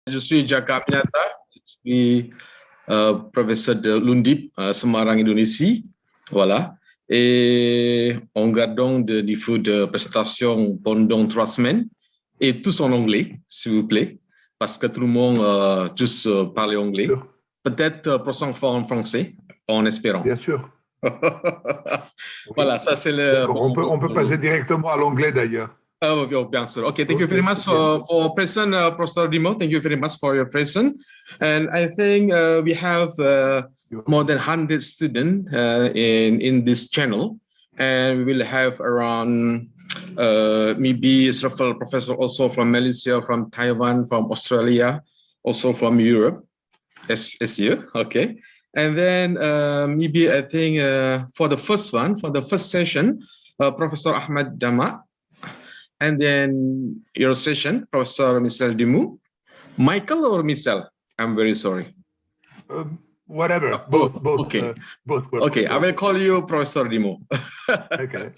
Je suis Jaka Pinata, je suis professeur de l'UNDIP, Semarang, Indonésie. Voilà. Et on garde donc du niveau de prestation pendant 3 semaines et tous en anglais, s'il vous plaît, parce que tout le monde tous parle anglais. Peut-être prochaine fois en français, en espérant. Bien sûr. Voilà, ça c'est le. On peut passer directement à l'anglais d'ailleurs. Oh, bien sûr. Okay, thank you very much for present, Professor Dimo. Thank you very much for your present. And I think we have more than 100 students in this channel, and we will have around maybe several professors also from Malaysia, from Taiwan, from Australia, also from Europe. As you, okay. And then maybe I think for the first session, Professor Ahmad Dama. And then your session, Professor Michel Dimou. Michael or Michel? I'm very sorry. Whatever, both. Okay, both. Okay, I will call you Professor Dimou. Okay.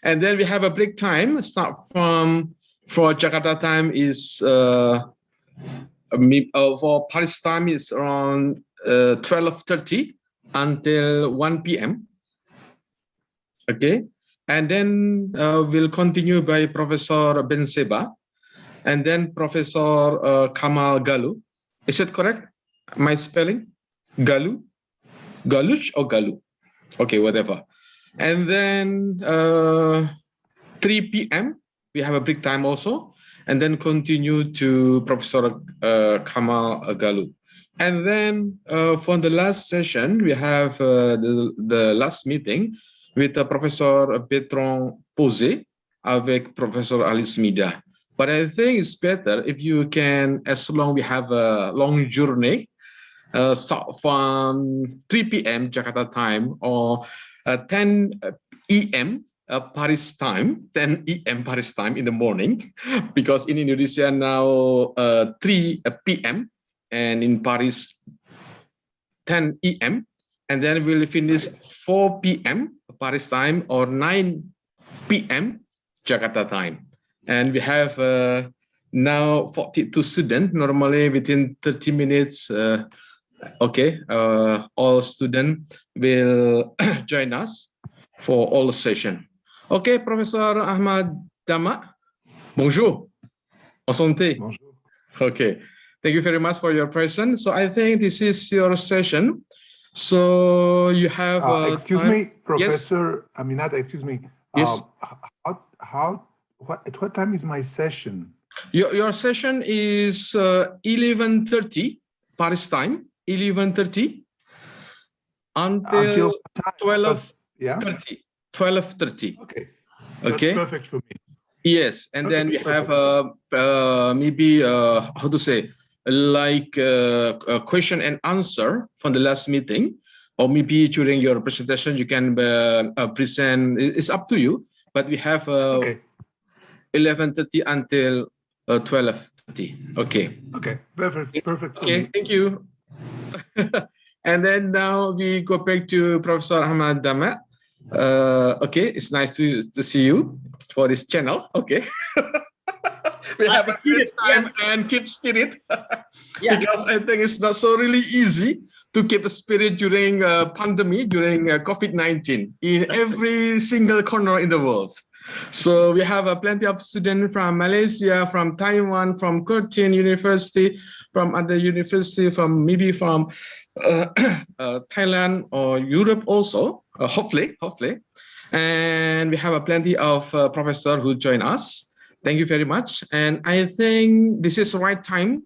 And then we have a break time. Start from, for Jakarta time is, for Paris time is around 12:30 until 1 p.m. Okay. And then we'll continue by Professor Ben Seba, and then Professor Kamal Galu. Is it correct? My spelling? Galu? Galuch or Galu? Okay, whatever. And then 3 p.m. we have a break time also, and then continue to Professor Kamal Galu. And then for the last session, we have the last meeting with Professor Bertrand Posé avec Professor Alice Mida. But I think it's better if you can, as long we have a long journey, from 3 p.m. Jakarta time or 10 e.m. Paris time, 10 e.m. Paris time in the morning, because in Indonesia now 3 p.m. and in Paris 10 e.m. and then we'll finish 4 p.m. Paris time or 9 p.m. Jakarta time. And we have now 42 students, normally within 30 minutes. Okay, all students will join us for all session. Okay, Professor Ahmad Dama, bonjour, enchanté. Bonjour. Okay, thank you very much for your presence. So I think this is your session. So you have excuse time. Me, Professor Aminat, excuse me. Yes. At what time is my session? Your session is 11:30 Paris time, 11:30 until 12:30. Yeah. 12:30. Okay. Okay. That's perfect for me. Yes, and then we have maybe how to say, like a question and answer from the last meeting, or maybe during your presentation you can present. It's up to you, but we have 11:30 until 12:30. Okay. Okay. Perfect. Okay. Thank you. And then now we go back to Professor Ahmad Dama. Okay, it's nice to see you for this channel. Okay. We have a good time and keep spirit. Because I think it's not so really easy to keep a spirit during pandemic, during COVID-19 in every single corner in the world. So we have plenty of students from Malaysia, from Taiwan, from Curtin University, from other university, from maybe from Thailand or Europe also, hopefully. And we have plenty of professors who join us. Thank you very much. And I think this is the right time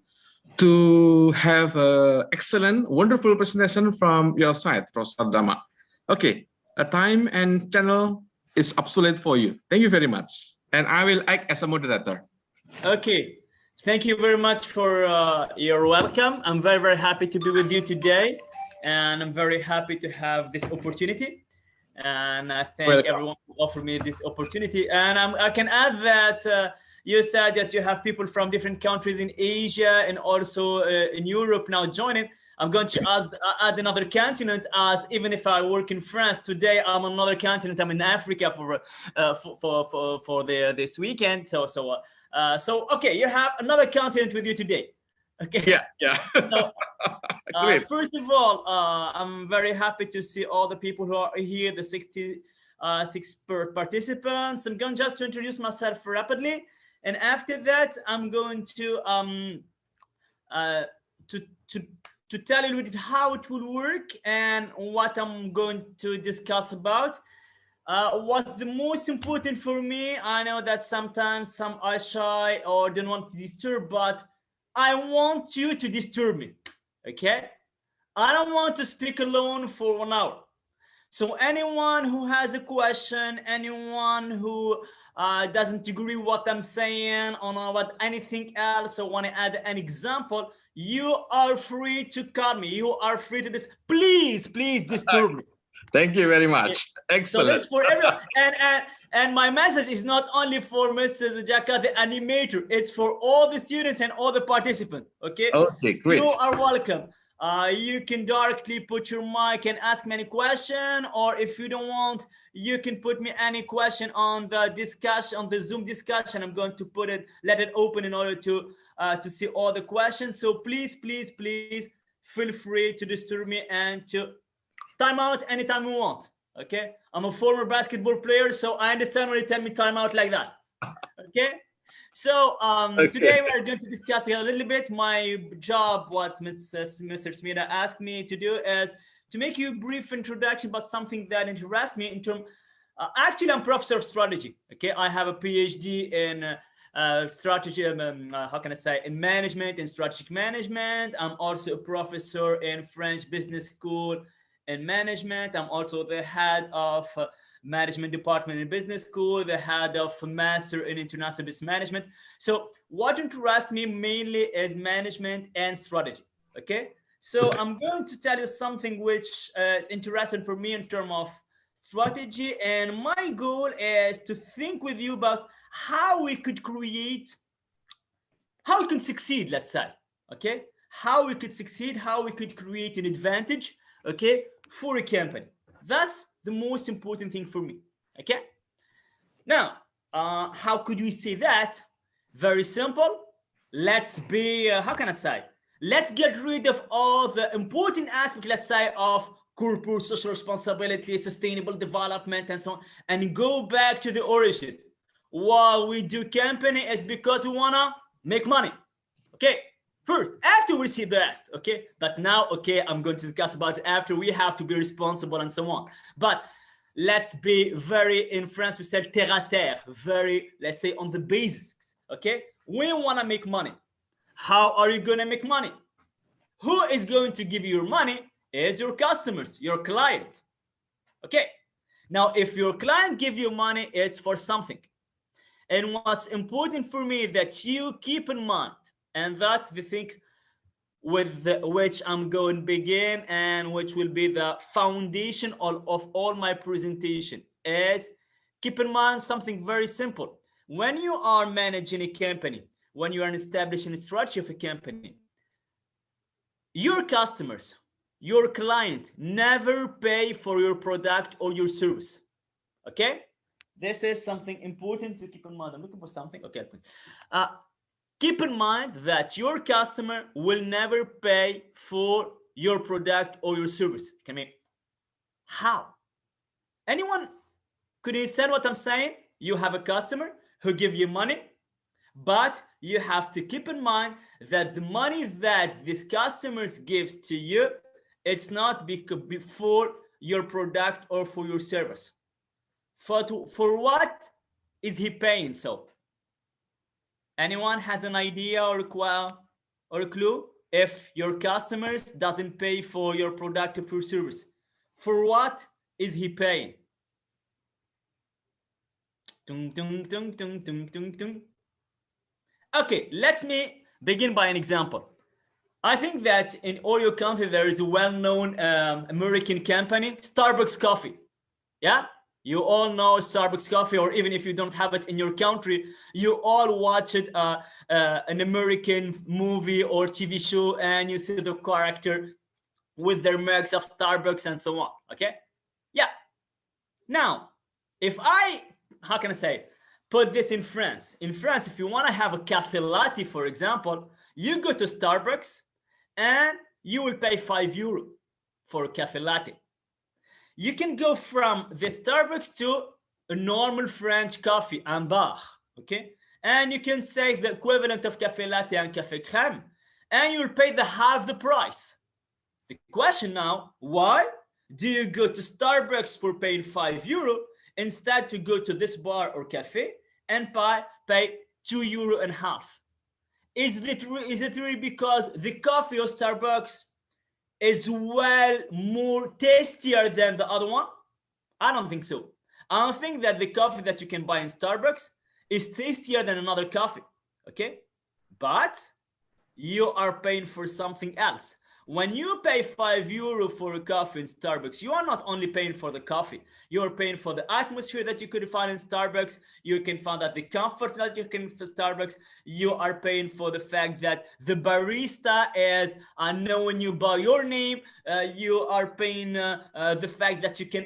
to have an excellent, wonderful presentation from your side, Professor Dama. Okay, a time and channel is absolute for you. Thank you very much. And I will act as a moderator. Okay, thank you very much for your welcome. I'm very, very happy to be with you today. And I'm very happy to have this opportunity. And I thank everyone who offered me this opportunity. And I can add that you said that you have people from different countries in Asia and also in Europe now joining. I'm going to add another continent, as even if I work in France today, I'm on another continent. I'm in Africa for this weekend. So okay, you have another continent with you today. Okay. Yeah. So, Great. first of all, I'm very happy to see all the people who are here, the 66 participants. I'm going just to introduce myself rapidly, and after that, I'm going uh, to to to tell you a little bit how it will work and what I'm going to discuss about. What's the most important for me? I know that sometimes some are shy or don't want to disturb, but I want you to disturb me. Okay? I don't want to speak alone for 1 hour. So anyone who has a question, anyone who doesn't agree what I'm saying or about anything else, or want to add an example, you are free to call me. You are free to this. Please disturb me. Thank you very much. So Excellent. that's for everyone. And my message is not only for Mr. Jaka, the animator. It's for all the students and all the participants. Okay. Okay, great. You are welcome. You can directly put your mic and ask me any question, or if you don't want, you can put me any question on the discussion, on the Zoom discussion. I'm going to let it open in order to see all the questions. So please feel free to disturb me and to time out anytime you want. Okay, I'm a former basketball player, so I understand when you tell me time out like that. Okay. So today we're going to discuss a little bit my job. What Mr. Smita asked me to do is to make you a brief introduction about something that interests me in terms. Actually, I'm professor of strategy. Okay, I have a PhD in strategy. How can I say, in management and strategic management. I'm also a professor in French business school in management. I'm also the head of management department in business school, the head of master in international business management. So what interests me mainly is management and strategy. Okay, so I'm going to tell you something which is interesting for me in terms of strategy, and my goal is to think with you about how we could succeed, let's say. Okay, how we could succeed, how we could create an advantage, okay, for a company. That's the most important thing for me. Okay. Now, how could we say that? Very simple. Let's be, how can I say? Let's get rid of all the important aspects, let's say, of corporate social responsibility, sustainable development, and so on, and go back to the origin. Why we do company is because we wanna make money. Okay. First, after we see the rest, okay? But now, okay, I'm going to discuss about it after. We have to be responsible and so on. But let's be very, in France, we say terre à terre, very, let's say, on the basics, okay? We want to make money. How are you going to make money? Who is going to give you your money is your customers, your client, okay? Now, if your client give you money, it's for something. And what's important for me that you keep in mind, and that's the thing with which I'm going to begin, and which will be the foundation of all my presentation, is keep in mind something very simple. When you are managing a company, when you are establishing a structure of a company, your customers, your client never pay for your product or your service. Okay? This is something important to keep in mind. I'm looking for something. Okay. Keep in mind that your customer will never pay for your product or your service. Can we? How? Anyone could understand what I'm saying? You have a customer who give you money, but you have to keep in mind that the money that this customer gives to you, it's not for your product or for your service. For what is he paying? So anyone has an idea or a clue? If your customers doesn't pay for your product or for service, for what is he paying? Okay, let me begin by an example. I think that in all your country there is a well-known American company, Starbucks Coffee. Yeah? You all know Starbucks Coffee, or even if you don't have it in your country, you all watch it, an American movie or TV show, and you see the character with their mugs of Starbucks and so on. Okay? Yeah. Now, if I, put this in France. In France, if you want to have a cafe latte, for example, You go to Starbucks and you will pay €5 for a cafe latte. You can go from the Starbucks to a normal French coffee, un bar, okay? And you can say the equivalent of cafe latte and cafe crème, and you'll pay the half the price. The question now, why do you go to Starbucks for paying €5 instead to go to this bar or cafe and pay €2.50? Is it really because the coffee of Starbucks is well more tastier than the other one? I don't think so. I don't think that the coffee that you can buy in Starbucks is tastier than another coffee, okay? But you are paying for something else. When you pay €5 for a coffee in Starbucks, you are not only paying for the coffee, you are paying for the atmosphere that you could find in Starbucks. You can find that the comfort that you can for Starbucks. You are paying for the fact that the barista is knowing you by your name. You are paying the fact that you can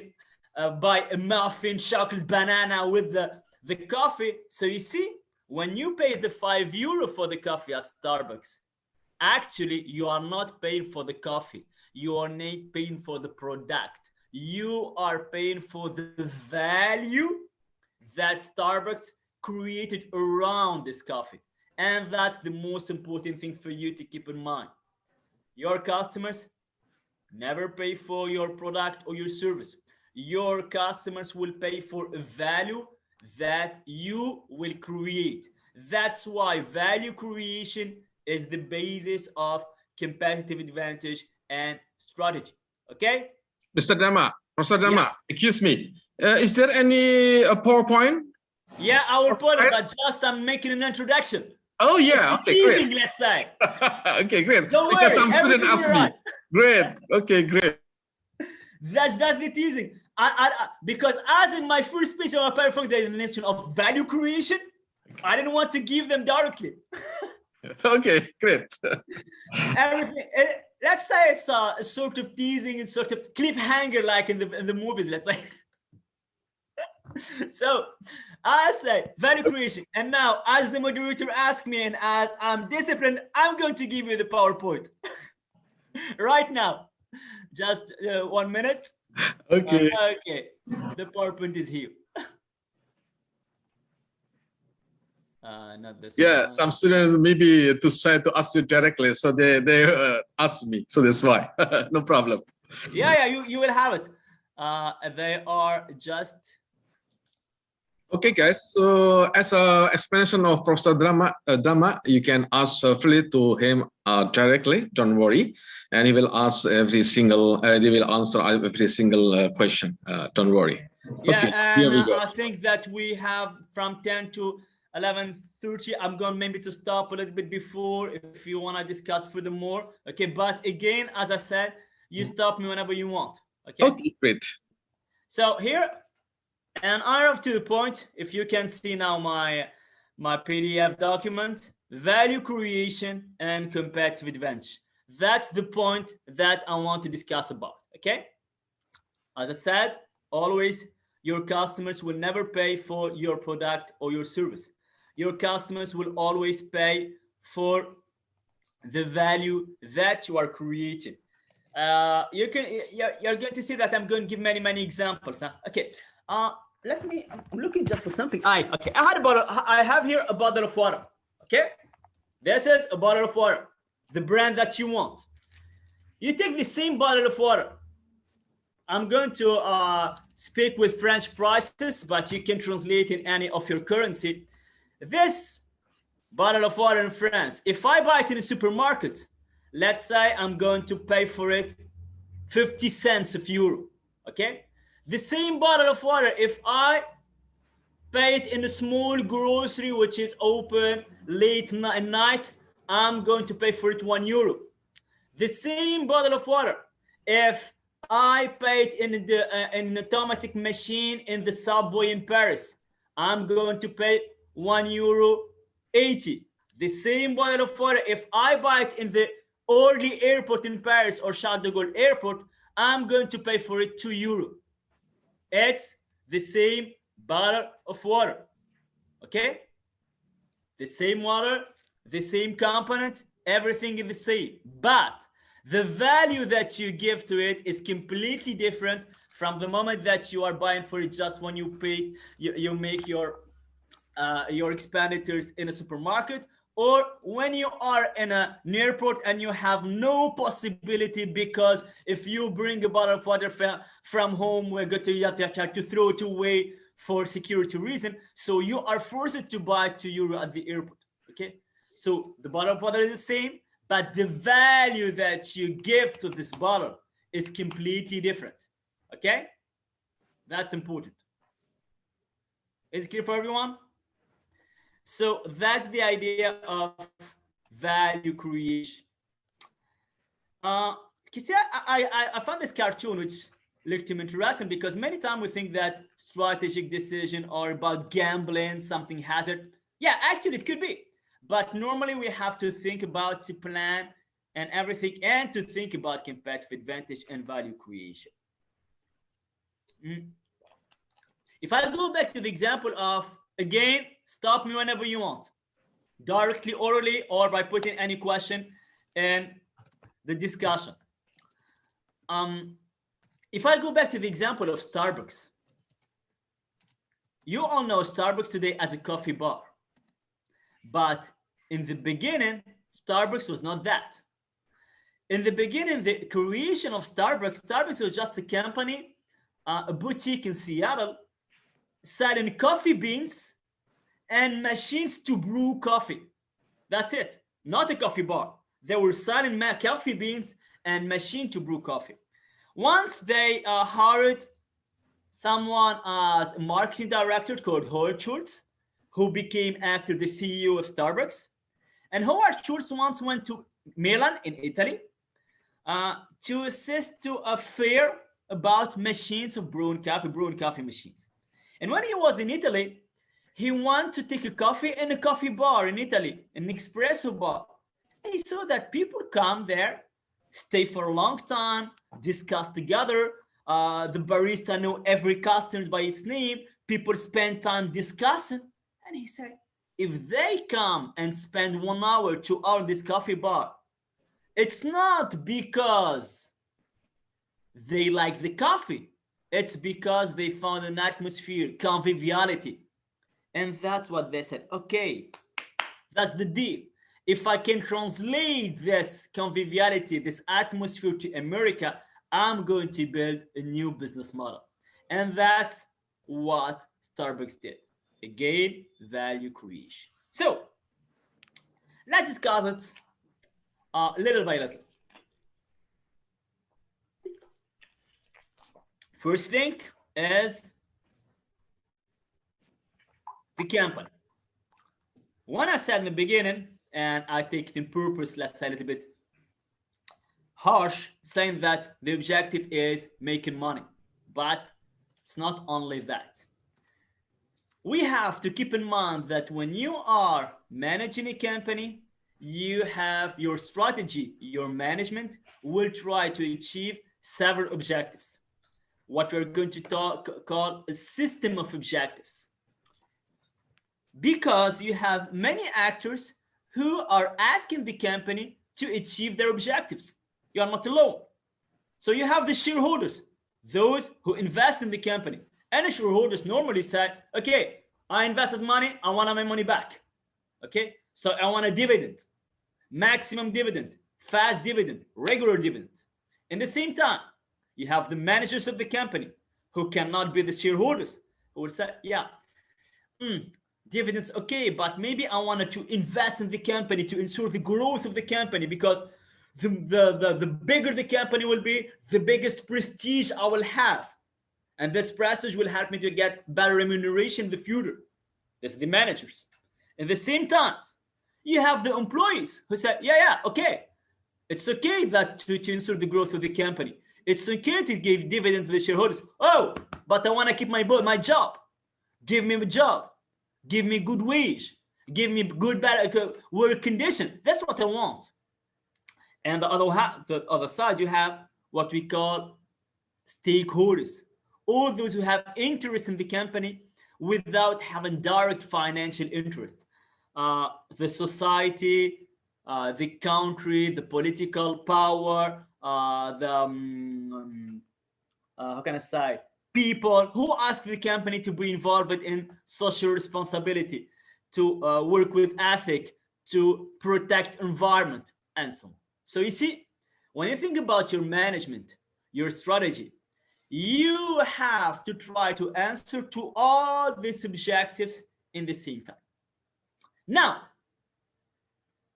buy a muffin, chocolate, banana with the coffee. So you see, when you pay the €5 for the coffee at Starbucks, actually, you are not paying for the coffee. You are not paying for the product. You are paying for the value that Starbucks created around this coffee. And that's the most important thing for you to keep in mind. Your customers never pay for your product or your service. Your customers will pay for a value that you will create. That's why value creation is the basis of competitive advantage and strategy. Okay? Mr. Dama, Professor Dama, Yeah. excuse me. Is there any PowerPoint? Yeah, I will put it, but just I'm making an introduction. Oh, yeah. It's Okay, teasing, great. let's say. Okay, great. Don't Because worry, some student everything asked will me. right. Great. Okay, great. That's the teasing. Because as in my first speech on my PowerPoint, the definition of value creation, I didn't want to give them directly. Okay, great. Everything. Let's say it's a sort of teasing, it's sort of cliffhanger, like in the movies. Let's say. So I say value creation, and now as the moderator asked me, and as I'm disciplined, I'm going to give you the PowerPoint right now. Just 1 minute. Okay. Okay, the PowerPoint is here. Not this Yeah, one. some students maybe to say to ask you directly, so they ask me, so that's why. No problem. Yeah, you will have it. They are just. Okay, guys. So as a explanation of Professor Dama, you can ask freely to him directly. Don't worry, and he will ask every single. They will answer every single question. Don't worry. Yeah, Okay, and here we go. I think that we have from 10 to 11:30. I'm going maybe to stop a little bit before if you want to discuss furthermore. Okay, but again, as I said, you stop me whenever you want. Okay. Okay, great. So here, and I have to the point. If you can see now my PDF document, value creation and competitive advantage. That's the point that I want to discuss about. Okay. As I said, always your customers will never pay for your product or your service. Your customers will always pay for the value that you are creating. You're going to see that I'm going to give many examples. Huh? Okay. I'm looking just for something. Okay. I have here a bottle of water. Okay. This is a bottle of water, the brand that you want. You take the same bottle of water. I'm going to speak with French prices, but you can translate in any of your currency. This bottle of water in France, if I buy it in a supermarket, let's say I'm going to pay for it 50 cents of euro, okay? The same bottle of water, if I pay it in a small grocery, which is open late at night, I'm going to pay for it €1. The same bottle of water, if I pay it in an automatic machine in the subway in Paris, I'm going to pay €1.80. The same bottle of water, if I buy it in the Orly airport in Paris or Charles de Gaulle airport, I'm going to pay for it €2. It's the same bottle of water, okay? The same water, the same component, everything is the same, but the value that you give to it is completely different from the moment that you are buying for it. Just when you pay, you make your expenditures in a supermarket, or when you are in an airport and you have no possibility, because if you bring a bottle of water from home, we're going to you have to throw it away for security reason. So you are forced to buy €2 at the airport. Okay, so the bottle of water is the same, but the value that you give to this bottle is completely different. Okay, that's important. Is it clear for everyone? So that's the idea of value creation. I found this cartoon which looked interesting, because many times we think that strategic decisions are about gambling, something hazard. Yeah, actually it could be. But normally we have to think about the plan and everything, and to think about competitive advantage and value creation. If I go back to the example of, again, stop me whenever you want, directly, orally, or by putting any question in the discussion. If I go back to the example of Starbucks, you all know Starbucks today as a coffee bar. But in the beginning, Starbucks was not that. In the beginning, the creation of Starbucks was just a company, a boutique in Seattle, selling coffee beans and machines to brew coffee. That's it. Not a coffee bar. They were selling coffee beans and machine to brew coffee. Once they hired someone as a marketing director called Howard Schultz, who became after the CEO of Starbucks. And Howard Schultz once went to Milan in Italy to assist to a fair about machines of brewing coffee machines. And when he was in Italy, he wanted to take a coffee in a coffee bar in Italy, an espresso bar. And he saw that people come there, stay for a long time, discuss together. The barista know every customer by its name. People spend time discussing. And he said, if they come and spend 1 hour, 2 hours in this coffee bar, it's not because they like the coffee. It's because they found an atmosphere, conviviality. And that's what they said. Okay, that's the deal. If I can translate this conviviality, this atmosphere to America, I'm going to build a new business model. And that's what Starbucks did. Again, value creation. So let's discuss it little by little. First thing is the company. When I said in the beginning, and I take it in purpose, let's say a little bit harsh, saying that the objective is making money, but it's not only that. We have to keep in mind that when you are managing a company, you have your strategy, your management will try to achieve several objectives. What we're going to call a system of objectives. Because you have many actors who are asking the company to achieve their objectives. You are not alone. So you have the shareholders, those who invest in the company. And the shareholders normally say, okay, I invested money, I want my money back. Okay, so I want a dividend, maximum dividend, fast dividend, regular dividend. In the same time, you have the managers of the company who cannot be the shareholders, who will say, yeah, dividends, okay, but maybe I wanted to invest in the company to ensure the growth of the company, because the bigger the company will be, the biggest prestige I will have. And this prestige will help me to get better remuneration in the future. This is the managers. At the same time, you have the employees who say, yeah, okay. It's okay that to ensure the growth of the company. It's okay to give dividends to the shareholders. Oh, but I want to keep my job. Give me a job. Give me good wage. Give me good, better work condition. That's what I want. And the other side, you have what we call stakeholders. All those who have interest in the company without having direct financial interest. The society, the country, the political power, how can I say, people who ask the company to be involved in social responsibility, to work with ethic, to protect environment, and so on. So you see, when you think about your management, your strategy, you have to try to answer to all these objectives in the same time. Now,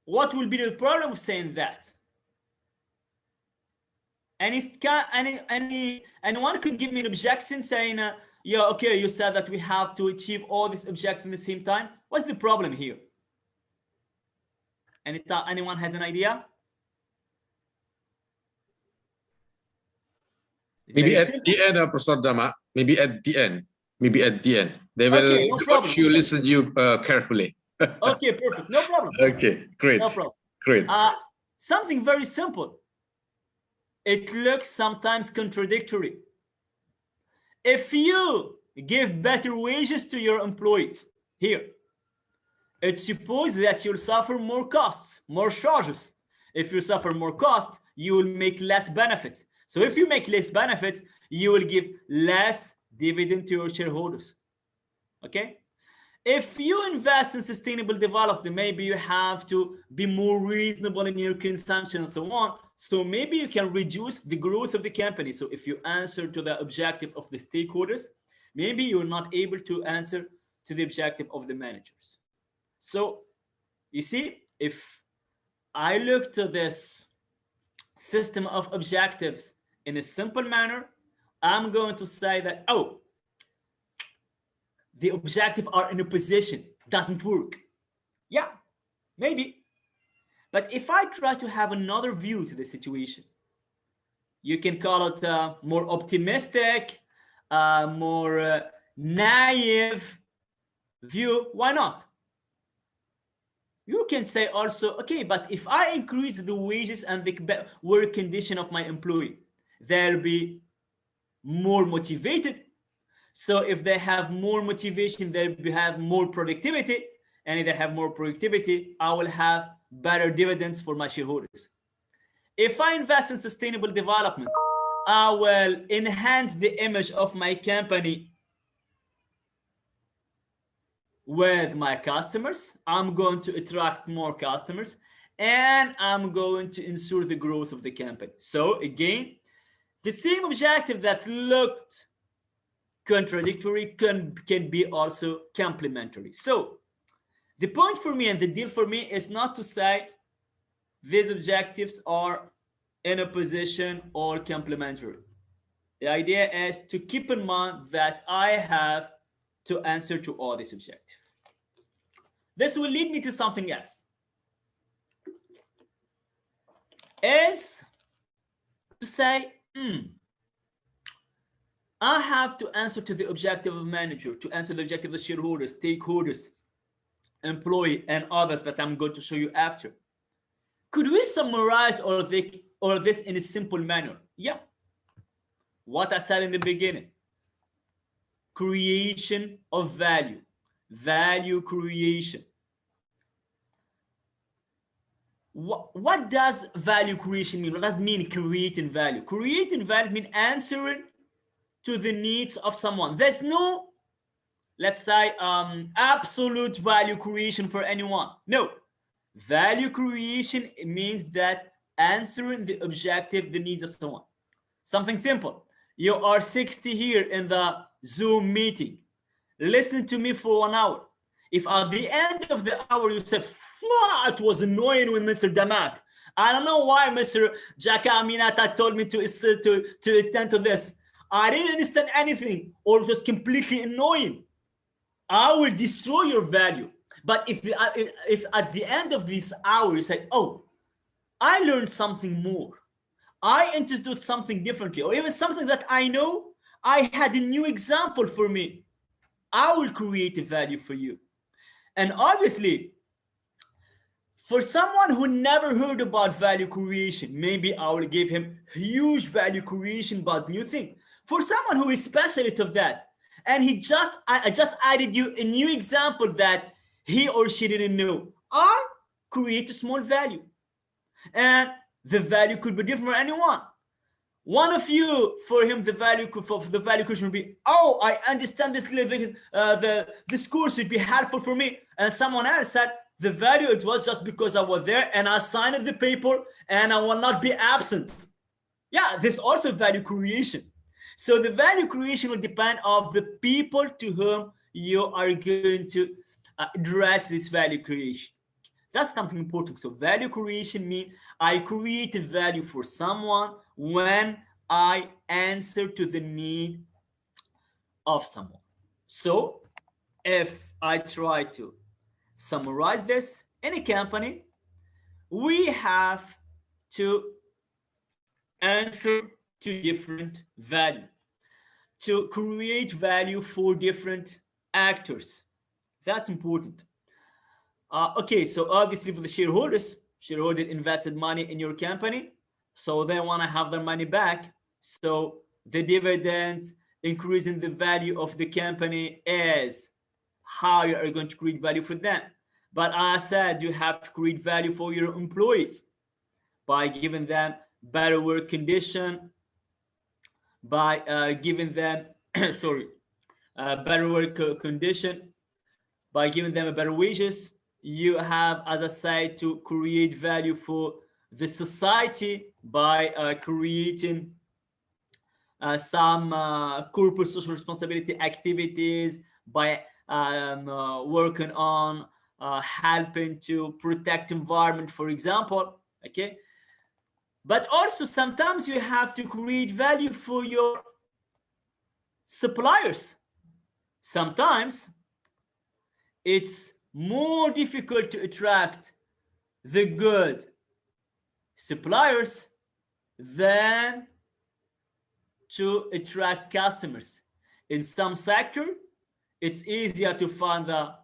what will be the problem of saying that? And if anyone could give me an objection saying, yeah, okay, you said that we have to achieve all these objectives in the same time. What's the problem here? Anyone has an idea? Maybe at the end, Professor Dama. Maybe at the end. Maybe at the end. They will watch you, listen to you carefully. Okay, perfect. No problem. Okay, great. No problem. Great. Something very simple. It looks sometimes contradictory. If you give better wages to your employees here, it's supposed that you'll suffer more costs, more charges. If you suffer more costs, you will make less benefits. So if you make less benefits, you will give less dividend to your shareholders. Okay? If you invest in sustainable development, maybe you have to be more reasonable in your consumption and so on. So maybe you can reduce the growth of the company. So if you answer to the objective of the stakeholders, maybe you're not able to answer to the objective of the managers. So you see, if I look to this system of objectives in a simple manner, I'm going to say that, oh, the objectives are in a position, doesn't work. Yeah, maybe. But if I try to have another view to the situation, you can call it more optimistic, more naive view, why not? You can say also, okay, but if I increase the wages and the work condition of my employee, they'll be more motivated. So if they have more motivation, they'll have more productivity. And if they have more productivity, I will have better dividends for my shareholders. If I invest in sustainable development, I will enhance the image of my company with my customers. I'm going to attract more customers, and I'm going to ensure the growth of the company. So again, the same objective that looked contradictory can be also complementary. So the point for me and the deal for me is not to say these objectives are in a position or complementary. The idea is to keep in mind that I have to answer to all these objectives. This will lead me to something else. Is to say, I have to answer to the objective of manager, to answer the objective of shareholders, stakeholders, employee, and others that I'm going to show you after. Could we summarize all this in a simple manner? Yeah. What I said in the beginning. Creation of value. Value creation. What does value creation mean? What does it mean creating value? Creating value means answering to the needs of someone. There's no, let's say, absolute value creation for anyone. No. Value creation means that answering the objective, the needs of someone. Something simple. You are 60 here in the Zoom meeting, listening to me for 1 hour. If at the end of the hour you said, it was annoying with Mr. Damak. I don't know why Mr. Jaka Aminata told me to attend to this. I didn't understand anything, or it was completely annoying. I will destroy your value. But if at the end of this hour you say, oh, I learned something more, I understood something differently, or even something that I know, I had a new example for me, I will create a value for you. And obviously, for someone who never heard about value creation, maybe I will give him huge value creation about new thing. For someone who is specialist of that, and I just added you a new example that he or she didn't know, I create a small value, and the value could be different for anyone. One of you, for him, the value creation would be, oh, I understand this this course would be helpful for me. And someone else said the value, it was just because I was there and I signed the paper and I will not be absent. Yeah, there's also value creation. So the value creation will depend on the people to whom you are going to address this value creation. That's something important. So value creation means I create a value for someone when I answer to the need of someone. So if I try to summarize this, in a company, we have to answer to different value, to create value for different actors. That's important. Okay, so obviously for the shareholders invested money in your company, so they want to have their money back. So the dividends increasing the value of the company is how you are going to create value for them. But I said you have to create value for your employees by giving them better work condition, by giving them better work condition, by giving them a better wages. You have, as I said, to create value for the society by creating some corporate social responsibility activities, by working on helping to protect environment, for example. Okay, but also sometimes you have to create value for your suppliers. Sometimes it's more difficult to attract the good suppliers than to attract customers. In some sector, it's easier to find the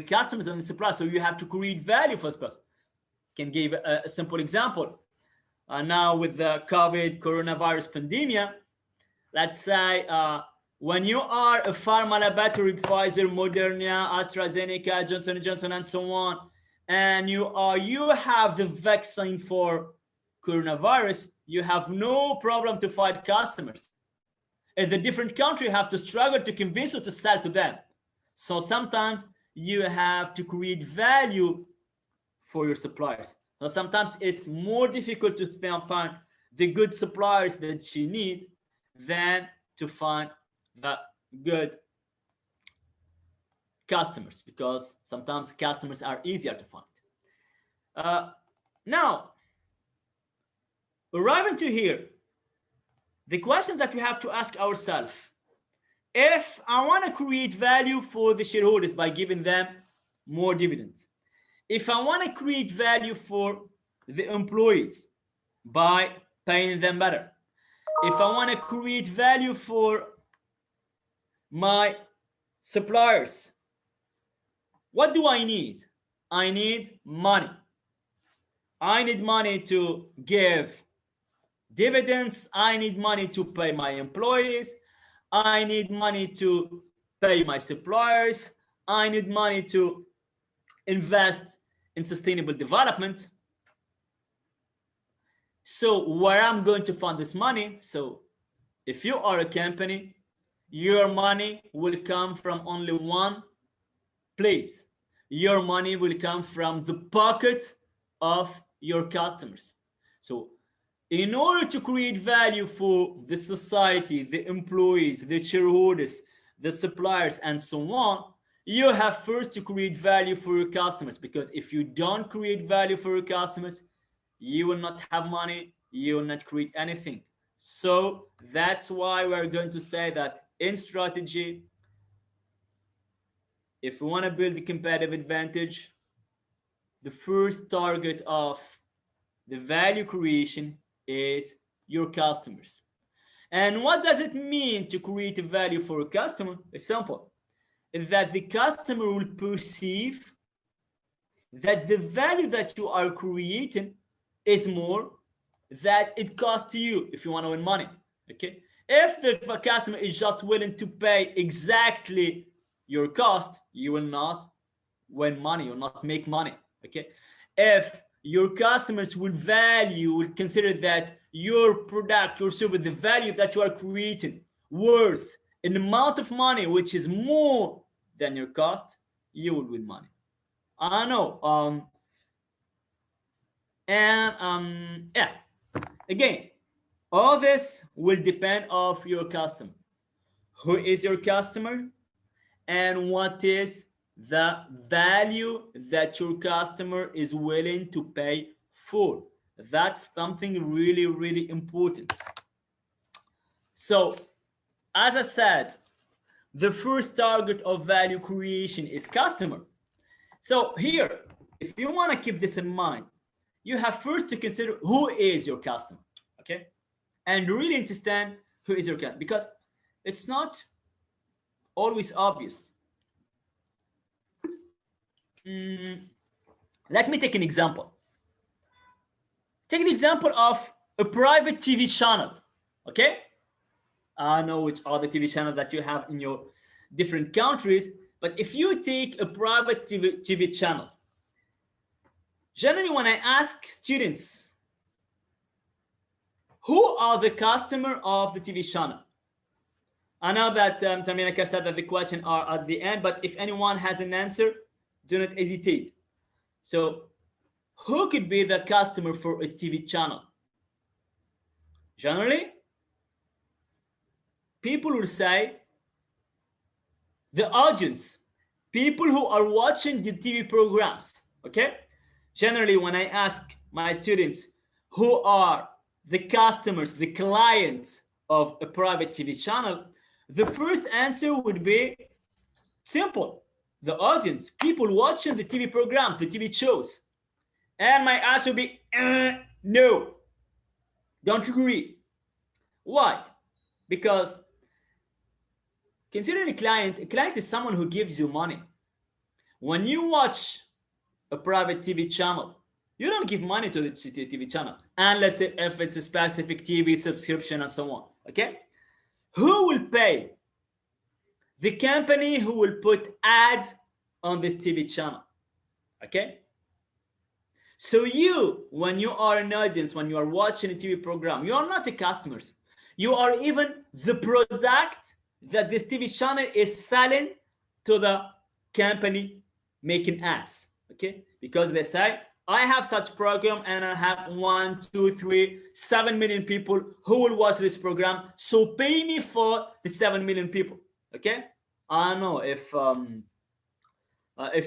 customers and the suppliers, so you have to create value for suppliers. Can give a simple example. Now with the coronavirus pandemic, let's say when you are a pharma laboratory, Pfizer, Moderna, AstraZeneca, Johnson & Johnson, and so on, and you have the vaccine for coronavirus, you have no problem to find customers. In the different country, you have to struggle to convince you to sell to them. So sometimes you have to create value for your suppliers. So sometimes it's more difficult to find the good suppliers that you need than to find the good customers, because sometimes customers are easier to find. Now, arriving to here, the question that we have to ask ourselves, if I want to create value for the shareholders by giving them more dividends, if I want to create value for the employees by paying them better, if I want to create value for my suppliers, what do I need? I need money. I need money to give dividends. I need money to pay my employees. I need money to pay my suppliers. I need money to invest in sustainable development. So where I'm going to find this money? So if you are a company, your money will come from only one place. Your money will come from the pocket of your customers. So in order to create value for the society, the employees, the shareholders, the suppliers, and so on, you have first to create value for your customers, because if you don't create value for your customers, you will not have money, you will not create anything. So that's why we're going to say that in strategy, if we want to build a competitive advantage, the first target of the value creation is your customers. And what does it mean to create a value for a customer? It's simple. Is that the customer will perceive that the value that you are creating is more that it costs you if you want to win money. Okay, if the customer is just willing to pay exactly your cost, you will not win money or not make money. Okay, if your customers will consider that your product or service, the value that you are creating, worth an amount of money which is more than your cost, you will win money. I know. Yeah, again, all this will depend of your customer. Who is your customer, and what is the value that your customer is willing to pay for? That's something really, really important. So, as I said, the first target of value creation is customer. So here, if you want to keep this in mind, you have first to consider who is your customer, okay? And really understand who is your customer, because it's not always obvious. Let me take an example. Take the example of a private TV channel, okay? I know which are the TV channels that you have in your different countries, but if you take a private TV channel, generally when I ask students, who are the customer of the TV channel? I know that Tamina said that the question are at the end, but if anyone has an answer, do not hesitate. So who could be the customer for a TV channel? Generally, people will say the audience, people who are watching the TV programs, okay? Generally, when I ask my students who are the customers, the clients of a private TV channel, the first answer would be simple. The audience, people watching the TV programs, the TV shows. And my answer would be, no, don't agree. Why? Because considering a client is someone who gives you money. When you watch a private TV channel, you don't give money to the TV channel, unless if it's a specific TV subscription and so on, okay? Who will pay? The company who will put ad on this TV channel, okay? So you, when you are an audience, when you are watching a TV program, you are not the customers. You are even the product that this TV channel is selling to the company making ads, okay? Because they say, I have such program and I have 1, 2, 3, 7 million people who will watch this program. So pay me for the 7 million people, okay? I know if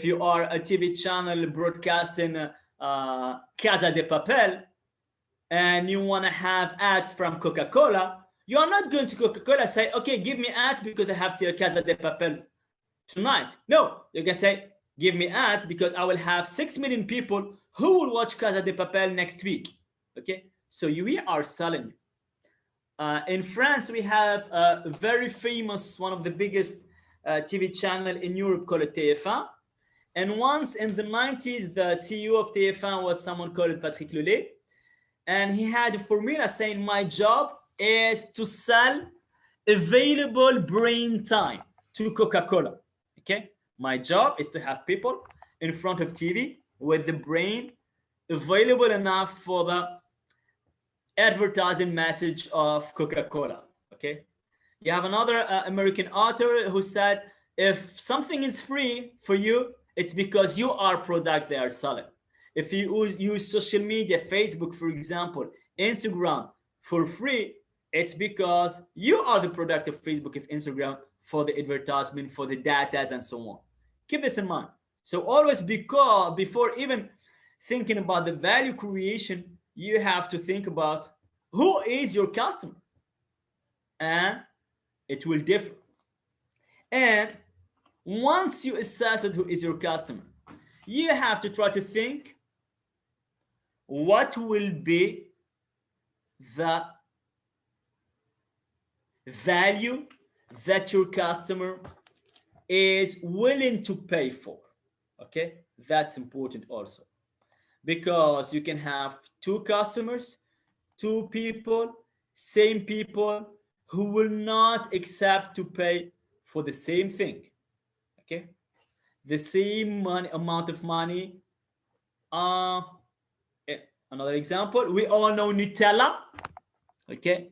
you are a TV channel broadcasting Casa de Papel and you want to have ads from Coca-Cola, you are not going to Coca-Cola say, okay, give me ads because I have the Casa de Papel tonight. No, you can say, give me ads because I will have 6 million people who will watch Casa de Papel next week. Okay, so we are selling. In France, we have a very famous, one of the biggest TV channel in Europe called TF1. And once in the 90s, the CEO of TF1 was someone called Patrick Lelay. And he had a formula saying, my job is to sell available brain time to Coca-Cola. Okay, my job is to have people in front of TV with the brain available enough for the advertising message of Coca-Cola. Okay, you have another American author who said, if something is free for you, it's because you are a product they are selling. If you use social media, Facebook, for example, Instagram for free, it's because you are the product of Facebook, of Instagram, for the advertisement, for the data, and so on. Keep this in mind. So always, because before even thinking about the value creation, you have to think about who is your customer, and it will differ. And once you assess who is your customer, you have to try to think what will be the value that your customer is willing to pay for. Okay, that's important also, because you can have two customers, two people, same people who will not accept to pay for the same thing. Okay, the same amount of money. Another example, we all know Nutella. Okay.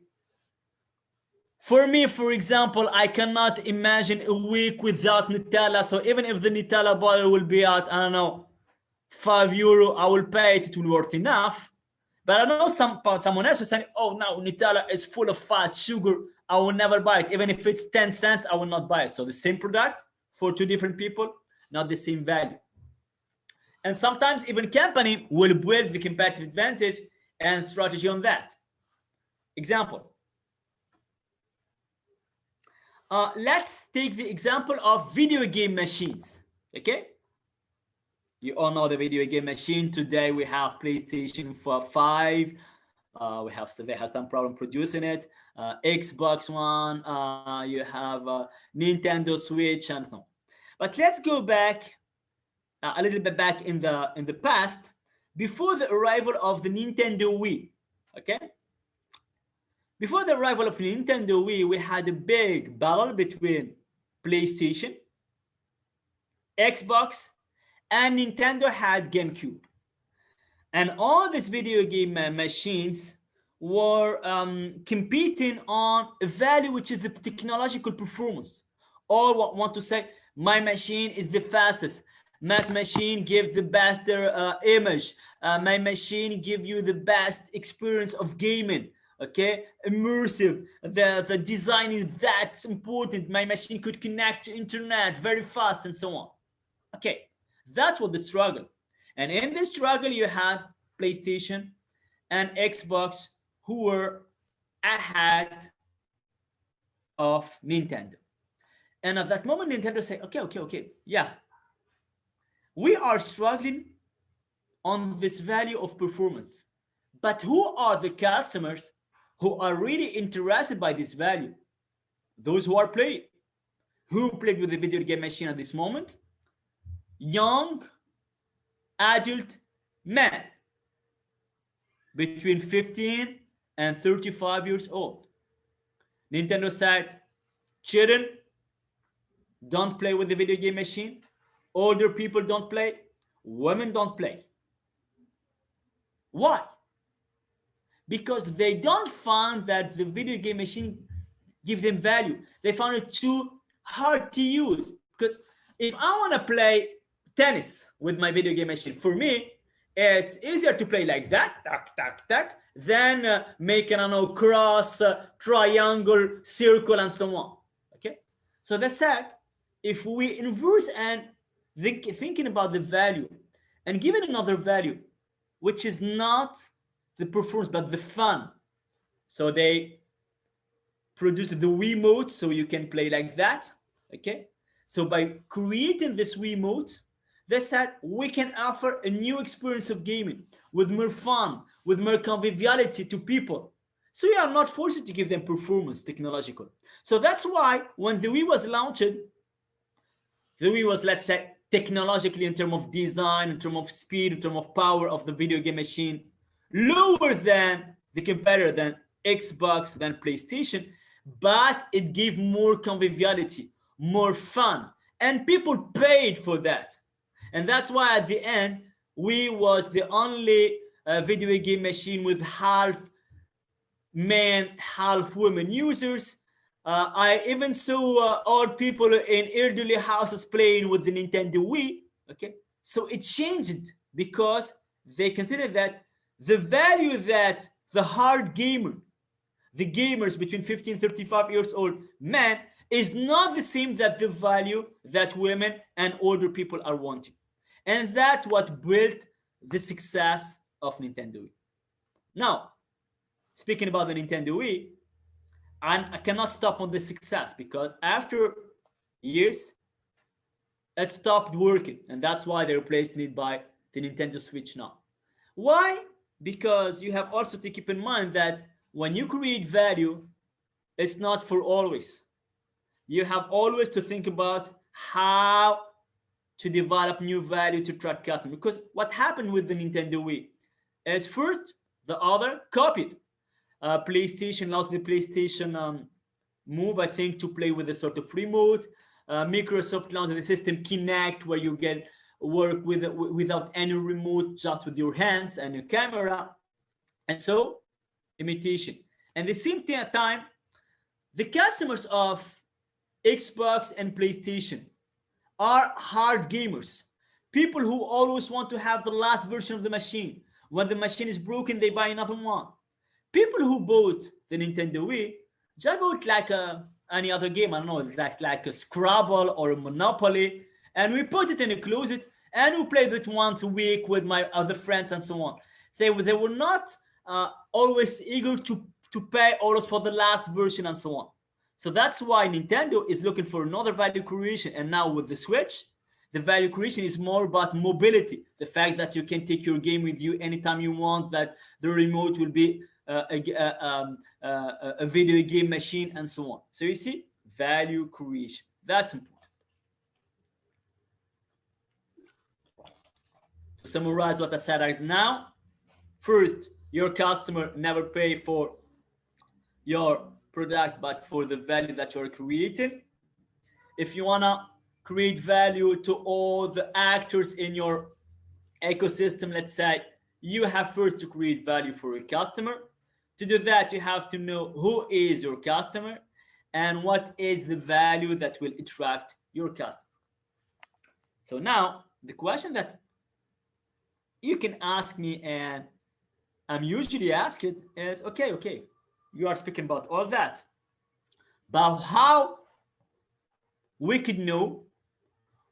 For me, for example, I cannot imagine a week without Nutella. So even if the Nutella bottle will be at, I don't know, €5, I will pay it. It will be worth enough. But I know someone else is saying, oh, no, Nutella is full of fat, sugar. I will never buy it. Even if it's 10 cents, I will not buy it. So the same product for two different people, not the same value. And sometimes even company will build the competitive advantage and strategy on that. Example. Let's take the example of video game machines. Okay. You all know the video game machine. Today we have PlayStation 5. They have some problem producing it. Xbox One. You have Nintendo Switch and so on. But let's go back a little bit back in the past, before the arrival of the Nintendo Wii. Okay. Before the arrival of Nintendo Wii, we had a big battle between PlayStation, Xbox, and Nintendo had GameCube. And all these video game machines were competing on a value, which is the technological performance. All want to say, my machine is the fastest. My machine gives the better image. My machine gives you the best experience of gaming. Okay, immersive. The design is that important. My machine could connect to internet very fast and so on. Okay, that was the struggle. And in this struggle, you had PlayStation and Xbox who were ahead of Nintendo. And at that moment, Nintendo said, okay, yeah, we are struggling on this value of performance. But who are the customers who are really interested by this value? Those who are playing. Who played with the video game machine at this moment? Young adult men between 15 and 35 years old. Nintendo said, children, don't play with the video game machine. Older people don't play. Women don't play. Why? Because they don't find that the video game machine give them value. They found it too hard to use. Because if I want to play tennis with my video game machine, for me, it's easier to play like that, tack, than make an cross, triangle, circle, and so on. Okay? So they said, if we inverse and thinking about the value and give it another value, which is not the performance, but the fun. So they produced the Wii mode, so you can play like that. Okay? So by creating this Wii mode, they said we can offer a new experience of gaming with more fun, with more conviviality to people. So we are not forced to give them performance technological. So that's why when the Wii was launched, the Wii was, let's say, technologically in terms of design, in terms of speed, in terms of power of the video game machine, lower than the competitor, than Xbox, than PlayStation, but it gave more conviviality, more fun, and people paid for that. And that's why at the end, Wii was the only video game machine with half men, half women users. I even saw old people in elderly houses playing with the Nintendo Wii. Okay, so it changed because they considered that the value that the hard gamer, the gamers between 15 and 35 years old men, is not the same that the value that women and older people are wanting. And that's what built the success of Nintendo Wii. Now, speaking about the Nintendo Wii, and I cannot stop on the success because after years, it stopped working. And that's why they replaced it by the Nintendo Switch now. Why? Because you have also to keep in mind that when you create value, it's not for always. You have always to think about how to develop new value to attract customers. Because what happened with the Nintendo Wii is first, the other copied. PlayStation lost the PlayStation Move, I think, to play with a sort of remote. Microsoft launched the system Kinect, where you get work without any remote, just with your hands and your camera. And so, imitation. And at the same time, the customers of Xbox and PlayStation are hard gamers. People who always want to have the last version of the machine. When the machine is broken, they buy another one. People who bought the Nintendo Wii just bought like any other game, I don't know, like a Scrabble or a Monopoly, and we put it in a closet and we played it once a week with my other friends and so on. They were not always eager to pay always for the last version and so on. So that's why Nintendo is looking for another value creation. And now with the Switch, the value creation is more about mobility. The fact that you can take your game with you anytime you want, that the remote will be a video game machine and so on. So you see, value creation. That's important. To summarize what I said right now, first, your customer never pay for your product, but for the value that you're creating. If you wanna create value to all the actors in your ecosystem, let's say, you have first to create value for your customer. To do that, you have to know who is your customer and what is the value that will attract your customer. So now, the question that you can ask me, and I'm usually asked, is, okay, you are speaking about all that, but how we could know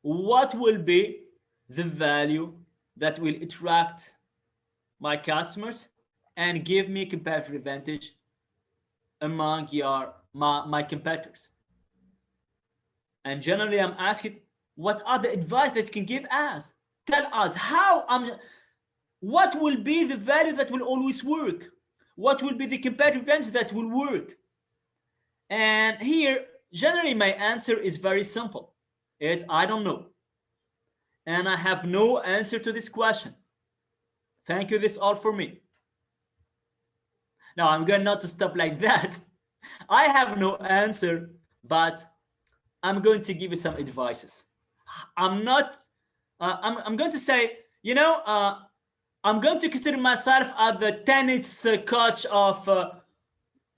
what will be the value that will attract my customers and give me competitive advantage among my competitors? And generally, I'm asking, what are the advice that you can give us? Tell us what will be the value that will always work? What will be the competitive advantage that will work? And here, generally, my answer is very simple. It's I don't know. And I have no answer to this question. Thank you, this all for me. Now, I'm going not to stop like that. I have no answer, but I'm going to give you some advices. I'm going to say, I'm going to consider myself as the tennis coach of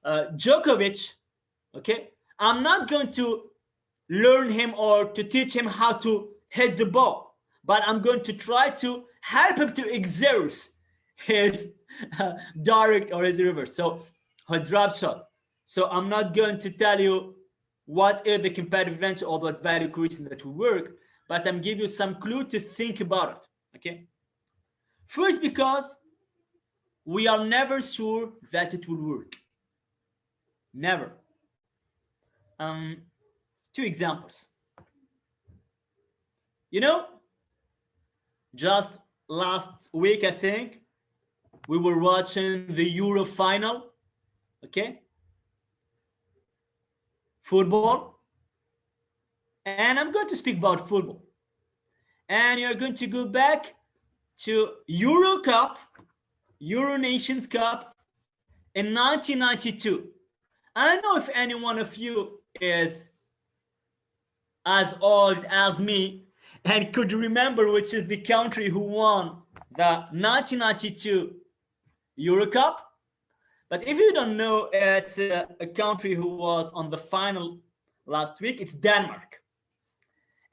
Djokovic, okay? I'm not going to learn him or to teach him how to hit the ball, but I'm going to try to help him to exert his direct or his reverse, so a drop shot. So I'm not going to tell you what is the competitive advantage or what value creation that will work, but I'm giving you some clue to think about it, okay? First, because we are never sure that it will work. Never. 2 examples. Just last week, I think, we were watching the Euro final, okay? Football. And I'm going to speak about football. And you're going to go back to Euro Cup, Euro Nations Cup in 1992. I don't know if any one of you is as old as me and could remember which is the country who won the 1992 Euro Cup. But if you don't know, it's a country who was on the final last week. It's Denmark.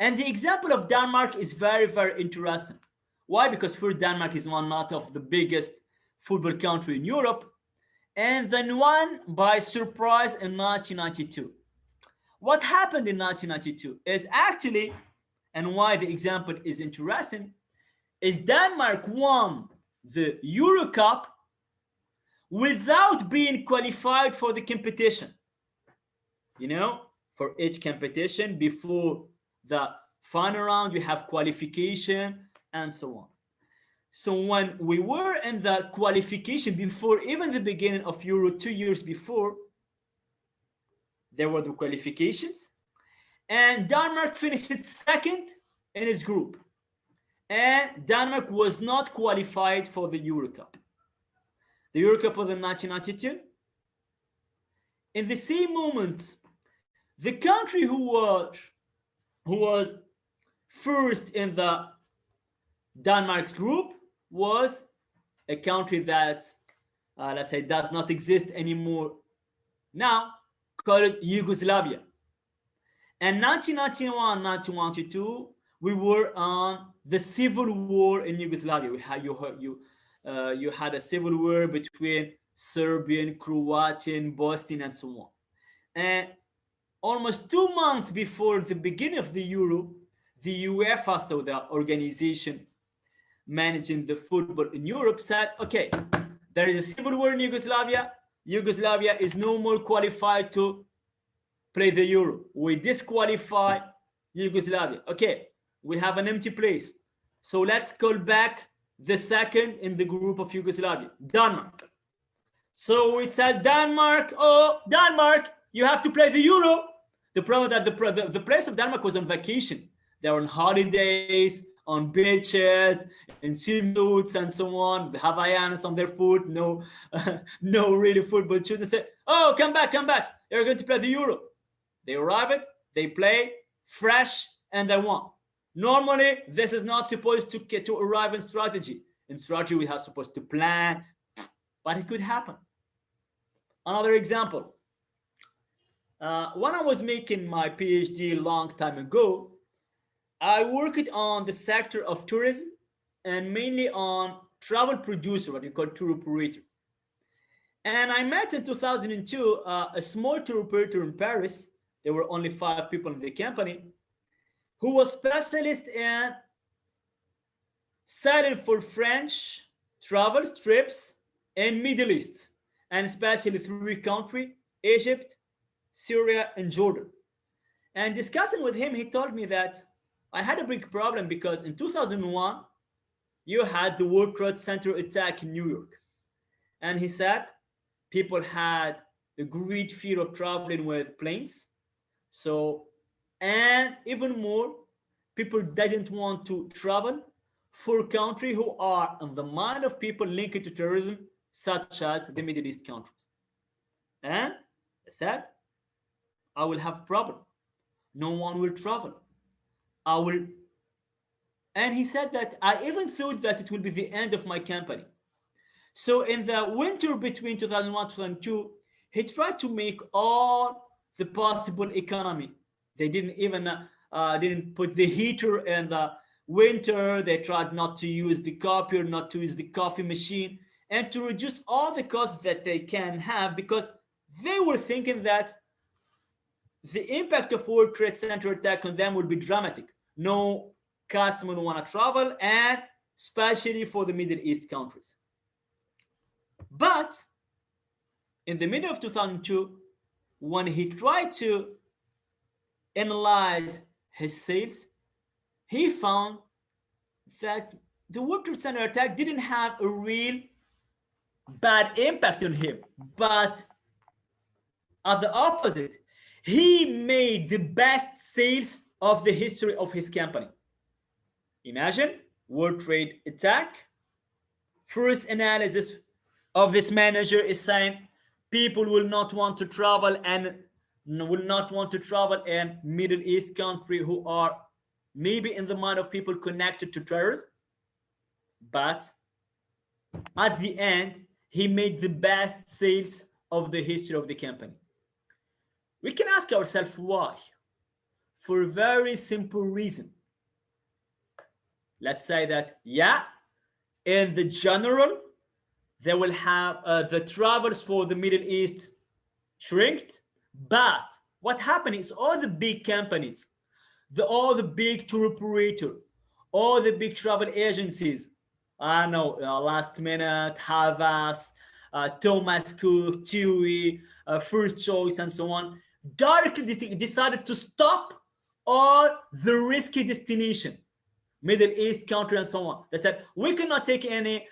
And the example of Denmark is very, very interesting. Why? Because first, Denmark is one not of the biggest football country in Europe, and then won by surprise in 1992. What happened in 1992 is actually, and why the example is interesting, is Denmark won the Euro Cup without being qualified for the competition. For each competition, before the final round, you have qualification and so on. So when we were in the qualification before even the beginning of Euro 2 years before, there were the qualifications, and Denmark finished second in its group. And Denmark was not qualified for the Euro Cup. The Euro Cup was in 1992. In the same moment, the country who was who was first in the Denmark's group, was a country that, let's say, does not exist anymore now, called Yugoslavia. And 1991, 1992, we were on the civil war in Yugoslavia. You had a civil war between Serbian, Croatian, Bosnian, and so on. And almost 2 months before the beginning of the Euro, the UEFA, so the organization managing the football in Europe, said, okay, there is a civil war in Yugoslavia. Yugoslavia is no more qualified to play the Euro. We disqualify Yugoslavia. Okay, we have an empty place. So let's call back the second in the group of Yugoslavia, Denmark. So it said, Denmark, oh, Denmark, you have to play the Euro. The problem that the place of Denmark was on vacation. They were on holidays, on beaches, in swimsuits and so on, the Havaianas on their foot, no really football shoes. They said, oh, come back, you're going to play the Euro. They arrive, they play fresh, and they won. Normally, this is not supposed to arrive in strategy. In strategy, we are supposed to plan, but it could happen. Another example. When I was making my PhD a long time ago, I worked on the sector of tourism and mainly on travel producer, what you call tour operator. And I met in 2002 a small tour operator in Paris. There were only 5 people in the company, who was specialist in selling for French travel trips in Middle East, and especially 3 countries, Egypt, Syria, and Jordan. And discussing with him, he told me that I had a big problem because in 2001, you had the World Trade Center attack in New York. And he said people had a great fear of traveling with planes. So, and even more, people didn't want to travel for countries who are in the mind of people linked to terrorism, such as the Middle East countries. And I said, I will have a problem. No one will travel. I will. And he said that I even thought that it will be the end of my company. So in the winter between 2001 and 2002, he tried to make all the possible economy. They didn't even didn't put the heater in the winter. They tried not to use the copier, not to use the coffee machine, and to reduce all the costs that they can have, because they were thinking that the impact of World Trade Center attack on them would be dramatic. No customer would want to travel, and especially for the Middle East countries. But in the middle of 2002, when he tried to analyze his sales, he found that the World Trade Center attack didn't have a real bad impact on him, but at the opposite, he made the best sales of the history of his company. Imagine World Trade attack. First analysis of this manager is saying people will not want to travel and will not want to travel in Middle East countries who are maybe in the mind of people connected to terrorism. But at the end, he made the best sales of the history of the company. We can ask ourselves why. For a very simple reason. Let's say that, yeah, in the general, they will have the travels for the Middle East shrinked. But what happened is all the big companies, all the big tour operator, all the big travel agencies, I know, Last Minute, Havas, Thomas Cook, TUI, First Choice, and so on, directly decided to stop all the risky destination, Middle East country and so on. They said, we cannot take any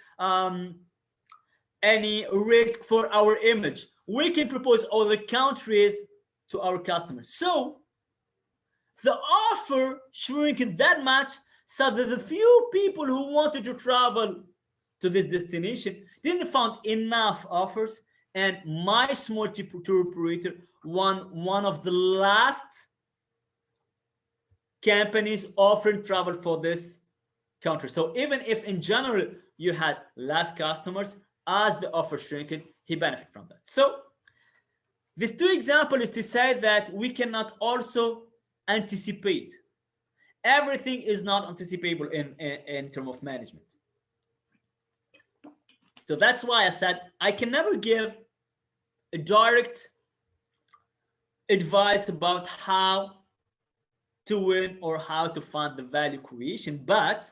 risk for our image. We can propose all the countries to our customers. So the offer shrank that much so that the few people who wanted to travel to this destination didn't find enough offers, and my small tour operator won one of the last companies often travel for this country. So even if in general you had less customers, as the offer shrinking, he benefit from that. So these two examples is to say that we cannot also anticipate. Everything is not anticipable in terms of management. So that's why I said I can never give a direct advice about how to win or how to find the value creation, but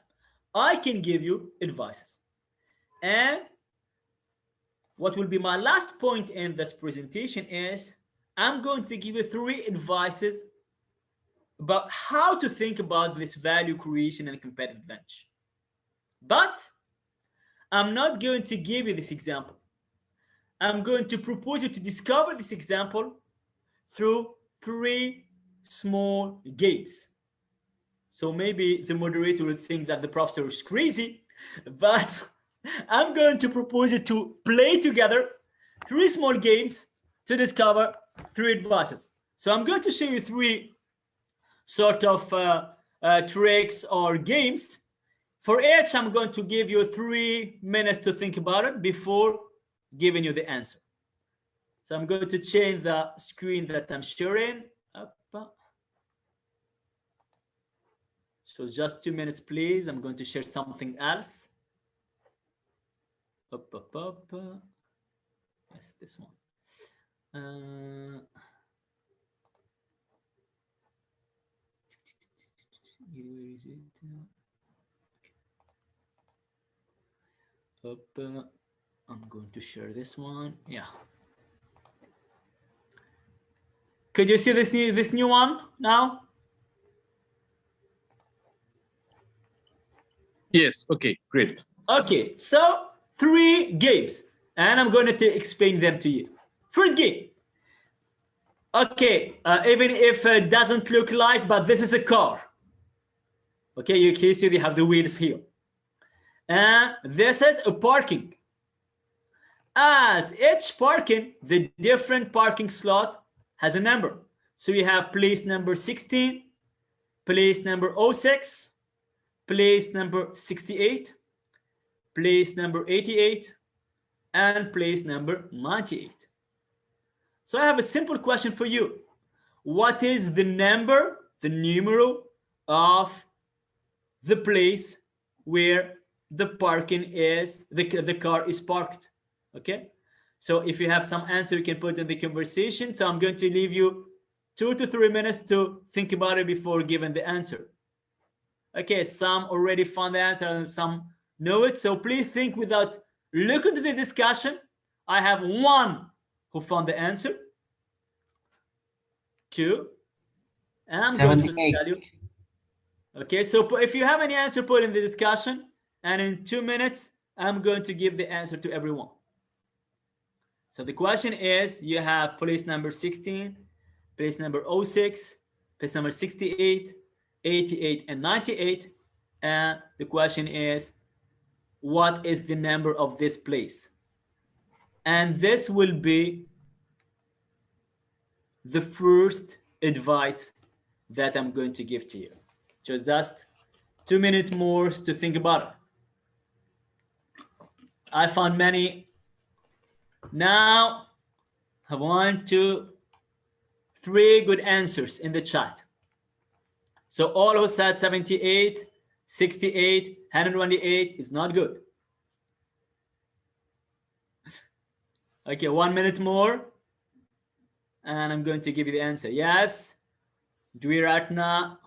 I can give you advices. And what will be my last point in this presentation is I'm going to give you 3 advices about how to think about this value creation and competitive advantage. But I'm not going to give you this example. I'm going to propose you to discover this example through 3 small games. So maybe the moderator will think that the professor is crazy, but I'm going to propose you to play together 3 small games to discover 3 advices. So I'm going to show you 3 sort of tricks or games. For each, I'm going to give you 3 minutes to think about it before giving you the answer. So I'm going to change the screen that I'm sharing. So just 2 minutes, please. I'm going to share something else. Yes, this one. Where is it? I'm going to share this one. Yeah. Could you see this new one now? Yes. Okay. Great. Okay. So 3 games, and I'm going to explain them to you. First game. Okay. Even if it doesn't look like, but this is a car. Okay. You can see they have the wheels here. And this is a parking. As each parking, the different parking slot has a number. So we have place number 16, place number 06, place number 68, place number 88, and place number 98. So I have a simple question for you. What is the number, the numero of the place where the parking is, the car is parked? Okay, so if you have some answer, you can put in the conversation. So I'm going to leave you 2 to 3 minutes to think about it before giving the answer. Okay, some already found the answer and some know it. So please think without looking to the discussion. I have 1 who found the answer. 2. And I'm going to tell you. Okay, so if you have any answer, put in the discussion. And in 2 minutes, I'm going to give the answer to everyone. So the question is, you have place number 16, place number 06, place number 68, 88, and 98. And the question is, what is the number of this place? And this will be the first advice that I'm going to give to you. So just 2 minutes more to think about it. I found many. Now, I want 2, 3 good answers in the chat. So all who said 78, 68, 128 is not good. Okay, 1 minute more. And I'm going to give you the answer. Yes. Dwiratna.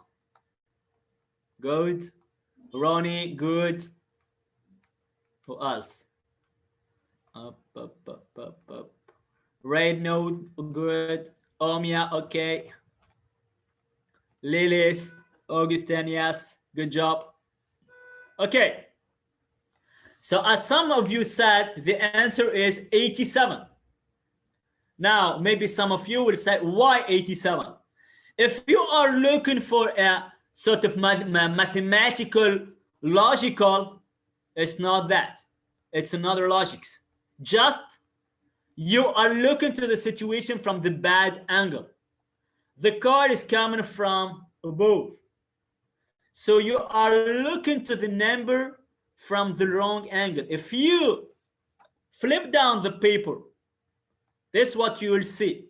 Good. Ronnie, good. Who else? Up. Red node, good. Omia, okay. Lilis, Augustin, yes. Good job. Okay. So as some of you said, the answer is 87. Now, maybe some of you will say, why 87? If you are looking for a sort of mathematical, logical, it's not that. It's another logics. Just you are looking to the situation from the bad angle. The car is coming from above. So you are looking to the number from the wrong angle. If you flip down the paper, this is what you will see.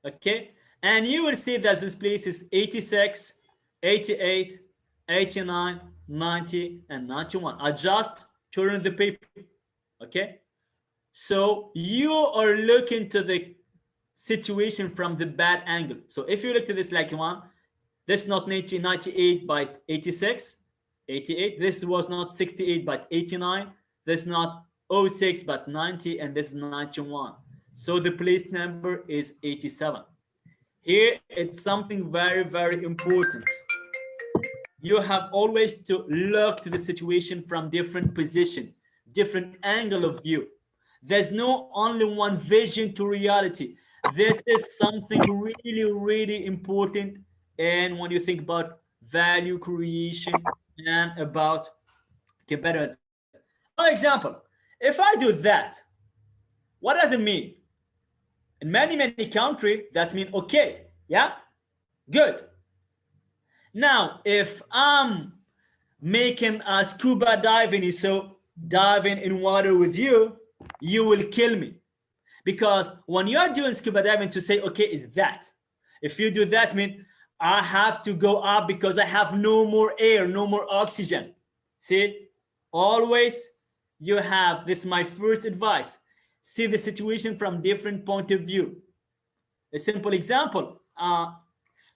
Okay, and you will see that this place is 86, 88, 89, 90, and 91. I just turn the paper. Okay, so you are looking to the situation from the bad angle. So if you look to this like one, this is not 98 by 86, 88. This was not 68 but 89. This is not 06 but 90, and this is 91. So the place number is 87. Here it's something very, very important. You have always to look to the situation from different position, different angle of view. There's no only one vision to reality. This is something really, really important. And when you think about value creation and about competitiveness. For example, if I do that, what does it mean? In many, many countries, that means okay, yeah, good. Now, if I'm making a scuba diving, so diving in water with you, you will kill me. Because when you are doing scuba diving, to say, okay, is that. If you do that, mean I have to go up because I have no more air, no more oxygen. See, always you have, this is my first advice, see the situation from different point of view. A simple example,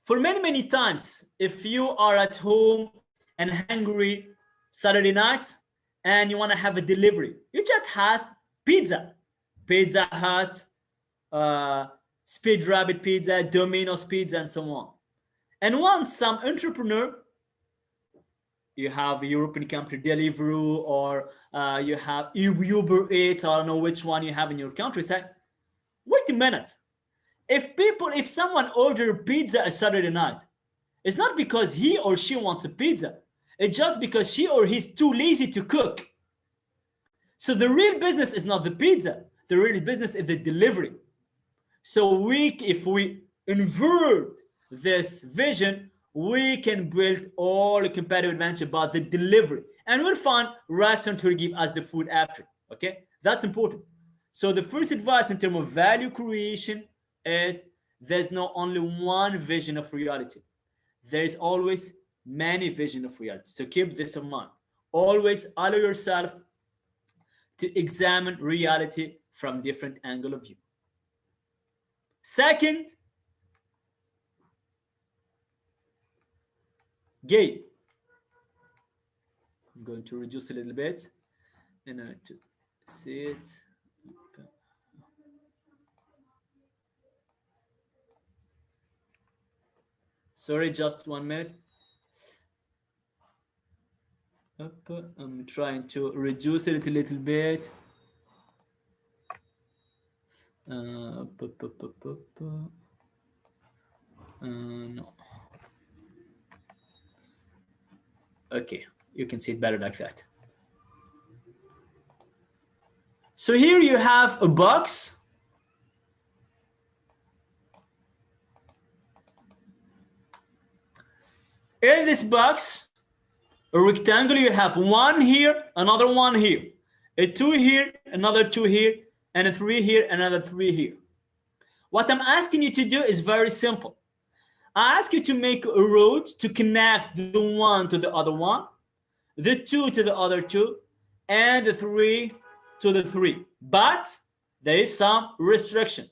for many, many times, if you are at home and hungry Saturday night and you want to have a delivery, you just have pizza, Pizza Hut, Speed Rabbit Pizza, Domino's Pizza, and so on. And once some entrepreneur, you have a European country Deliveroo, or you have Uber Eats, I don't know which one you have in your country, say, wait a minute. If someone order pizza a Saturday night, it's not because he or she wants a pizza. It's just because she or he's too lazy to cook. So the real business is not the pizza. The real business is the delivery. So if we invert this vision, we can build all the competitive advantage about the delivery, and we'll find restaurant who will give us the food after. Okay, that's important. So the first advice in terms of value creation is there's not only one vision of reality. There is always many visions of reality. So keep this in mind. Always allow yourself to examine reality from different angle of view. Second, gain. I'm going to reduce a little bit in order to see it. Sorry, just 1 minute. I'm trying to reduce it a little bit. No. Okay, you can see it better like that. So here you have a box. In this box, a rectangle, you have one here, another one here, a 2 here, another 2 here, and a 3 here, another 3 here. What I'm asking you to do is very simple. I ask you to make a road to connect the one to the other one, the 2 to the other 2, and the 3 to the 3. But there is some restriction.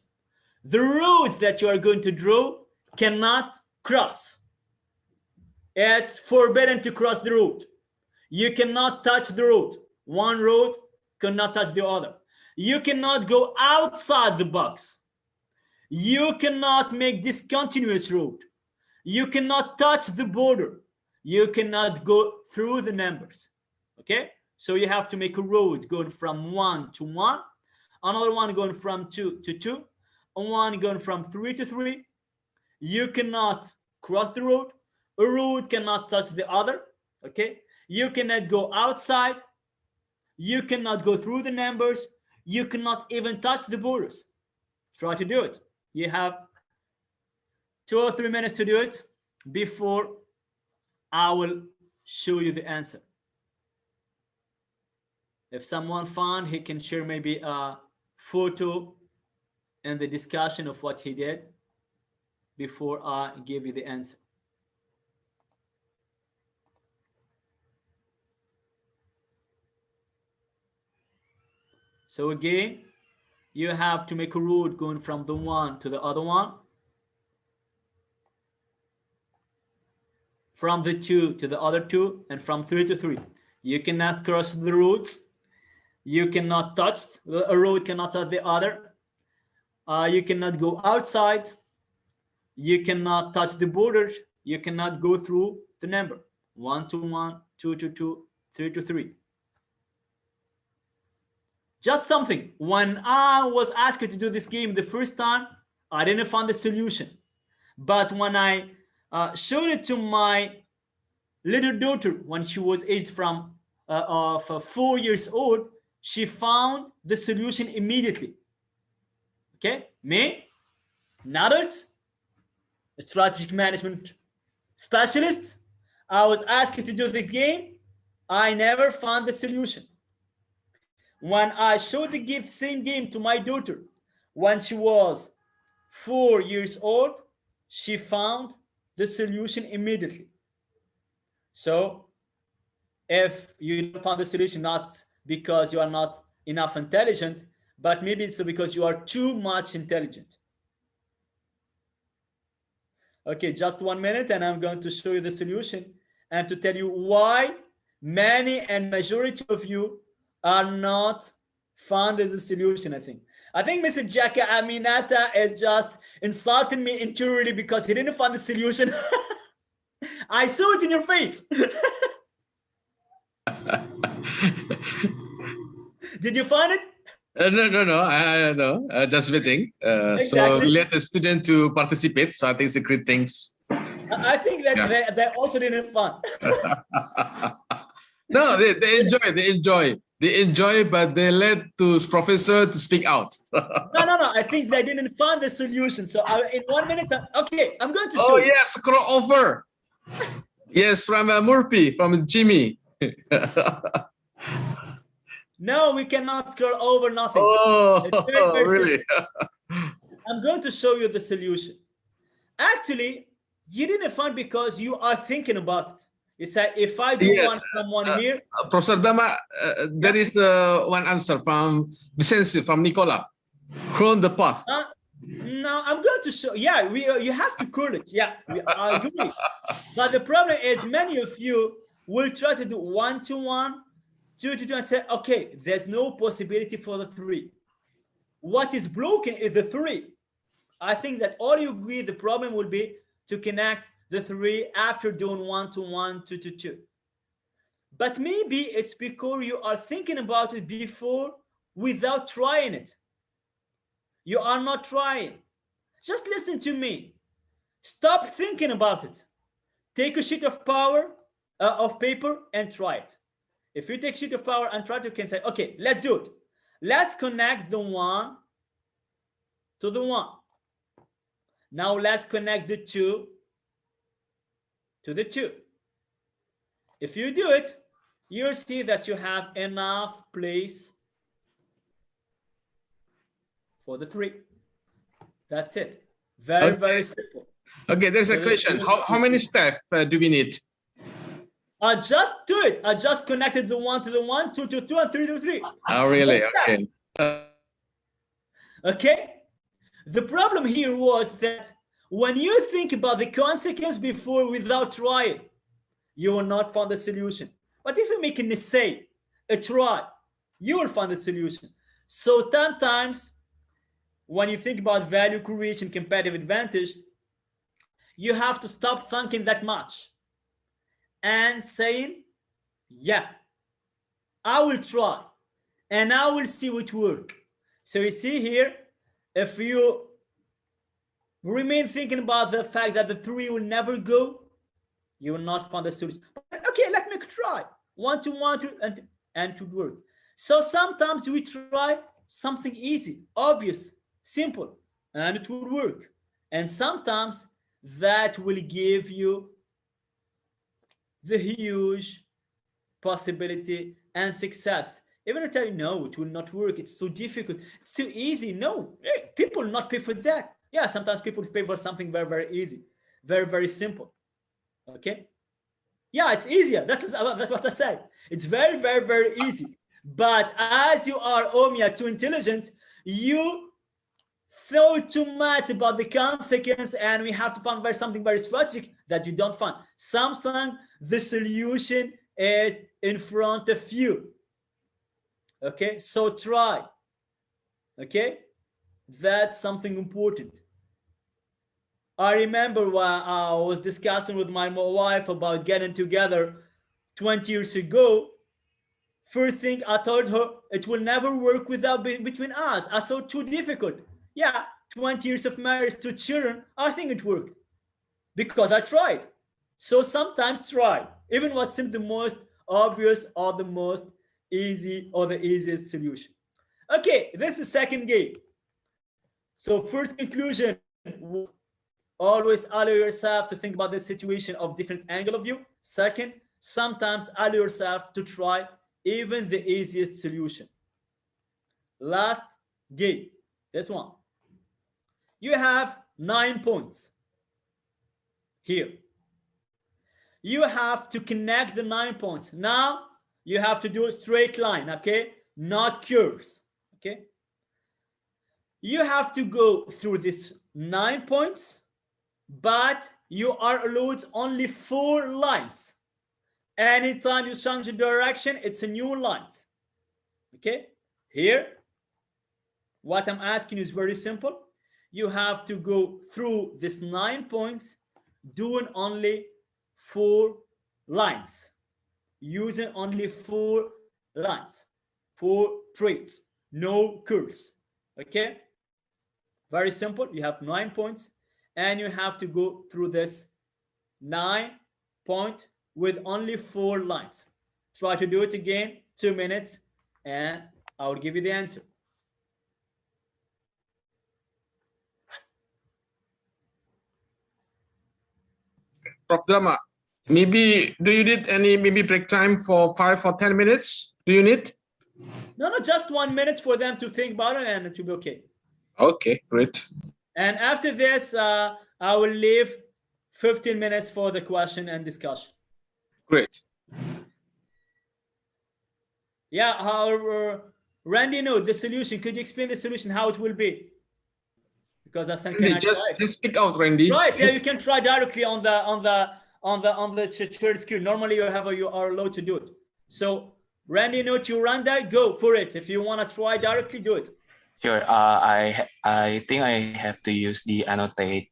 The roads that you are going to draw cannot cross. It's forbidden to cross the road. You cannot touch the road. One road cannot touch the other. You cannot go outside the box. You cannot make discontinuous road. You cannot touch the border. You cannot go through the numbers. Okay? So you have to make a road going from 1 to 1, another one going from 2 to 2, and one going from 3 to 3. You cannot cross the road. A road cannot touch the other. Okay? You cannot go outside. You cannot go through the numbers. You cannot even touch the borders. Try to do it. You have 2 or 3 minutes to do it. before I will show you the answer. If someone found, he can share maybe a photo in the discussion of what he did before I give you the answer. So again, you have to make a route going from the one to the other one, from the two to the other two, and from three to three. You cannot cross the routes. You cannot touch, a road cannot touch the other. You cannot go outside. You cannot touch the borders. You cannot go through the number 1 to 1, 2 to 2, 3 to 3. Just something. When I was asked to do this game the first time, I didn't find the solution. But when I showed it to my little daughter when she was aged from 4 years old, she found the solution immediately. Okay, me, an adult, a strategic management specialist, I was asked to do the game. I never found the solution. When I showed the same game to my daughter when she was 4 years old, she found the solution immediately. So if you don't find the solution, not because you are not enough intelligent, but maybe it's because you are too much intelligent. Okay, just 1 minute and I'm going to show you the solution and to tell you why many and majority of you are not found as a solution. I think Mr. Jacka Aminata is just insulting me interiorly because he didn't find the solution. I saw it in your face. Did you find it? No. I know. Just waiting. Exactly. So we let the student to participate. So I think it's a great thing. I think that they also didn't find. No, they enjoy, but they let the professor to speak out. No. I think they didn't find the solution. So in 1 minute, okay, I'm going to show. Oh you. yes, scroll over. Yes, from Murphy, from Jimmy. No, we cannot scroll over nothing. Oh, very really? I'm going to show you the solution. Actually, you didn't find because you are thinking about it. You said, if I do want someone here. Professor Dama, there is one answer from Vicenzi, from Nicola. Clone the path. No, I'm going to show. Yeah, you have to curl it. Yeah, I agree. But the problem is many of you will try to do 1 to 1, 2 to 2, and say, okay, there's no possibility for the 3. What is broken is the 3. I think that all you agree the problem will be to connect the 3 after doing 1 to 1, 2 to 2. But maybe it's because you are thinking about it before without trying it. You are not trying. Just listen to me. Stop thinking about it. Take a sheet of paper and try it. If you take a sheet of power and try to, you can say, okay, let's do it. Let's connect the 1 to the 1. Now let's connect the 2 to the 2. If you do it, you'll see that you have enough place for the 3. That's it. Very simple. Okay, there's a question. How many steps do we need? I just do it. I just connected the 1 to the 1, 2 to 2, and 3 to 3. Oh, really? Okay. Okay. The problem here was that when you think about the consequence before without trying, you will not find the solution. But if you make an essay, a try, you will find the solution. So sometimes when you think about value creation, competitive advantage, you have to stop thinking that much and saying, yeah, I will try and I will see what works. So you see here, if you remain thinking about the fact that the 3 will never go, you will not find the solution. Okay, let me try 1 to 1 and to work. So sometimes we try something easy, obvious, simple, and it will work. And sometimes that will give you the huge possibility and success. Even if I tell you, no, it will not work, it's so difficult, it's too easy. No, people will not pay for that. Yeah, sometimes people pay for something very, very easy, very, very simple. Okay. Yeah, it's easier. That's what I said. It's very, very, very easy. But as you are, Omia, too intelligent, you thought too much about the consequence, and we have to find something very strategic that you don't find. Samsung, the solution is in front of you. Okay, so try. Okay, that's something important. I remember when I was discussing with my wife about getting together 20 years ago. First thing I told her, it will never work without between us. I saw too difficult. Yeah, 20 years of marriage, 2 children, I think it worked because I tried. So sometimes try, even what seems the most obvious or the most easy or the easiest solution. Okay, that's the second game. So first conclusion, always allow yourself to think about the situation of different angle of view. Second, sometimes allow yourself to try even the easiest solution. Last game, this one. You have 9 points here. You have to connect the 9 points. Now you have to do a straight line, okay? Not curves, okay? You have to go through these 9 points, but you are allowed only 4 lines. Anytime you change the direction, it's a new line. Okay? Here, what I'm asking is very simple. You have to go through these 9 points doing only 4 lines, using only 4 lines, 4 traits, no curves. Okay? Very simple. You have 9 points and you have to go through this 9 point with only 4 lines. Try to do it again, 2 minutes, and I will give you the answer. Prof. Dama, maybe do you need any break time for 5 or 10 minutes? Do you need? No, just 1 minute for them to think about it, and it will be okay. Okay, great. And after this, I will leave 15 minutes for the question and discussion. Great. Yeah, Randy, no, the solution. Could you explain the solution, how it will be? Because I think just speak out, Randy. Right. Yeah, you can try directly on the shared screen. Normally, you are allowed to do it. So, Randy, no, to Randa, go for it. If you want to try directly, do it. Sure. I think I have to use the annotate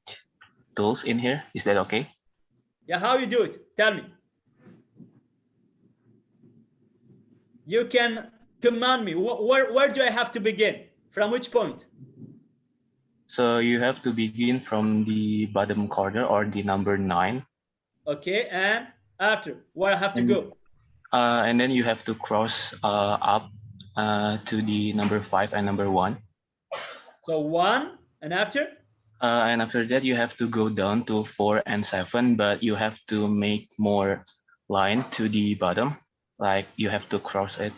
tools in here. Is that okay? Yeah. How you do it? Tell me. You can command me. Where do I have to begin? From which point? So you have to begin from the bottom corner or the number 9. Okay, and after, where I have to go? And then you have to cross up to the number 5 and number 1. So 1, and after? And after that, you have to go down to 4 and 7, but you have to make more line to the bottom. Like you have to cross it.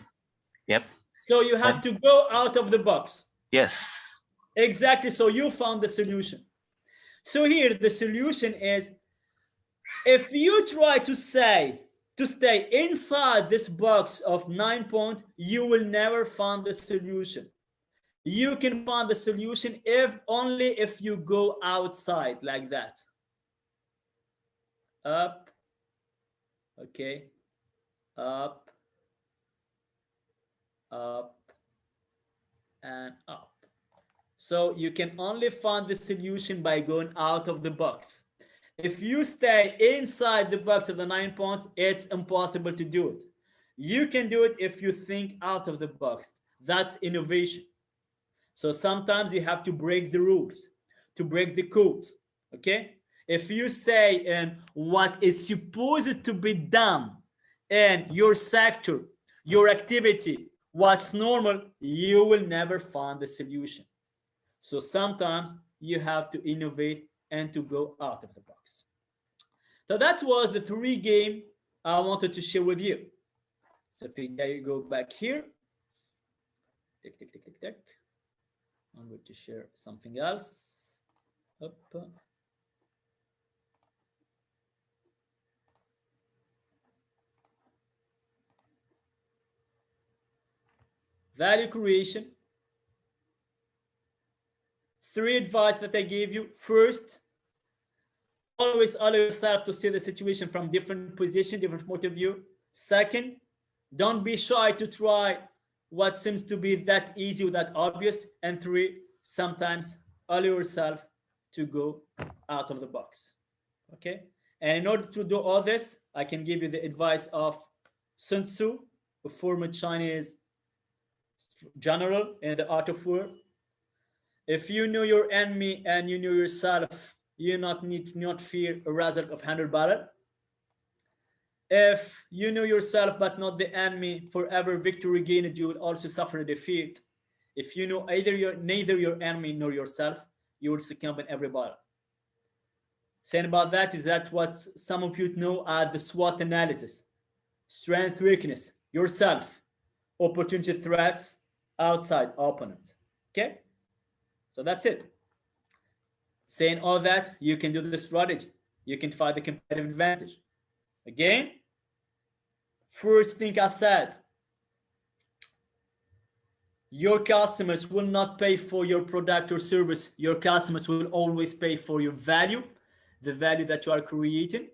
Yep. So you have to go out of the box. Yes. Exactly. So you found the solution. So here the solution is, if you try to stay inside this box of 9 points, you will never find the solution. You can find the solution only if you go outside like that. Up. Okay. Up. Up. And up. So you can only find the solution by going out of the box. If you stay inside the box of the 9 points, it's impossible to do it. You can do it if you think out of the box. That's innovation. So sometimes you have to break the rules, to break the codes, okay? If you say in what is supposed to be done in your sector, your activity, what's normal, you will never find the solution. So sometimes you have to innovate and to go out of the box. So that was the 3 games I wanted to share with you. So if you go back here, tick, tick, tick, tick, tick. I'm going to share something else. Up. Value creation. 3 advice that I gave you. First, always allow yourself to see the situation from different position, different point of view. Second, don't be shy to try what seems to be that easy or that obvious. And 3, sometimes allow yourself to go out of the box. Okay? And in order to do all this, I can give you the advice of Sun Tzu, a former Chinese general in the art of war. If you know your enemy and you know yourself, you need not fear a result of 100 battle. If you know yourself but not the enemy, forever victory gained, you will also suffer a defeat. If you know neither your enemy nor yourself, you will succumb in every battle. Saying about that is that what some of you know as the SWOT analysis: strength, weakness, yourself, opportunity, threats, outside, opponent. Okay? So that's it. Saying all that, you can do the strategy. You can find the competitive advantage. Again, first thing I said, your customers will not pay for your product or service. Your customers will always pay for your value, the value that you are creating.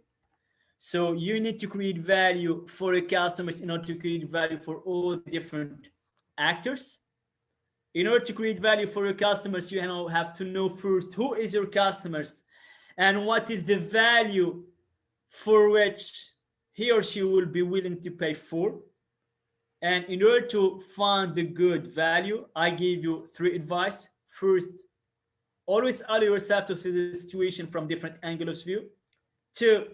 So you need to create value for your customers in order to create value for all the different actors. In order to create value for your customers, you have to know first who is your customers and what is the value for which he or she will be willing to pay for. And in order to find the good value, I gave you 3 advice. First, always allow yourself to see the situation from different angles of view. 2,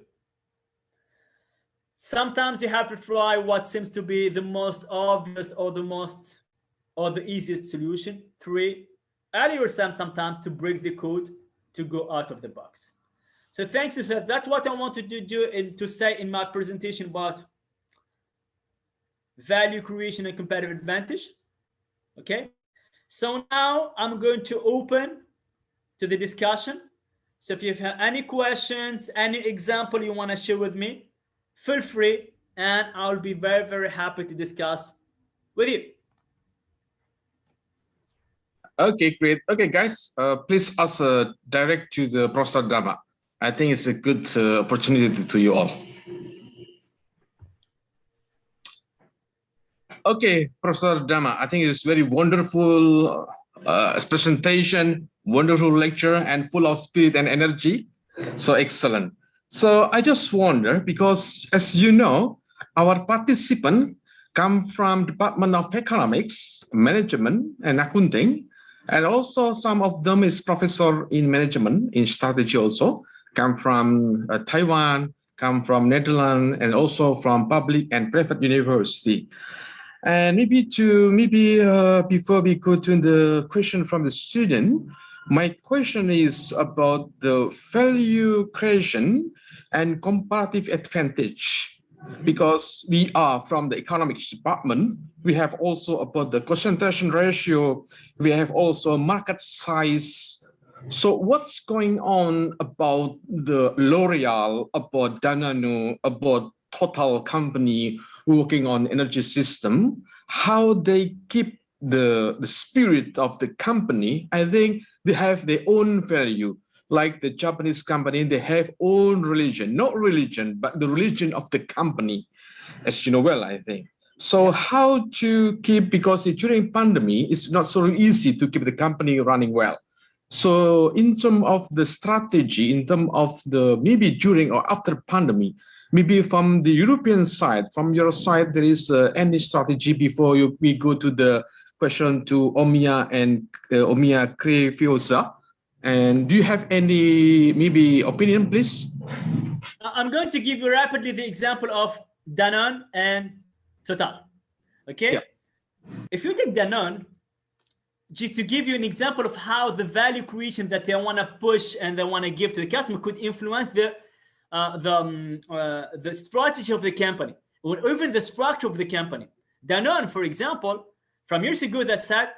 sometimes you have to try what seems to be the most obvious or the easiest solution. 3, allow yourself sometimes to break the code to go out of the box. So thanks to that. That's what I wanted to do and to say in my presentation about value creation and competitive advantage. Okay. So now I'm going to open to the discussion. So if you have any questions, any example you want to share with me, feel free, and I'll be very, very happy to discuss with you. Okay, great. Okay, guys, please ask direct to the Professor Dama. I think it's a good opportunity to you all. Okay, Professor Dama, I think it's very wonderful presentation, wonderful lecture, and full of spirit and energy. So excellent. So I just wonder, because as you know, our participants come from Department of Economics, Management, and Accounting. And also some of them is professor in management, in strategy also, come from Taiwan, come from Netherlands, and also from public and private university. And before we go to the question from the student, my question is about the value creation and comparative advantage. Because we are from the economics department, we have also about the concentration ratio, we have also market size. So what's going on about the L'Oreal, about Danone, about Total company working on energy system, how they keep the spirit of the company? I think they have their own value. Like the Japanese company, they have own religion, not religion, but the religion of the company, as you know well, I think. So how to keep, because during pandemic, it's not so easy to keep the company running well. So in terms of the strategy, in terms of the maybe during or after pandemic, maybe from the European side, from your side, there is any strategy before we go to the question to Omia and Omia Creviosa. And do you have any maybe opinion, please? I'm going to give you rapidly the example of Danone and Total. Okay. Yeah. If you take Danone, just to give you an example of how the value creation that they want to push and they want to give to the customer could influence the strategy of the company, or even the structure of the company. Danone, for example, from years ago, that said,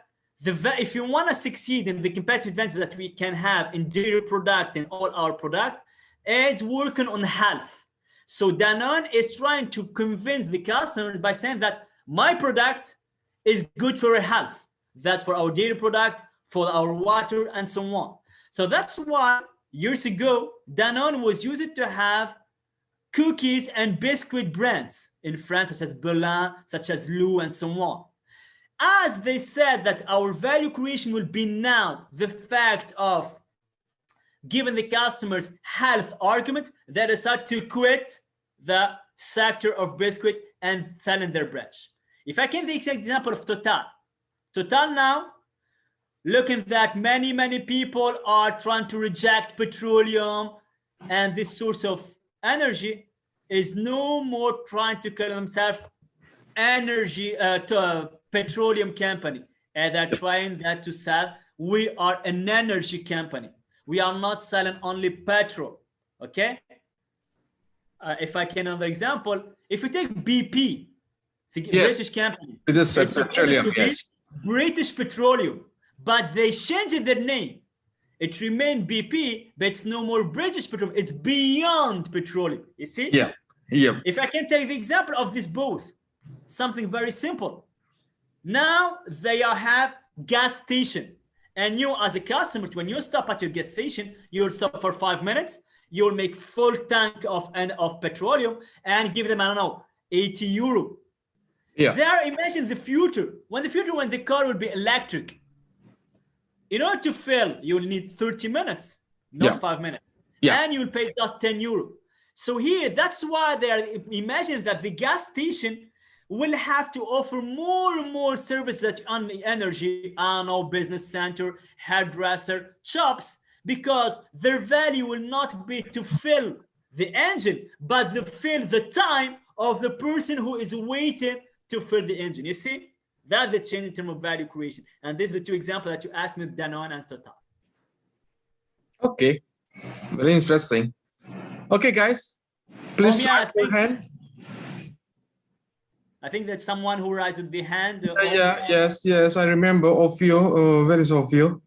if you want to succeed in the competitive advantage that we can have in dairy product and all our product, is working on health. So Danone is trying to convince the customer by saying that my product is good for your health. That's for our dairy product, for our water, and so on. So that's why years ago, Danone was used to have cookies and biscuit brands in France, such as Belin, such as Lou, and so on. As they said that our value creation will be now the fact of giving the customers health argument, they decided to quit the sector of biscuit and selling their branch. If I can take the example of Total now, looking that many people are trying to reject petroleum and this source of energy, is no more trying to call themselves energy petroleum company, and they're trying that to sell. We are an energy company. We are not selling only petrol. Okay. If I can another example, if you take BP, the British company, it is petroleum, yes. British Petroleum, but they changed their name. It remained BP, but it's no more British Petroleum. It's Beyond Petroleum. You see? Yeah. Yeah. If I can take the example of this both, something very simple. Now they have gas station, and you as a customer, when you stop at your gas station, you'll stop for 5 minutes. You'll make full tank of petroleum and give them, I don't know, 80 euro. Yeah. There, imagine the future. When the car will be electric. In order to fill, you will need 30 minutes, not 5 minutes. Yeah. And you will pay just 10 euro. So here, that's why they are, imagine that the gas station will have to offer more and more services on the energy, I don't know, business center, hairdresser, shops, because their value will not be to fill the engine, but to fill the time of the person who is waiting to fill the engine. You see, that's the change in terms of value creation. And these are the two examples that you asked me, Danone and Total. Okay, very interesting. Okay, guys, please raise your hand. I think that's someone who raised the hand. Yes, I remember Ofio. Where is Ofio?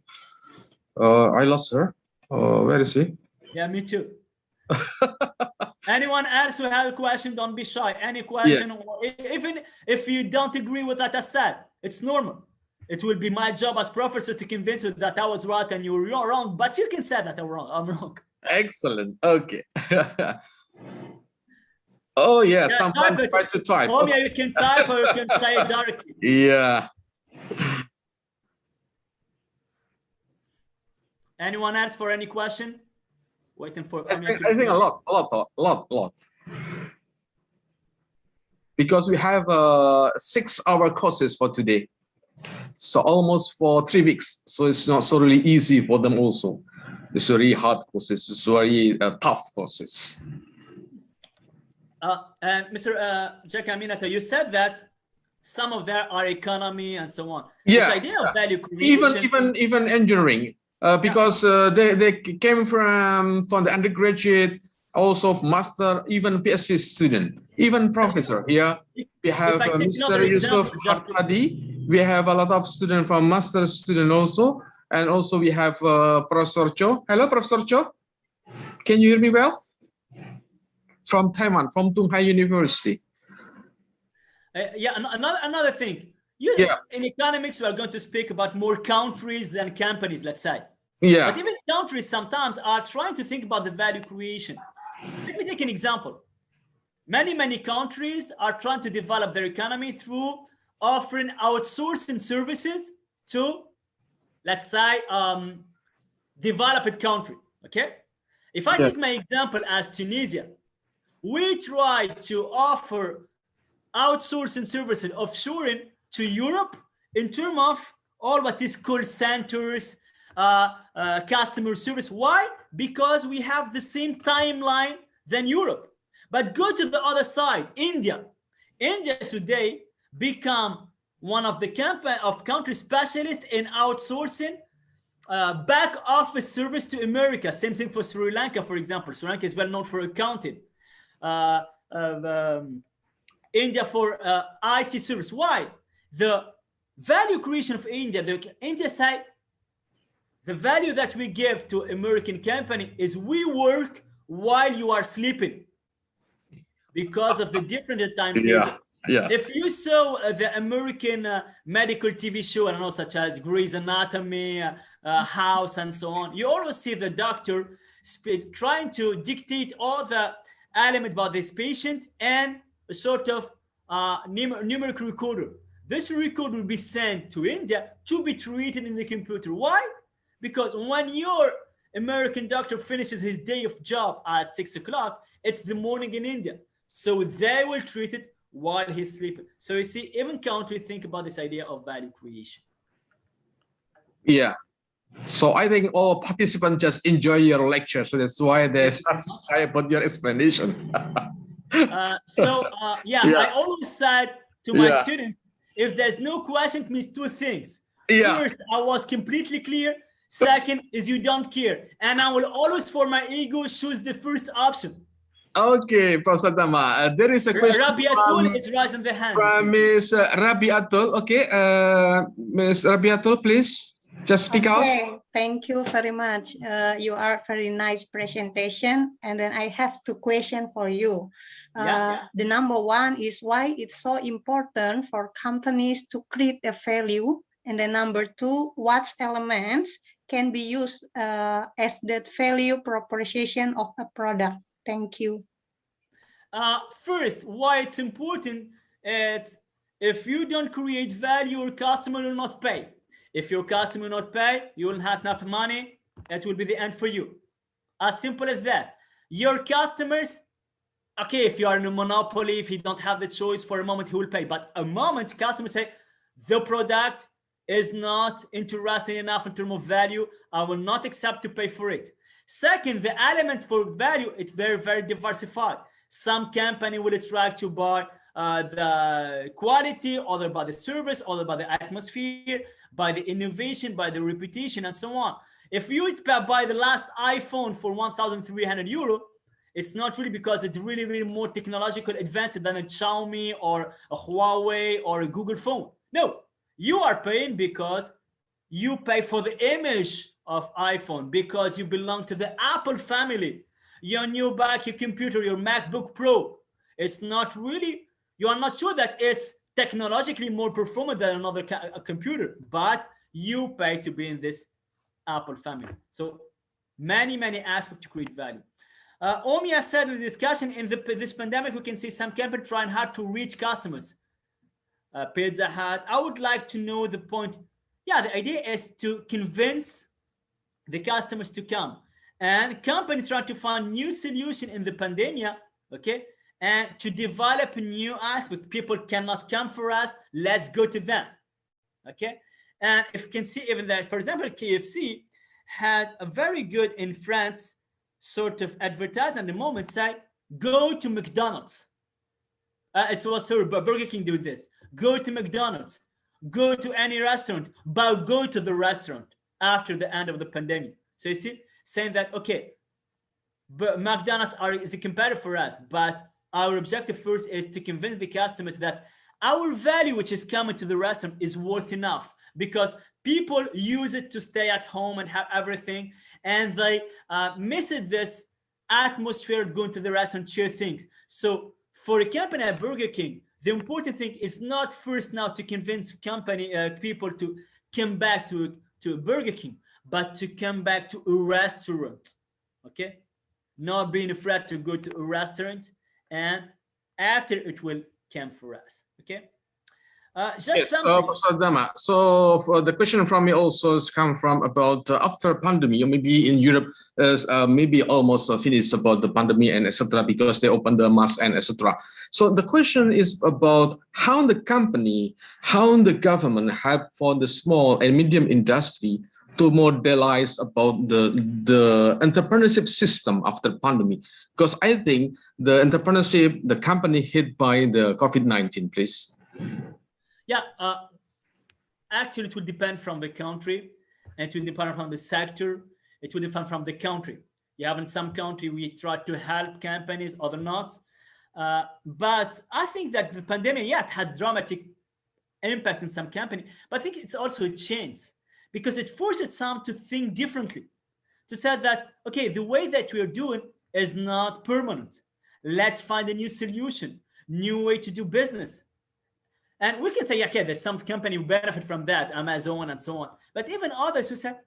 I lost her. Where is he? Yeah, me too. Anyone else who has a question, don't be shy. Any question, or even if you don't agree with what I said, it's normal. It will be my job as professor to convince you that I was right and you were wrong, but you can say that I'm wrong. Excellent. Okay. Oh, yeah, someone tried to type. Oh, yeah, you can type or you can say it directly. Yeah. Anyone else for any question? Waiting for. I think a lot. Because we have 6-hour courses for today. So almost for 3 weeks. So it's not so really easy for them also. It's very hard courses. It's very tough courses. And Mr. Jack Aminata, you said that some of them are economy and so on. Yeah. This idea of value creation. Even engineering. Because they came from the undergraduate, also master, even PhD student, even professor. Here we have Mr. Yusuf Hadi. We have a lot of students from master student also, and also we have Professor Cho. Hello, Professor Cho. Can you hear me well? From Taiwan, from Tung Hai University. Another thing. In economics, we are going to speak about more countries than companies, let's say. Yeah. But even countries sometimes are trying to think about the value creation. Let me take an example. Many countries are trying to develop their economy through offering outsourcing services to, let's say, developed country. Okay. If I take my example as Tunisia, we try to offer outsourcing services, offshoring to Europe in terms of all what is call centers, customer service. Why? Because we have the same timeline than Europe. But go to the other side, India. India today become one of the country specialists in outsourcing back office service to America. Same thing for Sri Lanka, for example. Sri Lanka is well known for accounting. India for IT service. Why? The value creation of India, the India side, the value that we give to American company is we work while you are sleeping because of the different timetable. Yeah. If you saw the American medical TV show, I don't know, such as Grey's Anatomy, House, and so on, you always see the doctor trying to dictate all the elements about this patient and a sort of numeric recorder. This record will be sent to India to be treated in the computer. Why? Because when your American doctor finishes his day of job at 6 o'clock, it's the morning in India. So they will treat it while he's sleeping. So you see, even countries think about this idea of value creation. Yeah. So I think all participants just enjoy your lecture. So that's why they're satisfied about your explanation. I always said to my students, if there's no question, it means two things. First, I was completely clear. Second is you don't care. And I will always, for my ego, choose the first option. Okay, Professor Tama. There is a question Rabiatul is raising the hand. From Ms. Rabiatul. Okay, Ms. Rabiatul, please just speak out. Thank you very much. You are very nice presentation. And then I have two questions for you. The number one is why it's so important for companies to create a value. And then number two, what elements can be used as that value proposition of a product? Thank you. First, why it's important is if you don't create value, your customer will not pay. If your customer will not pay, you will have enough money. It will be the end for you. As simple as that. Your customers, okay, if you are in a monopoly, if you don't have the choice, for a moment he will pay. But a moment customers say, the product is not interesting enough in terms of value, I will not accept to pay for it. Second, the element for value, it's very, very diversified. Some company will try to buy the quality, other by the service, other by the atmosphere, by the innovation, by the reputation, and so on. If you buy the last iPhone for 1,300 euro, it's not really because it's really, really more technological advanced than a Xiaomi or a Huawei or a Google phone. No, you are paying because you pay for the image of iPhone, because you belong to the Apple family. Your new bag, your computer, your MacBook Pro, it's not really, you are not sure that it's technologically more performant than another computer, but you pay to be in this Apple family. So many, many aspects to create value. Omia said in the discussion, in this pandemic, we can see some companies trying hard to reach customers. Pizza Hut, I would like to know the point. Yeah, the idea is to convince the customers to come, and companies try to find new solution in the pandemic, okay, and to develop a new aspect. People cannot come for us, let's go to them, okay. And if you can see even that, for example, KFC had a very good in France sort of advertising at the moment, say, go to McDonald's. It was sorry, but Burger King do this. Go to McDonald's, go to any restaurant, but go to the restaurant after the end of the pandemic. So you see, saying that, okay, but McDonald's is a competitor for us, but our objective first is to convince the customers that our value, which is coming to the restaurant, is worth enough, because people use it to stay at home and have everything, and they miss this atmosphere of going to the restaurant, share things. So for a company at Burger King, the important thing is not first now to convince people to come back to Burger King, but to come back to a restaurant, okay? Not being afraid to go to a restaurant, and after it will come for us, okay? Yes, Professor Dama. So for the question from me also has come from about after pandemic, or maybe in Europe, maybe almost finished about the pandemic and etc. because they opened the mask and etc. So the question is about how the company, how the government have for the small and medium industry to modelize about the entrepreneurship system after pandemic, because I think the entrepreneurship, the company hit by the COVID-19, please. Yeah, actually, it will depend from the country, and it will depend from the sector. It will depend from the country. You have in some country we try to help companies, other not. But I think that the pandemic, yeah, it had dramatic impact in some company, but I think it's also a chance because it forces some to think differently, to say that, okay, the way that we're doing is not permanent. Let's find a new solution, new way to do business. And we can say, okay, there's some company who benefit from that, Amazon and so on. But even others who said,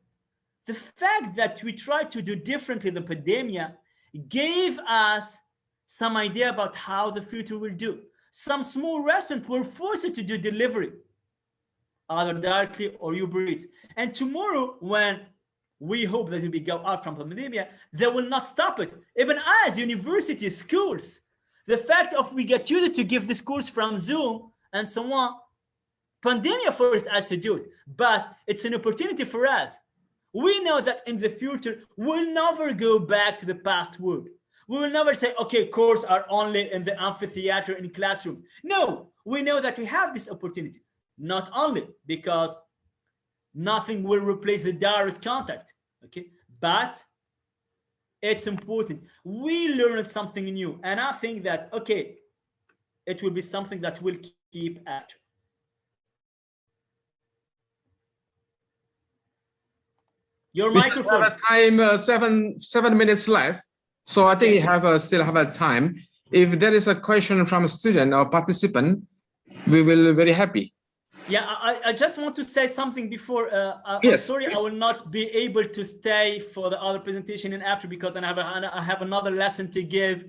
the fact that we tried to do differently the pandemic gave us some idea about how the future will do. Some small restaurants were forced to do delivery, either directly or Uber Eats. And tomorrow, when we hope that we will go out from the pandemic, they will not stop it. Even as universities, schools, the fact of we get used to give this course from Zoom and so on, pandemic forced us to do it, but it's an opportunity for us. We know that in the future, we'll never go back to the past work. We will never say, okay, courses are only in the amphitheater in classroom. No, we know that we have this opportunity, not only because nothing will replace the direct contact, okay, but it's important. We learned something new, and I think that, okay, it will be something that we'll keep after. Your microphone. We just have a time, 7 minutes left. So I think we still have a time. If there is a question from a student or participant, we will be very happy. Yeah, I just want to say something before. Yes, I'm sorry, yes. I will not be able to stay for the other presentation and after because I have another lesson to give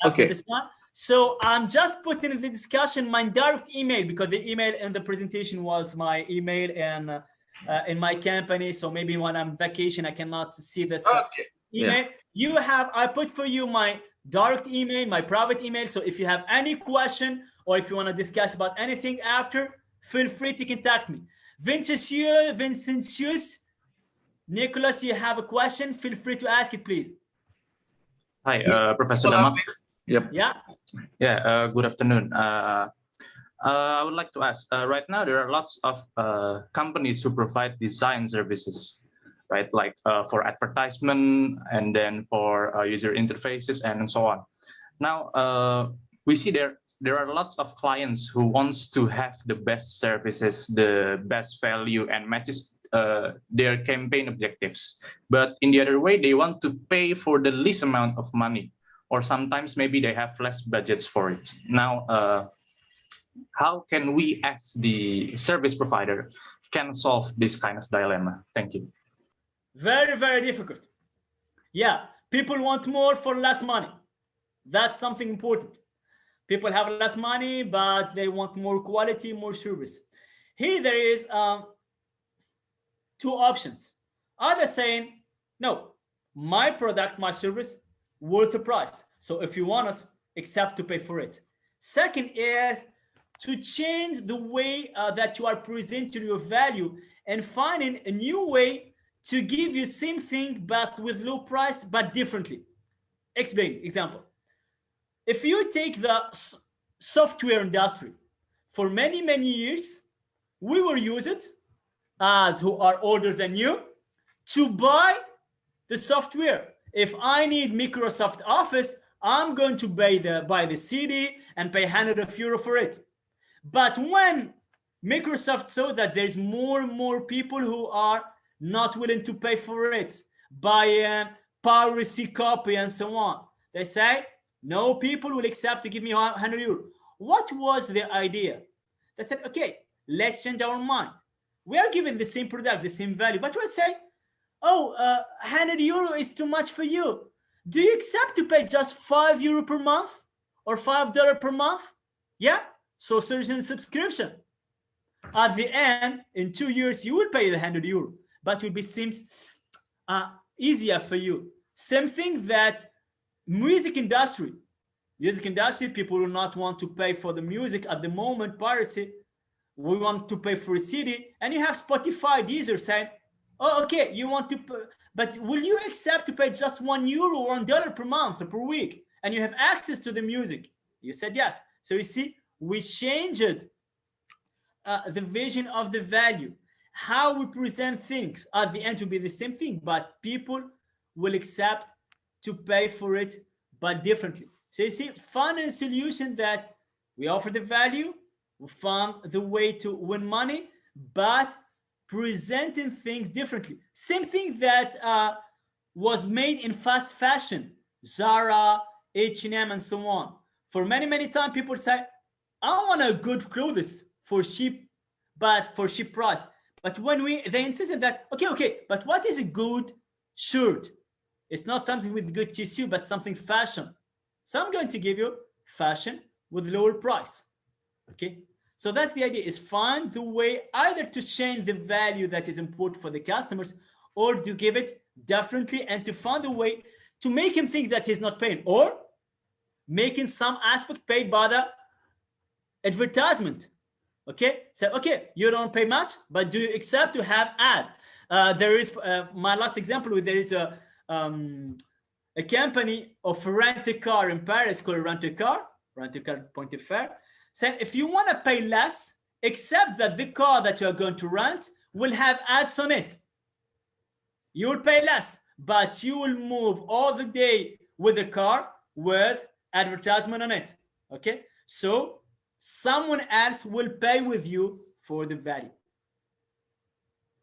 after this one. So I'm just putting in the discussion my direct email because the email in the presentation was my email and in my company. So maybe when I'm vacation, I cannot see this email. Yeah. I put for you my direct email, my private email. So if you have any question or if you want to discuss about anything after, feel free to contact me. Vincentius, Nicholas, you have a question? Feel free to ask it, please. Hi, Professor Damak. Yep. Yeah. Yeah. Good afternoon. I would like to ask. Right now, there are lots of companies who provide design services, right? Like for advertisement and then for user interfaces and so on. Now we see there are lots of clients who wants to have the best services, the best value, and matches their campaign objectives. But in the other way, they want to pay for the least amount of money, or sometimes maybe they have less budgets for it. Now, how can we, as the service provider, can solve this kind of dilemma? Thank you. Very, very difficult. Yeah, people want more for less money. That's something important. People have less money, but they want more quality, more service. Here there is two options. Either saying, no, my product, my service, worth the price. So if you want it, accept to pay for it. Second is to change the way that you are presenting your value and finding a new way to give you the same thing, but with low price, but differently. Explain, example. If you take the software industry, for many, many years, we will use it as who are older than you to buy the software. If I need Microsoft Office, I'm going to buy the CD and pay €100 for it. But when Microsoft saw that there's more and more people who are not willing to pay for it, buying piracy copy and so on, they say, no people will accept to give me €100. What was the idea? They said, okay, let's change our mind. We are giving the same product, the same value, but we'll say, oh, €100 is too much for you. Do you accept to pay just €5 per month or $5 per month? Yeah, so certain subscription. At the end, in 2 years, you will pay the €100, but it will be seems easier for you. Same thing that music industry, people will not want to pay for the music at the moment, piracy. We want to pay for a CD, and you have Spotify, Deezer saying, oh, okay, you want to, but will you accept to pay just €1 or $1 per month or per week, and you have access to the music? You said yes. So you see, we changed the vision of the value. How we present things at the end will be the same thing, but people will accept to pay for it, but differently. So you see, find a solution that we offer the value, we found the way to win money, but presenting things differently. Same thing that was made in fast fashion, Zara, H&M, and so on. For many times, people say, I want a good clothes for cheap, but for cheap price. But when they insisted that, okay, but what is a good shirt? It's not something with good tissue, but something fashion. So I'm going to give you fashion with lower price. Okay. So that's the idea, is find the way either to change the value that is important for the customers, or to give it differently, and to find a way to make him think that he's not paying, or making some aspect paid by the advertisement. Okay, so okay, you don't pay much, but do you accept to have ad? There is my last example. There is a company of rent a car in Paris called Rent a Car Point of Fair. Said if you want to pay less, accept that the car that you are going to rent will have ads on it. You will pay less, but you will move all the day with a car with advertisement on it. Okay, so someone else will pay with you for the value.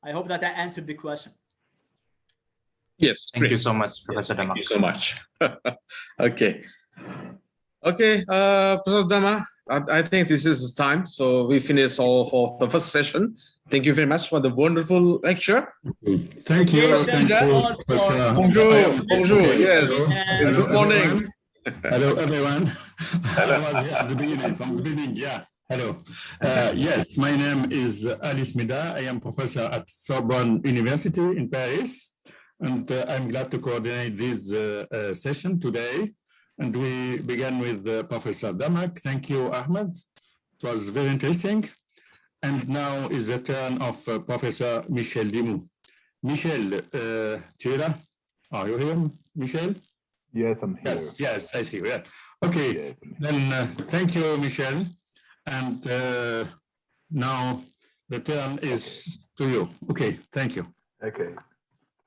I hope that I answered the question. Yes. Thank you so much, Professor Dama. Thank you so much. Okay. Okay, Professor Dama, I think this is time. So we finish all for the first session. Thank you very much for the wonderful lecture. Thank you. Thank you. Bonjour. Bonjour. Yes. Hello, Good morning. Hello, everyone. I was here at the beginning, from the beginning. Yeah. Hello. Yes, my name is Alice Mida. I am professor at Sorbonne University in Paris, and I'm glad to coordinate this session today. And we began with Professor Damak. Thank you, Ahmed. It was very interesting. And now is the turn of Professor Michel Dimou. Michel, tu es là? Are you here, Michel? Yes, I'm here. Yes, I see. Yeah. Okay, Yes, then thank you, Michel. And now the turn is to you. Okay, thank you. Okay,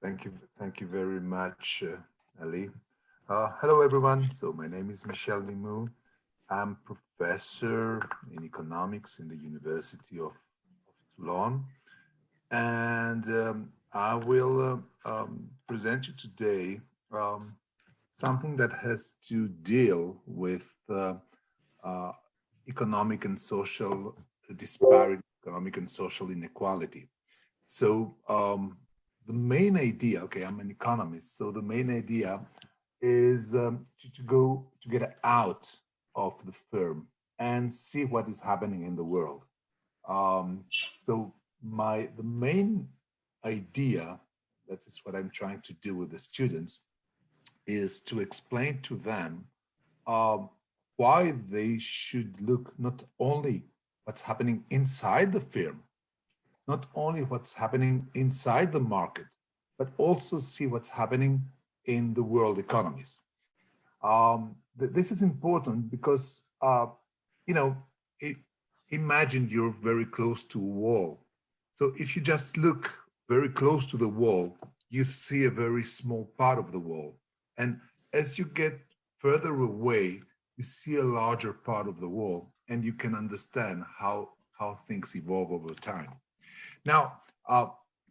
thank you very much, Ali. Hello, everyone. So my name is Michel Dimou. I'm professor in economics in the University of Toulon, and I will present you today something that has to deal with economic and social disparity, economic and social inequality. So the main idea, okay, I'm an economist, so the main idea is to get out of the firm and see what is happening in the world. So the main idea, that is what I'm trying to do with the students, is to explain to them why they should look not only what's happening inside the firm, not only what's happening inside the market, but also see what's happening in the world economies. This is important because, imagine you're very close to a wall. So if you just look very close to the wall, you see a very small part of the wall. And as you get further away, you see a larger part of the wall, and you can understand how things evolve over time. Now,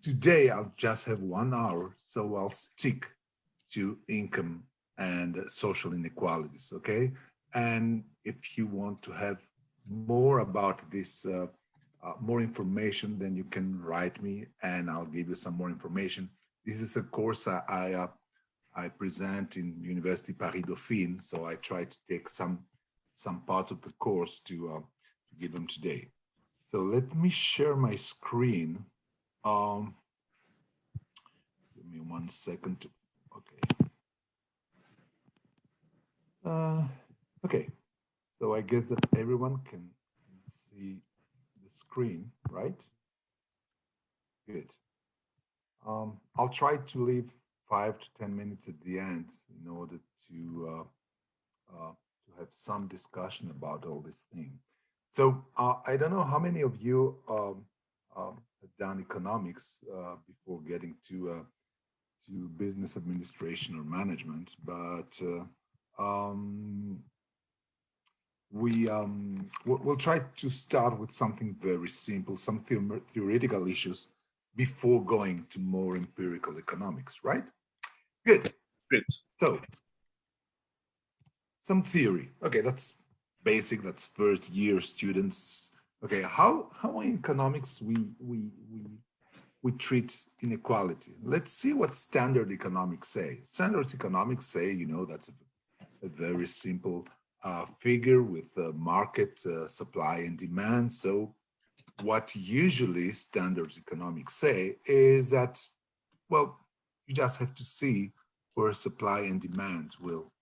today I'll just have 1 hour, so I'll stick to income and social inequalities, okay? And if you want to have more about this, more information, then you can write me and I'll give you some more information. This is a course I present in University Paris Dauphine, so I try to take some parts of the course to give them today. So let me share my screen. Give me 1 second. Okay. Okay. So I guess that everyone can see the screen, right? Good. I'll try to leave 5 to 10 minutes at the end in order to have some discussion about all this thing. So I don't know how many of you have done economics before getting to business administration or management, but we'll try to start with something very simple, some theoretical issues before going to more empirical economics, right? Good. Great. So, some theory. Okay, that's basic. That's first year students. Okay, how in economics we treat inequality? Let's see what standard economics say. Standard economics say, you know, that's a very simple figure with market supply and demand. So what usually standards economics say is that, well, you just have to see where supply and demand will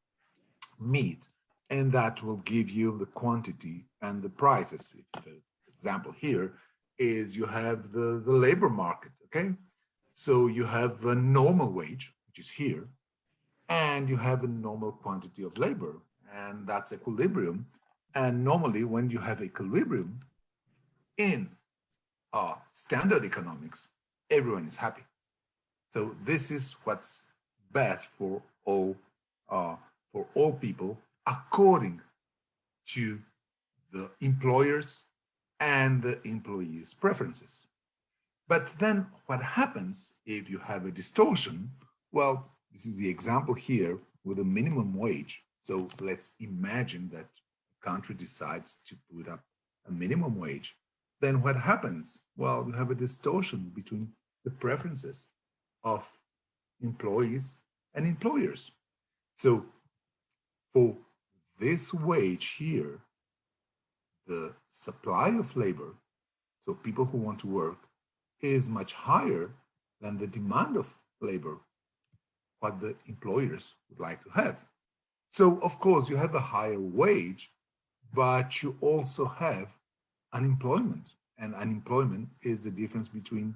meet, and that will give you the quantity and the prices. The example here is you have the labor market, okay? So you have a normal wage, which is here, and you have a normal quantity of labor, and that's equilibrium. And normally when you have equilibrium in standard economics, everyone is happy. So this is what's best for all people according to the employers and the employees' preferences. But then what happens if you have a distortion? Well, this is the example here with a minimum wage. So let's imagine that the country decides to put up a minimum wage. Then what happens? Well, you have a distortion between the preferences of employees and employers. So for this wage here, the supply of labor, so people who want to work, is much higher than the demand of labor, what the employers would like to have. So of course you have a higher wage, but you also have unemployment, and unemployment is the difference between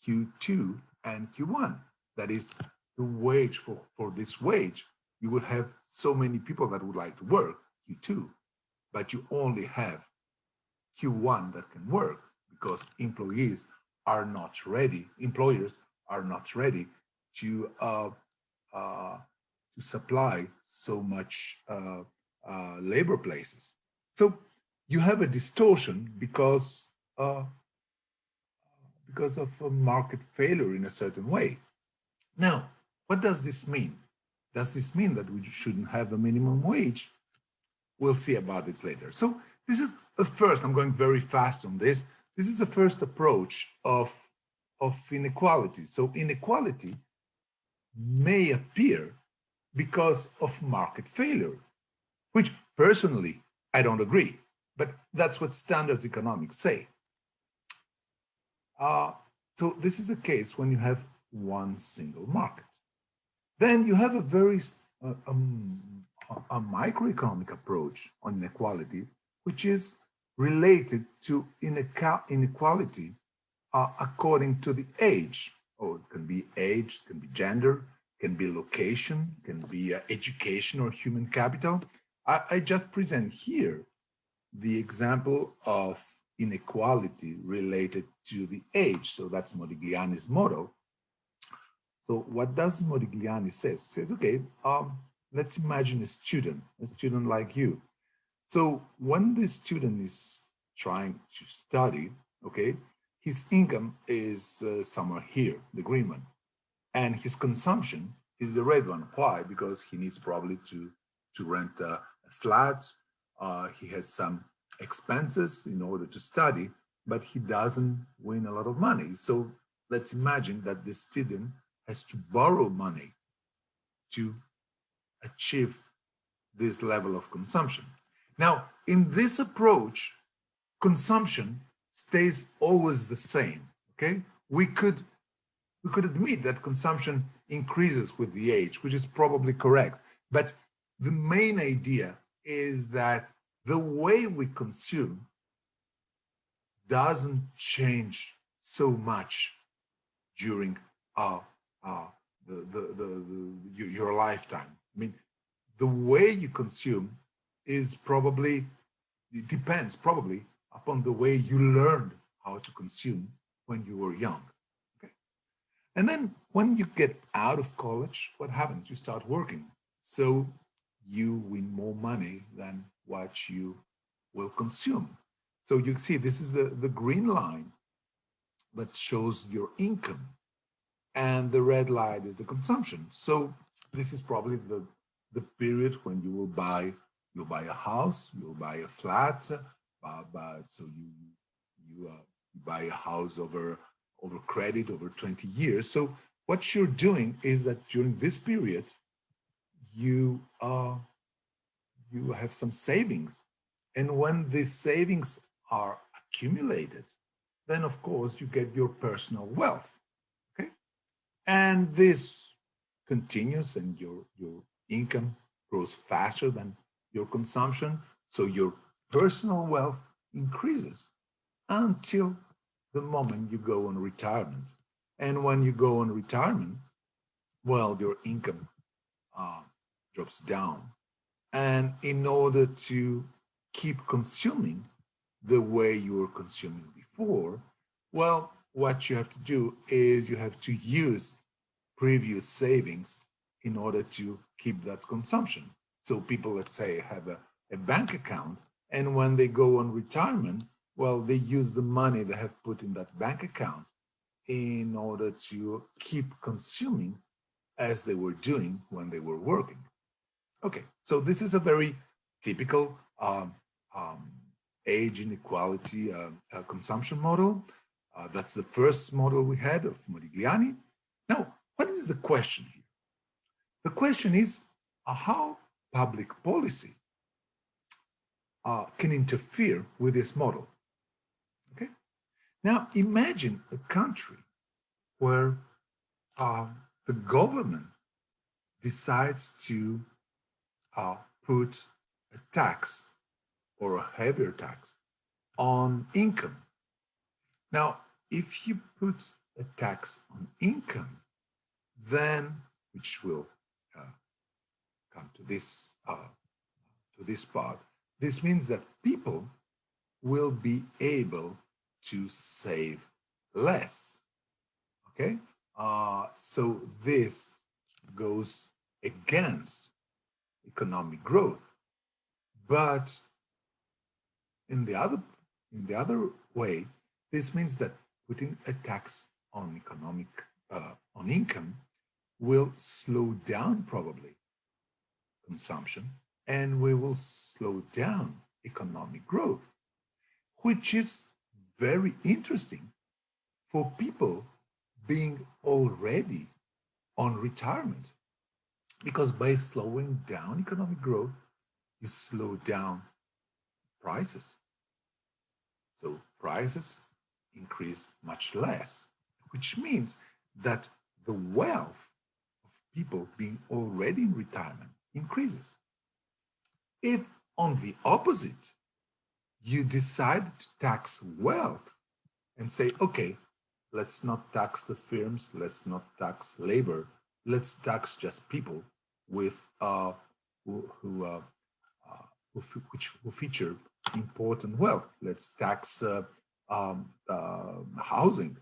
Q2 and Q1. That is the wage for this wage. You would have so many people that would like to work Q2, but you only have Q1 that can work because employers are not ready to supply so much labor places. So you have a distortion because of a market failure in a certain way. Now, what does this mean? Does this mean that we shouldn't have a minimum wage? We'll see about it later. So this is a first, I'm going very fast on this. This is a first approach of inequality. So inequality may appear because of market failure, which personally, I don't agree, but that's what standards economics say. So this is a case when you have one single market. Then you have a very a microeconomic approach on inequality, which is related to inequality according to the age. Oh, it can be age, it can be gender, it can be location, it can be education or human capital. I just present here the example of inequality related to the age. So that's Modigliani's model. So what does Modigliani say? Says, okay, let's imagine a student like you. So when the student is trying to study, okay, his income is somewhere here, the green one, and his consumption is the red one. Why? Because he needs probably to rent a flat. He has some expenses in order to study, but he doesn't win a lot of money. So let's imagine that the student has to borrow money to achieve this level of consumption. Now, in this approach, consumption stays always the same, okay? We could admit that consumption increases with the age, which is probably correct. But the main idea is that the way we consume doesn't change so much during your lifetime. I mean, the way you consume is probably it depends probably upon the way you learned how to consume when you were young. Okay? And then when you get out of college, what happens? You start working. So you win more money than what you will consume. So you see, this is the green line that shows your income, and the red line is the consumption. So this is probably the period when you will buy, you'll buy a house, you'll buy a flat, so you buy a house over credit over 20 years. So what you're doing is that during this period, you have some savings, and when these savings are accumulated, then of course you get your personal wealth. Okay, and this continues, and your income grows faster than your consumption, so your personal wealth increases until the moment you go on retirement. And when you go on retirement, well, your income drops down. And in order to keep consuming the way you were consuming before, well, what you have to do is you have to use previous savings in order to keep that consumption. So people, let's say, have a bank account, and when they go on retirement, well, they use the money they have put in that bank account in order to keep consuming as they were doing when they were working. Okay, so this is a very typical age inequality consumption model. That's the first model we had of Modigliani. Now, what is the question here? The question is how public policy can interfere with this model. Okay. Now, imagine a country where the government decides to put a tax or a heavier tax on income. Now, if you put a tax on income, then, which will come to this part, this means that people will be able to save less. Okay, so this goes against economic growth, but in the other way, this means that putting a tax on on income will slow down probably consumption, and we will slow down economic growth, which is very interesting for people being already on retirement, because by slowing down economic growth, you slow down prices. So prices increase much less, which means that the wealth of people being already in retirement increases. If, on the opposite, you decide to tax wealth and say, okay, let's not tax the firms, let's not tax labor, let's tax just people with who feature important wealth. Let's tax housing.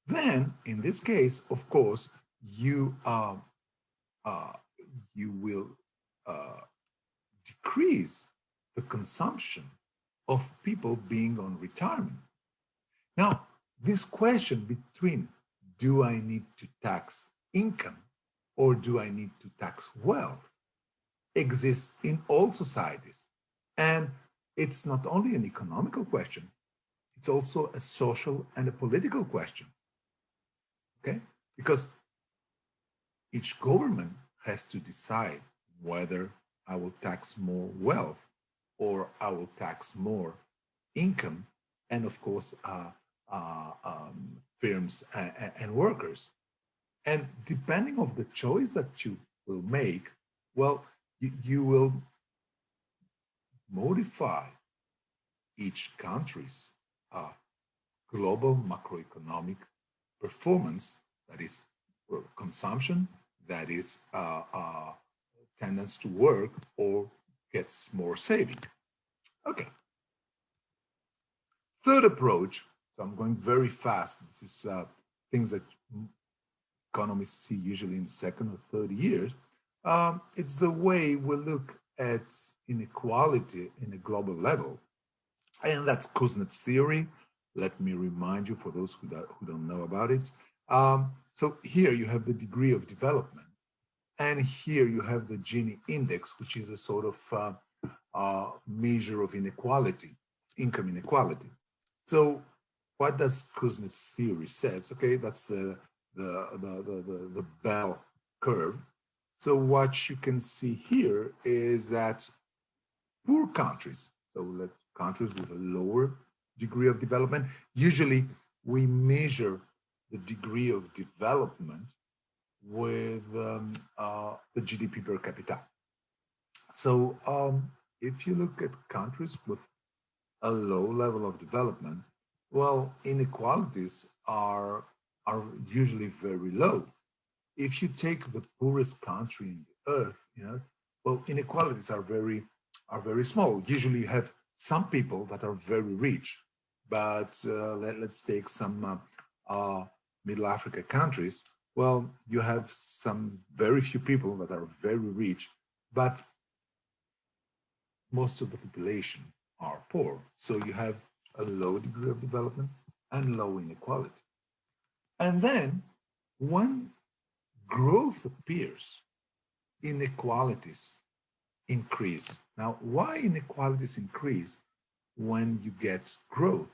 Then, in this case, of course, you will decrease the consumption of people being on retirement. Now, this question between do I need to tax income or do I need to tax wealth exists in all societies. And it's not only an economical question, it's also a social and a political question. Okay? Because each government has to decide whether I will tax more wealth or I will tax more income, and of course, firms and workers. And depending on the choice that you will make, well, you will modify each country's global macroeconomic performance, that is consumption, that is tendency to work or gets more saving. Okay, Third approach, so I'm going very fast. This is things that economists see usually in second or third years. It's the way we look at inequality in a global level. And that's Kuznets' theory. Let me remind you, for those who don't know about it. So here you have the degree of development. And here you have the Gini index, which is a sort of measure of inequality, income inequality. So what does Kuznets' theory says? Okay, that's the bell curve. So what you can see here is that poor countries, so countries with a lower degree of development, usually we measure the degree of development with the GDP per capita. So if you look at countries with a low level of development, well, inequalities are usually very low. If you take the poorest country in the earth, well, inequalities are very small. Usually you have some people that are very rich, but let's take some Middle Africa countries. Well, you have some very few people that are very rich, but most of the population are poor. So you have a low degree of development and low inequality. And then when growth appears, inequalities increase. Now, why inequalities increase when you get growth?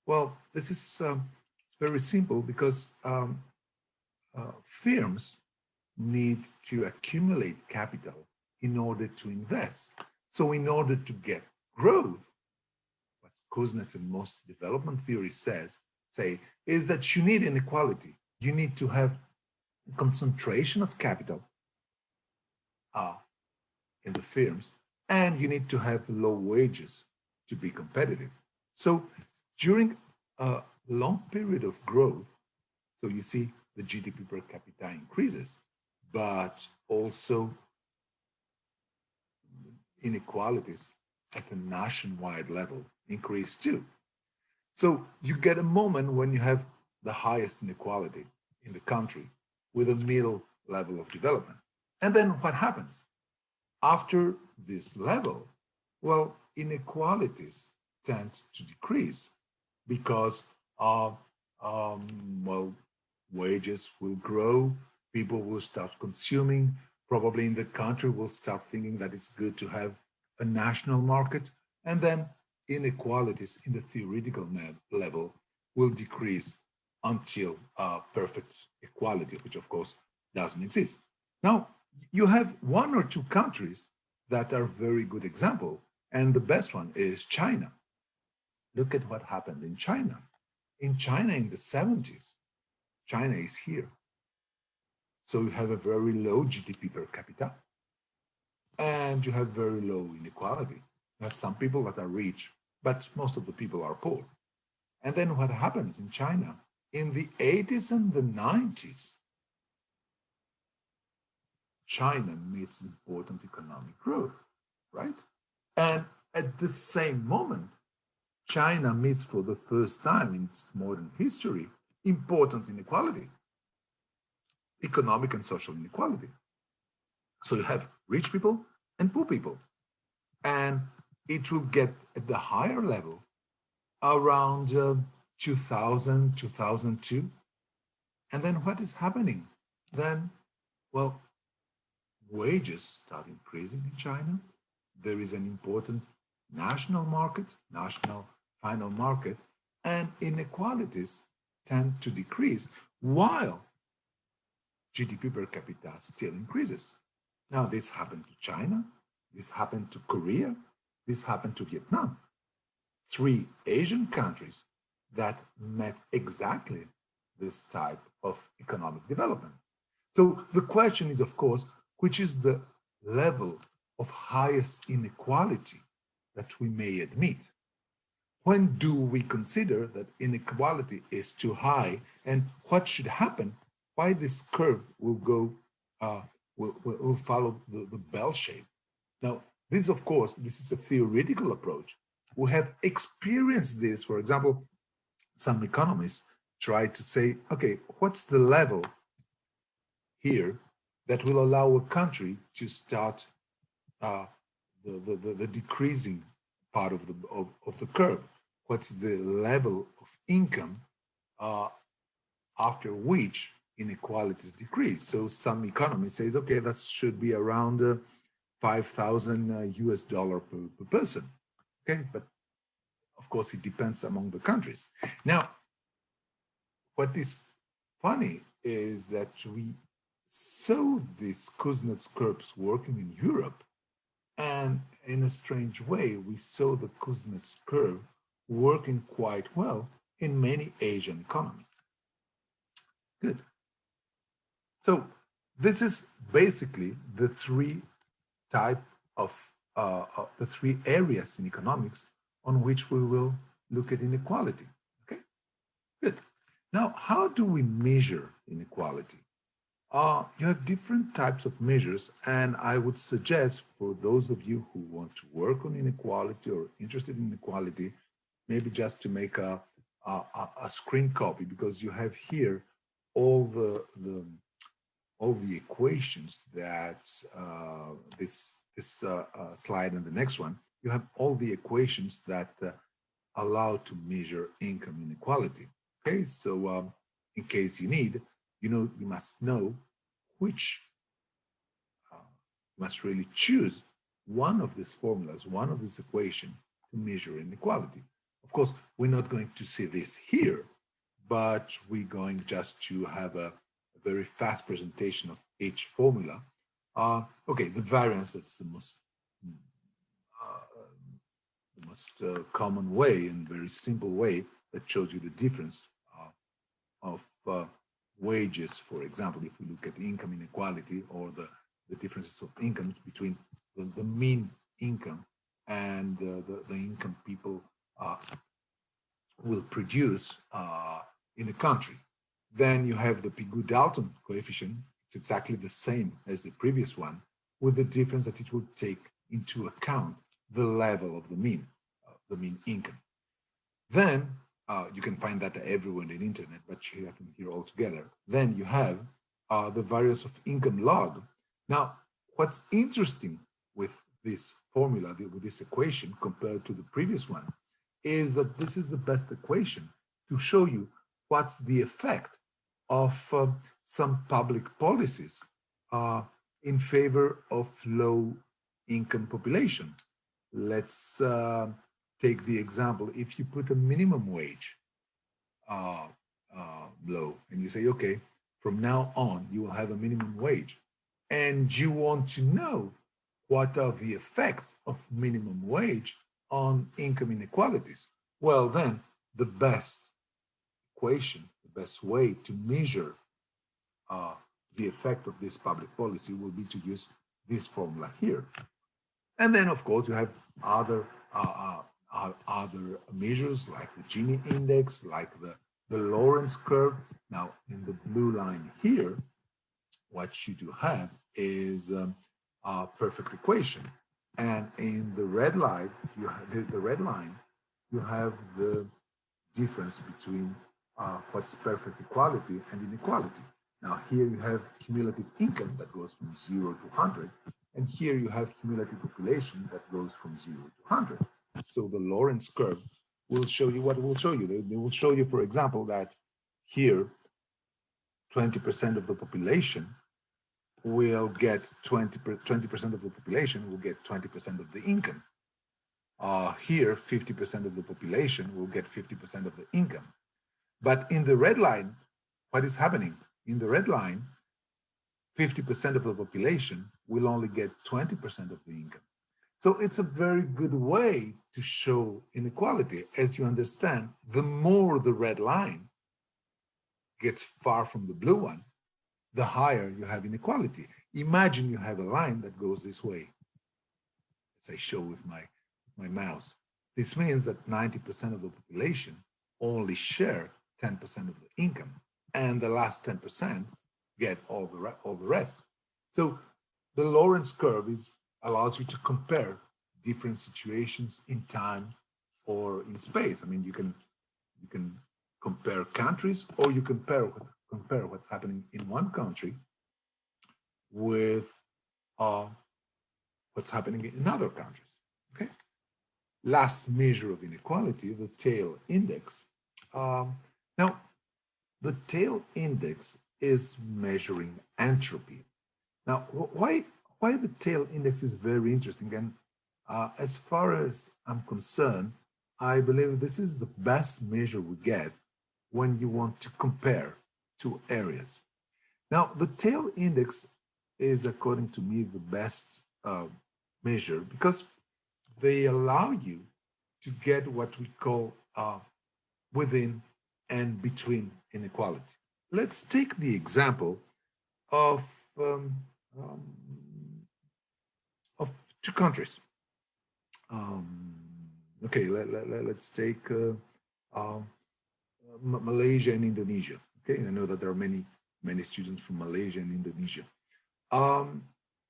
Well, this is it's very simple, because firms need to accumulate capital in order to invest. So in order to get growth, what Kuznets and most development theories say is that you need inequality. You need to have concentration of capital in the firms, and you need to have low wages to be competitive. So during a long period of growth, so you see the GDP per capita increases, but also inequalities at a nationwide level increase too. So you get a moment when you have the highest inequality in the country with a middle level of development. And then what happens? After this level, well, inequalities tend to decrease because well, wages will grow, people will start consuming, probably in the country will start thinking that it's good to have a national market, and then inequalities in the theoretical level will decrease until perfect equality, which of course doesn't exist. Now, you have one or two countries that are very good example, and the best one is China. Look at what happened in China. In China in the 70s, China is here. So you have a very low GDP per capita, and you have very low inequality. You have some people that are rich, but most of the people are poor. And then what happens in China? In the 80s and the 90s, China meets important economic growth, right? And at the same moment, China meets for the first time in its modern history important inequality, economic and social inequality. So you have rich people and poor people. And it will get at the higher level around 2000, 2002. And then what is happening? Then, well, wages start increasing in China. There is an important national market, national final market, and inequalities tend to decrease while GDP per capita still increases. Now, this happened to China, this happened to Korea, this happened to Vietnam. 3 Asian countries that met exactly this type of economic development. So the question is, of course, which is the level of highest inequality that we may admit? When do we consider that inequality is too high, and what should happen? Why this curve will go, will follow the bell shape? Now, this, of course, this is a theoretical approach, we have experienced this. For example, some economists try to say, okay, what's the level here that will allow a country to start the decreasing part of the curve? What's the level of income after which inequalities decrease? So some economists says, okay, that should be around $5,000 US per person. Okay, but of course it depends among the countries. Now, what is funny is that we saw these Kuznets curves working in Europe, and in a strange way, we saw the Kuznets curve working quite well in many Asian economies. Good. So this is basically the three the three areas in economics on which we will look at inequality. Okay, good. Now, how do we measure inequality? You have different types of measures, and I would suggest for those of you who want to work on inequality or interested in inequality, maybe just to make a screen copy, because you have here all the equations that this slide and the next one, you have all the equations that allow to measure income inequality. Okay, so in case you need, you must know which, you must really choose one of these formulas, one of these equations to measure inequality. Of course, we're not going to see this here, but we're going just to have a very fast presentation of each formula. Okay, the variance, that's the most common way and very simple way that shows you the difference of wages. For example, if we look at income inequality, or the differences of incomes between the mean income and the income people will produce in a country. Then you have the Pigou-Dalton coefficient. It's exactly the same as the previous one, with the difference that it will take into account the level of the mean income. Then you can find that everywhere on the internet, but you have them here all together. Then you have the variance of income log. Now, what's interesting with this formula, with this equation compared to the previous one, is that this is the best equation to show you what's the effect of some public policies in favor of low income population. Let's take the example, if you put a minimum wage low, and you say, okay, from now on, you will have a minimum wage, and you want to know what are the effects of minimum wage on income inequalities. Well, then the best equation, the best way to measure the effect of this public policy will be to use this formula here. And then, of course, you have other measures like the Gini index, like the Lorentz curve. Now, in the blue line here, what you do have is a perfect equation. And in the red line, you have the difference between what's perfect equality and inequality. Now, here you have cumulative income that goes from 0 to 100, and here you have cumulative population that goes from 0 to 100. So the Lorentz curve will show you what it will show you. They will show you, for example, that here 20% of the population will get 20% of the population will get 20% of the income. Here, 50% of the population will get 50% of the income. But in the red line, what is happening? In the red line, 50% of the population will only get 20% of the income. So it's a very good way to show inequality. As you understand, the more the red line gets far from the blue one, the higher you have inequality. Imagine you have a line that goes this way, as I show with my mouse. This means that 90% of the population only share 10% of the income, and the last 10% get all the rest. So the Lorentz curve allows you to compare different situations in time or in space. I mean, you can compare countries, or you compare what's happening in one country with what's happening in other countries. Okay. Last measure of inequality, the tail index. Now, the tail index is measuring entropy. Now, why the tail index is very interesting, and as far as I'm concerned, I believe this is the best measure we get when you want to compare two areas. Now, the tail index is, according to me, the best measure because they allow you to get what we call within and between inequality. Let's take the example of two countries. Okay, let's take Malaysia and Indonesia. Okay, I know that there are many students from Malaysia and Indonesia.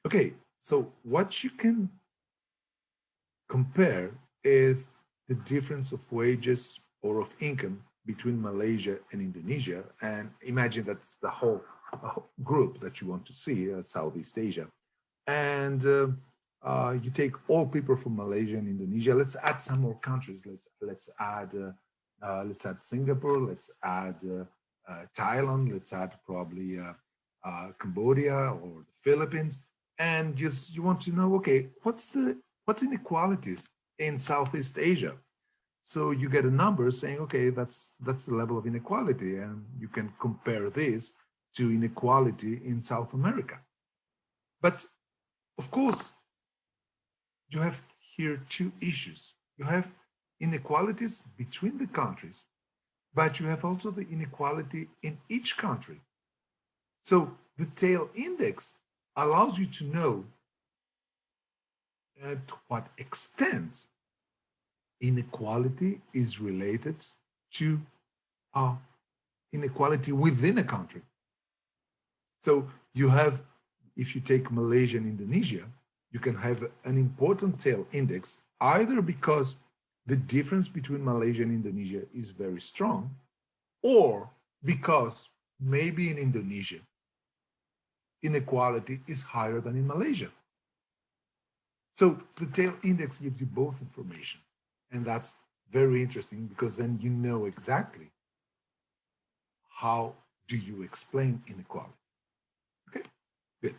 Okay, so what you can compare is the difference of wages or of income between Malaysia and Indonesia, and imagine that's the whole group that you want to see, Southeast Asia. And you take all people from Malaysia and Indonesia. Let's add some more countries. Let's add Singapore. Let's add Thailand. Let's add probably Cambodia or the Philippines. And you want to know, okay, what's inequalities in Southeast Asia? So you get a number saying, okay, that's the level of inequality, and you can compare this to inequality in South America. But of course, you have here two issues. You have inequalities between the countries, but you have also the inequality in each country. So the tail index allows you to know at what extent inequality is related to inequality within a country. So you have, if you take Malaysia and Indonesia, you can have an important tail index either because the difference between Malaysia and Indonesia is very strong, or because maybe in Indonesia, inequality is higher than in Malaysia. So the tail index gives you both information. And that's very interesting because then you know exactly how do you explain inequality. Okay, good.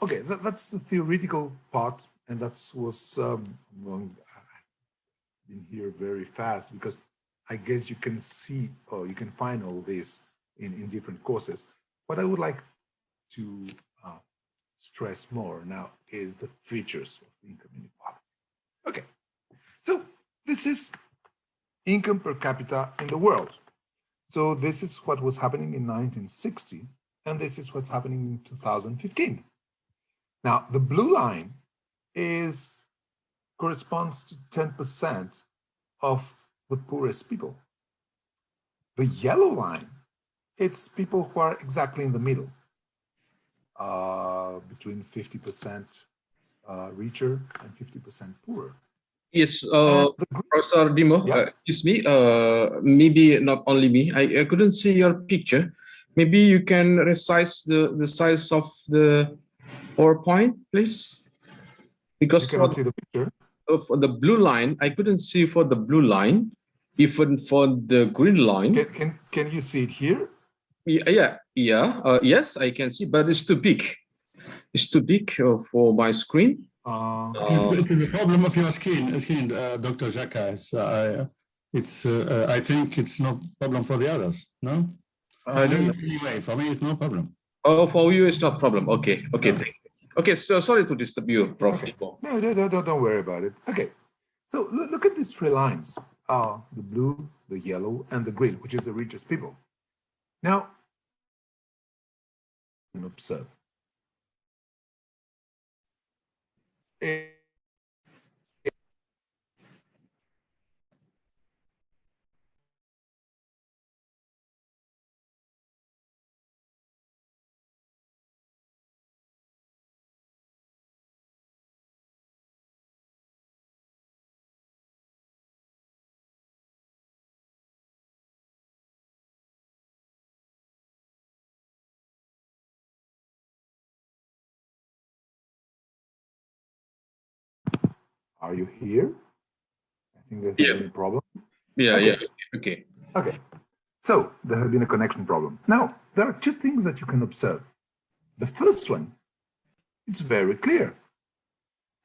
Okay, that's the theoretical part, and that was been here very fast because I guess you can see or you can find all this in different courses. What I would like to stress more now is the features of income inequality. Okay, so this is income per capita in the world. So this is what was happening in 1960, and this is what's happening in 2015. Now, the blue line corresponds to 10% of the poorest people. The yellow line, it's people who are exactly in the middle, between 50% richer and 50% poorer. Yes, Professor Dimo, yeah. Excuse me, maybe not only me, I couldn't see your picture. Maybe you can resize the size of the PowerPoint, please? Because you cannot see the picture. For the blue line, I couldn't see for the blue line, even for the green line. Can you see it here? Yes, I can see, but it's too big. It's too big for my screen. It is a problem of your screen, Dr. Jaka. I think it's no problem for the others, no? Anyway, for me, it's no problem. Oh, for you, it's not problem. Okay, no. Thank you. Okay, so sorry to disturb you, Prof. Okay. No, don't worry about it. Okay, so look at these three lines, the blue, the yellow, and the green, which is the richest people. Now, observe. Are you here? I think there's Yeah. any problem. Yeah, Okay. yeah. Okay. Okay. So there has been a connection problem. Now, there are two things that you can observe. The first one, it's very clear.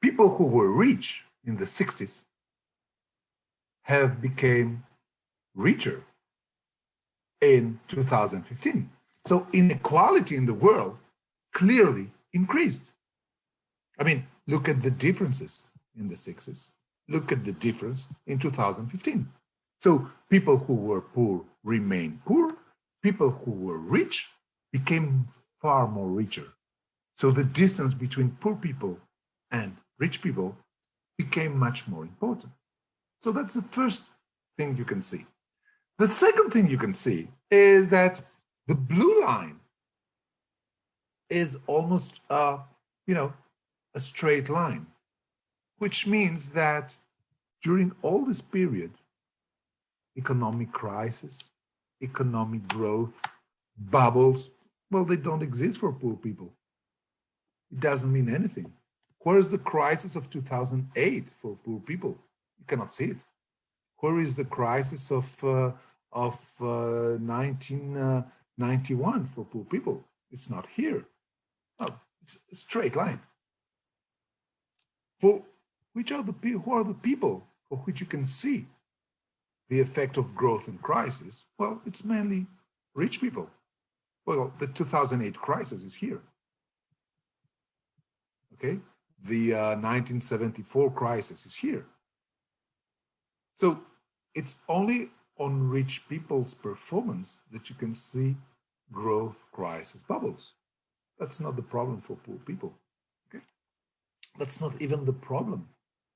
People who were rich in the 60s have become richer in 2015. So inequality in the world clearly increased. I mean, look at the differences in the 60s. Look at the difference in 2015. So people who were poor remain poor. People who were rich became far more richer. So the distance between poor people and rich people became much more important. So that's the first thing you can see. The second thing you can see is that the blue line is almost a straight line, which means that during all this period, economic crisis, economic growth, bubbles, well, they don't exist for poor people. It doesn't mean anything. Where is the crisis of 2008 for poor people? You cannot see it. Where is the crisis of 1991 for poor people? It's not here. No, it's a straight line. For which are the people? Who are the people for which you can see the effect of growth and crisis? Well, it's mainly rich people. Well, the 2008 crisis is here. Okay, the 1974 crisis is here. So it's only on rich people's performance that you can see growth, crisis, bubbles. That's not the problem for poor people. Okay, that's not even the problem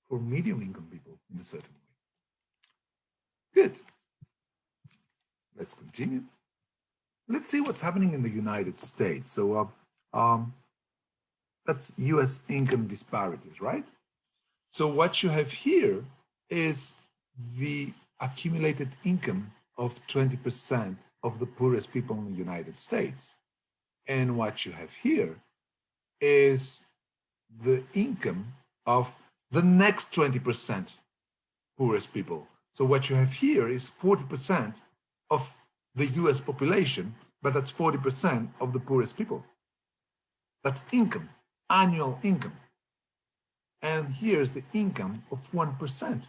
for medium income people in a certain way. Good. Let's continue. Let's see what's happening in the United States. So that's US income disparities, right? So what you have here is the accumulated income of 20% of the poorest people in the United States. And what you have here is the income of the next 20% poorest people. So what you have here is 40% of the US population, but that's 40% of the poorest people. That's income, annual income. And here's the income of 1%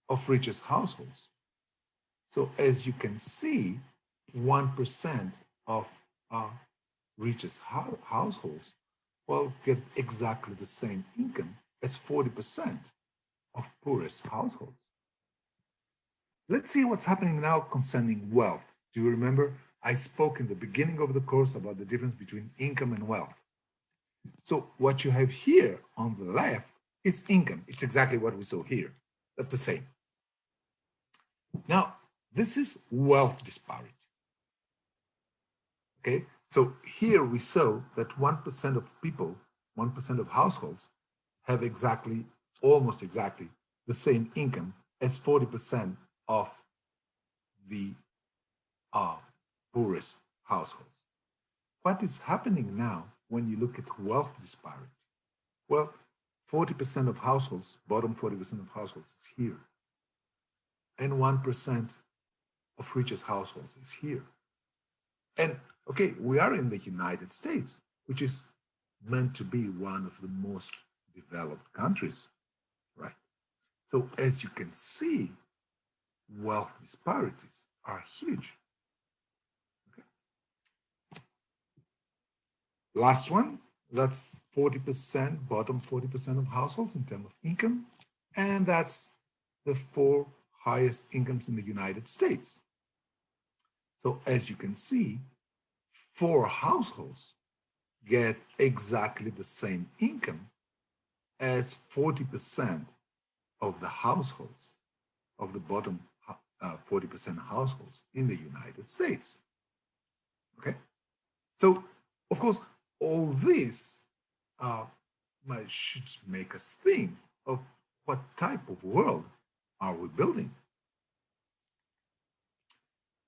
of richest households. So as you can see, 1% of richest households will get exactly the same income as 40% of poorest households. Let's see what's happening now concerning wealth. Do you remember? I spoke in the beginning of the course about the difference between income and wealth. So what you have here on the left is income. It's exactly what we saw here. That's the same. Now, this is wealth disparity. Okay, so here we saw that 1% of people, 1% of households have exactly, almost exactly the same income as 40% of the poorest households. What is happening now when you look at wealth disparity? Well, 40% of households, bottom 40% of households is here. And 1% of richest households is here. And okay, we are in the United States, which is meant to be one of the most developed countries, right? So as you can see, wealth disparities are huge. Okay. Last one, that's 40%, bottom 40% of households in terms of income, and that's the 4 highest incomes in the United States. So as you can see, 4 households get exactly the same income as 40% of the households, of the bottom 40% households in the United States. Okay? So, of course, all this should make us think of what type of world are we building?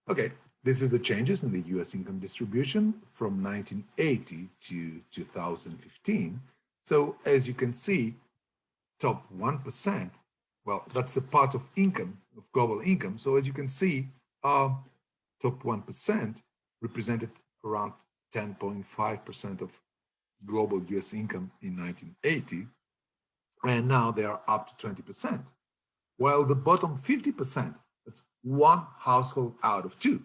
Okay, this is the changes in the US income distribution from 1980 to 2015. So as you can see, top 1%, well, that's the part of income, of global income. So as you can see, top 1% represented around 10.5% of global US income in 1980, and now they are up to 20%. While the bottom 50%, that's one household out of two,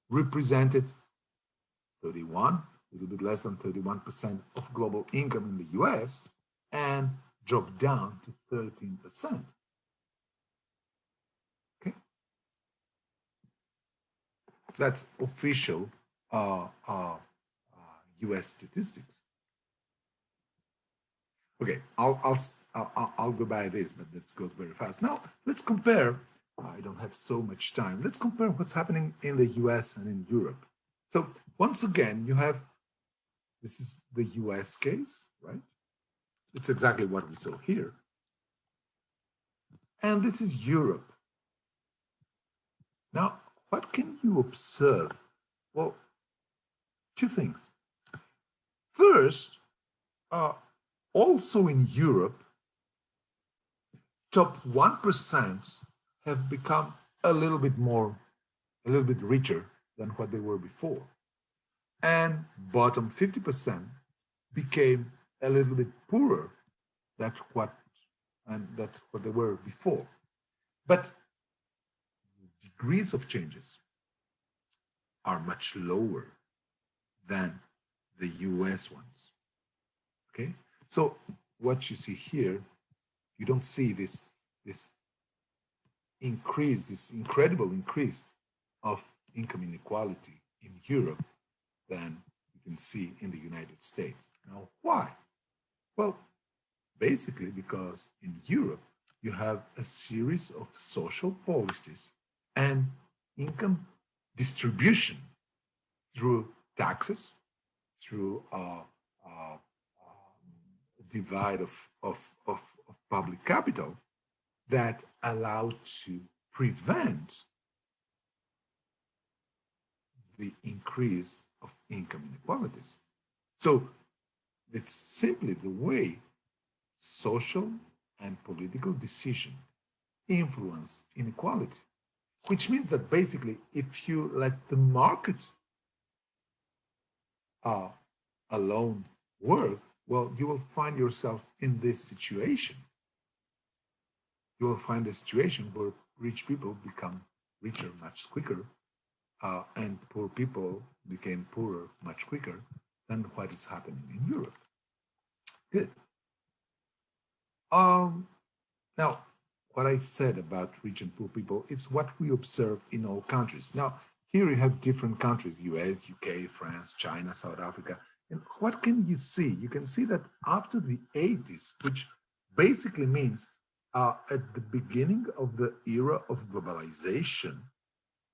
represented 31, a little bit less than 31% of global income in the US, and dropped down to 13%. Okay, that's official US statistics. Okay, I'll go by this, but let's go very fast. Now let's compare. I don't have so much time. Let's compare what's happening in the US and in Europe. So once again, you have, this is the US case, right? It's exactly what we saw here. And this is Europe. Now, what can you observe? Well, two things. First, also in Europe, top 1% have become a little bit richer than what they were before. And bottom 50% became a little bit poorer than what they were before. But the degrees of changes are much lower than the US ones. Okay? So what you see here, you don't see this increase, this incredible increase of income inequality in Europe than you can see in the United States. Now, why? Well, basically because in Europe, you have a series of social policies and income distribution through taxes, through divide of public capital that allow to prevent the increase of income inequalities. So it's simply the way social and political decision influence inequality, which means that basically if you let the market alone work, well, you will find yourself in this situation. You will find a situation where rich people become richer much quicker, and poor people became poorer much quicker than what is happening in Europe. Good. Now, what I said about rich and poor people is what we observe in all countries. Now, here you have different countries, US, UK, France, China, South Africa. And what can you see? You can see that after the 80s, which basically means at the beginning of the era of globalization,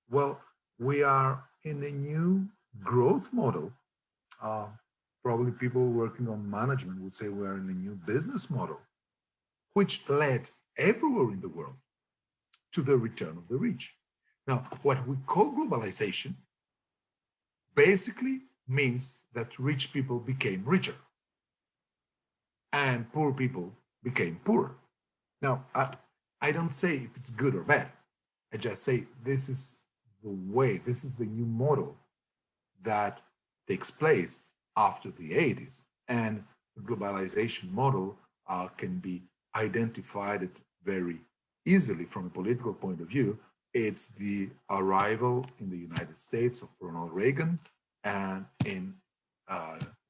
well, we are in a new growth model. Probably people working on management would say we're in a new business model, which led everywhere in the world to the return of the rich. Now, what we call globalization basically means that rich people became richer and poor people became poorer. Now, I don't say if it's good or bad. I just say this is the way, this is the new model that takes place after the 80s. And the globalization model can be identified very easily from a political point of view. It's the arrival in the United States of Ronald Reagan and in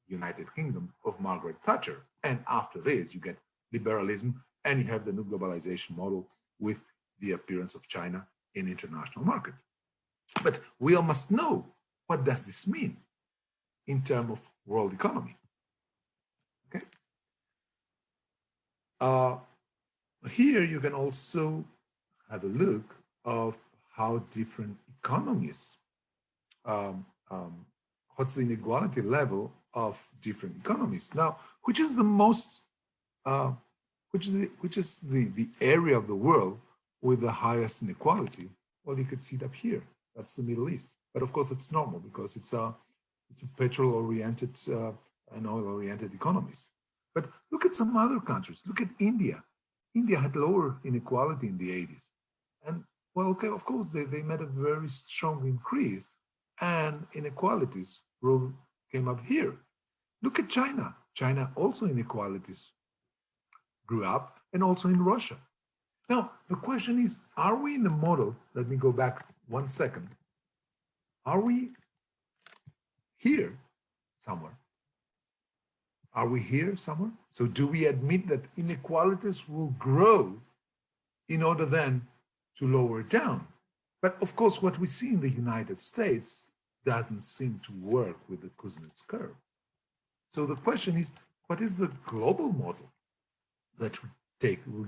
United Kingdom of Margaret Thatcher. And after this, you get liberalism and you have the new globalization model with the appearance of China in international market. But we all must know, what does this mean in terms of world economy? Okay. Here you can also have a look of how different economies, what's the inequality level of different economies. Now, which is the most, which is the area of the world with the highest inequality? Well, you could see it up here. That's the Middle East. But of course, it's normal because it's a petrol-oriented and oil-oriented economies. But look at some other countries. Look at India. India had lower inequality in the 80s. And well, okay, of course, they made a very strong increase and inequalities came up here. Look at China. China also inequalities grew up, and also in Russia. Now, the question is, are we in a model? Let me go back 1 second. Are we here somewhere? Are we here somewhere? So do we admit that inequalities will grow in order then to lower it down? But of course, what we see in the United States doesn't seem to work with the Kuznets curve. So the question is, what is the global model that we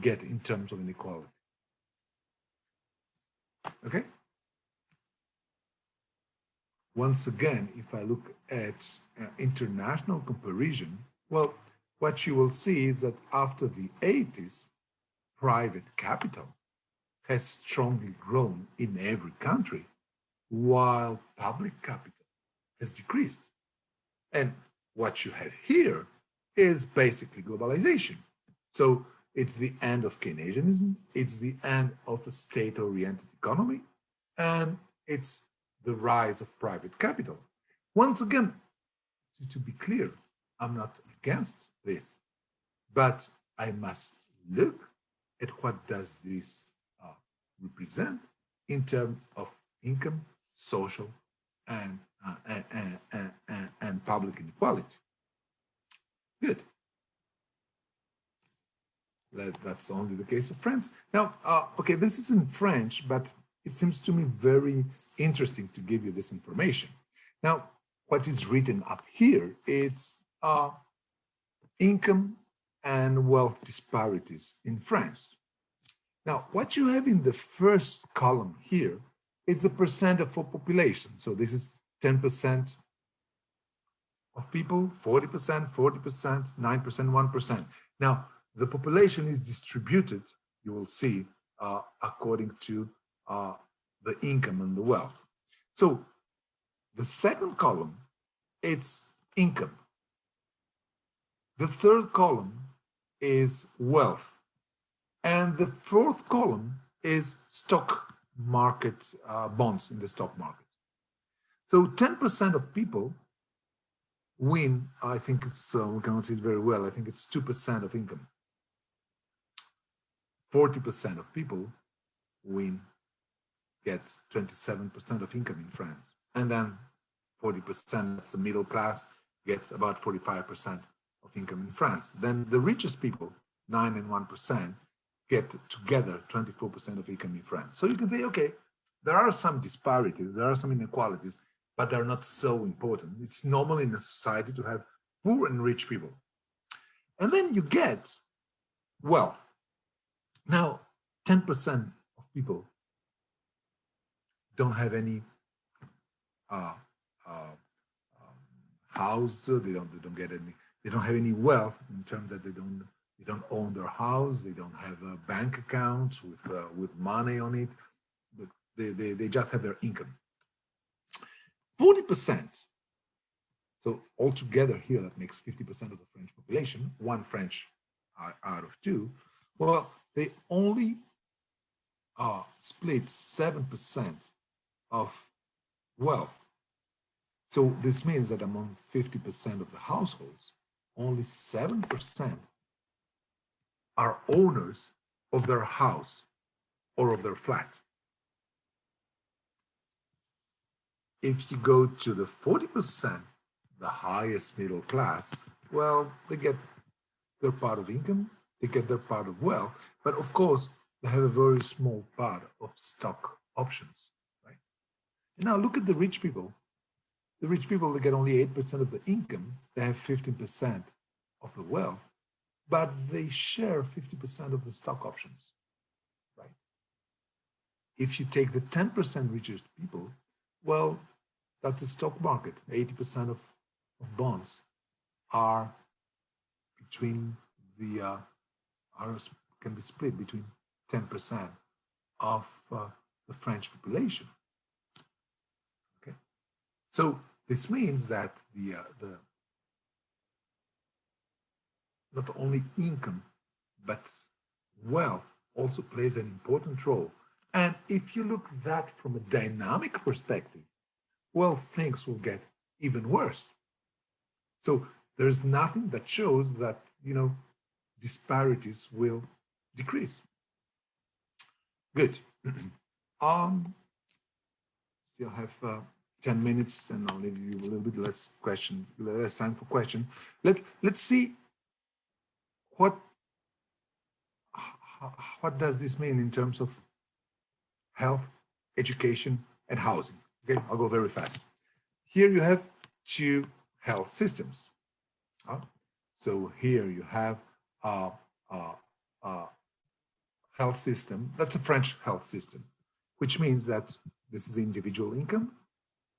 get in terms of inequality? Okay. Once again, if I look at international comparison, well, what you will see is that after the 80s, private capital has strongly grown in every country, while public capital has decreased. And what you have here is basically globalization. So it's the end of Keynesianism, it's the end of a state-oriented economy, and it's the rise of private capital. Once again, to be clear, I'm not against this, but I must look at what does this represent in terms of income, social, and public inequality. Good. That's only the case of France. Now, okay, this is in French, but it seems to me very interesting to give you this information. Now, what is written up here, it's income and wealth disparities in France. Now, what you have in the first column here, it's a percent of a population. So this is 10% of people, 40%, 40%, 9%, 1%. Now, the population is distributed, you will see, according to the income and the wealth. So the second column, it's income. The third column is wealth. And the fourth column is stock market bonds in the stock market. So 10% of people win, I think it's, we cannot see it very well, I think it's 2% of income. 40% of people get 27% of income in France. And then 40%, that's the middle class, gets about 45% of income in France. Then the richest people, 9 and 1%, get together 24% of income in France. So you can say, okay, there are some disparities, there are some inequalities, but they're not so important. It's normal in a society to have poor and rich people. And then you get wealth. Now, 10% of people don't have any house, they don't get any, they don't have any wealth in terms that they don't own their house, they don't have a bank account with money on it, but they just have their income. 40%, so altogether here that makes 50% of the French population, one French out of two, well, they only split 7% of wealth. So this means that among 50% of the households, only 7% are owners of their house or of their flat. If you go to the 40%, the highest middle class, well, they get their part of income, they get their part of wealth, but of course, they have a very small part of stock options, right? And now look at the rich people. The rich people, they get only 8% of the income, they have 15% of the wealth, but they share 50% of the stock options, right? If you take the 10% richest people, well, that's a stock market. 80% of bonds are between the, can be split between 10% of the French population. Okay, so this means that the not only income, but wealth also plays an important role. And if you look at that from a dynamic perspective, well, things will get even worse. So there's nothing that shows that, disparities will decrease. Good. Still have 10 minutes, and I'll leave you a little bit less time for question. Let's see what does this mean in terms of health, education, and housing. Okay, I'll go very fast. Here you have two health systems. So here you have a health system. That's a French health system, which means that this is individual income.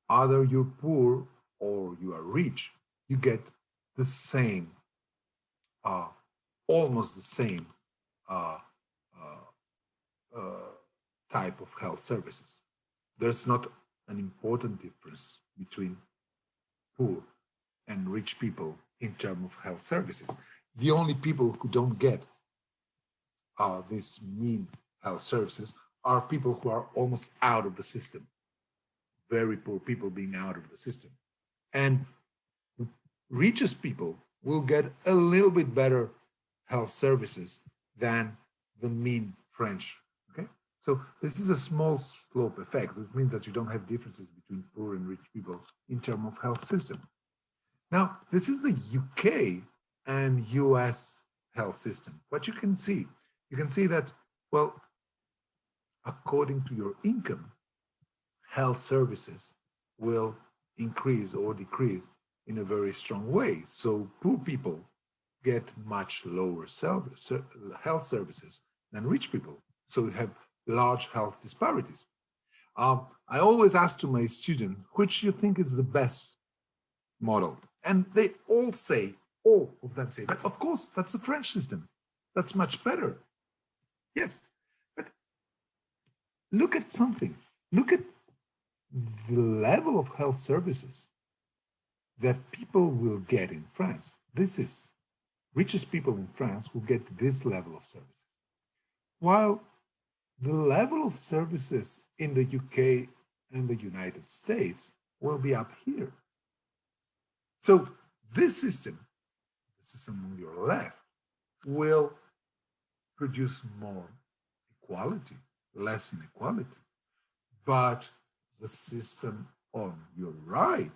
Either you're poor or you are rich, you get the same, almost the same type of health services. There's not an important difference between poor and rich people in terms of health services. The only people who don't get these mean health services are people who are almost out of the system. Very poor people being out of the system. And the richest people will get a little bit better health services than the mean French. Okay, so this is a small slope effect, which means that you don't have differences between poor and rich people in terms of health system. Now, this is the UK and US health system. What you can see that, well, according to your income, health services will increase or decrease in a very strong way. So poor people get much lower health services than rich people. So you have large health disparities. I always ask to my students, which you think is the best model? And they all of them say that, of course, that's the French system. That's much better. Yes, but look at something. Look at the level of health services that people will get in France. This is, richest people in France will get this level of services. While the level of services in the UK and the United States will be up here. So this system, the system on your left, will produce more equality, less inequality. But the system on your right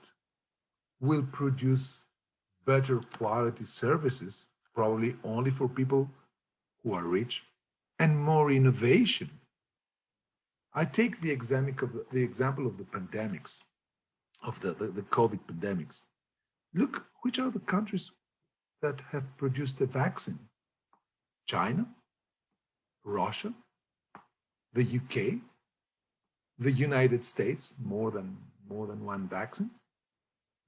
will produce better quality services, probably only for people who are rich, and more innovation. I take the example of the pandemics, of the COVID pandemics. Look, which are the countries that have produced a vaccine? China, Russia, the UK, the United States, more than one vaccine,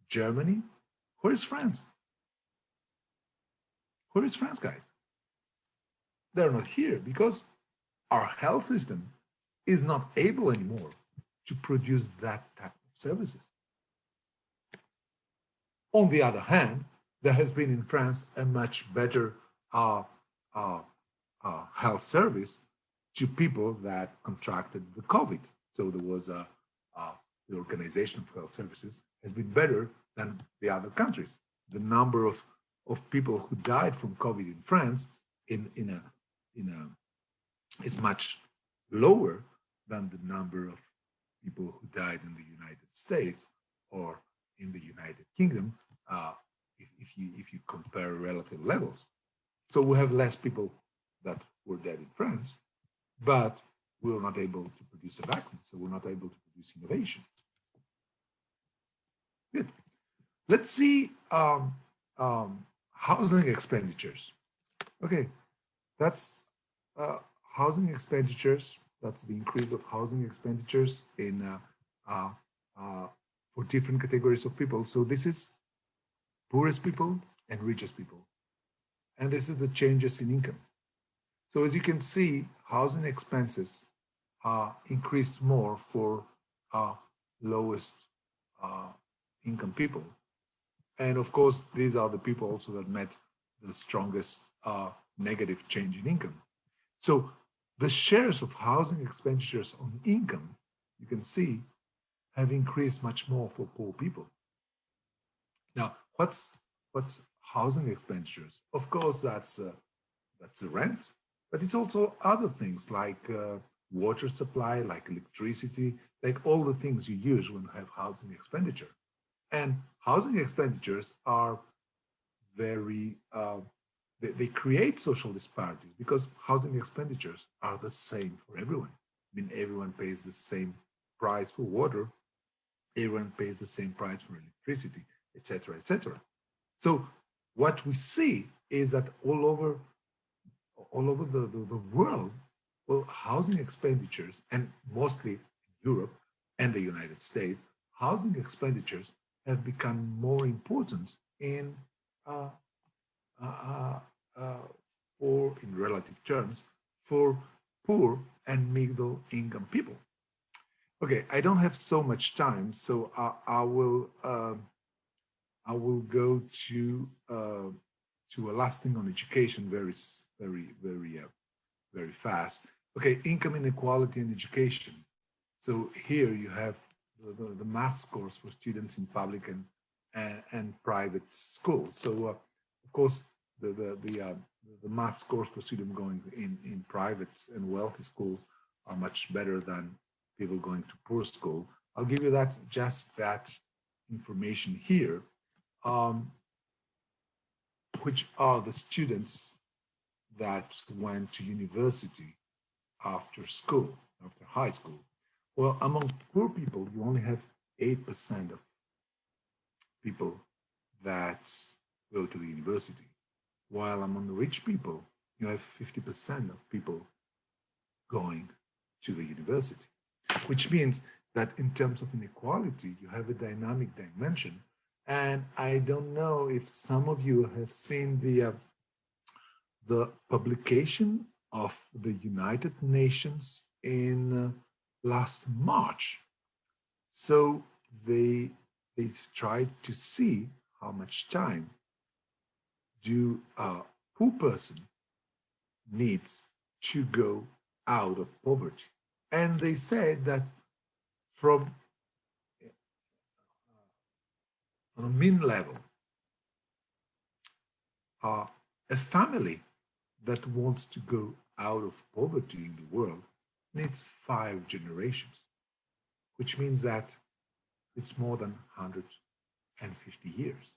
Germany. Where is France? Where is France, guys? They're not here because our health system is not able anymore to produce that type of services. On the other hand, there has been in France a much better health service to people that contracted the COVID. So there was the organization of health services has been better than the other countries. The number of people who died from COVID in France is much lower than the number of people who died in the United States or in the United Kingdom, if you compare relative levels. So we have less people that were dead in France, but we were not able to produce a vaccine, so we're not able to produce innovation. Good. Let's see housing expenditures. Okay, that's housing expenditures. That's the increase of housing expenditures in for different categories of people. So this is poorest people and richest people. And this is the changes in income. So as you can see, housing expenses increased more for lowest income people. And of course, these are the people also that met the strongest negative change in income. So the shares of housing expenditures on income, you can see, have increased much more for poor people. Now, what's housing expenditures? Of course, that's the rent, but it's also other things like water supply, like electricity, like all the things you use when you have housing expenditure. And housing expenditures are very, they create social disparities because housing expenditures are the same for everyone. I mean, everyone pays the same price for water, everyone pays the same price for electricity, etc., etc. So what we see is that all over the world, well, housing expenditures, and mostly Europe and the United States, housing expenditures have become more important in relative terms for poor and middle income people. Okay, I don't have so much time, so I will go to a last thing on education very fast. Okay, income inequality and education. So here you have the math scores for students in public and private schools. So of course the math scores for students going in private and wealthy schools are much better than people going to poor school. I'll give you just that information here. Which are the students that went to university after school, after high school? Well, among poor people, you only have 8% of people that go to the university, while among the rich people, you have 50% of people going to the university, which means that in terms of inequality, you have a dynamic dimension. And I don't know if some of you have seen the publication of the United Nations in last March. So they tried to see how much time do a poor person needs to go out of poverty. And they said that from on a mean level, a family that wants to go out of poverty in the world needs 5 generations, which means that it's more than 150 years.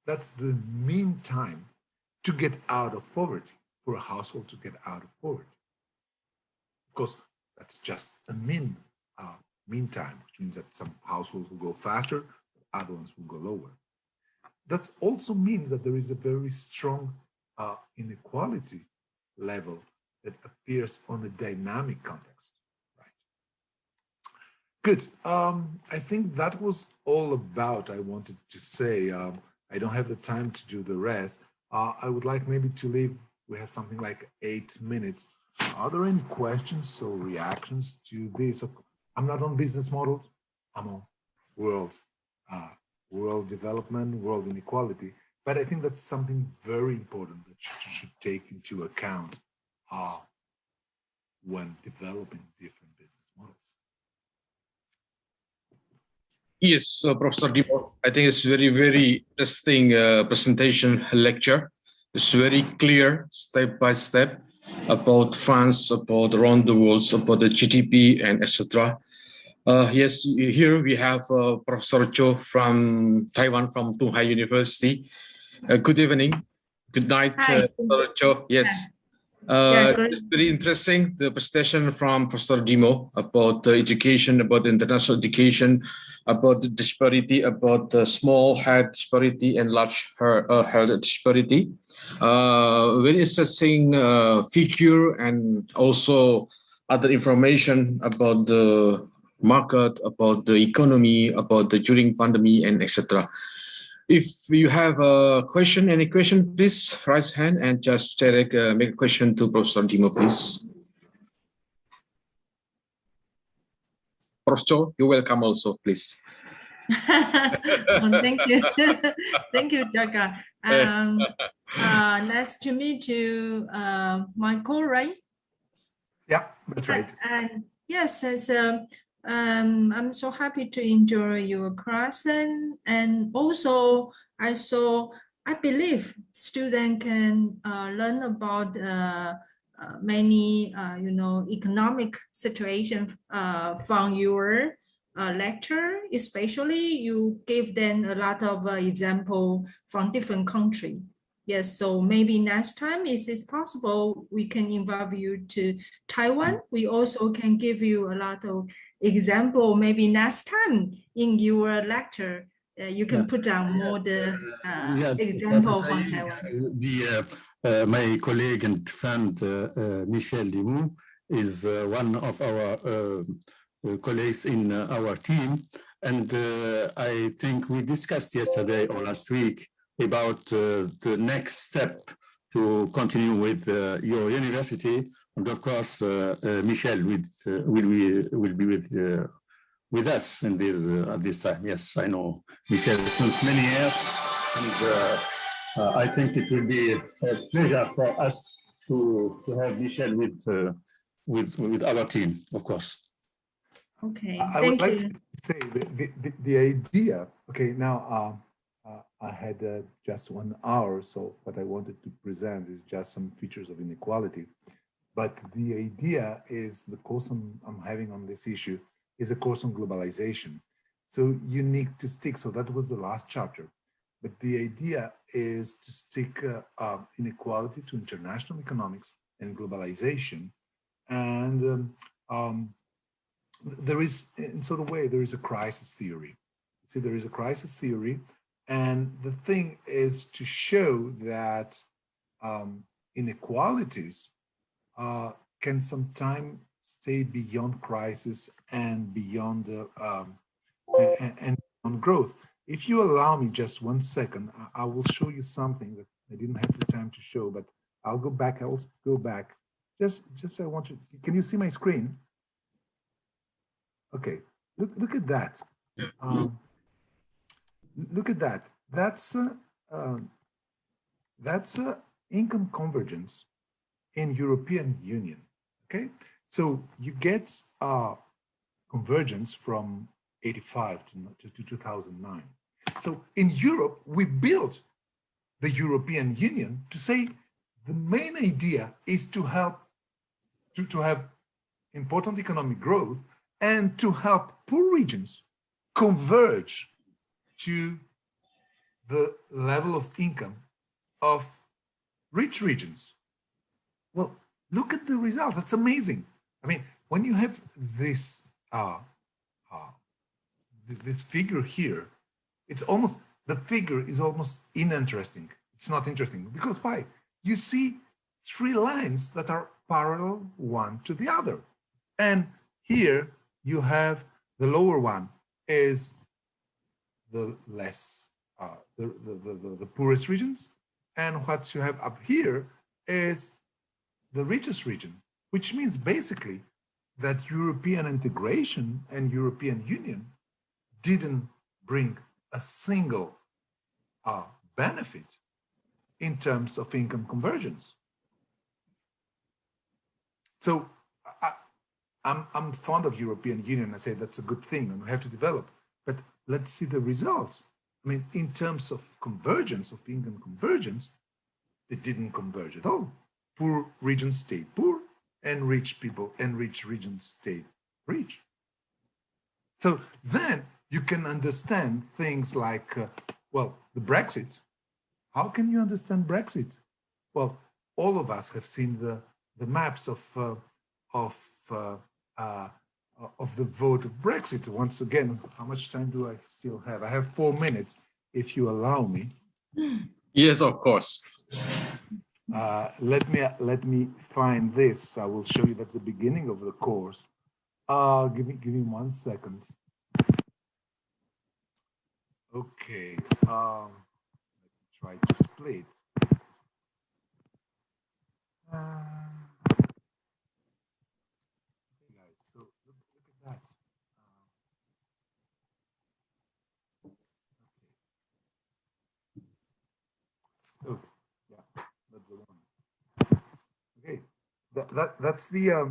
That's the mean time to get out of poverty, for a household to get out of poverty. Of course, that's just a mean time, which means that some households will go faster, other ones will go lower. That also means that there is a very strong inequality level that appears on a dynamic context, right? Good. I think that was all about I wanted to say. I don't have the time to do the rest. I would like maybe to leave, we have something like 8 minutes. Are there any questions or reactions to this? I'm not on business models, I'm on world development, world inequality. But I think that's something very important that you should take into account when developing different business models. Yes, Professor Dimo, I think it's very, very interesting presentation lecture. It's very clear, step by step, about France, about around the world, about the GDP and etc. Yes, here we have Professor Cho from Taiwan, from Tung Hai University. Good evening, good night, Professor Cho. Yes, it's very interesting, the presentation from Professor Dimo about education, about international education, about the disparity, about the small health disparity and large health disparity. Very interesting figure and also other information about the market, about the economy, about the during pandemic and etc. If you have a question, any question, please raise hand and just direct make a question to Professor Dimo, please. Professor, you're welcome also, please. Well, thank you. Thank you, Jaga. Nice to meet you, Michael, right? Yeah, that's right. And yes, I'm so happy to enjoy your class, and also I believe students can learn about many economic situation from your lecture. Especially you give them a lot of example from different country. Yes, so maybe next time, is it possible we can invite you to Taiwan? We also can give you a lot of example. Maybe next time in your lecture, you can put down more the Yes, example from Saeed, Taiwan. my colleague and friend Michel Dimou is one of our colleagues in our team, and I think we discussed yesterday or last week about the next step to continue with your university, and of course Michel will be with us in this at this time. Yes, I know Michel since many years, and I think it will be a pleasure for us to have Michel with our team, of course. Okay, I would like to say the idea. Okay, now I had just 1 hour, so what I wanted to present is just some features of inequality. But the idea is the course I'm having on this issue is a course on globalization. So you need to stick, so that was the last chapter. But the idea is to stick inequality to international economics and globalization. And there is, in sort of way, there is a crisis theory. See, there is a crisis theory. And the thing is to show that inequalities can sometimes stay beyond crisis and beyond and on growth. If you allow me just 1 second, I will show you something that I didn't have the time to show, but I'll go back. I'll go back. Just I want you. Can you see my screen? Okay. Look at that. Look at that. That's income convergence in European Union. Okay, so you get convergence from 85 to 2009. So in Europe, we built the European Union to say the main idea is to help to have important economic growth and to help poor regions converge to the level of income of rich regions. Well, look at the results. That's amazing. I mean, when you have this this figure here, it's almost, the figure is almost uninteresting. It's not interesting because why? You see 3 lines that are parallel one to the other. And here you have the lower one is the less, the poorest regions. And what you have up here is the richest region, which means basically that European integration and European Union didn't bring a single benefit in terms of income convergence. So I'm fond of European Union. I say that's a good thing and we have to develop, but let's see the results. I mean, in terms of convergence, of income convergence, they didn't converge at all. Poor regions stayed poor and rich people and rich regions stayed rich. So then you can understand things like, well, the Brexit. How can you understand Brexit? Well, all of us have seen the maps of the vote of Brexit. Once again, how much time do I still have? I have 4 minutes, if you allow me. Yes, of course. Let me find this. I will show you. That's the beginning of the course. Give me 1 second. Okay. Let me try to split. Guys, so look at that. Oh, yeah, that's the one. Okay, that's the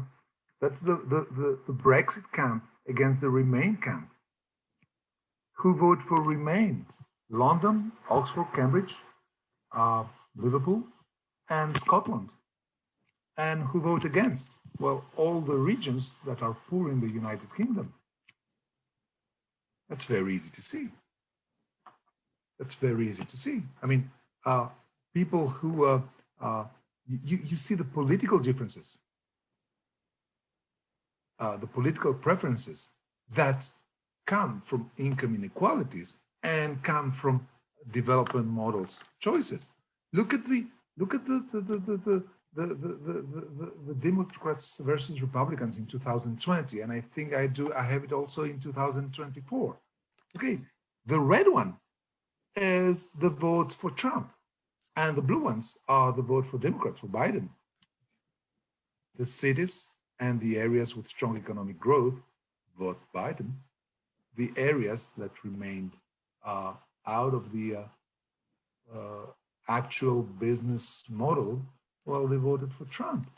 Brexit camp against the Remain camp. Who vote for Remain? London, Oxford, Cambridge, Liverpool, and Scotland. And who vote against? Well, all the regions that are poor in the United Kingdom. That's very easy to see. That's very easy to see. I mean, people who, you see the political differences, the political preferences that come from income inequalities and come from development models choices. Look at the Democrats versus Republicans in 2020, and I think I have it also in 2024. Okay, the red one is the votes for Trump, and the blue ones are the vote for Democrats, for Biden. The cities and the areas with strong economic growth vote Biden. The areas that remained out of the actual business model, well, they voted for Trump.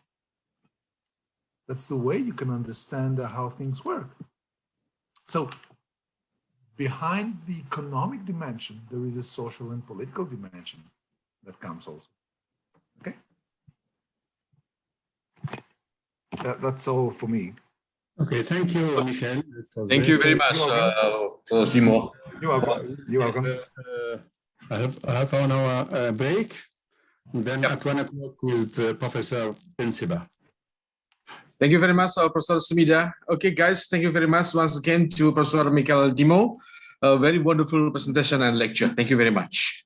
That's the way you can understand how things work. So behind the economic dimension, there is a social and political dimension that comes also. Okay? That's all for me. Okay, thank you, Michel. Thank you very much, Simo. You're welcome. You're welcome. I have a half an hour break. Then at 1 o'clock with Professor Pensiba. Thank you very much, Professor Smida. Okay, guys, thank you very much once again to Professor Michael Dimo. A very wonderful presentation and lecture. Thank you very much.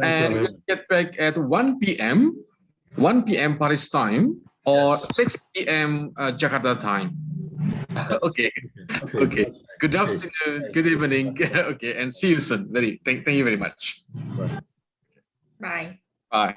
And we'll get back at 1 p.m. Paris time or 6 p.m. Jakarta time. Okay. Good afternoon, good evening. Okay, and see you soon. Thank you very much. Bye. Bye.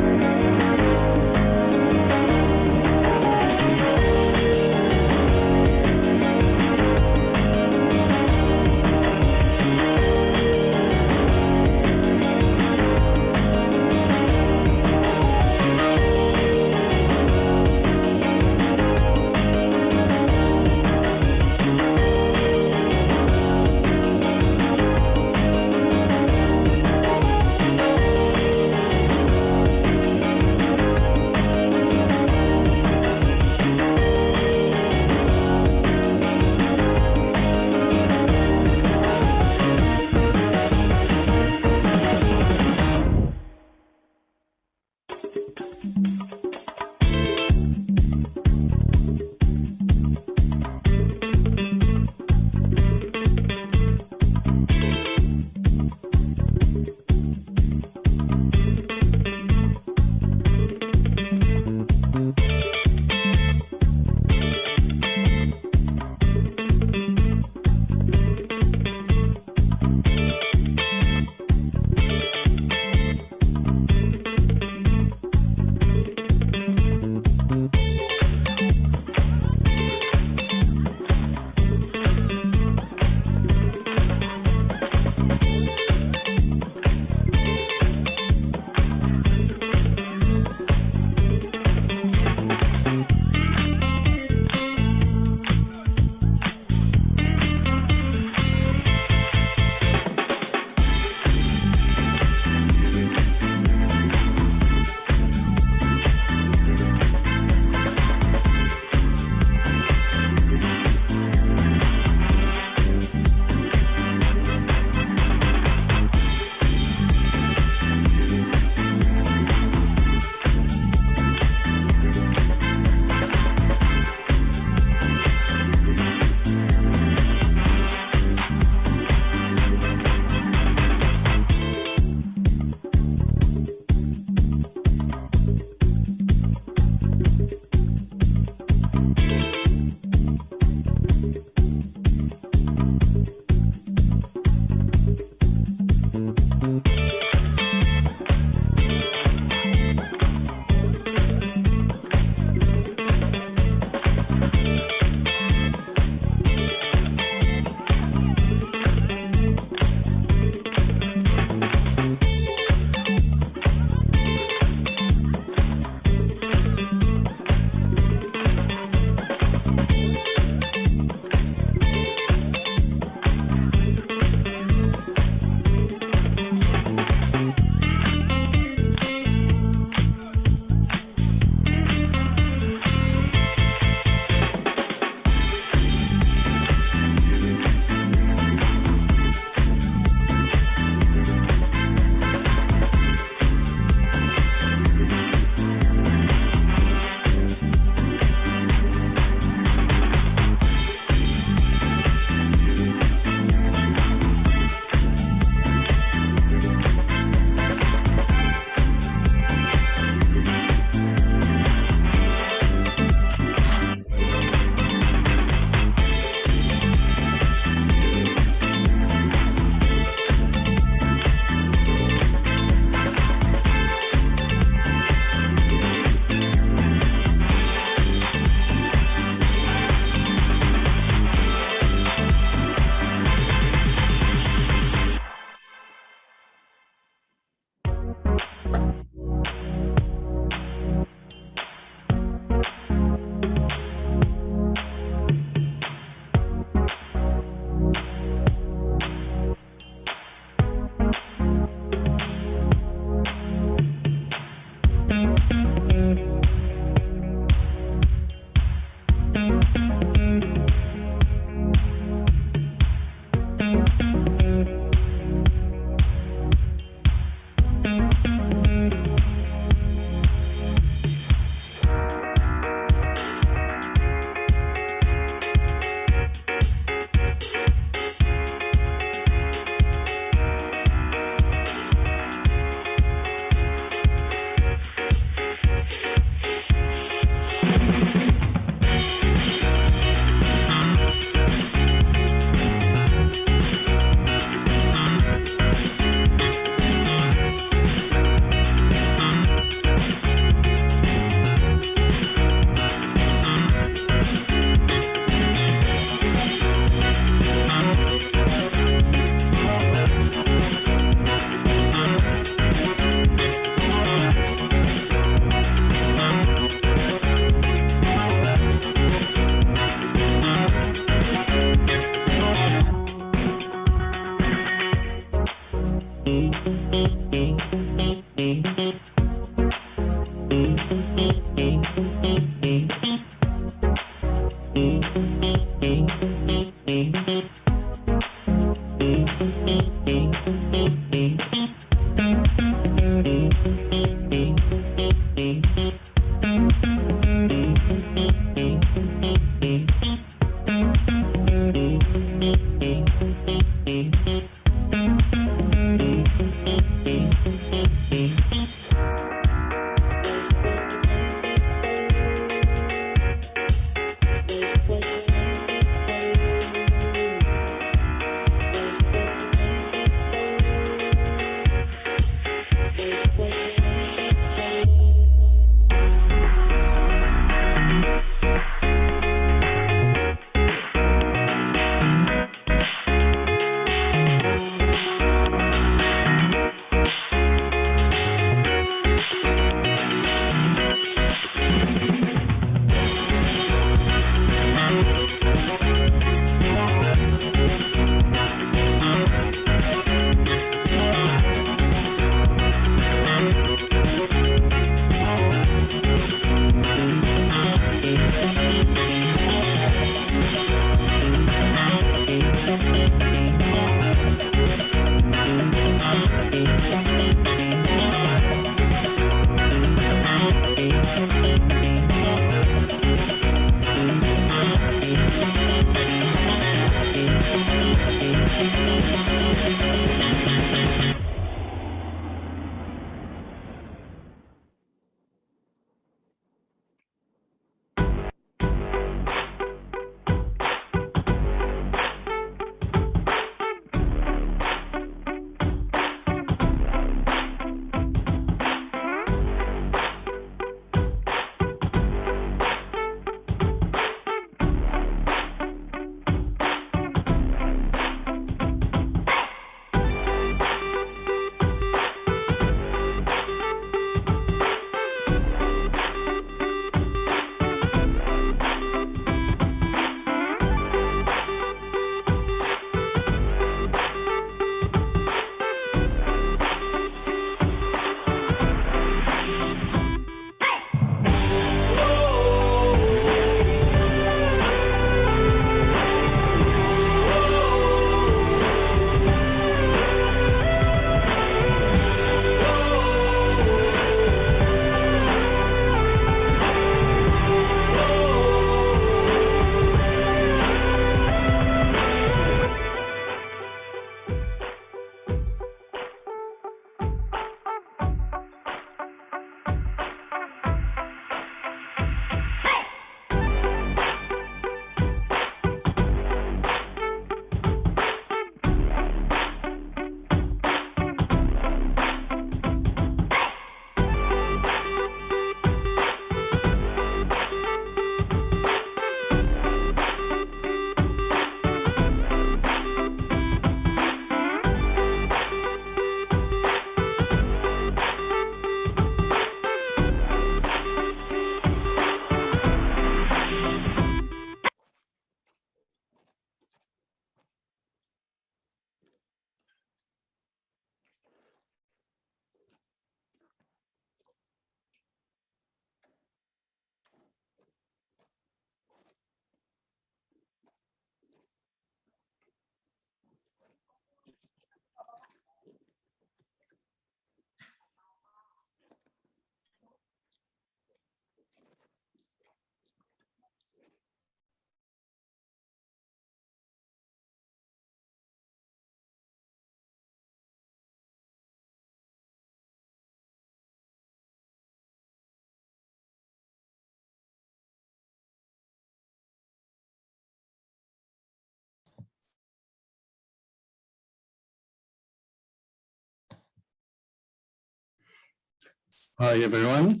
Hi, everyone.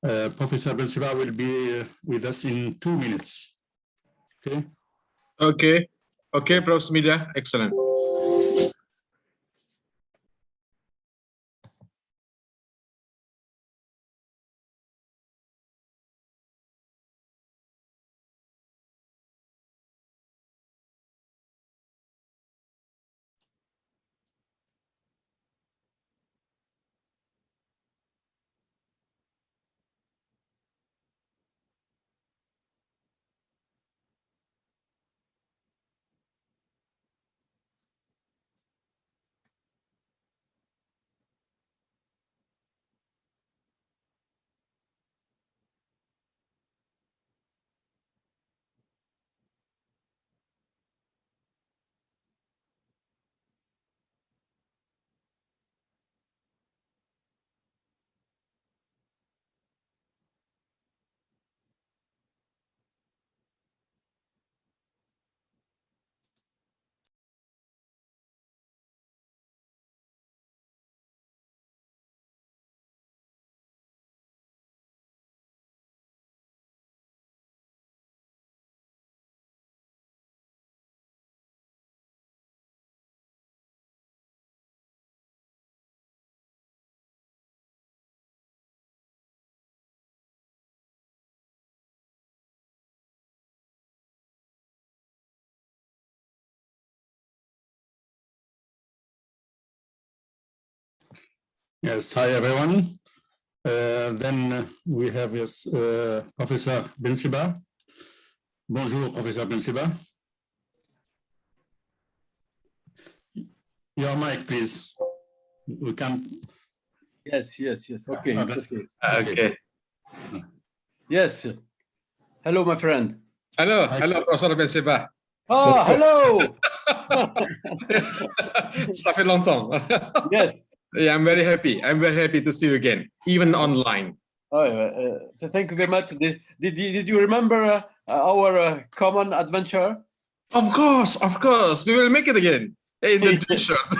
Professor Belsiba will be with us in 2 minutes. Okay. Okay. Okay, Prof. Smida. Excellent. Yes, hi everyone. Then we have yes, Professor Bensiba. Bonjour, Professor Bensiba. Your mic, please. We can't. Yes. Okay. Okay. Yes. Hello, my friend. Hello, Professor Bensiba. Ah, hello. Ça fait longtemps. Yes. Yeah, I'm very happy. I'm very happy to see you again, even online. Thank you very much. Did you remember our common adventure? Of course. We will make it again in the t-shirt.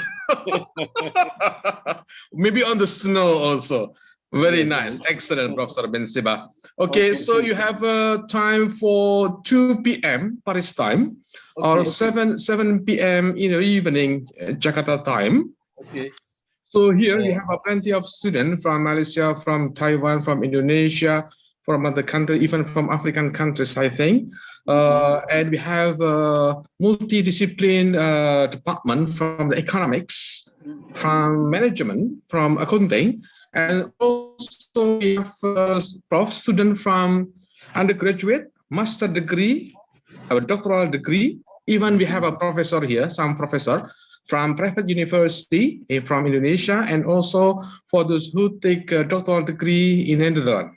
Maybe on the snow also. Very nice. Excellent, Professor Bensiba. Okay, so you have time for 2 p.m. Paris time, or 7 p.m. in the evening Jakarta time. Okay. So here we have plenty of students from Malaysia, from Taiwan, from Indonesia, from other countries, even from African countries, I think. And we have a multidiscipline department from the economics, from management, from accounting, and also we have students from undergraduate, master degree, a doctoral degree. Even we have a professor here, some professor from private university from Indonesia, and also for those who take a doctoral degree in Netherlands.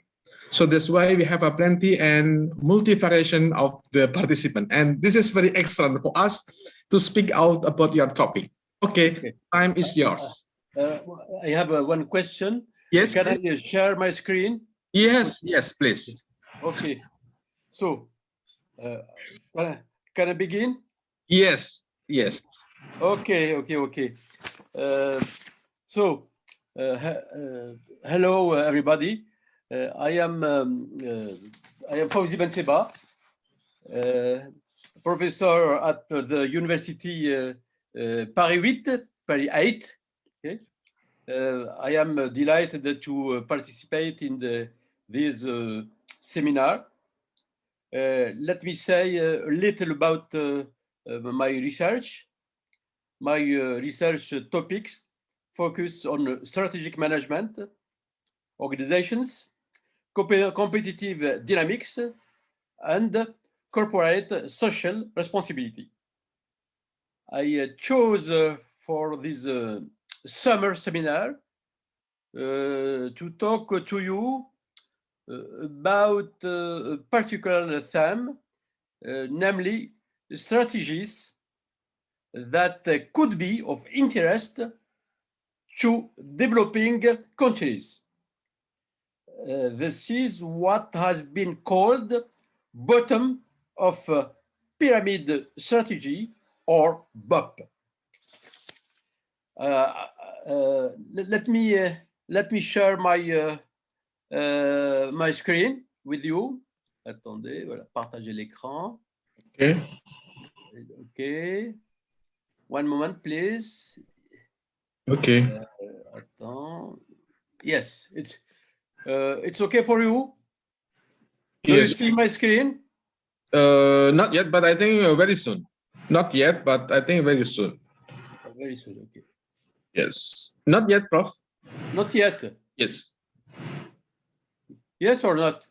So that's why we have a plenty and multi-variation of the participant. And this is very excellent for us to speak out about your topic. Okay. Time is yours. I have one question. Yes. Can I share my screen? Yes, please. Okay. So, can I begin? Yes. Okay. Hello everybody. I am Fawzi Bensiba, professor at the University Paris 8. Okay. I am delighted to participate in this seminar. Let me say a little about my research. My research topics focus on strategic management, organizations, competitive dynamics, and corporate social responsibility. I chose for this summer seminar to talk to you about a particular theme, namely strategies that could be of interest to developing countries. This is what has been called bottom of pyramid strategy, or BOP. Let me share my my screen with you. Attendez, voilà, partager l'écran. Okay. One moment, please. Okay. Attends. Yes, it's okay for you. Do Yes. you see my screen? Not yet, but I think very soon. Not yet, but I think very soon. Very soon, okay. Yes. Not yet, Prof. Not yet. Yes. Yes or not?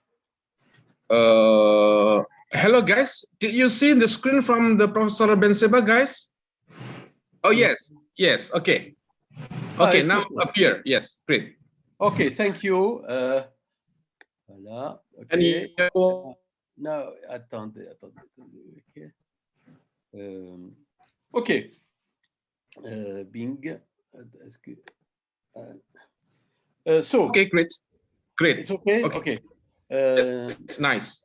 Hello, guys. Did you see the screen from the Professor Bensiba, guys? Oh, yes. Okay. Okay, now okay. appear. Yes, great. Okay, thank you. Voilà. Okay. Now, attendez. Okay. Okay. Bing. So. Okay, great. It's okay. Okay. It's nice.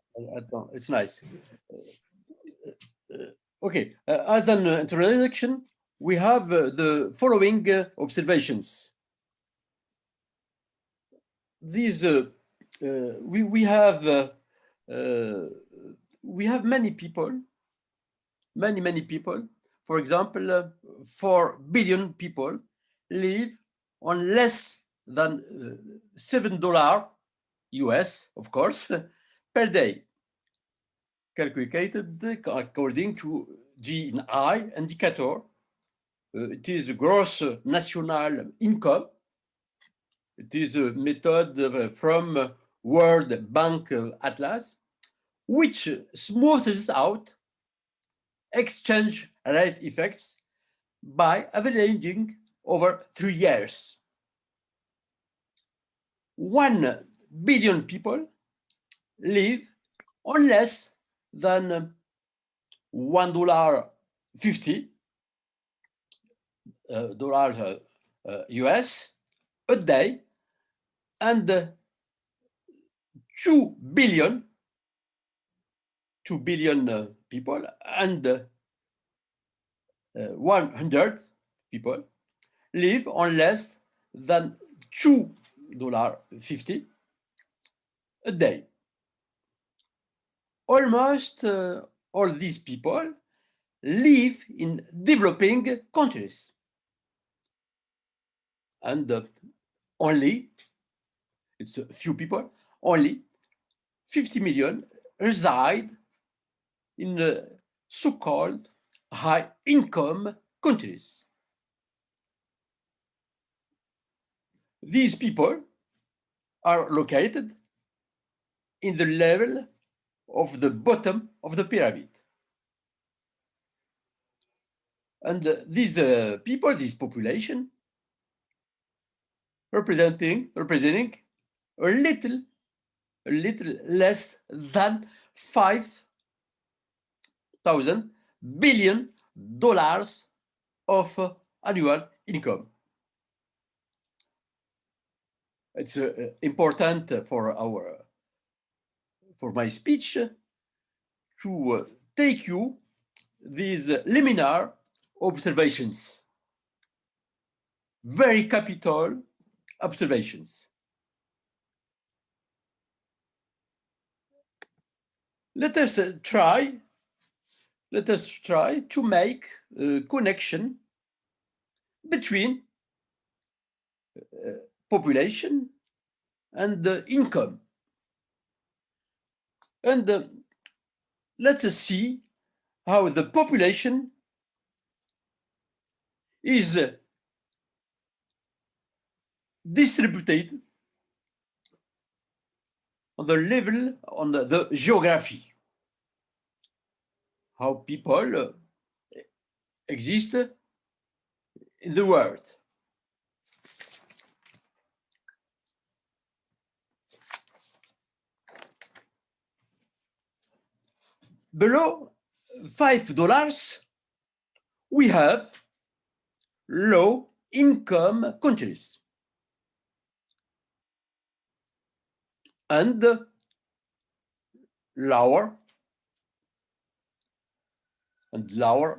It's nice. Okay. As an introduction, we have the following observations. These we have many people. For example, 4 billion people live on less than $7 US, of course, per day, calculated according to GNI indicator. It is gross national income. It is a method from World Bank Atlas, which smoothes out exchange rate effects by averaging over 3 years. 1 billion people live on less than $1.50 US a day, and 2 billion people and 100 people live on less than $2.50 a day. Almost all these people live in developing countries, and only, it's a few people, only 50 million reside in the so-called high-income countries. These people are located in the level of the bottom of the pyramid. And these people, this population, representing a little less than $5,000 billion of annual income. It's important for my speech to take you these liminal observations, very capital observations. Let us try to make a connection between population and income. And let us see how the population is distributed on the level, on the geography, how people exist in the world. Below $5, we have low-income countries, and lower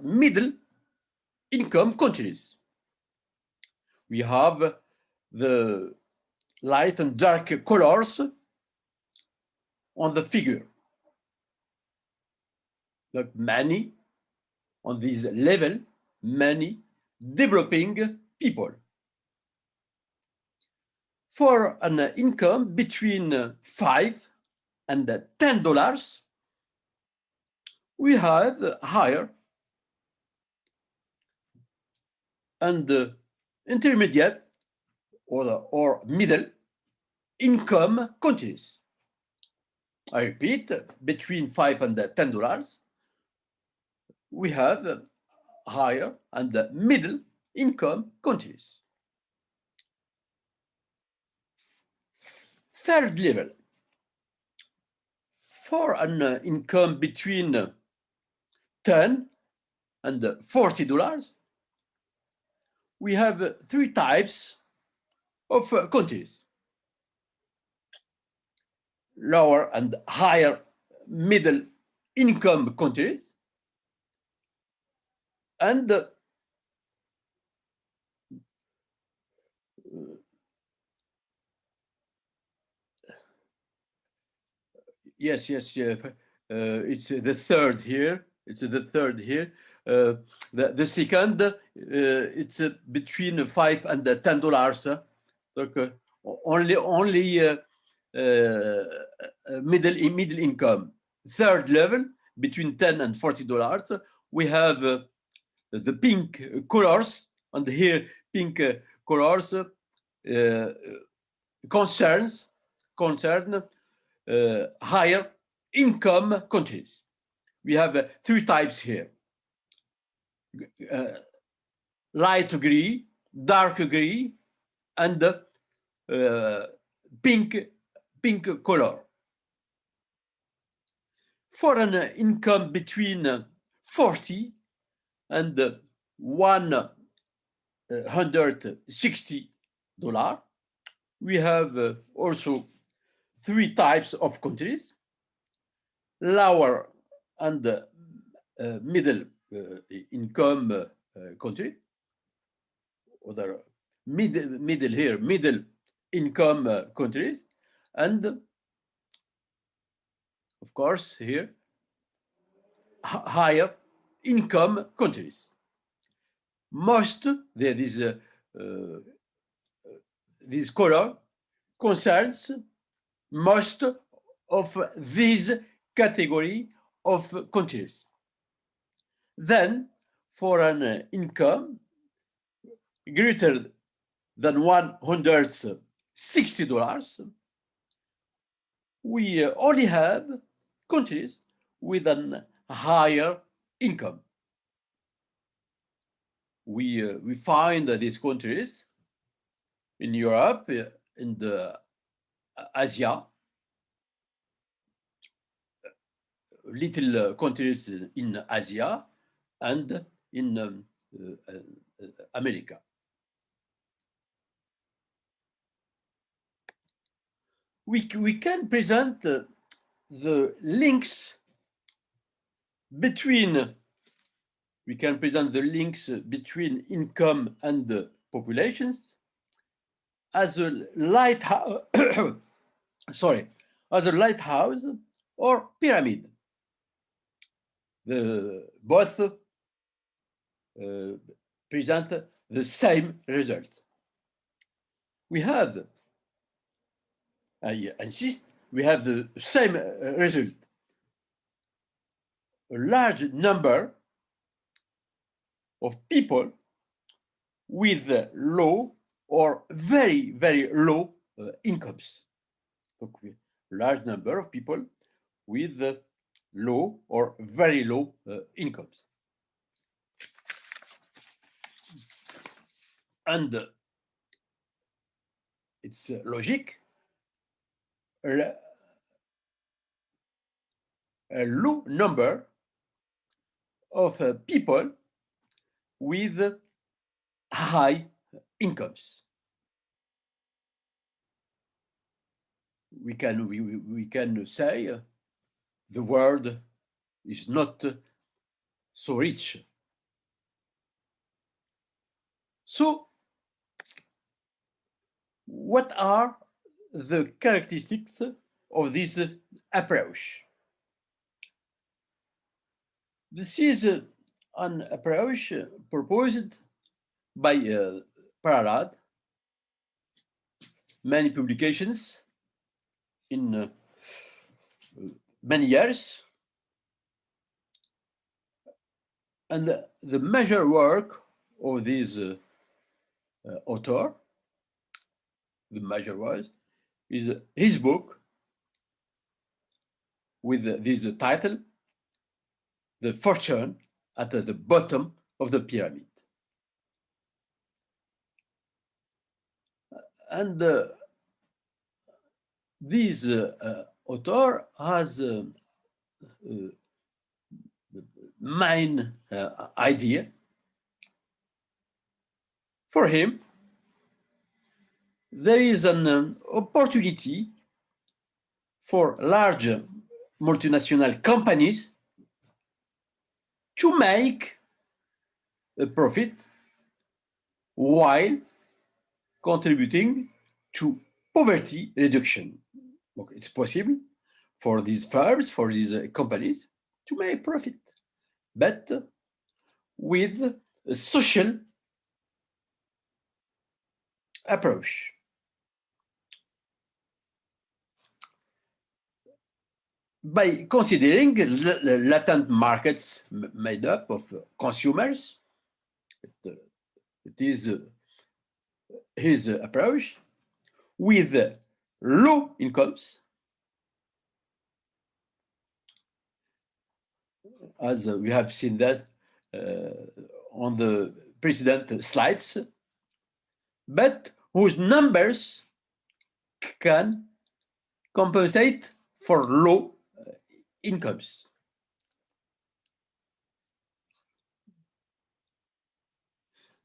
middle income countries. We have the light and dark colors on the figure. But many, on this level, many developing people. For an income between $5 and $10, we have higher and intermediate or middle income countries. I repeat, between $5 and $10, we have higher and middle income countries. Third level, for an income between $10 and $40, we have 3 types of countries. Lower and higher middle income countries, and yes, it's the third here. The second, it's between $5 and $10. Only middle income. Third level, between $10 and $40, we have the pink colors, and here pink colors concern higher income countries. We have three types here: light gray, dark gray, and pink color. For an income between 40 and $160, we have also three types of countries: lower and middle income country, or middle income countries, and of course here higher income countries. Most this color concerns most of these category of countries. Then, for an income greater than $160, we only have countries with a higher income. We find these countries in Europe, in Asia, little countries in Asia, and in America. We can present the links between income and populations as a lighthouse, as a lighthouse or pyramid. Both present the same result. We have, I insist, we have the same result. A large number of people with low or very, very low incomes. Okay. Large number of people with low or very low incomes. And it's logic. A low number of people with high incomes. We can say the world is not so rich. So, what are the characteristics of this approach? This is an approach proposed by Paralad, many publications in many years, and the major work of this author, the major work, is his book with this title, The Fortune at the Bottom of the Pyramid. And this author has main idea. For him, there is an opportunity for large multinational companies to make a profit while contributing to poverty reduction. Okay, it's possible for these firms, for these companies to make profit, but with a social approach. By considering latent markets made up of consumers, it is his approach, with low incomes, as we have seen that on the precedent slides, but whose numbers can compensate for low incomes.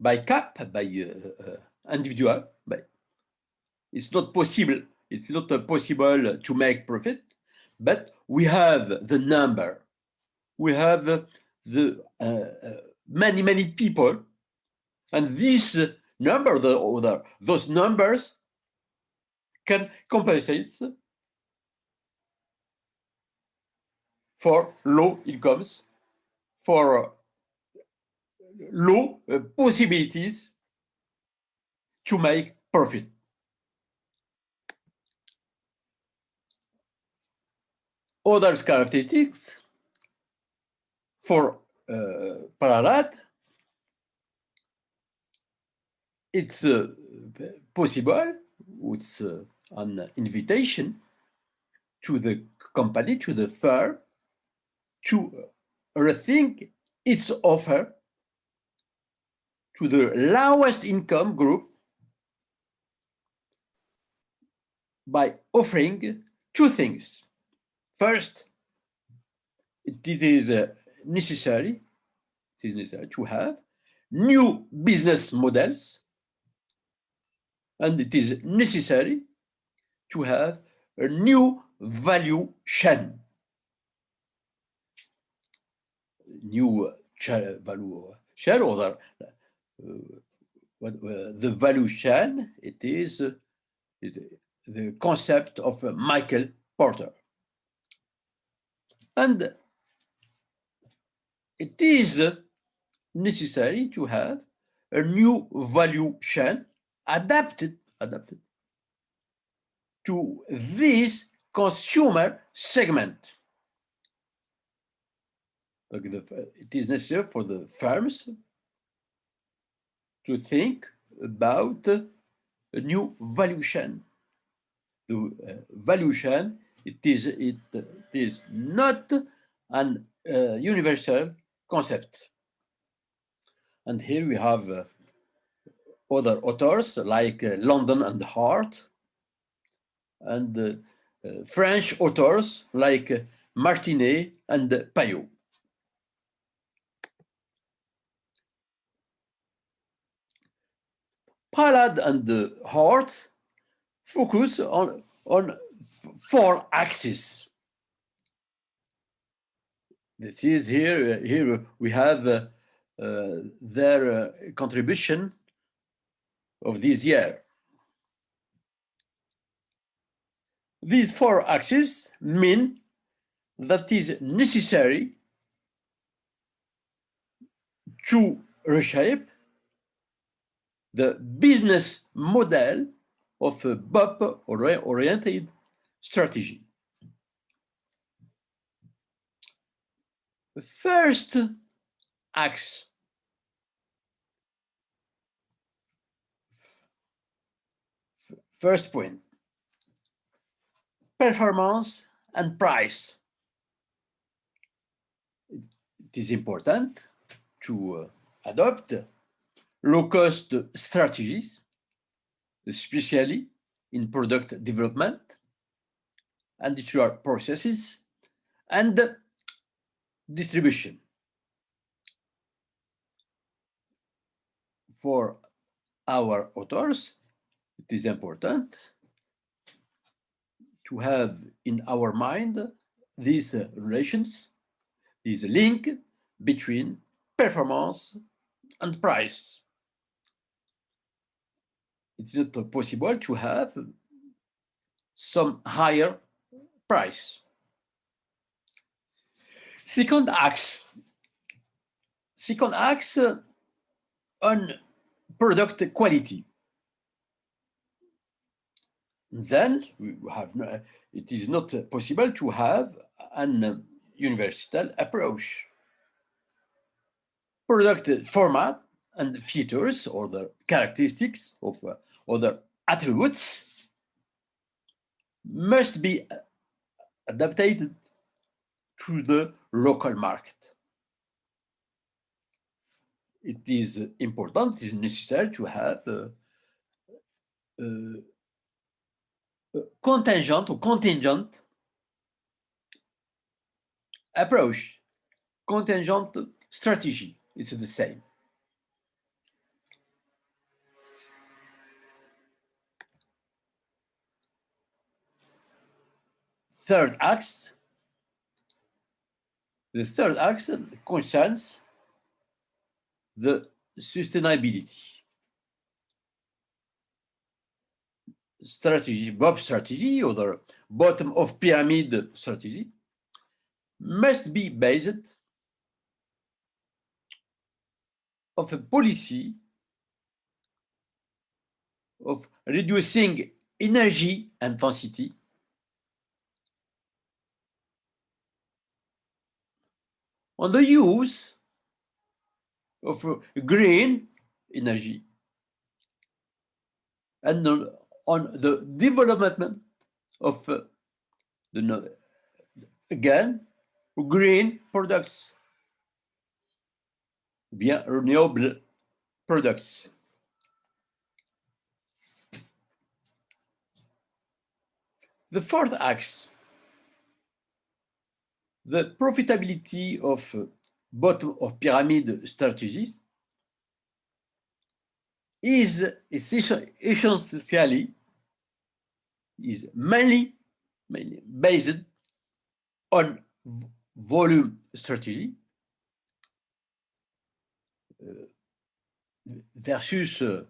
By cap, by individual, but it's not possible. It's not possible to make profit, but we have the number. We have the many people, and this number, those numbers can compensate for low incomes, for low possibilities to make profit. Other characteristics for Paralat, it's possible, it's an invitation to the company, to the firm, to rethink its offer to the lowest income group by offering two things. First, it is necessary to have new business models, and it is necessary to have a new value chain. New value chain, or the value chain, it is the concept of Michael Porter. And it is necessary to have a new value chain adapted to this consumer segment. It is necessary for the firms to think about a new value chain. The value chain, it is not an universal concept. And here we have other authors like London and Hart, and French authors like Martinet and Payot. Palad and Hart focus on four axes. This is here we have their contribution of this year. These four axes mean that it is necessary to reshape the business model of a BOP-oriented strategy. The first axe first point, performance and price. It is important to adopt low-cost strategies, especially in product development and digital processes and distribution. For our authors, it is important to have in our mind these relations, this link between performance and price. It's not possible to have some higher price. Second axe on product quality. Then we have it is not possible to have an universal approach. Product format and features or the characteristics of other attributes must be adapted to the local market. It is important, it is necessary to have a contingent or contingent approach, contingent strategy. It's the same. Third axe. The third axe concerns the sustainability strategy. BOP strategy, or the bottom of pyramid strategy, must be based of a policy of reducing energy intensity, on the use of green energy, and on the development of again green products, bien renewable products. The fourth axe, the profitability of bottom of pyramid strategies, is essentially mainly based on volume strategy versus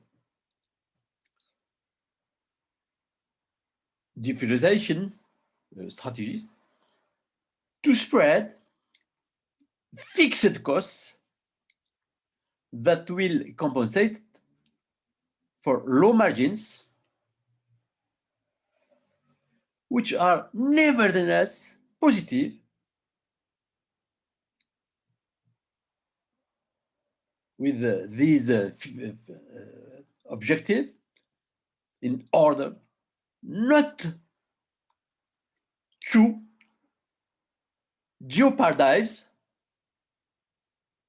differentiation strategies to spread fixed costs that will compensate for low margins, which are nevertheless positive with these objective, in order not to jeopardize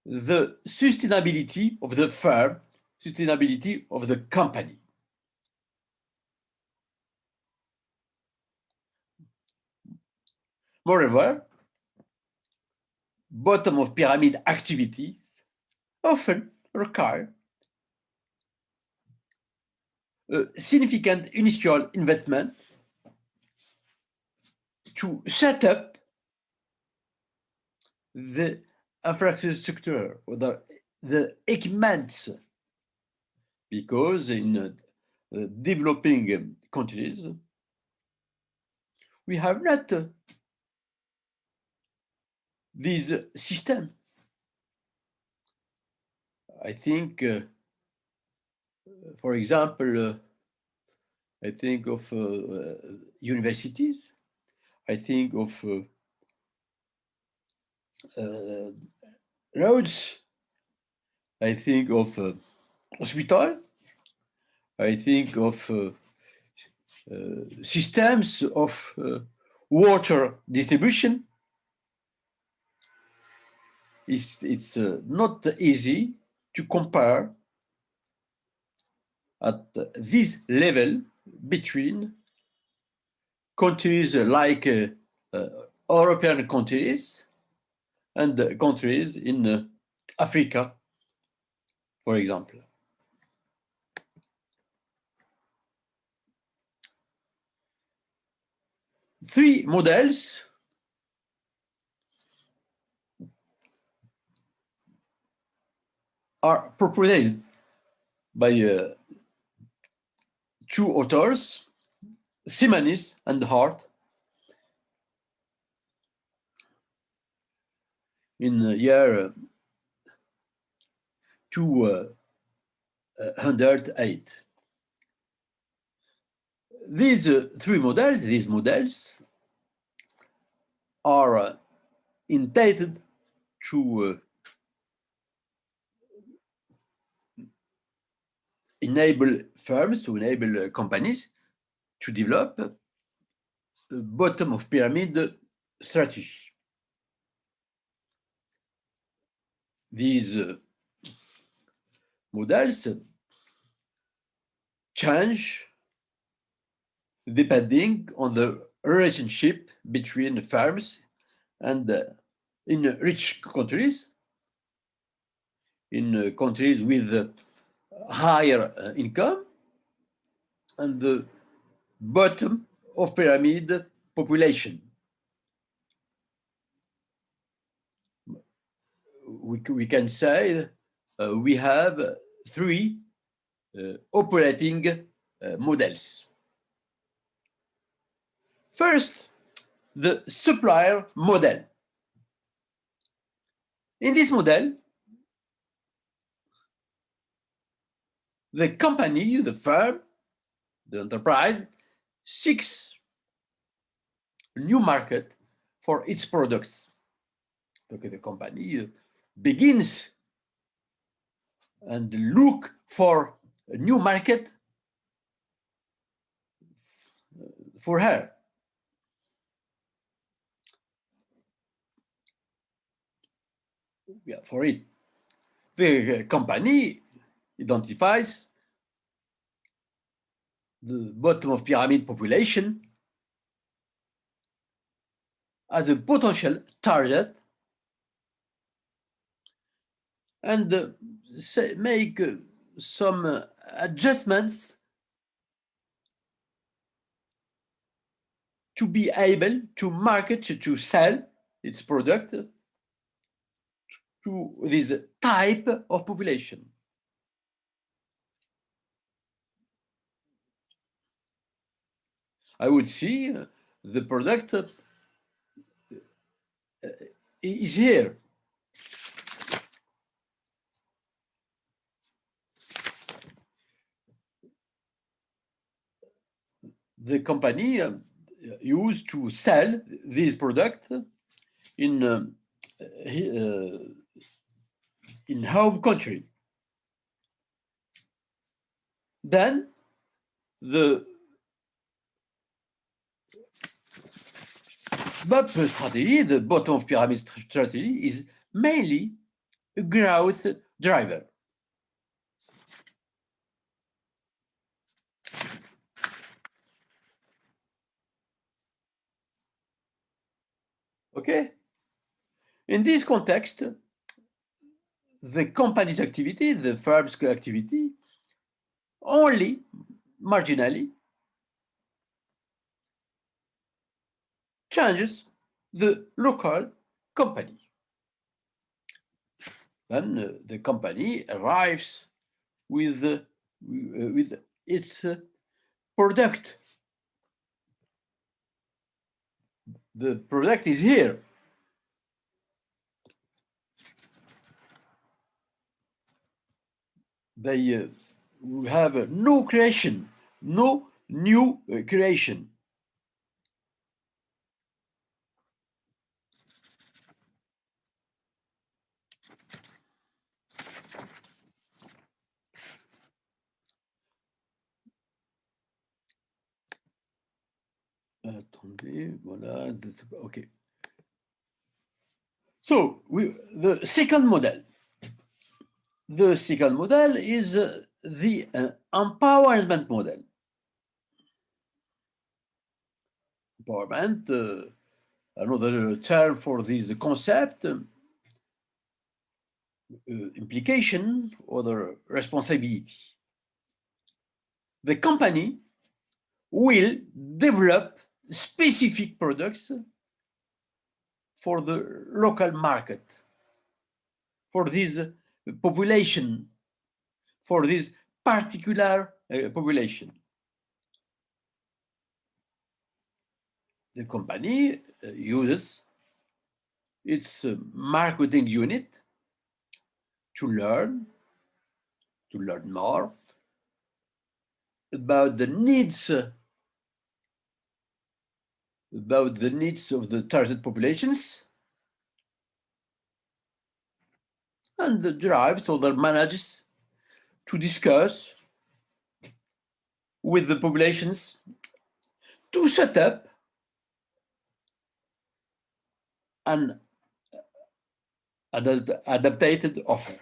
the sustainability of the firm, sustainability of the company. Moreover, bottom of pyramid activities often require a significant initial investment to set up the infrastructure or the equipment, because in developing countries we have not this system. I think, for example, I think of universities, I think of roads, I think of hospital, I think of systems of water distribution. It's not easy to compare at this level between countries like European countries and countries in Africa, for example. Three models are proposed by two authors, Simonis and Hart, in the year 2008. These three models, these models are intended to enable firms, to enable companies to develop bottom of pyramid strategy. These models change depending on the relationship between the firms and in rich countries, in countries with higher income, and the bottom of pyramid population. We can say we have three operating models. First, the supplier model. In this model, the company, the firm, the enterprise seeks a new market for its products. Okay, the company begins and look for a new market for her. Yeah, for it. The company identifies the bottom of pyramid population as a potential target and make some adjustments to be able to market, to sell its product to this type of population. I would see the product is here. The company used to sell this product in home country. Then the BUP strategy, the bottom of pyramid strategy, is mainly a growth driver. Okay? In this context, the company's activity, the firm's activity, only marginally changes the local company. Then the company arrives with its product. The product is here. They have no creation, no new creation. Attendez, voilà, okay. So the second model. The second model is the empowerment model. Empowerment, another term for this concept, implication or the responsibility. The company will develop specific products for the local market, for this population, for this particular population. The company uses its marketing unit to learn more about the needs of the target populations, and drives other managers to discuss with the populations to set up an adapted offer.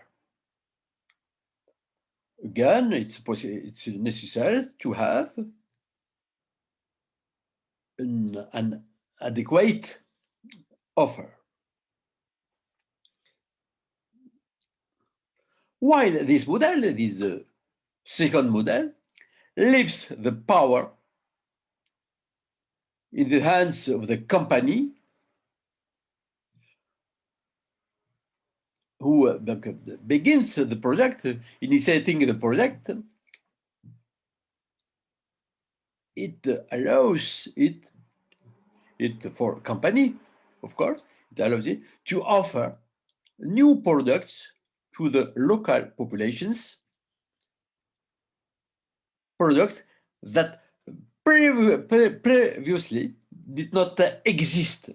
Again, it's necessary to have an adequate offer. While this model, this second model, leaves the power in the hands of the company who begins the project, initiating the project. It allows it for company, of course, it allows it to offer new products to the local populations, products that previously did not exist.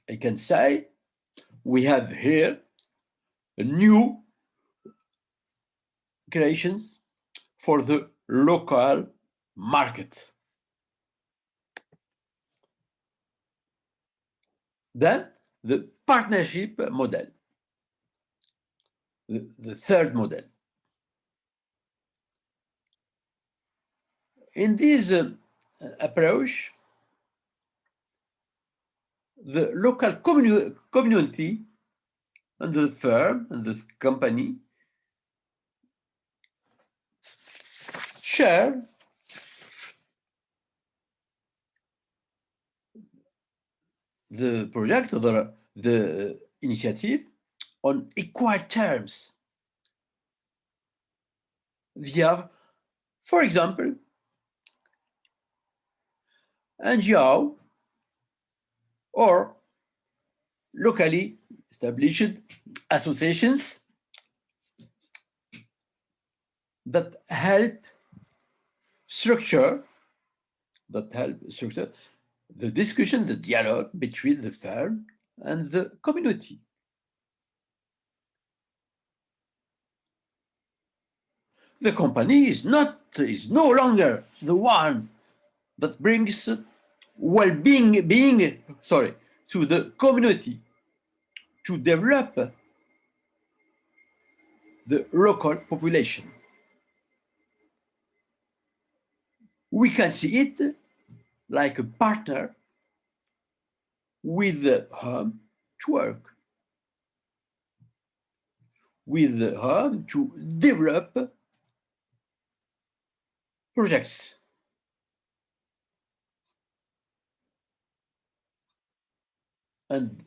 I can say we have here a new creation for the local market. Then the partnership model, the third model. In this approach, the local community and the firm and the company share the project or the initiative on equal terms. We have, for example, NGO or locally established associations that help structure the discussion, the dialogue between the firm and the community. The company is no longer the one that brings well-being to the community, to develop the local population. We can see it like a partner with whom to work, with whom to develop projects. And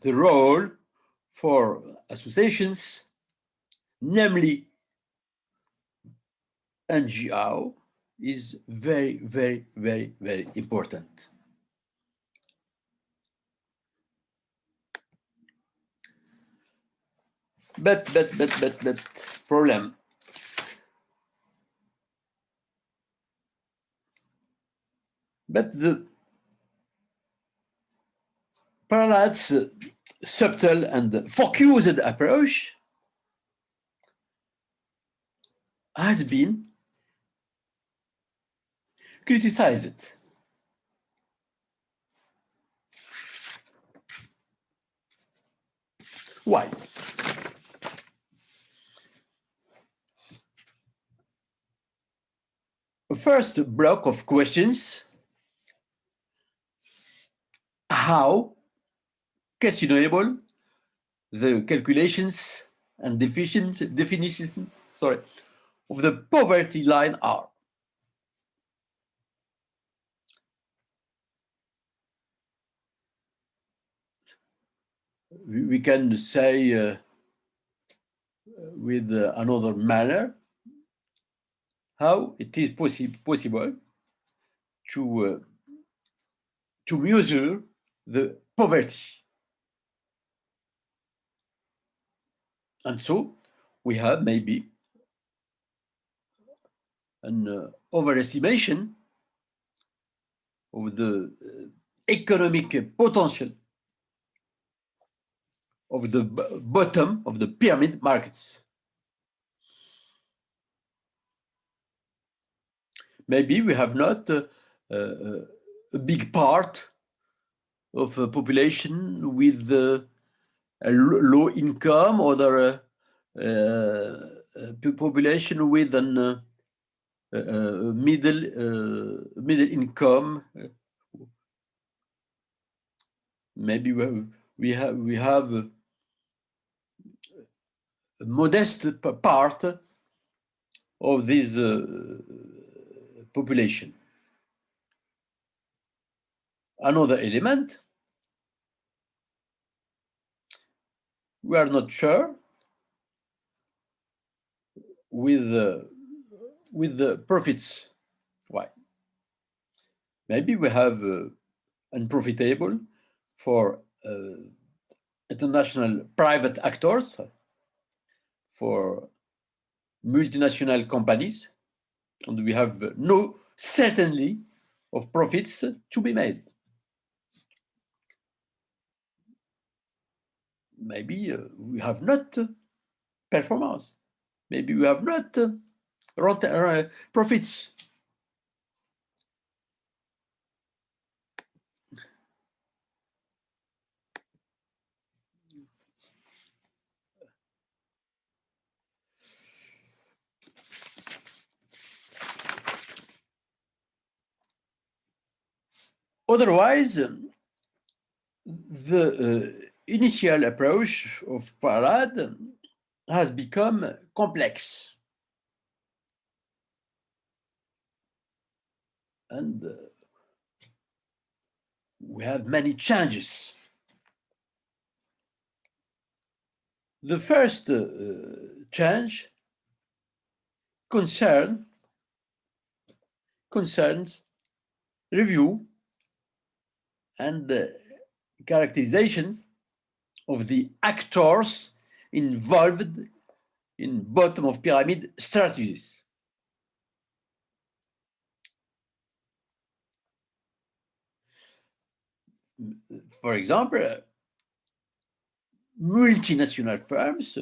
the role for associations, namely NGO, is very, very, very, very important. But problem. But the perhaps subtle and focused approach has been criticized. Why? First block of questions: how questionable the calculations and definitions of the poverty line are. We can say with another manner how it is possible to measure the poverty. And so we have maybe an overestimation of the economic potential of the bottom of the pyramid markets. Maybe we have not a big part of a population with a low income, or population with an middle income. Maybe we have a modest part of this population. Another element, we are not sure with the profits. Why? Maybe we have unprofitable for international private actors, for multinational companies, and we have no certainty of profits to be made. Maybe we have not performance. Maybe we have not profits. Otherwise, the initial approach of Parad has become complex. And we have many changes. The first change concerns review and characterization of the actors involved in bottom of pyramid strategies. For example, multinational firms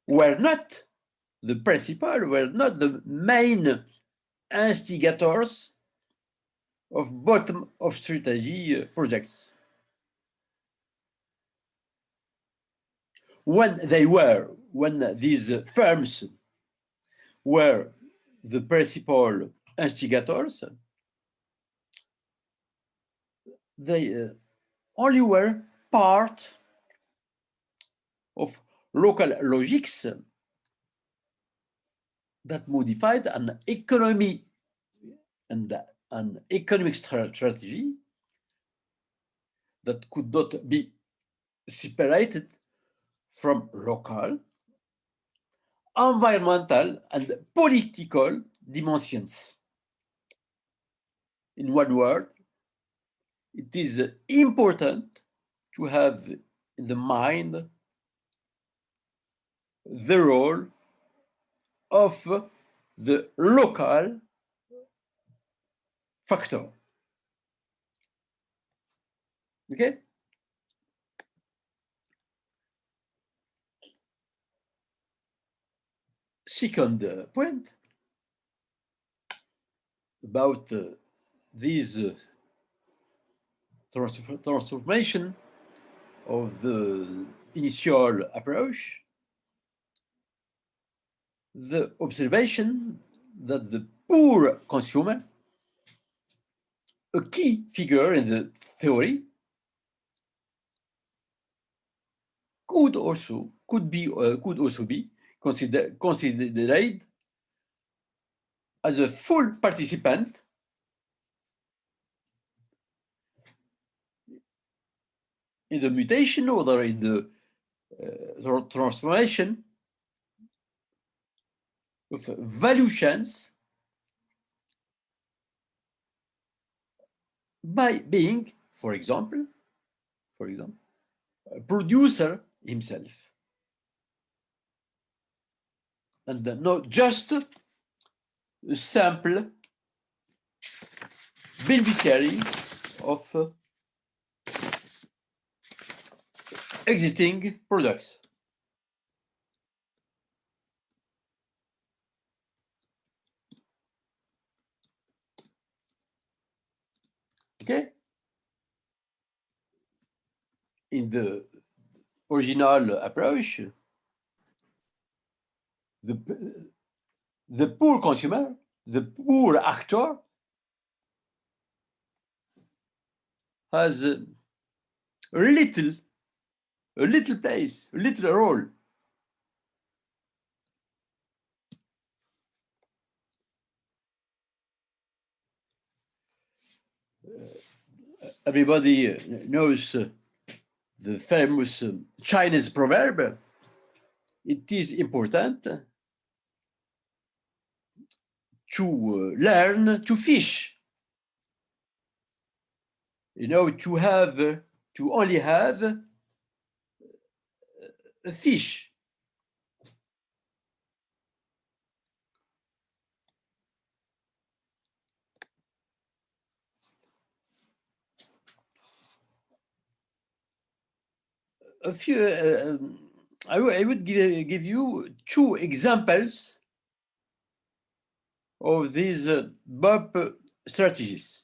were not the principal, were not the main instigators of bottom of strategy projects. When these firms were the principal instigators, they only were part of local logics that modified an economy and an economic strategy that could not be separated from local, environmental, and political dimensions. In one word, it is important to have in the mind the role of the local factor. Okay? Second point about this transformation of the initial approach, the observation that the poor consumer, a key figure in the theory, could also be considered as a full participant in the mutation or in the transformation of value chains by being, for example, a producer himself, and not just a simple beneficiary of existing products. Okay? in the original approach, the poor consumer, the poor actor has a little place, a little role. Everybody knows the famous Chinese proverb. It is important to learn to fish. You know, to only have a fish. A few, I would give you two examples of these BUP strategies.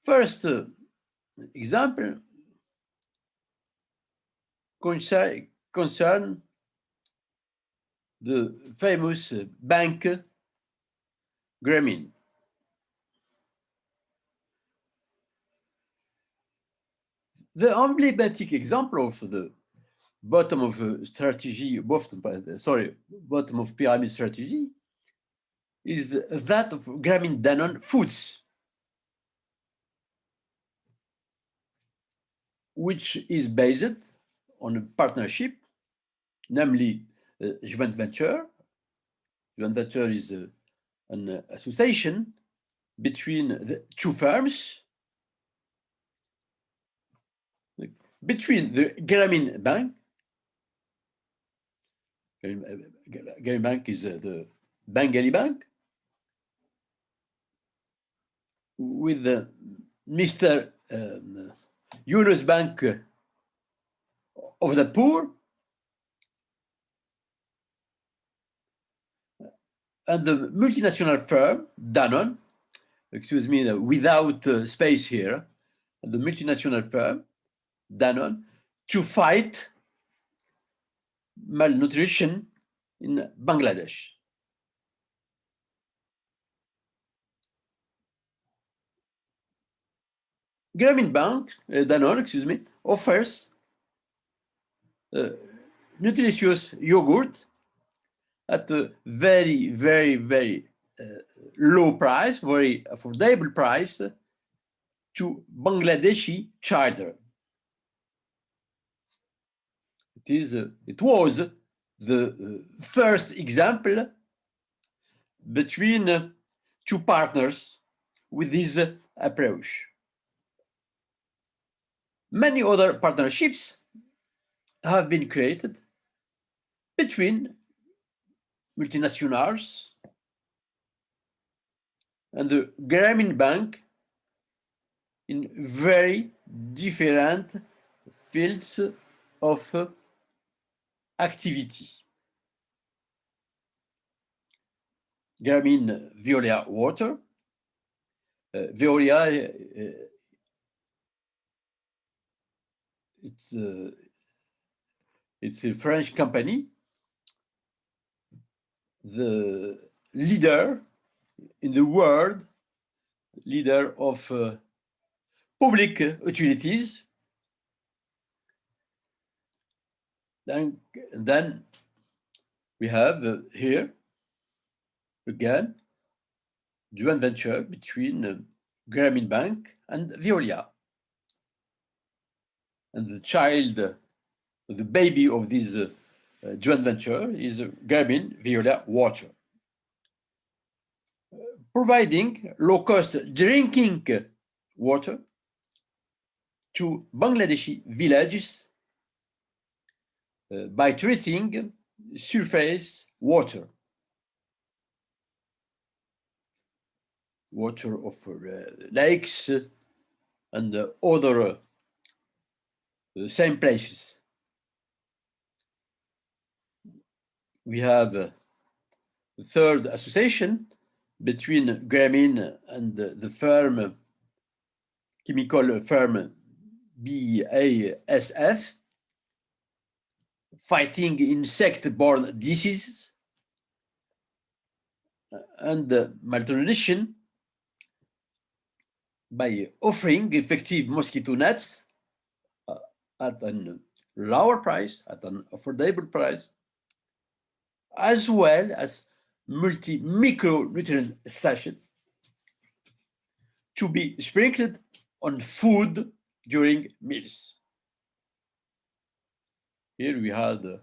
First example concern the famous bank Grameen. The emblematic example of the bottom of pyramid strategy is that of Grameen Danone Foods, which is based on a partnership, namely joint venture. Joint venture is an association between the two firms, between the Grameen Bank. Grameen Bank is the Bengali bank, with Mr. Yunus Bank of the poor, and the multinational firm Danone, excuse me, without space here, the multinational firm Danone, to fight malnutrition in Bangladesh. Grameen Bank, Danone, excuse me, offers nutritious yogurt at a very, very, very low price, very affordable price to Bangladeshi children. It was the first example between two partners with this approach. Many other partnerships have been created between multinationals and the Grameen Bank in very different fields of activity. Grameen Veolia Water. Veolia, it's a French company, the leader in the world, leader of public utilities. Then we have here again joint venture between Grameen Bank and Veolia. And the child, the baby of this joint venture is Grameen Veolia Water, providing low-cost drinking water to Bangladeshi villages by treating surface water of lakes and other same places. We have the third association between Grameen and the firm, chemical firm BASF, fighting insect-borne diseases and malnutrition by offering effective mosquito nets at a lower price, at an affordable price, as well as multi-micronutrient sachets to be sprinkled on food during meals. Here we have the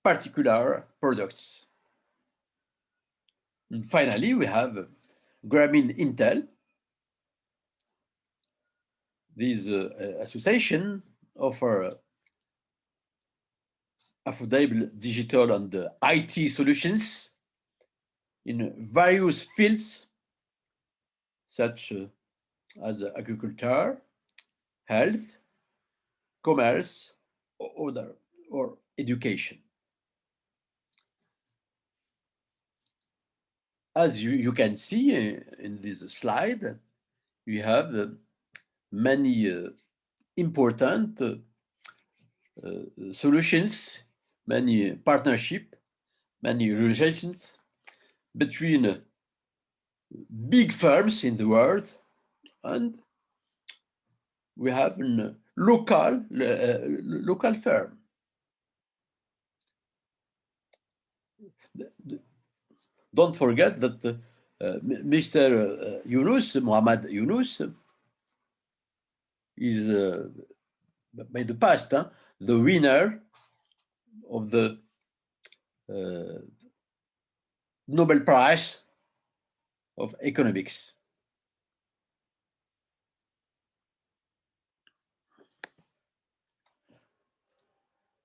particular products. And finally, we have Grameen Intel. This association offers affordable digital and IT solutions in various fields, such as agriculture, health, commerce, or education. As you can see in this slide, we have many important solutions, many partnerships, many relations between big firms in the world, and we have a local firm. Don't forget that Mr. Mohammad Yunus, is by the past the winner of the Nobel Prize of Economics.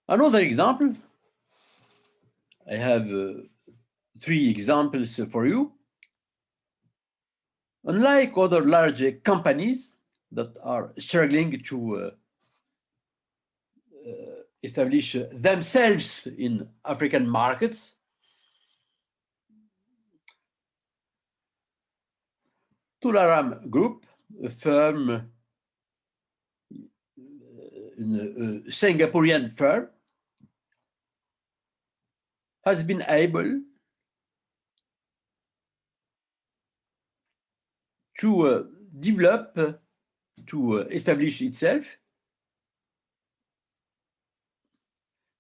Another example, I have 3 examples for you. Unlike other large companies that are struggling to establish themselves in African markets, Tularam Group, a firm, a Singaporean firm, has been able to develop, to establish itself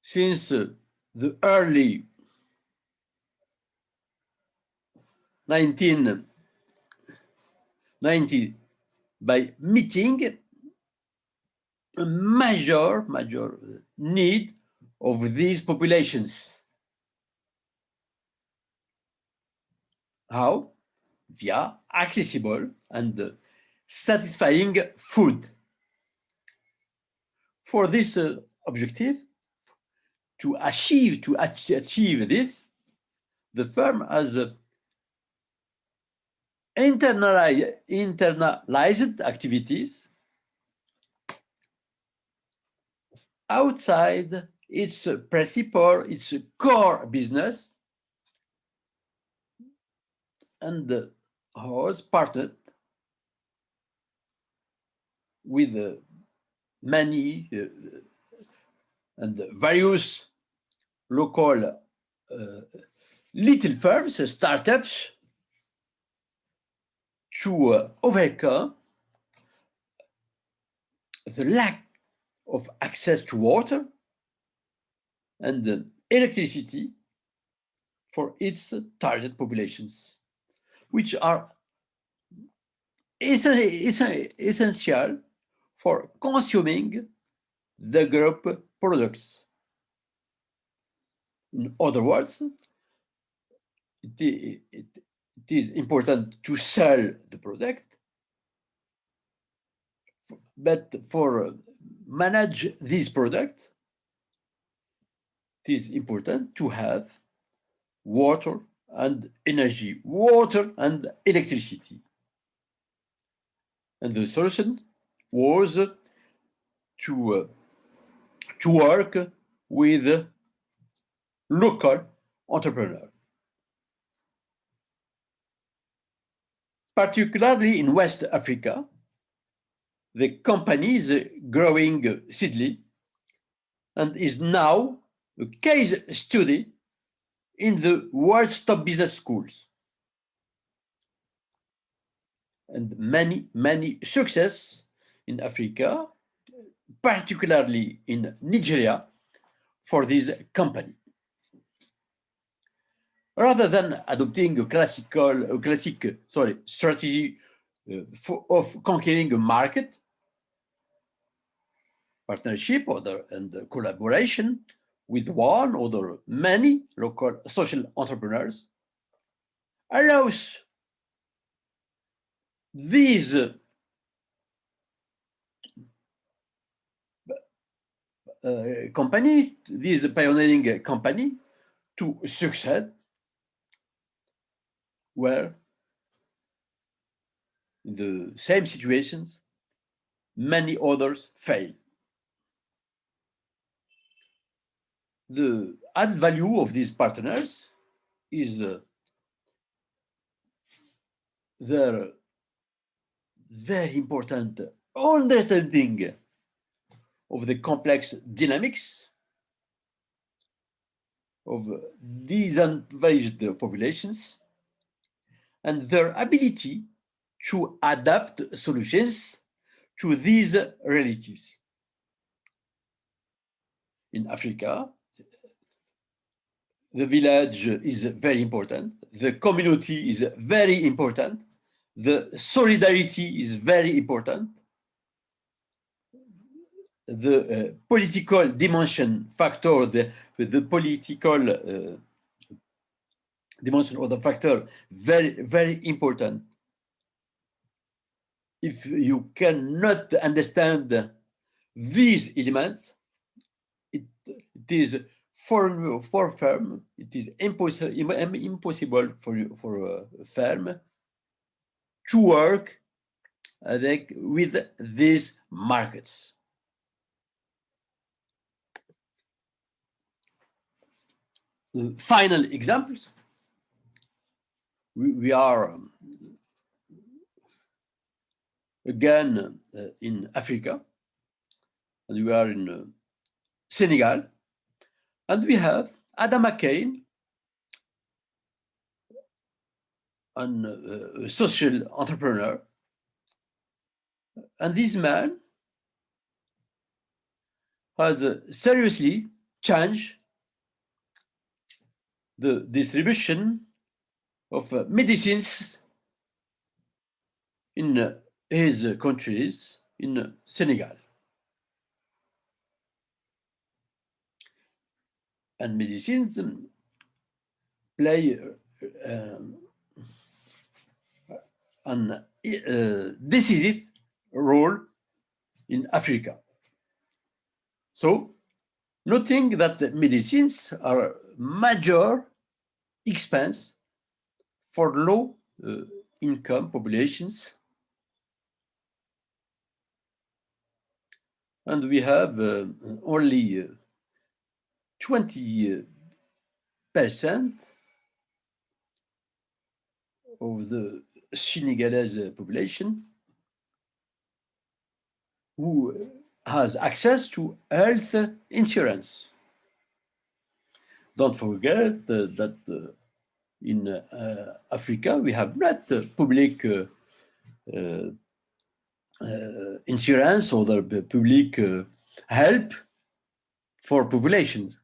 since the early 1990 by meeting a major need of these populations. How? Via accessible and satisfying food. For this objective, to achieve this, the firm has internalized activities outside its principal, its core business, and has partnered with many and various local little firms, startups, to overcome the lack of access to water and electricity for its target populations, which are essential for consuming the group products. In other words, it is important to sell the product, but for manage this product, it is important to have water and energy, water and electricity. And the solution was to work with local entrepreneurs. Particularly in West Africa, the company is growing steadily and is now a case study in the world's top business schools. And many success in Africa, particularly in Nigeria, for this company. Rather than adopting a classic strategy of conquering a market, partnership and collaboration with one or many local social entrepreneurs allows these company, this pioneering company, to succeed where in the same situations many others fail. The added value of these partners is their very important understanding of the complex dynamics of disadvantaged populations and their ability to adapt solutions to these realities. In Africa, the village is very important, the community is very important, the solidarity is very important, the political dimension factor, the political dimension of the factor, very important. If you cannot understand these elements, it is for firm, it is impossible for a firm to work with these markets. Final examples. We are again in Africa, and we are in Senegal, and we have Adam McCain, a social entrepreneur, and this man has seriously changed the distribution of medicines in his countries in Senegal. And medicines play an decisive role in Africa. So, noting that medicines are major expense for low income populations, and we have only 20% of the Senegalese population who has access to health insurance. Don't forget that in Africa we have not public insurance or the public help for population.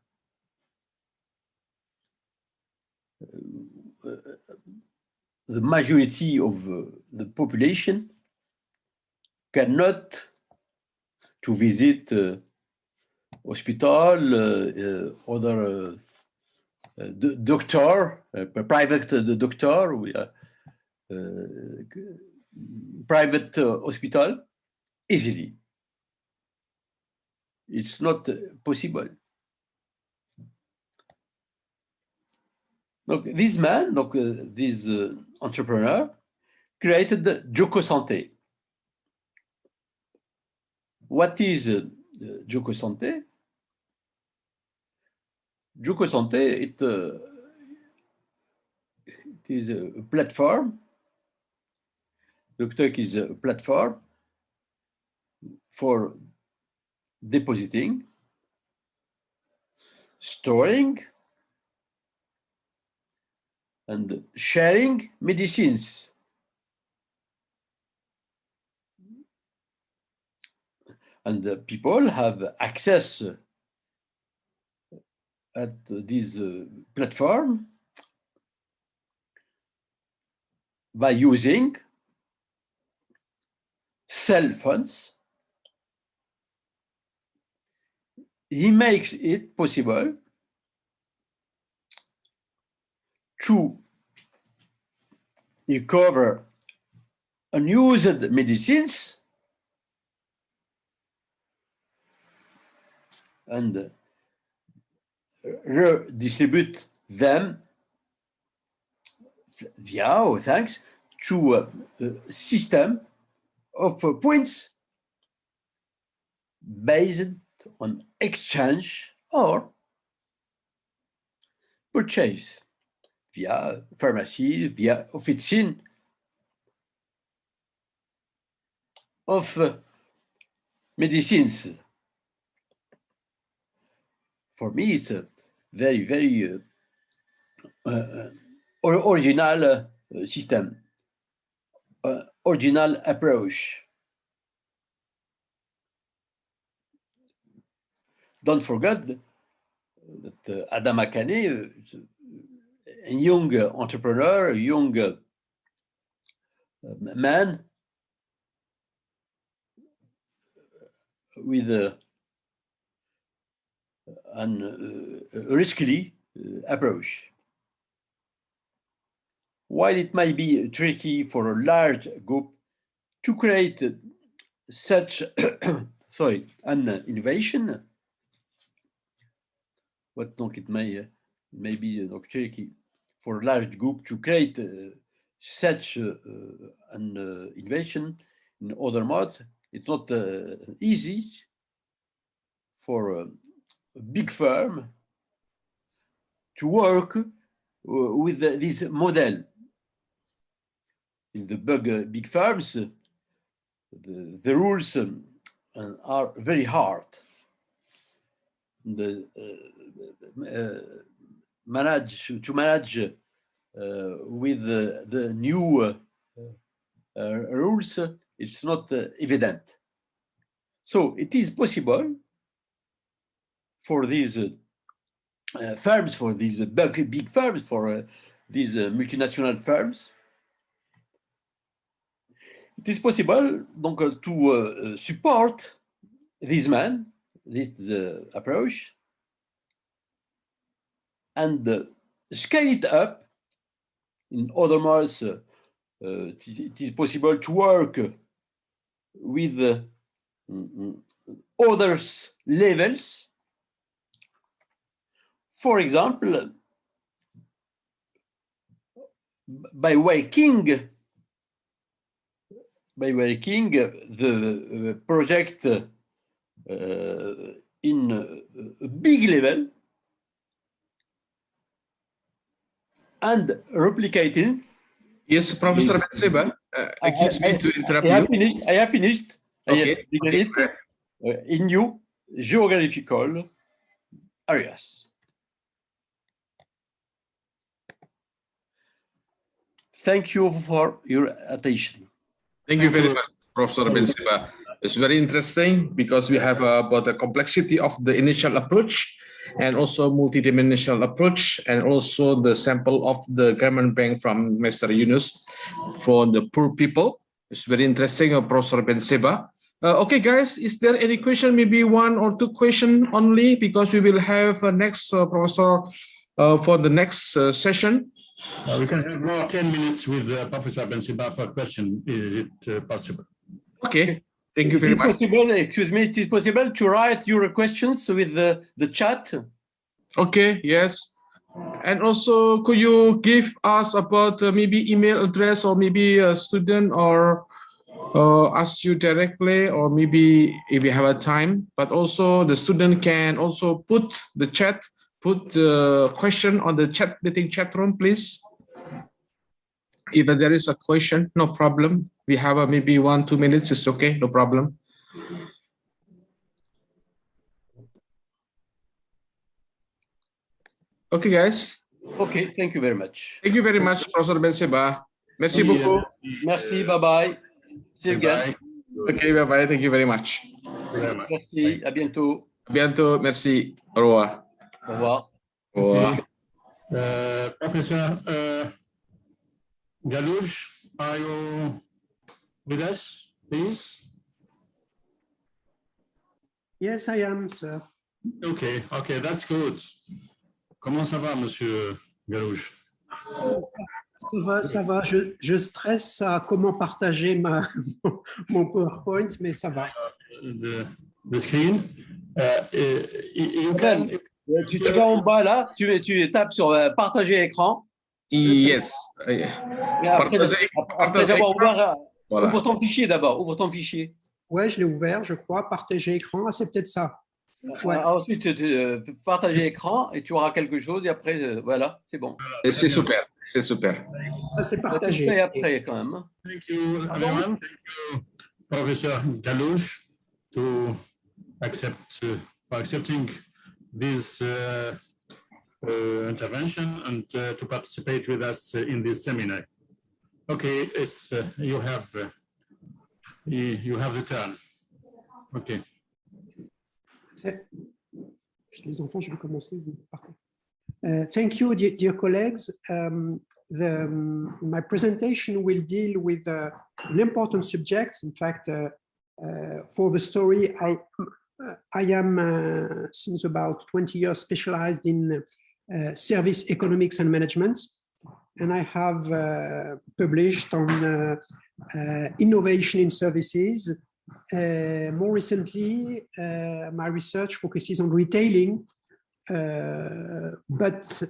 The majority of the population cannot to visit hospital, other doctor, private doctor, private hospital easily. It's not possible. Donc, this man, this entrepreneur, created Joko Santé. What is Joko Santé? Joko Santé, it is a platform. DocTalk is a platform for depositing, storing, and sharing medicines. And people have access at this platform by using cell phones. He makes it possible to recover unused medicines and redistribute them via, or thanks to a system of points based on exchange or purchase via pharmacy, via officine of medicines. For me, it's a very, very original system, original approach. Don't forget that Adam Akane, a young entrepreneur, a young man with a risky approach. While it might be tricky for a large group to create such an innovation, but donc it may be tricky for a large group to create such an innovation in other modes. It's not easy for a big firm to work with this model. In the big firms, the rules are very hard. Manage with the new rules, it's not evident. So it is possible for these firms, for these big firms, for these multinational firms, it is possible donc to support this man, this approach, and scale it up. In other words, it is possible to work with other levels. For example, by working the project in a big level and replicating. Yes, Professor Benseba, excuse me to interrupt you. I have finished. Okay. In new geographical areas. Thank you for your attention. Thank you very much, Professor Benseba. It's very interesting because we have about the complexity of the initial approach and also multidimensional approach, and also the sample of the government bank from Mr. Yunus for the poor people. It's very interesting, Professor Benseba. Okay, guys, is there any question? Maybe one or two questions only, because we will have next professor for the next session. We can have more 10 minutes with Professor Benseba for a question. Is it possible? Okay, thank you very much. Excuse me, it is possible to write your questions with the chat? Okay, yes. And also, could you give us about maybe email address, or maybe a student, or ask you directly, or maybe if you have a time, but also the student can also put the question on the meeting chat room, please. If there is a question, no problem. We have maybe 1-2 minutes, it's okay, no problem. Okay, guys. Okay, thank you very much. Thank you very much, Professor Ben Seba. Merci beaucoup. Merci, bye-bye. See you again. Okay, bye-bye. Thank you very much. Merci, à bientôt. À bientôt, merci. Au revoir. Au revoir. Au revoir. Professor Galouche, are you with us, please? Yes, I am, sir. Okay, okay, that's good. Comment ça va, Monsieur Galouche? Ça va. Je stresse à comment partager mon PowerPoint, mais ça va. The screen. You can... Tu vas en bas là, tu tapes sur partager écran. Yes. Après avoir ouvert, voilà. Ouvre ton fichier d'abord, ouvre ton fichier. Ouais, je l'ai ouvert, je crois. Partager écran, ah, c'est peut-être ça. Ouais. Ensuite, partager écran et tu auras quelque chose et après, voilà, c'est bon. C'est super, c'est super. Ah, c'est partagé. Et après, quand même. Thank you, everyone. Thank you, Professor Galouche, for accepting this intervention and to participate with us in this seminar. Okay, you have the turn. Okay. Les enfants, je vais commencer. Thank you, dear colleagues. My presentation will deal with an important subject. In fact, for the story, I am since about 20 years specialized in service economics and management, and I have published on innovation in services. More recently, my research focuses on retailing, but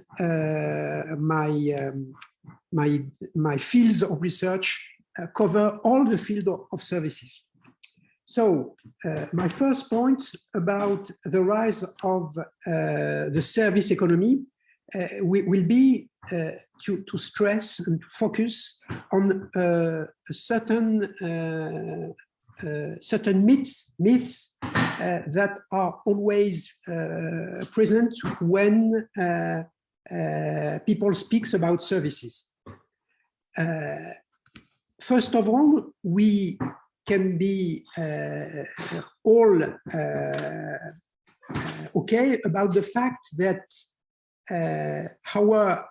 my fields of research cover all the field of services. So my first point about the rise of the service economy will be to stress and focus on certain myths that are always present when people speak about services. First of all, we can be all okay about the fact that our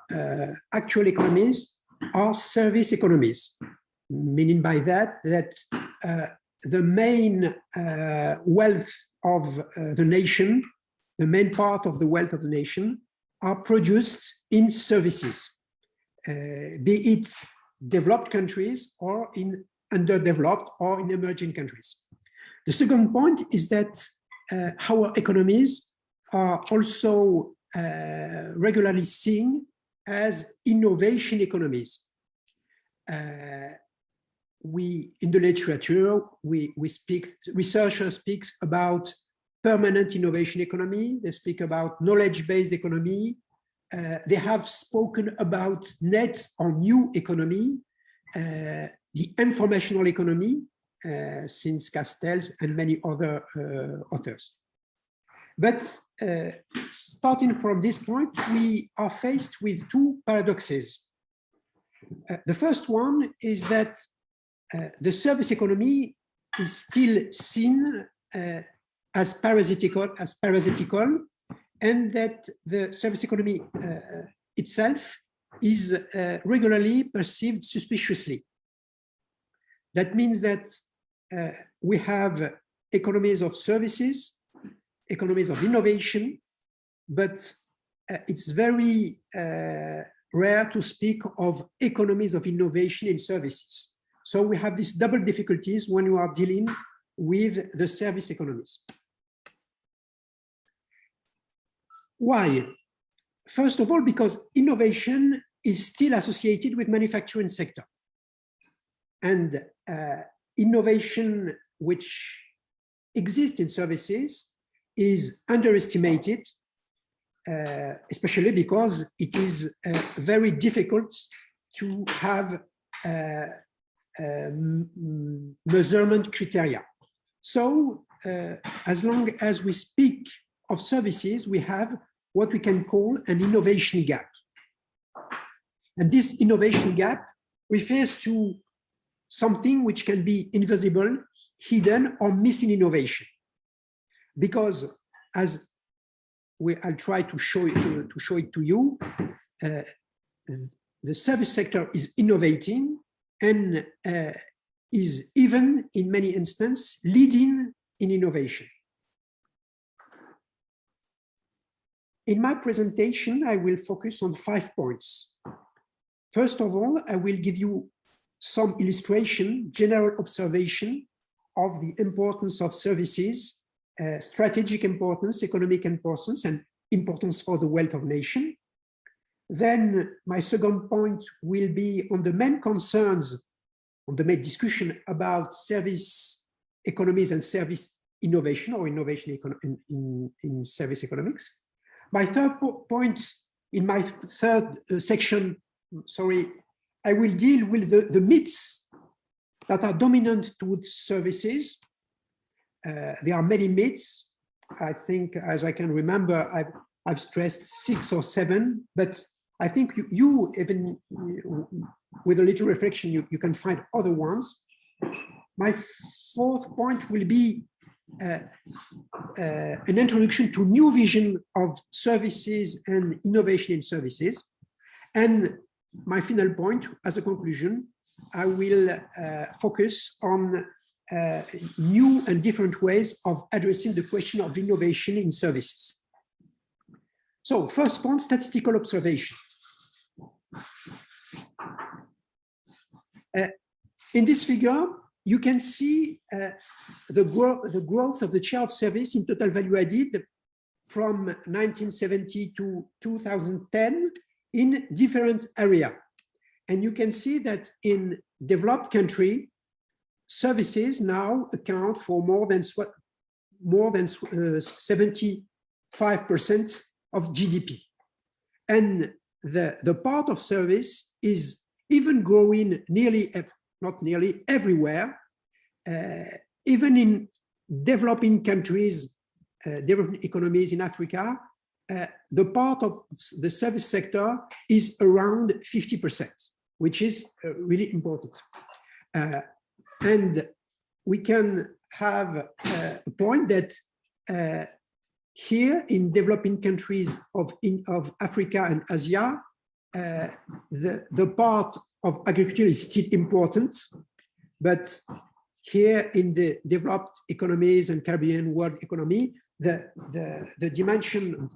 actual economies are service economies, meaning by that the main wealth of the nation, the main part of the wealth of the nation, are produced in services, be it developed countries or in underdeveloped or in emerging countries. The second point is that our economies are also regularly seen as innovation economies. In the literature, researchers speak about permanent innovation economy. They speak about knowledge-based economy. They have spoken about net or new economy, the informational economy, since Castells and many other authors. But starting from this point, we are faced with two paradoxes. The first one is that the service economy is still seen as parasitical, and that the service economy itself is regularly perceived suspiciously. That means that we have economies of services, economies of innovation, but it's very rare to speak of economies of innovation in services. So we have these double difficulties when you are dealing with the service economies. Why? First of all, because innovation is still associated with manufacturing sector. And innovation which exists in services is underestimated, especially because it is very difficult to have measurement criteria. So as long as we speak of services, we have what we can call an innovation gap. And this innovation gap refers to something which can be invisible, hidden, or missing innovation. Because as I'll try to show it to you, the service sector is innovating and is even in many instances leading in innovation. In my presentation, I will focus on 5 points. First of all, I will give you some illustration, general observation of the importance of services, strategic importance, economic importance, and importance for the wealth of nation. Then my second point will be on the main concerns, on the main discussion about service economies and service innovation, or innovation in service economics. My third point, in my third section, I will deal with the myths that are dominant towards services. There are many myths. I think, as I can remember, I've stressed 6 or 7, but I think you even with a little reflection, you can find other ones. My fourth point will be an introduction to new vision of services and innovation in services. And my final point, as a conclusion, I will focus on new and different ways of addressing the question of innovation in services. So first point, statistical observation. In this figure, you can see the growth of the share of service in total value added from 1970 to 2010 in different areas. And you can see that in developed country, services now account for more than 75% of GDP. And the part of service is even growing not nearly everywhere, even in developing countries, developing economies in Africa, the part of the service sector is around 50%, which is really important. And we can have a point that here in developing countries of Africa and Asia, the part of agriculture is still important, but here in the developed economies and Caribbean world economy, the dimension,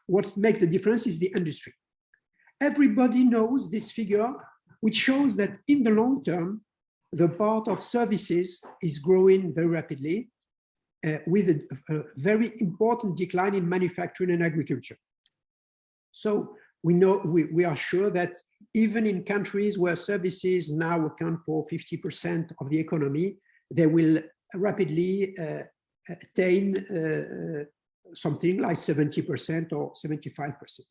what makes the difference is the industry. Everybody knows this figure, which shows that in the long term, the part of services is growing very rapidly, with a very important decline in manufacturing and agriculture. So we are sure that even in countries where services now account for 50% of the economy, they will rapidly attain something like 70% or 75%.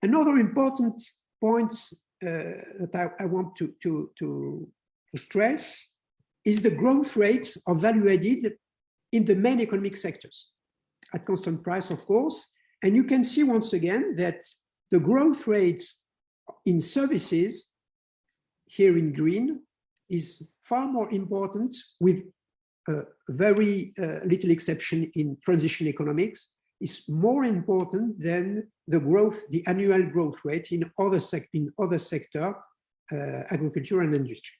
Another important point that I want to stress is the growth rates of value added in the main economic sectors at constant price, of course. And you can see once again that the growth rates in services here in green is far more important, with very little exception in transition economics, is more important than the growth, the annual growth rate in other sector, agriculture and industry.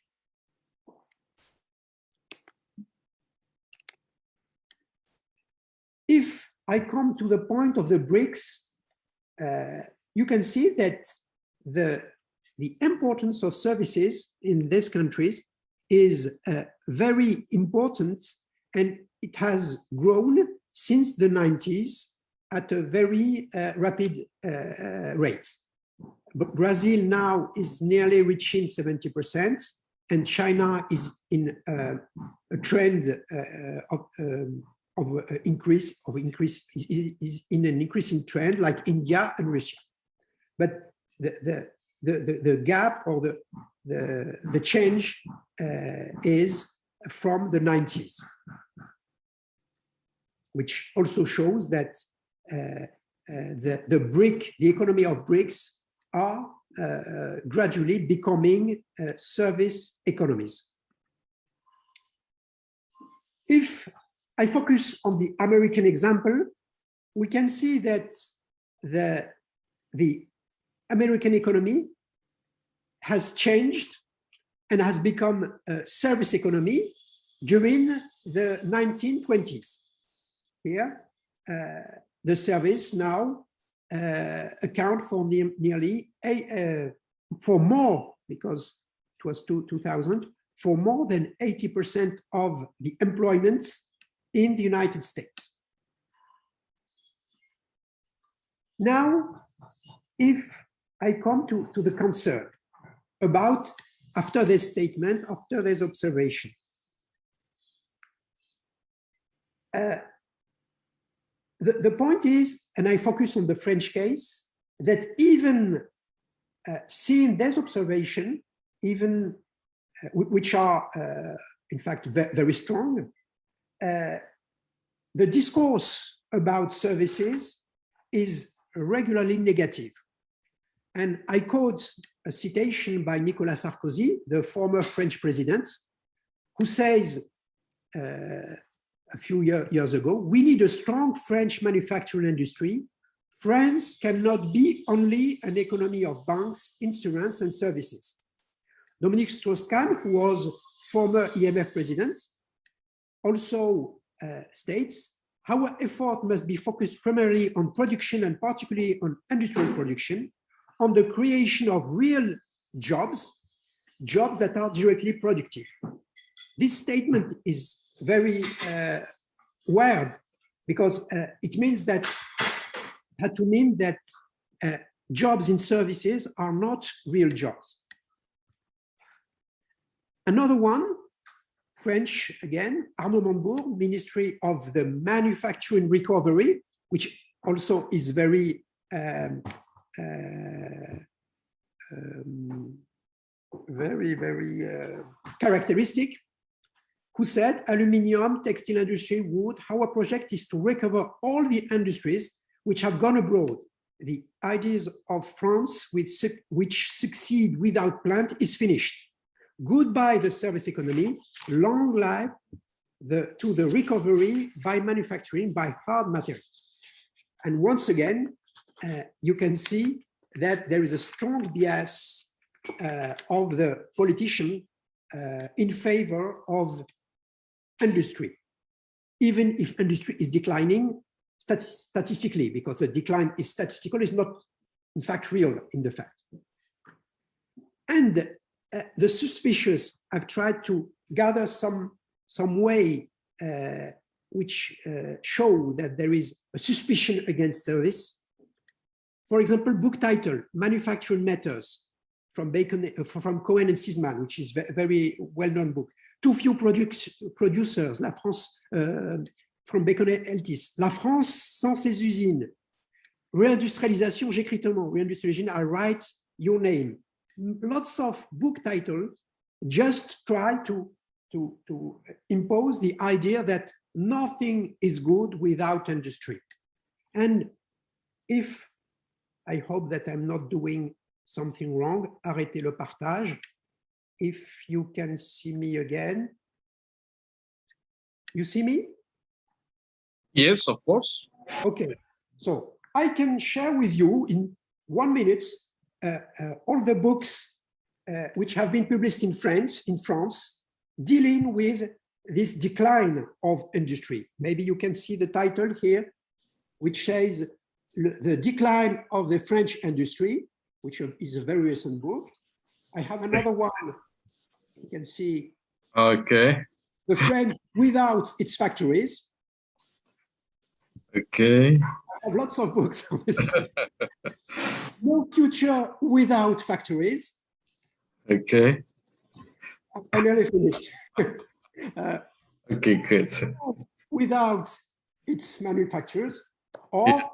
If I come to the point of the BRICS, you can see that the importance of services in these countries is very important, and it has grown since the 90s at a very rapid rate. But Brazil now is nearly reaching 70%, and China is in a trend of increase is in an increasing trend, like India and Russia. But the gap or the change is from the 90s. which also shows that the economy of BRICS are gradually becoming service economies. If I focus on the American example, we can see that the American economy has changed and has become a service economy during the 1920s. Here, the service now account for nearly for more, because it was 2000, for more than 80% of the employment in the United States. Now, if I come to the concern about, after this statement, after this observation, the point is, and I focus on the French case, that even seeing this observation, even which are in fact very strong, the discourse about services is regularly negative. And I quote a citation by Nicolas Sarkozy, the former French president, who says a few years ago, we need a strong French manufacturing industry. France cannot be only an economy of banks, insurance, and services. Dominique Strauss-Kahn, who was former IMF president, also states, our effort must be focused primarily on production and particularly on industrial production, on the creation of real jobs, jobs that are directly productive. This statement is very weird, because it means that, had to mean that jobs in services are not real jobs. Another one, French again, Arnaud Montebourg, Ministry of the Manufacturing Recovery, which also is very characteristic, who said, aluminium, textile industry, wood, our project is to recover all the industries which have gone abroad. The ideas of France which succeed without plant is finished. Goodbye the service economy, long life to the recovery by manufacturing, by hard materials. And once again, you can see that there is a strong bias of the politician in favor of industry, even if industry is declining statistically, because the decline is statistical, is not in fact real in the fact. And the suspicious have tried to gather some way which show that there is a suspicion against service. For example, book title, Manufacturing Matters, from Cohen and Sisman, which is a very well-known book. Too few producers, La France, from Bacon and Eltis. La France sans ses usines. Réindustrialisation, j'écris ton nom. Réindustrialisation, I write your name. Lots of book titles just try to impose the idea that nothing is good without industry. And if, I hope that I'm not doing something wrong, arrêtez le partage. If you can see me again. You see me? Yes, of course. Okay, so I can share with you in 1 minute all the books which have been published in France, dealing with this decline of industry. Maybe you can see the title here, which says the decline of the French industry, which is a very recent book. I have another one. You can see. Okay. The French without its factories. Okay. I have lots of books on this. No future without factories. Okay. I nearly finished. Okay, good. Without its manufacturers, or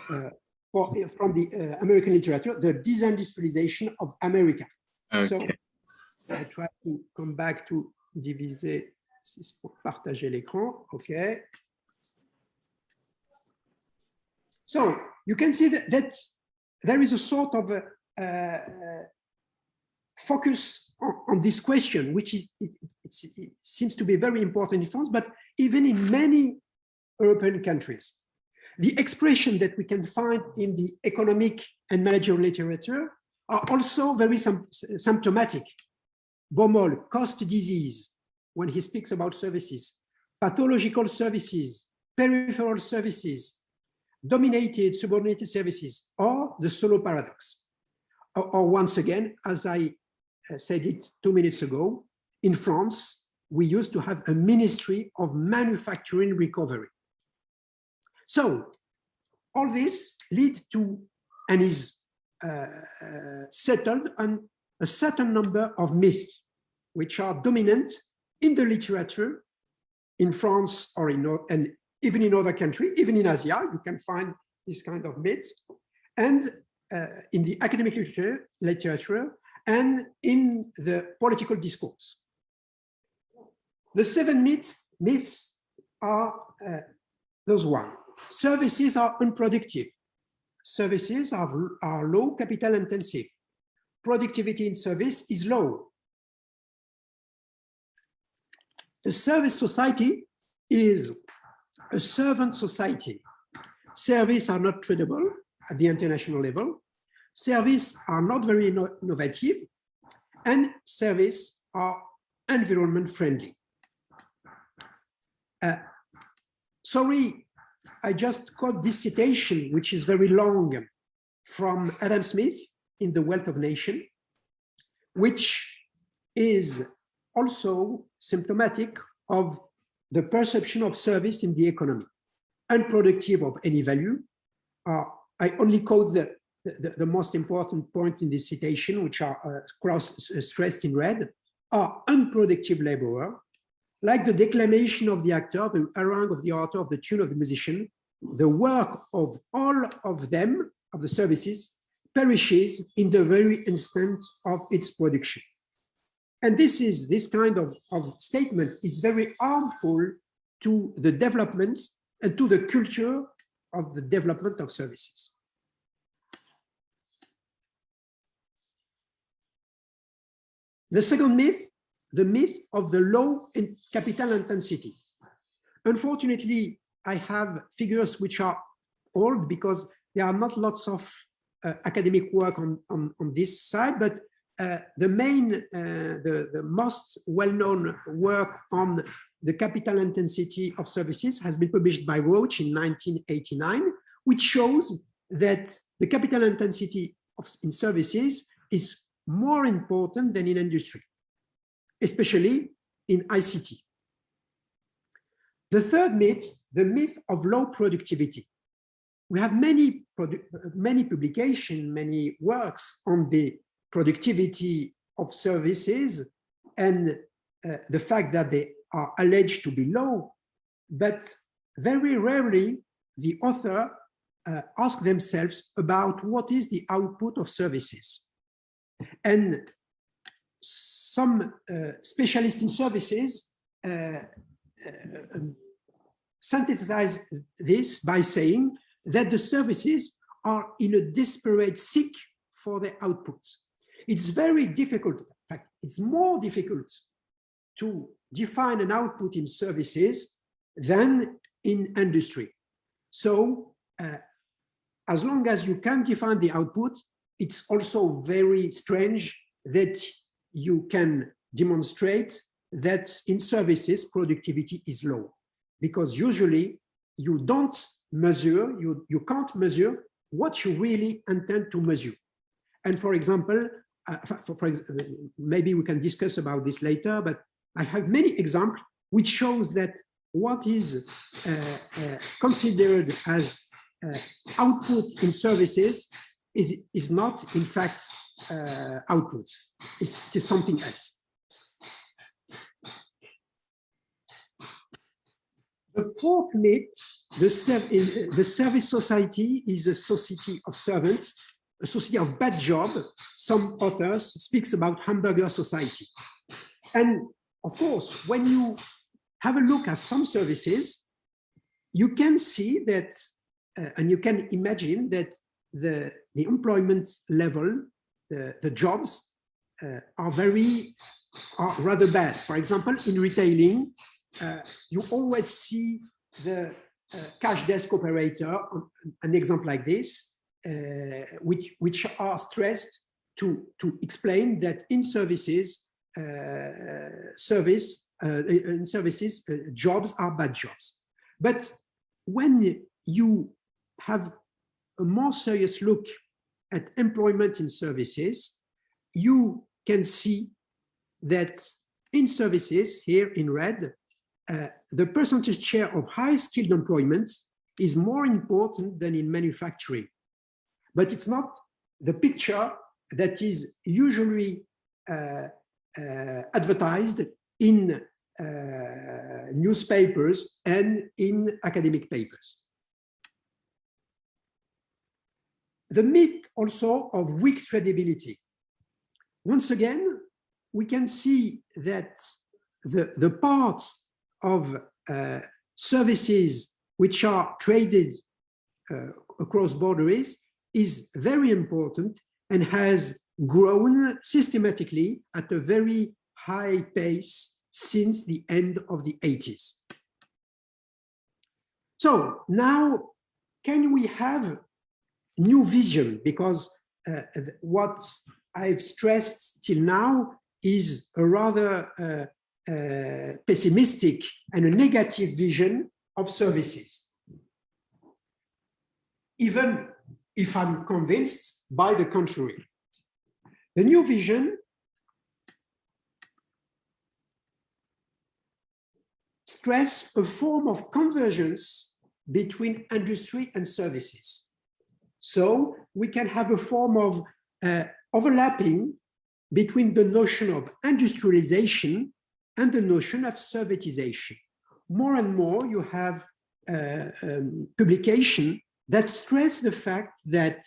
from the American literature, the disindustrialization of America. Okay. So I try to come back to diviser, partager l'écran. Okay. So you can see that there is a sort of focus on this question, which is it seems to be very important in France, but even in many European countries. The expression that we can find in the economic and managerial literature are also very symptomatic. Baumol, cost disease, when he speaks about services, pathological services, peripheral services, dominated, subordinated services, or the solo paradox. Or once again, as I said it 2 minutes ago, in France, we used to have a Ministry of Manufacturing Recovery. So all this leads to, and is settled on a certain number of myths, which are dominant in the literature in France or and even in other countries, even in Asia, you can find this kind of myths, and in the academic literature and in the political discourse. The 7 myths are those one. Services are unproductive. Services are low capital intensive. Productivity in service is low. The service society is a servant society. Services are not tradable at the international level. Services are not very innovative, and services are environment friendly. Sorry, I just quote this citation, which is very long, from Adam Smith in The Wealth of Nations, which is also symptomatic of the perception of service in the economy. Unproductive of any value. I only quote the most important point in this citation, which are stressed in red, are unproductive laborer. Like the declamation of the actor, the harangue of the author, of the tune of the musician, the work of all of them, of the services, perishes in the very instant of its production. And this kind of statement is very harmful to the development and to the culture of the development of services. The second myth, the myth of the low capital intensity. Unfortunately, I have figures which are old because there are not lots of academic work on this side, but the most well-known work on the capital intensity of services has been published by Roach in 1989, which shows that the capital intensity in services is more important than in industry, especially in ICT. The third myth, the myth of low productivity. We have many publications, many works on the productivity of services and the fact that they are alleged to be low, but very rarely the author ask themselves about what is the output of services. And some specialists in services synthesize this by saying that the services are in a desperate seek for their outputs. It's very difficult, in fact, it's more difficult to define an output in services than in industry. So as long as you can define the output, it's also very strange that you can demonstrate that in services productivity is low, because usually you don't measure, you can't measure what you really intend to measure. And for example, maybe we can discuss about this later, but I have many examples which shows that what is considered as output in services is not in fact output, it is something else. The fourth myth, the service society is a society of servants, a society of bad job. Some authors speaks about hamburger society. And of course, when you have a look at some services, you can see that and you can imagine that the employment level, the jobs are rather bad. For example, in retailing, you always see the cash desk operator, an example like this, which are stressed to explain that in services, jobs are bad jobs. But when you have a more serious look at employment in services, you can see that in services, here in red, the percentage share of high-skilled employment is more important than in manufacturing. But it's not the picture that is usually advertised in newspapers and in academic papers. The myth also of weak credibility. Once again, we can see that the parts of services which are traded across borders is very important and has grown systematically at a very high pace since the end of the 80s. So now, can we have new vision? Because what I've stressed till now is a rather pessimistic and a negative vision of services. Even if I'm convinced by the contrary. The new vision stress a form of convergence between industry and services. So we can have a form of overlapping between the notion of industrialization and the notion of servitization. More and more you have publication that stress the fact that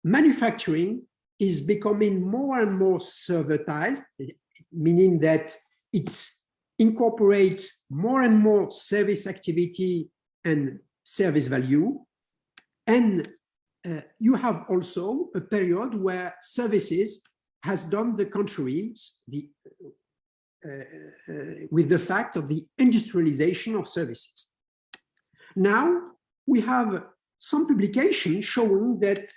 manufacturing is becoming more and more servitized, meaning that it incorporates more and more service activity and service value. And you have also a period where services has done the contrary, with the fact of the industrialization of services. Now we have some publications showing that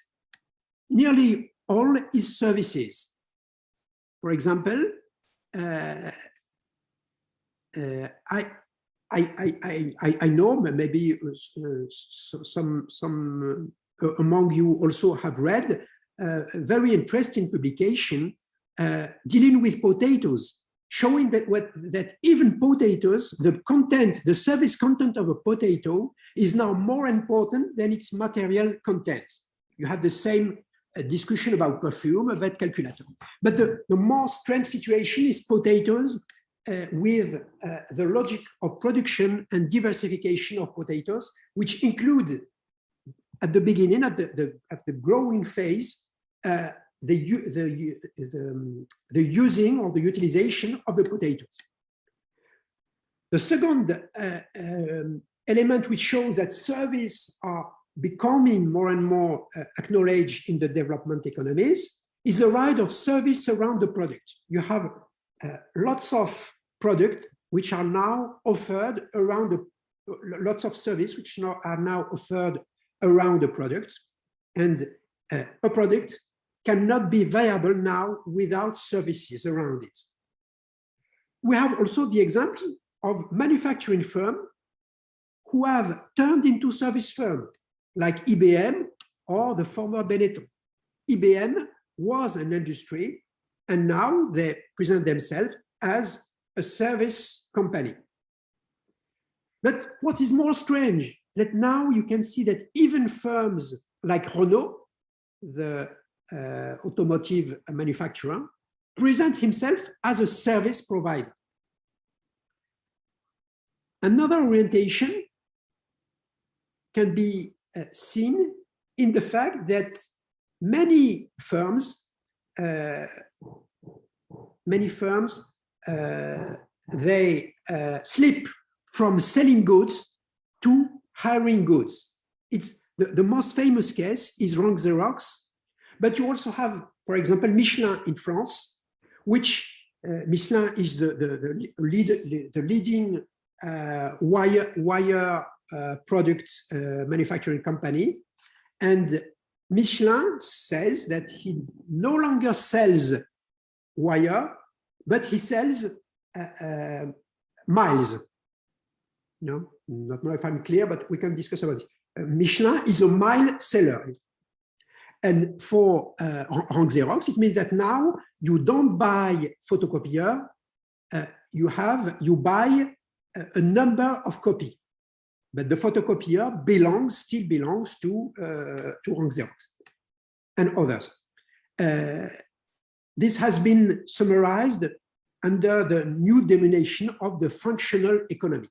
nearly all is services. For example, I know maybe some among you also have read a very interesting publication dealing with potatoes, showing that even potatoes, the service content of a potato is now more important than its material content. You have the same discussion about perfume, about calculator. But the more strange situation is potatoes with the logic of production and diversification of potatoes, which include at the beginning, at the growing phase, the using or the utilization of the potatoes. The second element which shows that services are becoming more and more acknowledged in the development economies is the rise of service around the product. You have lots of products which are now offered around lots of service which are now offered around the product, and a product cannot be viable now without services around it. We have also the example of manufacturing firms who have turned into service firms, like IBM or the former Benetton. IBM was an industry, and now they present themselves as a service company. But what is more strange is that now you can see that even firms like Renault, the automotive manufacturer, present himself as a service provider. Another orientation can be seen in the fact that many firms they slip from selling goods to hiring goods. It's The most famous case is Rank Xerox, but you also have, for example, Michelin in France, which Michelin is the leading wire product manufacturing company. And Michelin says that he no longer sells wire, but he sells miles. No, not know if I'm clear, but we can discuss about it. Michelin is a mile seller. And for Rank Xerox, it means that now you don't buy photocopier, you buy a number of copy, but the photocopier still belongs to Rank Xerox and others. This has been summarized under the new denomination of the functional economy.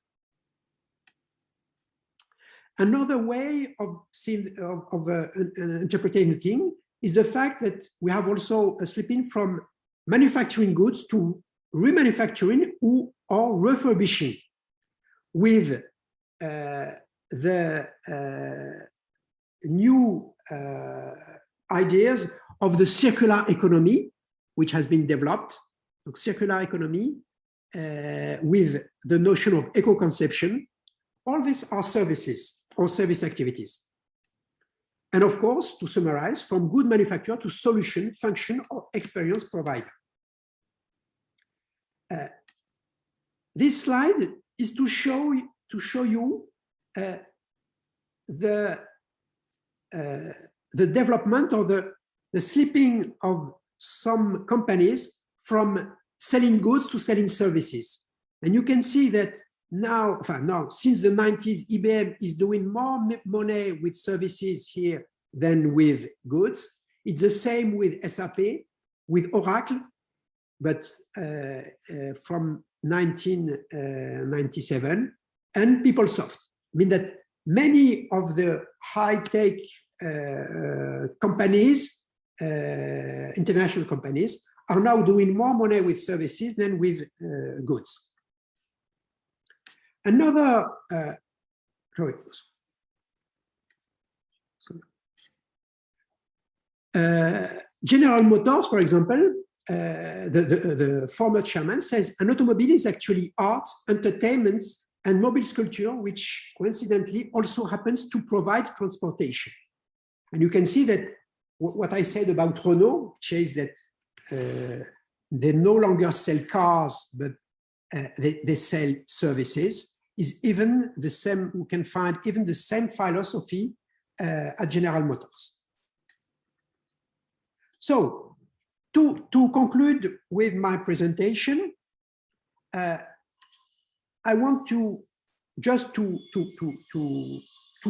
Another way of interpreting things is the fact that we have also a slipping from manufacturing goods to remanufacturing or refurbishing, with the new ideas of the circular economy, which has been developed. The circular economy with the notion of eco-conception. All these are services or service activities. And of course, to summarize, from good manufacturer to solution, function, or experience provider. This slide is to show you the development or the slipping of some companies from selling goods to selling services. And you can see that now, since the 90s, IBM is doing more money with services here than with goods. It's the same with SAP, with Oracle, but from 1997, and PeopleSoft. I mean that many of the high-tech companies, international companies, are now doing more money with services than with goods. Another, General Motors, for example, the former chairman says an automobile is actually art, entertainment, and mobile sculpture, which coincidentally also happens to provide transportation. And you can see that what I said about Renault, which is that they no longer sell cars, but they sell services, is even the same. We can find even the same philosophy at General Motors. So to conclude with my presentation, I want to just to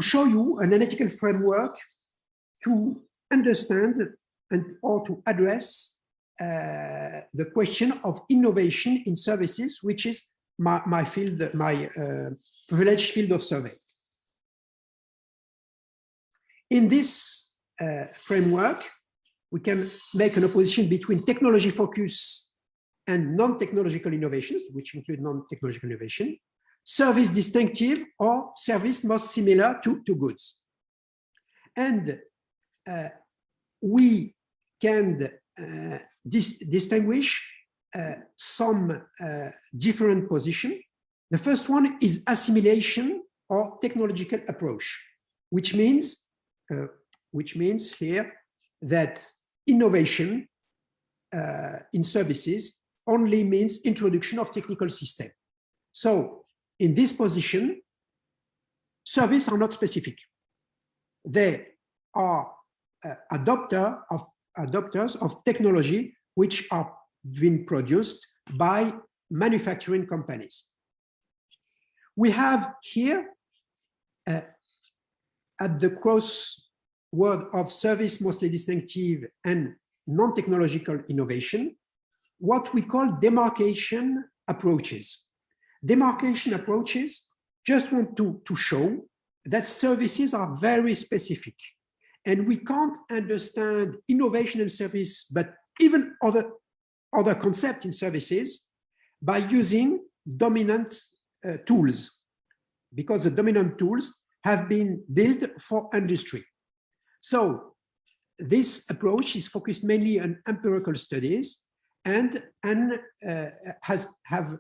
show you an analytical framework to understand or to address the question of innovation in services, which is my field, my privileged field of survey. In this framework, we can make an opposition between technology focus and non-technological innovations, which include non-technological innovation, service distinctive or service most similar to goods. And we can distinguish some different positions. The first one is assimilation or technological approach, which means here that innovation in services only means introduction of technical system. So in this position, services are not specific. They are adopters of technology which are being produced by manufacturing companies. We have here at the crossword of service mostly distinctive and non-technological innovation, what we call demarcation approaches. Demarcation approaches just want to show that services are very specific, and we can't understand innovation in service, but even other concepts in services, by using dominant tools, because the dominant tools have been built for industry. So this approach is focused mainly on empirical studies and have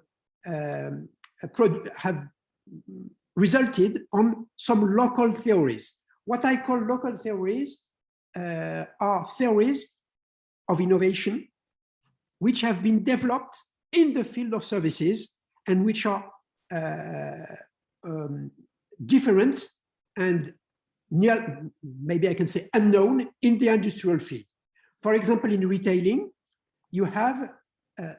resulted on some local theories. What I call local theories are theories of innovation which have been developed in the field of services and which are different and near, maybe I can say unknown in the industrial field. For example, in retailing, you have a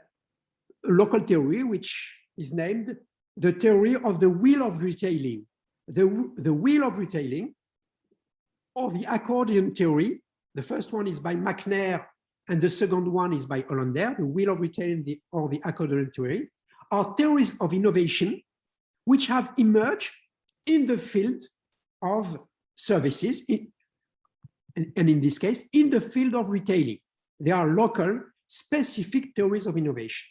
local theory which is named the theory of the wheel of retailing. The wheel of retailing, or the accordion theory, the first one is by McNair and the second one is by Hollander, the wheel of retailing or the accordion theory, are theories of innovation which have emerged in the field of services, and in this case, in the field of retailing. They are local, specific theories of innovation.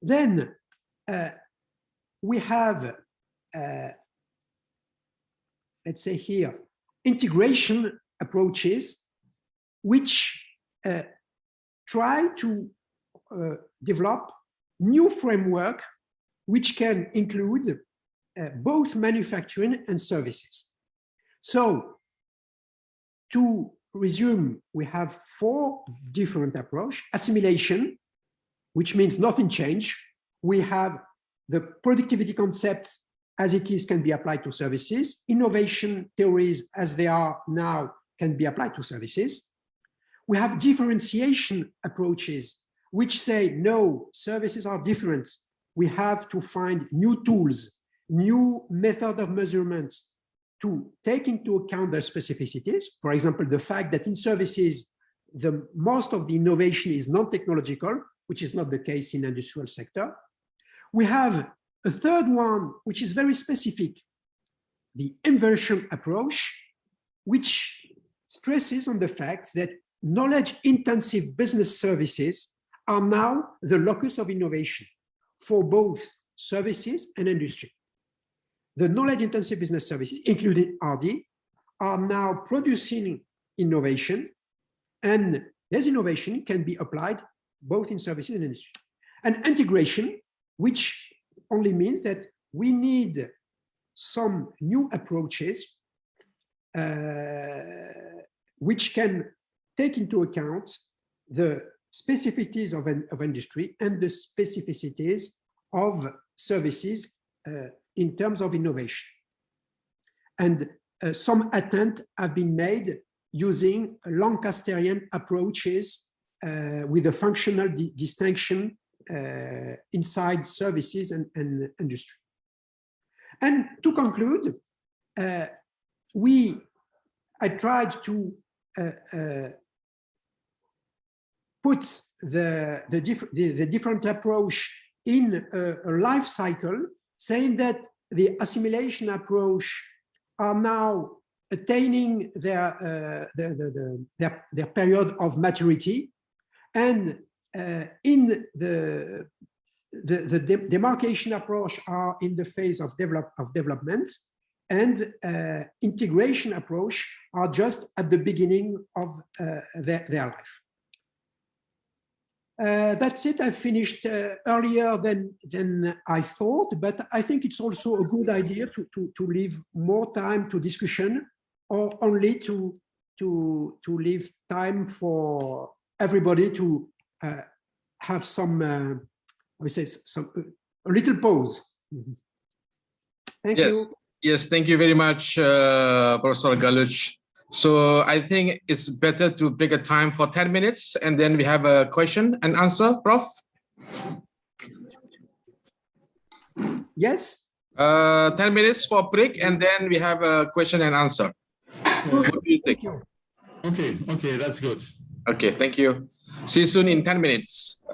Then we have, let's say here, integration approaches which try to develop new framework which can include both manufacturing and services. So to resume, we have 4 different approaches. Assimilation, which means nothing change. We have the productivity concept as it is can be applied to services. Innovation theories as they are now can be applied to services. We have differentiation approaches which say, no, services are different. We have to find new tools, new method of measurement to take into account their specificities. For example, the fact that in services, most of the innovation is non-technological, which is not the case in the industrial sector. We have a third one, which is very specific, the inversion approach, which stresses on the fact that knowledge-intensive business services are now the locus of innovation for both services and industry. The knowledge-intensive business services, including R&D, are now producing innovation, and this innovation can be applied both in services and industry. And integration, which only means that we need some new approaches which can take into account the specificities of industry and the specificities of services in terms of innovation. And some attempts have been made using Lancasterian approaches with a functional distinction inside services and industry. And to conclude, I tried to put the different approach in a life cycle, saying that the assimilation approach are now attaining their period of maturity, and in the demarcation approach are in the phase of development, and integration approach are just at the beginning of their life. That's it. I finished earlier than I thought, but I think it's also a good idea to leave more time to discussion, or only to leave time for everybody to have some, we say, a little pause. Thank you. Yes, thank you very much, Professor Galuch. So I think it's better to take a time for 10 minutes and then we have a question and answer, Prof. Yes. 10 minutes for break and then we have a question and answer. What do you think? Okay, that's good. Okay, thank you. See you soon in 10 minutes.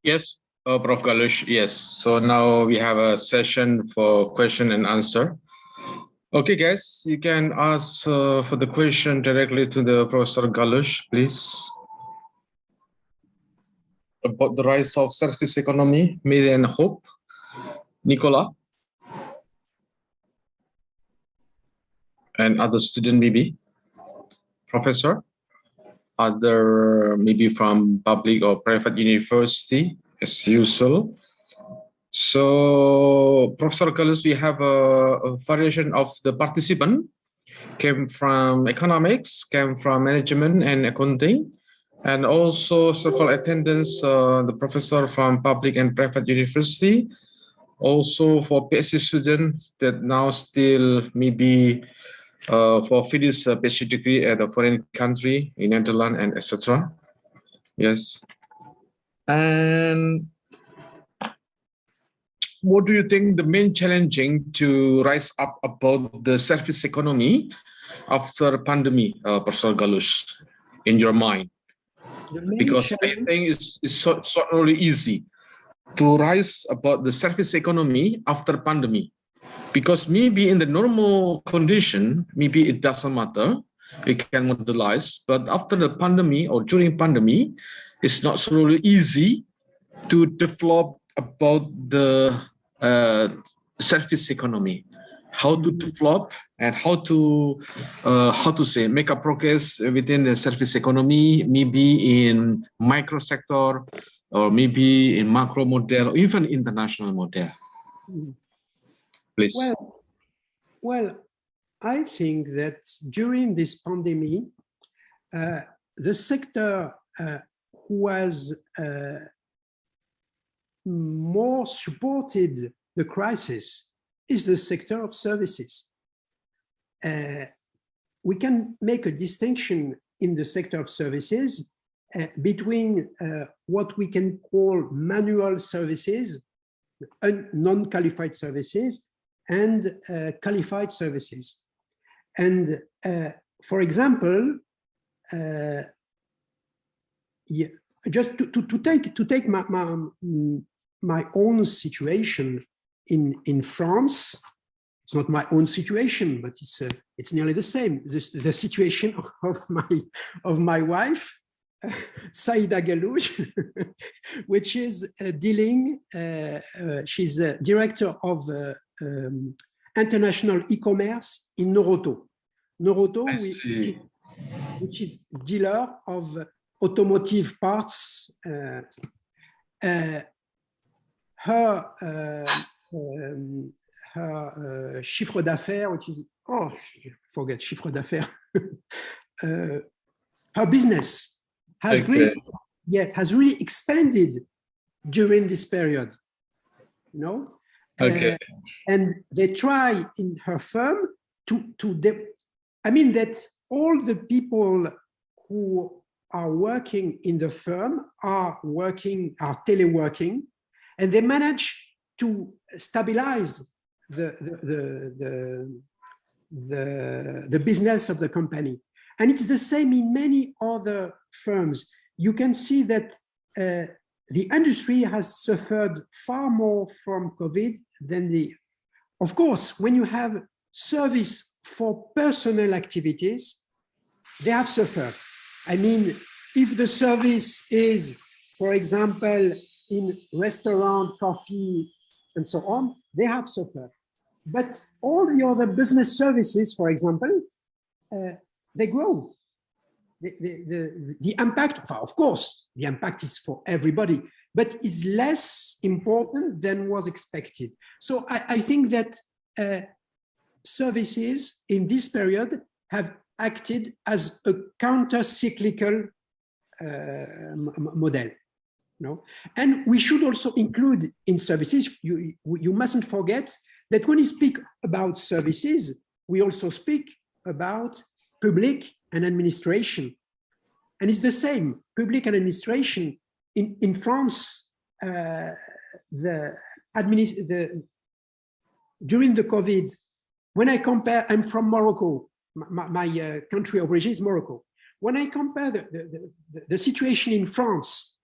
Yes, Prof. Galush, yes. So now we have a session for question and answer. Okay, guys, you can ask for the question directly to the Professor Galush, please. About the rise of service economy, Mary and Hope. Nicola. And other student maybe. Professor. Other maybe from public or private university as usual. So Professor Galush, we have a variation of the participant came from economics, came from management and accounting, and also several attendants, the professor from public and private university, also for PhD students that now still maybe for finish a PhD degree at a foreign country in Netherlands and etc. Yes. And what do you think the main challenging to rise up about the service economy after pandemic, Professor Galush, in your mind? Because I think it's not really easy to rise about the service economy after pandemic. Because maybe in the normal condition, maybe it doesn't matter, we can modelize, but after the pandemic or during pandemic, it's not so really easy to develop about the service economy, how to develop and how to say make a progress within the service economy, maybe in micro sector or maybe in macro model or even international model. Please. Well, I think that during this pandemic, the sector who was more supported the crisis is the sector of services. We can make a distinction in the sector of services between what we can call manual services, non-qualified services, and qualified services. And for example, just to take my own situation in France, it's not my own situation, but it's nearly the same. The situation of my wife, Saïda Galouch, which is dealing. She's a director of international e-commerce in Noroto. Noroto, which is dealer of automotive parts. Her chiffre d'affaires, which is, forget chiffre d'affaires. Her business has really expanded during this period, you know? And they try in her firm that all the people who are working in the firm are teleworking, and they manage to stabilize the business of the company. And it's the same in many other firms. You can see that the industry has suffered far more from COVID than of course, when you have service for personal activities, they have suffered. I mean, if the service is, for example, in restaurant, coffee, and so on, they have suffered. But all the other business services, for example, they grow. The impact, of course, the impact is for everybody, but is less important than was expected. So I think that services in this period have acted as a counter-cyclical model. No? And we should also include in services, you mustn't forget that when we speak about services, we also speak about public and administration. And it's the same, public and administration. In France, during the COVID, when I compare, I'm from Morocco, my country of origin is Morocco. When I compare the situation in France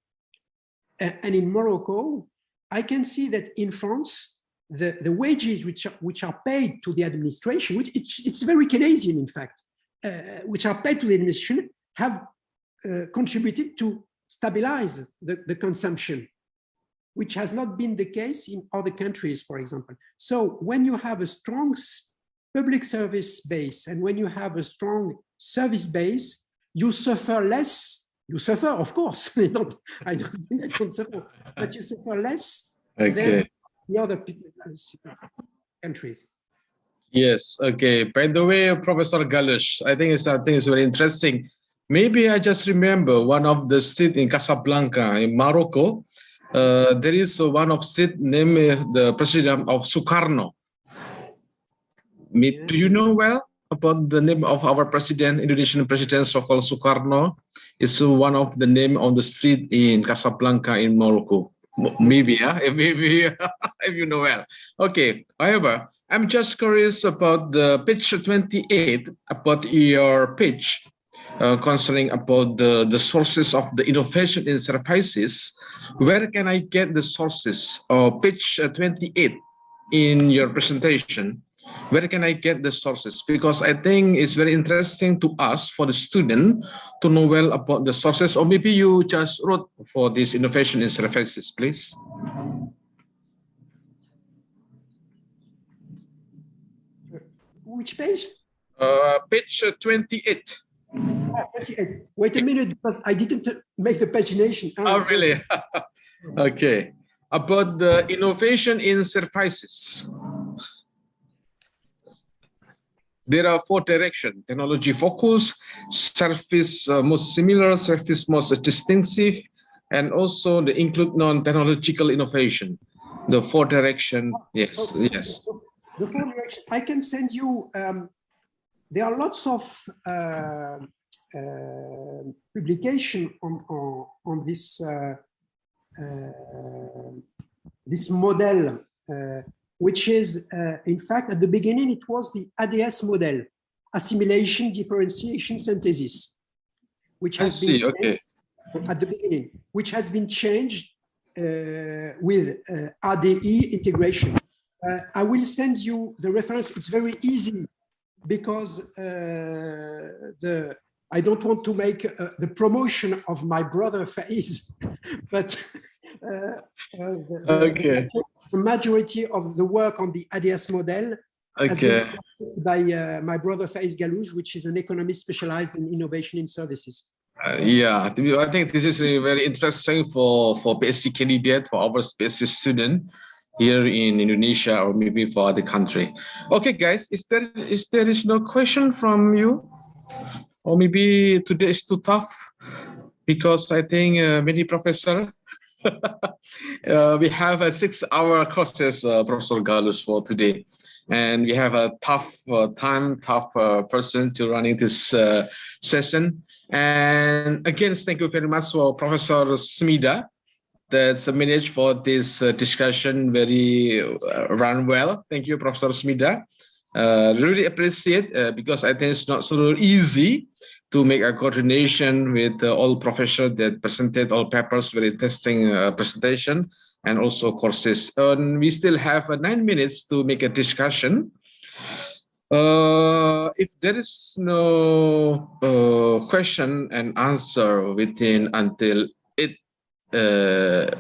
and in Morocco, I can see that in France, the wages which are paid to the administration, which it's very Keynesian, in fact, which are paid to the administration, have contributed to stabilize the consumption, which has not been the case in other countries, for example. So when you have a strong public service base and when you have a strong service base, you suffer less. You suffer, of course. I don't suffer, but you suffer less than the other countries. Yes. Okay. By the way, Professor Galush, I think it's very interesting. Maybe I just remember one of the street in Casablanca in Morocco. There is one of street named the president of Sukarno. Do you know well about the name of our president, Indonesian president, so-called Sukarno? It's one of the name on the street in Casablanca in Morocco. Maybe, maybe if you know well. Okay. However, I'm just curious about the page 28 about your page concerning about the sources of the innovation in services. Where can I get the sources? Page 28 in your presentation. Where can I get the sources? Because I think it's very interesting to us, for the student, to know well about the sources. Or maybe you just wrote for this innovation in services, please. Which page? Page 28. Wait a minute, because I didn't make the pagination. Oh, really? Okay. About the innovation in services. There are 4 directions: technology focus, service most similar, service most distinctive, and also the include non-technological innovation. The 4 direction, yes, yes. The 4 direction. I can send you. There are lots of publication on this this model. Which is, in fact, at the beginning, it was the ADS model, assimilation, differentiation, synthesis, which has been at the beginning, which has been changed with ADE integration. I will send you the reference. It's very easy because I don't want to make the promotion of my brother Faiz, but the majority of the work on the ADS model has been by my brother Faiz Galouj, which is an economist specialized in innovation in services. Yeah, I think this is very interesting for PhD candidate, for our PhD student here in Indonesia or maybe for other country. Okay, guys, is there no question from you? Or maybe today is too tough because I think many professors we have a 6-hour courses, Professor Galush, for today, and we have a tough person to running this session. And again, thank you very much for Professor Smida that's managed for this discussion very run well. Thank you, Professor Smida. Really appreciate because I think it's not so easy to make a coordination with all professors that presented all papers, very interesting presentation, and also courses. And we still have 9 minutes to make a discussion. If there is no question and answer within until 8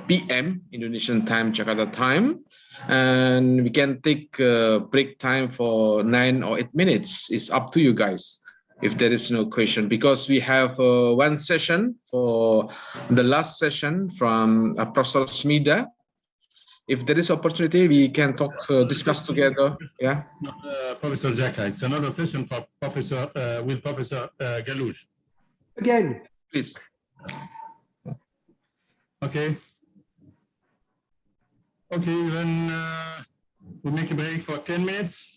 p.m. Indonesian time, Jakarta time, and we can take a break time for 9 or 8 minutes. It's up to you guys. If there is no question, because we have one session for the last session from Professor Smida. If there is opportunity, we can talk, discuss together. Yeah. Professor Jaka, it's another session for Professor with Professor Galouj. Again, please. Okay. Okay, then we make a break for 10 minutes.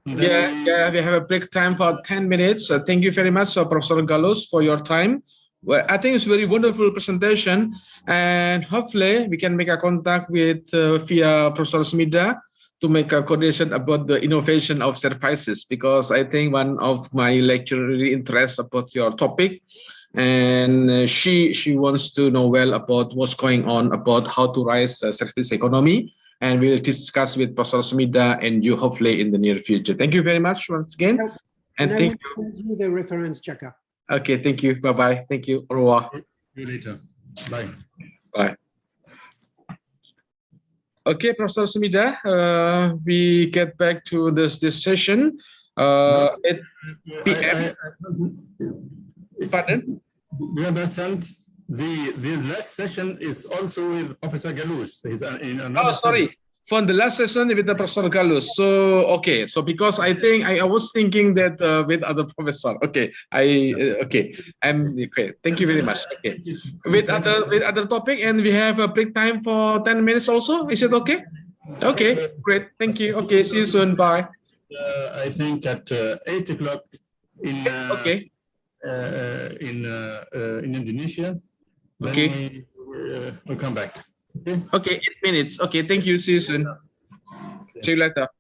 Yeah, we have a break time for 10 minutes. Thank you very much, Professor Galouj, for your time. Well, I think it's a very wonderful presentation, and hopefully we can make a contact with via Professor Smida to make a coordination about the innovation of services, because I think one of my lecture really interests about your topic, and she wants to know well about what's going on about how to rise the service economy, and we'll discuss with Professor Smida and you hopefully in the near future. Thank you very much once again. And I will send you the reference, Chaka. Okay, thank you. Bye-bye. Thank you. Au revoir. See you later. Bye. Bye. Okay, Professor Smida, we get back to this session. At PM. Pardon? Do you understand? The last session is also with Professor Galus. In another sorry. session. For the last session with the Professor Galus. So, okay. So, because I think I was thinking that with other professor. Okay. Okay. Okay. Thank you very much. Okay. With other topic, and we have a break time for 10 minutes also. Is it okay? Okay. Great. Thank you. Okay. See you soon. Bye. I think at 8 o'clock in okay. In Indonesia. Okay. We'll come back. Okay. Okay. 8 minutes. Okay. Thank you. See you soon. See you later.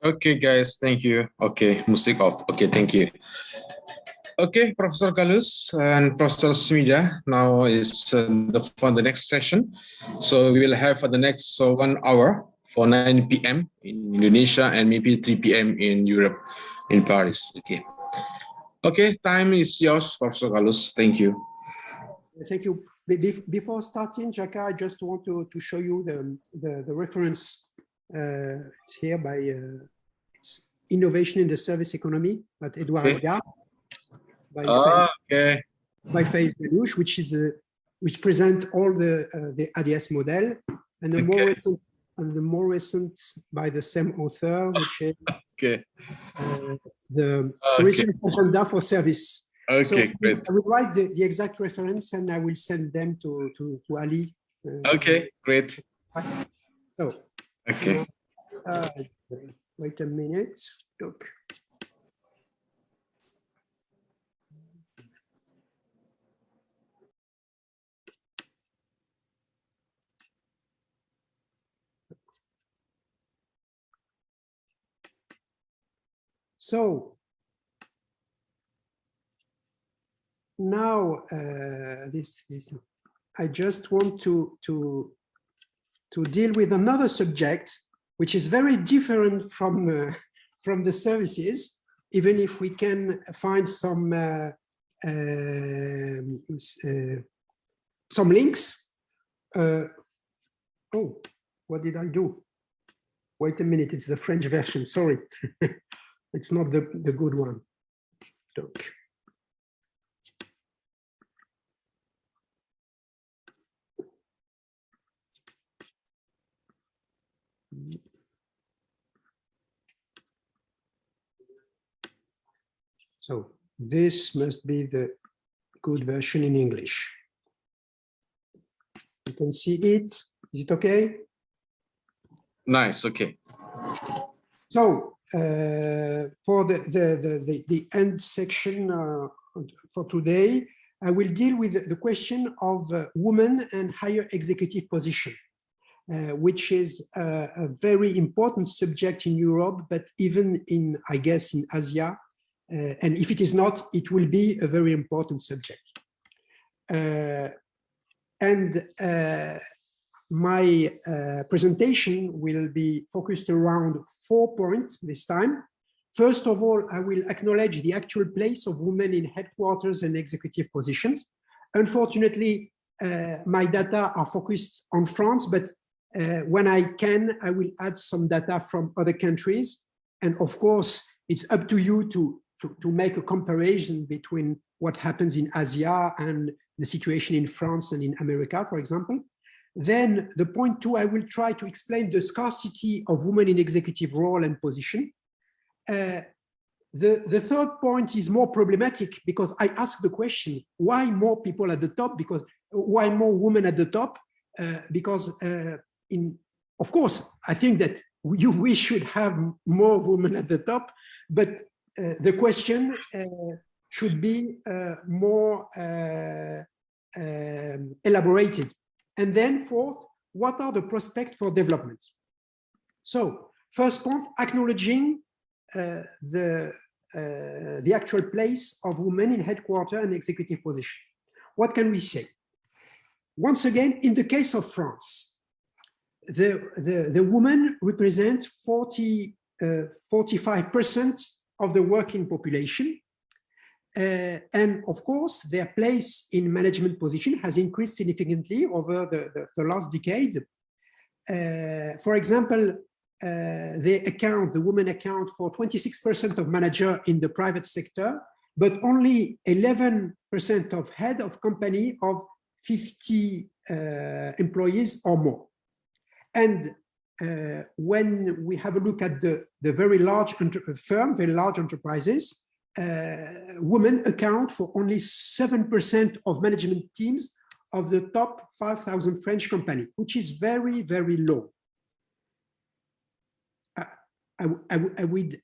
Okay, guys, thank you. Okay, music off. Okay, thank you. Okay, Professor Galus and Professor Smida now is for the next session. So we will have for the next 1 hour for 9 p.m. in Indonesia and maybe 3 p.m. in Europe, in Paris. Okay. Okay, time is yours, Professor Galus. Thank you. Thank you. Before starting, Jaka, I just want to show you the reference here by Innovation in the Service Economy at Edouard Elgar by Faith Belouche, which present all the ADS model, and the more recent by the same author, which is the research agenda for service. Okay, so great. I will write the exact reference and I will send them to Ali. Okay, great. So, okay. Wait a minute. Look. So now I just want to deal with another subject, which is very different from the services, even if we can find some links. Oh, what did I do? Wait a minute, it's the French version, sorry. It's not the good one. Look. So this must be the good version in English. You can see it. Is it okay? Nice. Okay. So for the end section for today, I will deal with the question of women and higher executive position, which is a very important subject in Europe, but even in, I guess, in Asia. And if it is not, it will be a very important subject. My presentation will be focused around 4 points this time. First of all, I will acknowledge the actual place of women in headquarters and executive positions. Unfortunately, my data are focused on France, but when I can, I will add some data from other countries. And of course, it's up to you to make a comparison between what happens in Asia and the situation in France and in America, for example. Then the point 2, I will try to explain the scarcity of women in executive role and position. The third point is more problematic because I ask the question, why more people at the top? Because why more women at the top? Of course, I think that we should have more women at the top, but the question should be more elaborated. And then fourth, what are the prospects for development? So first point, acknowledging the actual place of women in headquarters and executive position. What can we say? Once again, in the case of France, the women represent 45% of the working population. And of course, their place in management position has increased significantly over the last decade. For example, the women account for 26% of manager in the private sector, but only 11% of head of company of 50 employees or more. And when we have a look at the very large very large enterprises, women account for only 7% of management teams of the top 5,000 French companies, which is very, very low. I would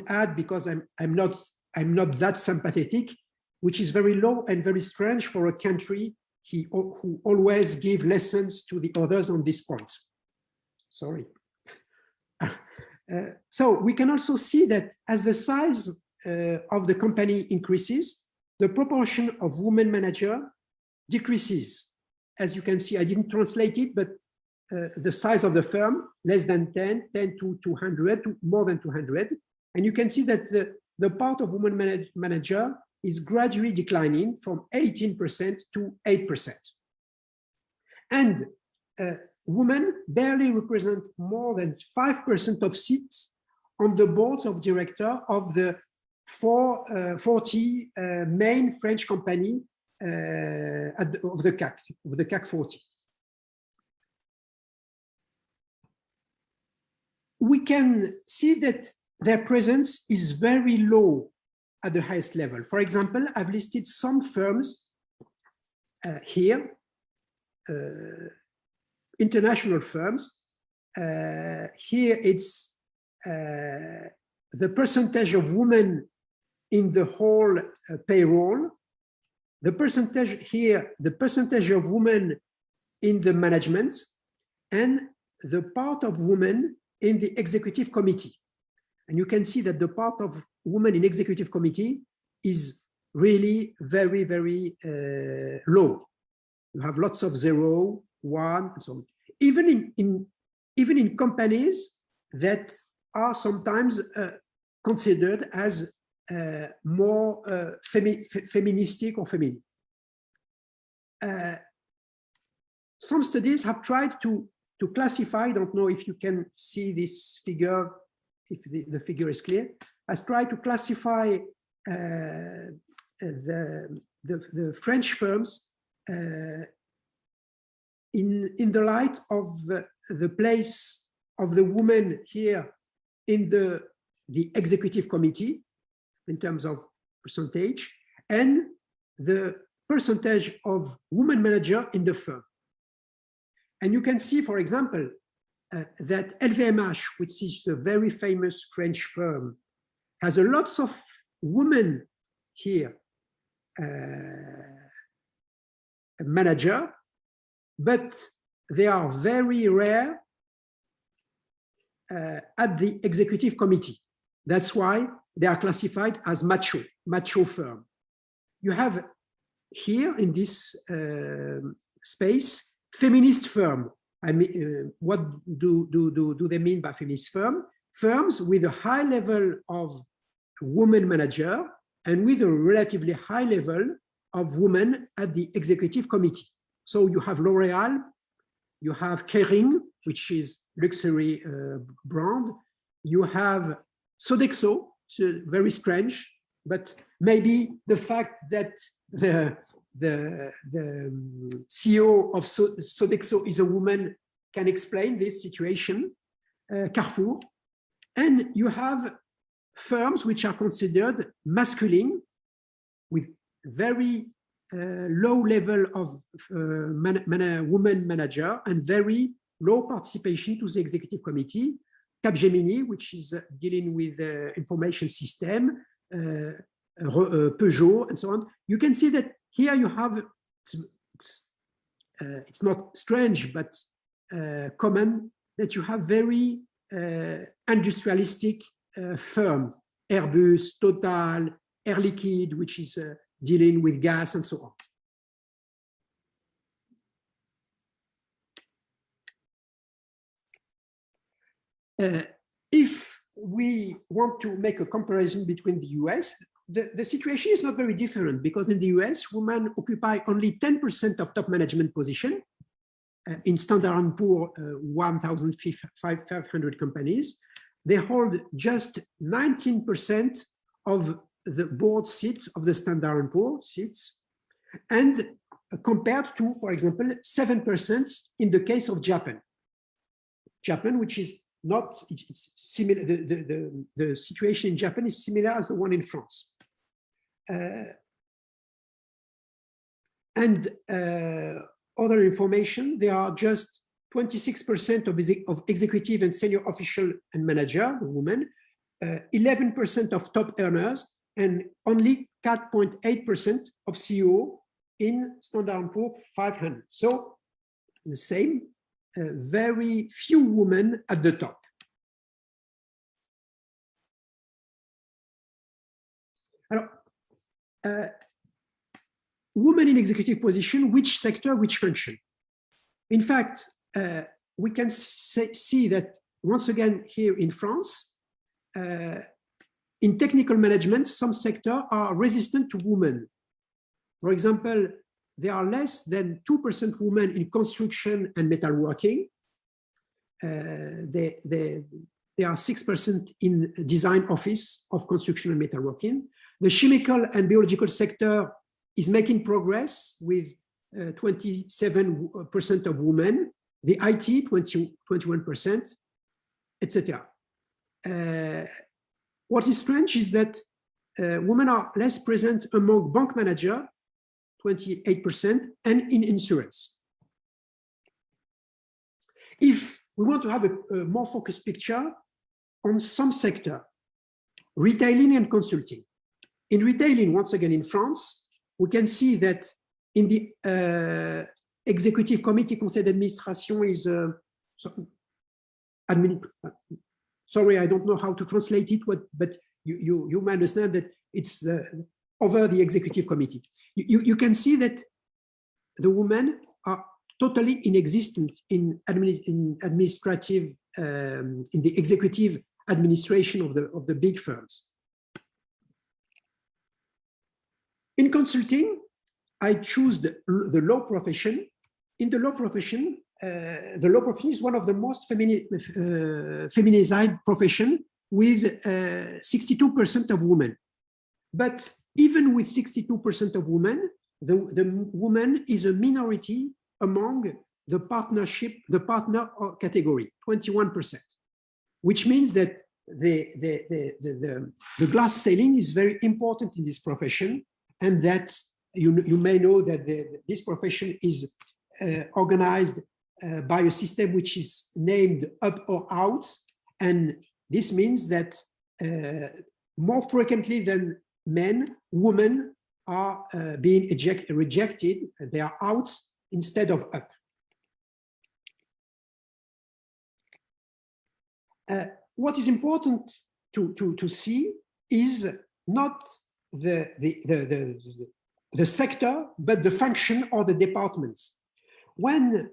add, because I'm not that sympathetic, which is very low and very strange for a country who always give lessons to the others on this point. Sorry. So we can also see that as the size of the company increases, the proportion of women manager decreases. As you can see, I didn't translate it, but the size of the firm, less than 10 to 200, to more than 200. And you can see that the part of women manager is gradually declining from 18% to 8%. And women barely represent more than 5% of seats on the boards of director of the 40 main French company of the CAC 40. We can see that their presence is very low at the highest level. For example, I've listed some firms here, international firms. Here it's the percentage of women in the whole payroll. The percentage here, the percentage of women in the management, and the part of women in the executive committee. And you can see that the part of women in executive committee is really very, very low. You have lots of 0, 1, and so on. Even in companies that are sometimes considered as more feministic or feminine. Some studies have tried to classify, I don't know if you can see this figure, if the figure is clear, has tried to classify the French firms in the light of the place of the woman here in the executive committee in terms of percentage, and the percentage of women manager in the firm. And you can see, for example, that LVMH, which is a very famous French firm, has a lots of women here, manager, but they are very rare at the executive committee. That's why they are classified as macho firm. You have here in this space, feminist firm. I mean, what do they mean by feminist firm? Firms with a high level of women manager and with a relatively high level of women at the executive committee. So you have L'Oréal, you have Kering, which is luxury brand. You have Sodexo, very strange, but maybe the fact that the CEO of Sodexo is a woman can explain this situation. Carrefour. And you have firms which are considered masculine with very low level of woman manager and very low participation to the executive committee. Capgemini, which is dealing with information system, Peugeot, and so on. You can see that here you have, it's not strange, but common that you have very industrialistic firms, Airbus, Total, Air Liquide, which is dealing with gas and so on. If we want to make a comparison between the US, the situation is not very different, because in the US, women occupy only 10% of top management position. In Standard & Poor's 1,500 companies, they hold just 19% of the board seats of the Standard & Poor's seats, and compared to, for example, 7% in the case of Japan. Japan, which is not, it's similar, the situation in Japan is similar as the one in France. Other information, there are just 26% of executive and senior official and manager, women, 11% of top earners, and only 4.8% of CEO in Standard & Poor's 500. So the same, very few women at the top. women in executive position, which sector, which function. In fact, we can see that once again here in France, in technical management, some sectors are resistant to women. For example, there are less than 2% women in construction and metalworking. There are 6% in design office of construction and metalworking. The chemical and biological sector is making progress with 27% of women, the IT 21%, etc. What is strange is that women are less present among bank managers, 28%, and in insurance. If we want to have a more focused picture on some sector, retailing and consulting. In retailing, once again in France, we can see that in the executive committee, conseil d'administration is, sorry, I don't know how to translate it, but you may understand that it's over the executive committee. You can see that the women are totally inexistent in administrative, in the executive administration of the big firms. In consulting, I choose the law profession. In the law profession is one of the most feminized profession with 62% of women. But even with 62% of women, the woman is a minority among the partner category, 21%, which means that the glass ceiling is very important in this profession, and that you may know that this profession is organized by a system which is named up or out, and this means that more frequently than men, women are being rejected, they are out instead of up. What is important to see is not the sector, but the function or the departments. When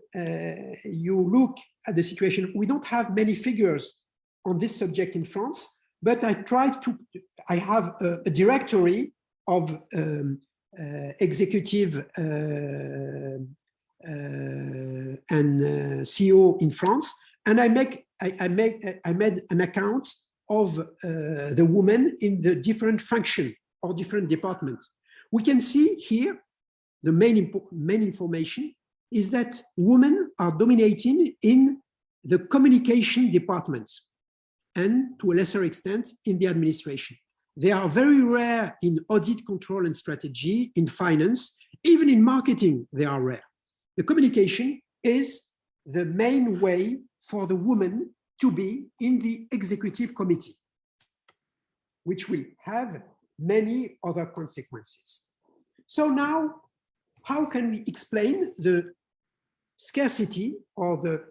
you look at the situation, we don't have many figures on this subject in France, but I have a directory of executive and CEO in France, and I made an account of the women in the different function or different departments. We can see here the main information is that women are dominating in the communication departments and to a lesser extent in the administration. They are very rare in audit, control, and strategy, in finance, even in marketing, they are rare. The communication is the main way for the woman to be in the executive committee, which will have many other consequences. So now, how can we explain the scarcity or the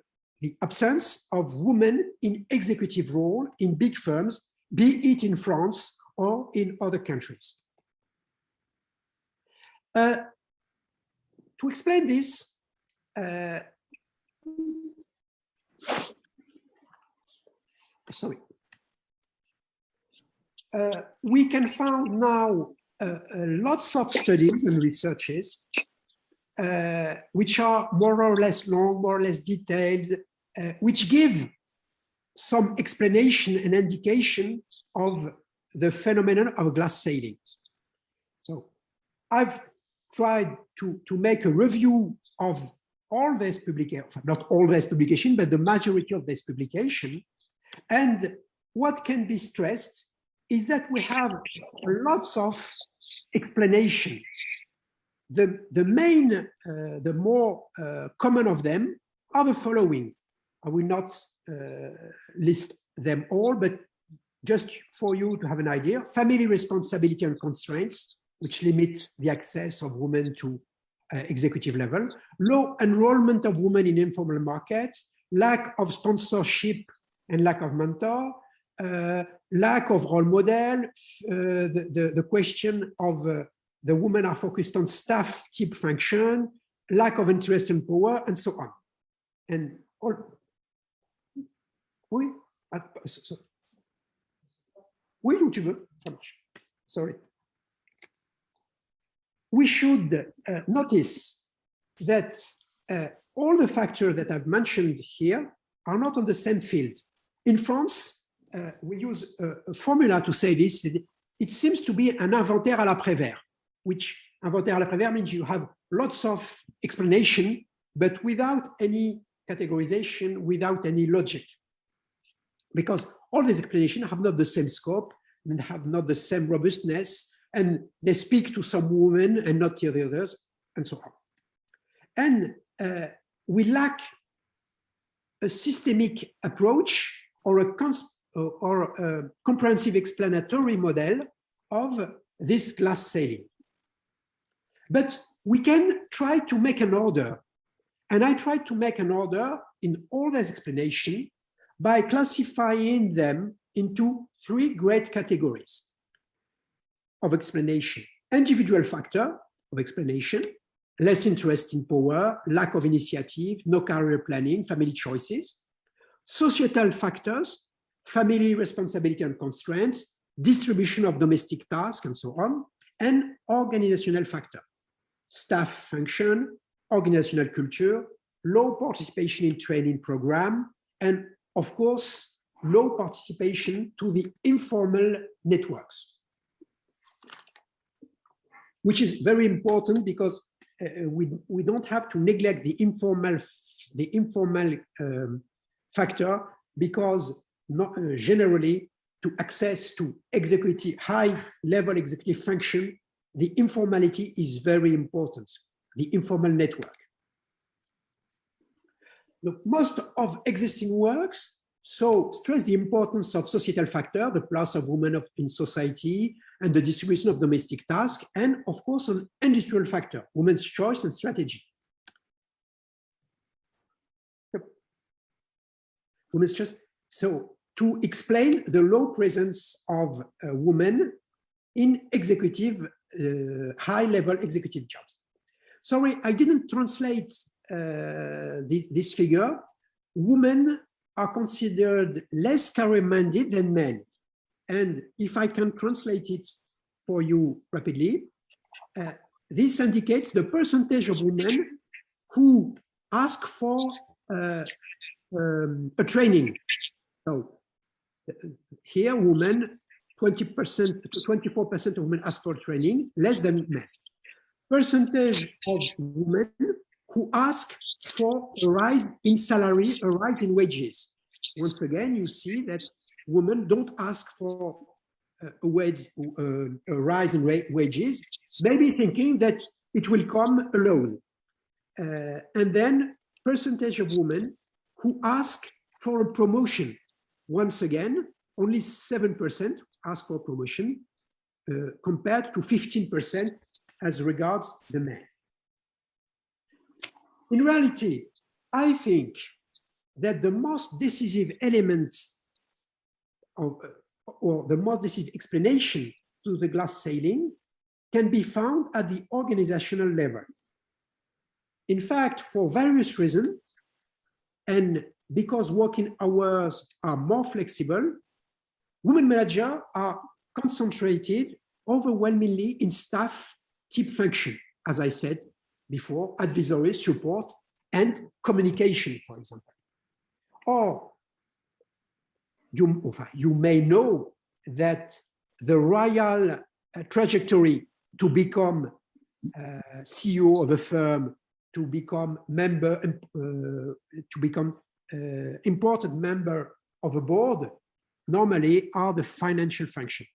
absence of women in executive role in big firms, be it in France or in other countries? To explain this, we can find now lots of studies and researches which are more or less long, more or less detailed, which give some explanation and indication of the phenomenon of glass ceiling. So I've tried to make a review of all these publications, not all these publications, but the majority of these publications. And what can be stressed is that we have lots of explanation. The more common of them are the following. I will not list them all, but just for you to have an idea: family responsibility and constraints, which limits the access of women to executive level; low enrollment of women in informal markets; lack of sponsorship and lack of mentor; lack of role model; the question of the women are focused on staff type function, lack of interest and power, and so on. And all. Oui, oui, où tu veux, ça marche. Sorry. We should notice that all the factors that I've mentioned here are not on the same field. In France, we use a formula to say this. It seems to be an inventaire à l'après-vert, which inventaire à l'après-vert means you have lots of explanation, but without any categorization, without any logic. Because all these explanations have not the same scope and have not the same robustness, and they speak to some women and not to the others, and so on. And we lack a systemic approach or a comprehensive explanatory model of this glass ceiling. But we can try to make an order. And I tried to make an order in all these explanations by classifying them into three great categories of explanation: individual factor of explanation, less interest in power, lack of initiative, no career planning, family choices; societal factors, family responsibility and constraints, distribution of domestic tasks, and so on; and organizational factor, staff function, organizational culture, low participation in training program, and of course, low participation to the informal networks, which is very important because we don't have to neglect the informal factor, because generally to access to high-level executive function, the informality is very important, the informal network. Look, most of existing works stress the importance of societal factor, the place of women in society, and the distribution of domestic tasks, and of course on industrial factor, women's choice and strategy. Women's choice. So to explain the low presence of women in executive, high-level executive jobs. Sorry, I didn't translate this figure. Women are considered less career-minded than men. And if I can translate it for you rapidly, this indicates the percentage of women who ask for a training. So here, women, 20% to 24% of women ask for training, less than men. Percentage of women who ask for a rise in salary, a rise in wages. Once again, you see that women don't ask for a rise in wages, maybe thinking that it will come alone. And then percentage of women who ask for a promotion. Once again, only 7% ask for promotion compared to 15% as regards the men. In reality, I think that the most decisive elements or the most decisive explanation to the glass ceiling can be found at the organizational level. In fact, for various reasons, and because working hours are more flexible, women managers are concentrated overwhelmingly in staff type function, as I said before, advisory, support, and communication, for example. Or you may know that the royal trajectory to become CEO of a firm, to become member, to become important member of a board, normally are the financial function.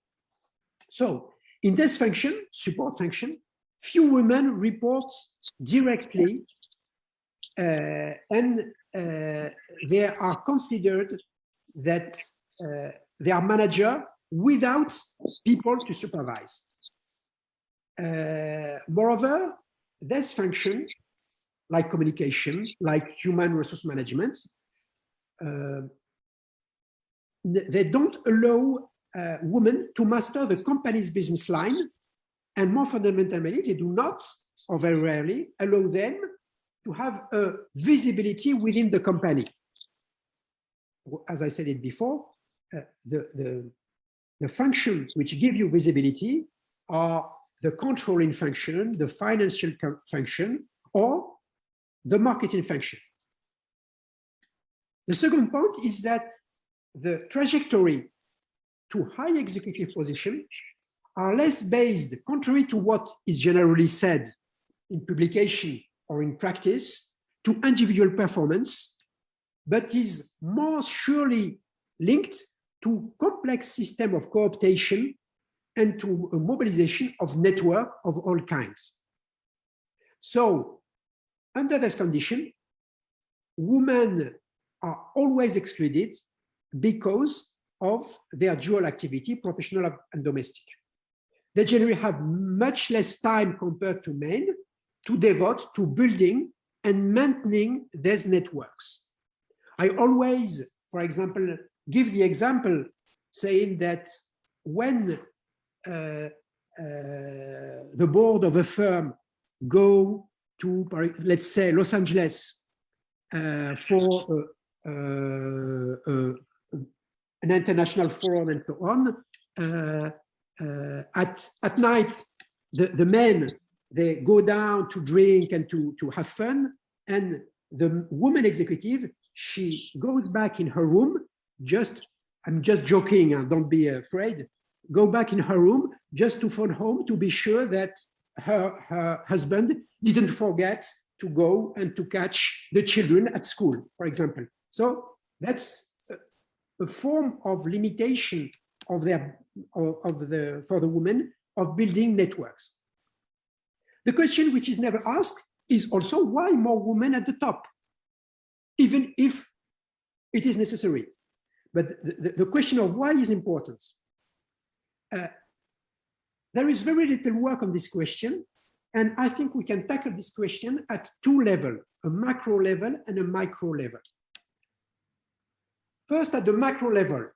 So in this function, support function, few women report directly and they are considered that they are manager without people to supervise. Moreover, this function, like communication, like human resource management, they don't allow women to master the company's business line And more fundamentally, they do not, or very rarely, allow them to have a visibility within the company. As I said it before, the functions which give you visibility are the controlling function, the financial function, or the marketing function. The second point is that the trajectory to high executive position are less based, contrary to what is generally said in publication or in practice, to individual performance, but is more surely linked to complex system of cooptation and to a mobilization of network of all kinds. So, under this condition, women are always excluded because of their dual activity, professional and domestic. They generally have much less time compared to men to devote to building and maintaining these networks. I always, for example, give the example saying that when the board of a firm go to, let's say, Los Angeles for an international forum and so on, at night, the men, they go down to drink and to have fun, and the woman executive, she goes back in her room, I'm just joking, don't be afraid, go back in her room just to phone home to be sure that her husband didn't forget to go and to catch the children at school, for example. So that's a form of limitation of for the women of building networks. The question which is never asked is also why more women at the top, even if it is necessary. But the question of why is important. There is very little work on this question, and I think we can tackle this question at two levels, a macro level and a micro level. First, at the macro level,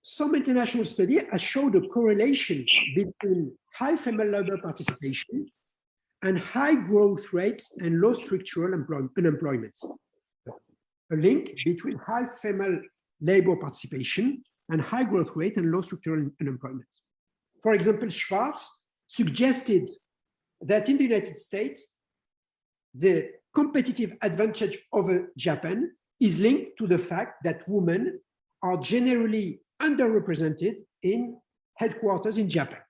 some international study has showed a correlation between high female labor participation and high growth rates and low structural unemployment. A link between high female labor participation and high growth rate and low structural unemployment. For example, Schwartz suggested that in the United States, the competitive advantage over Japan is linked to the fact that women are generally underrepresented in headquarters in Japan.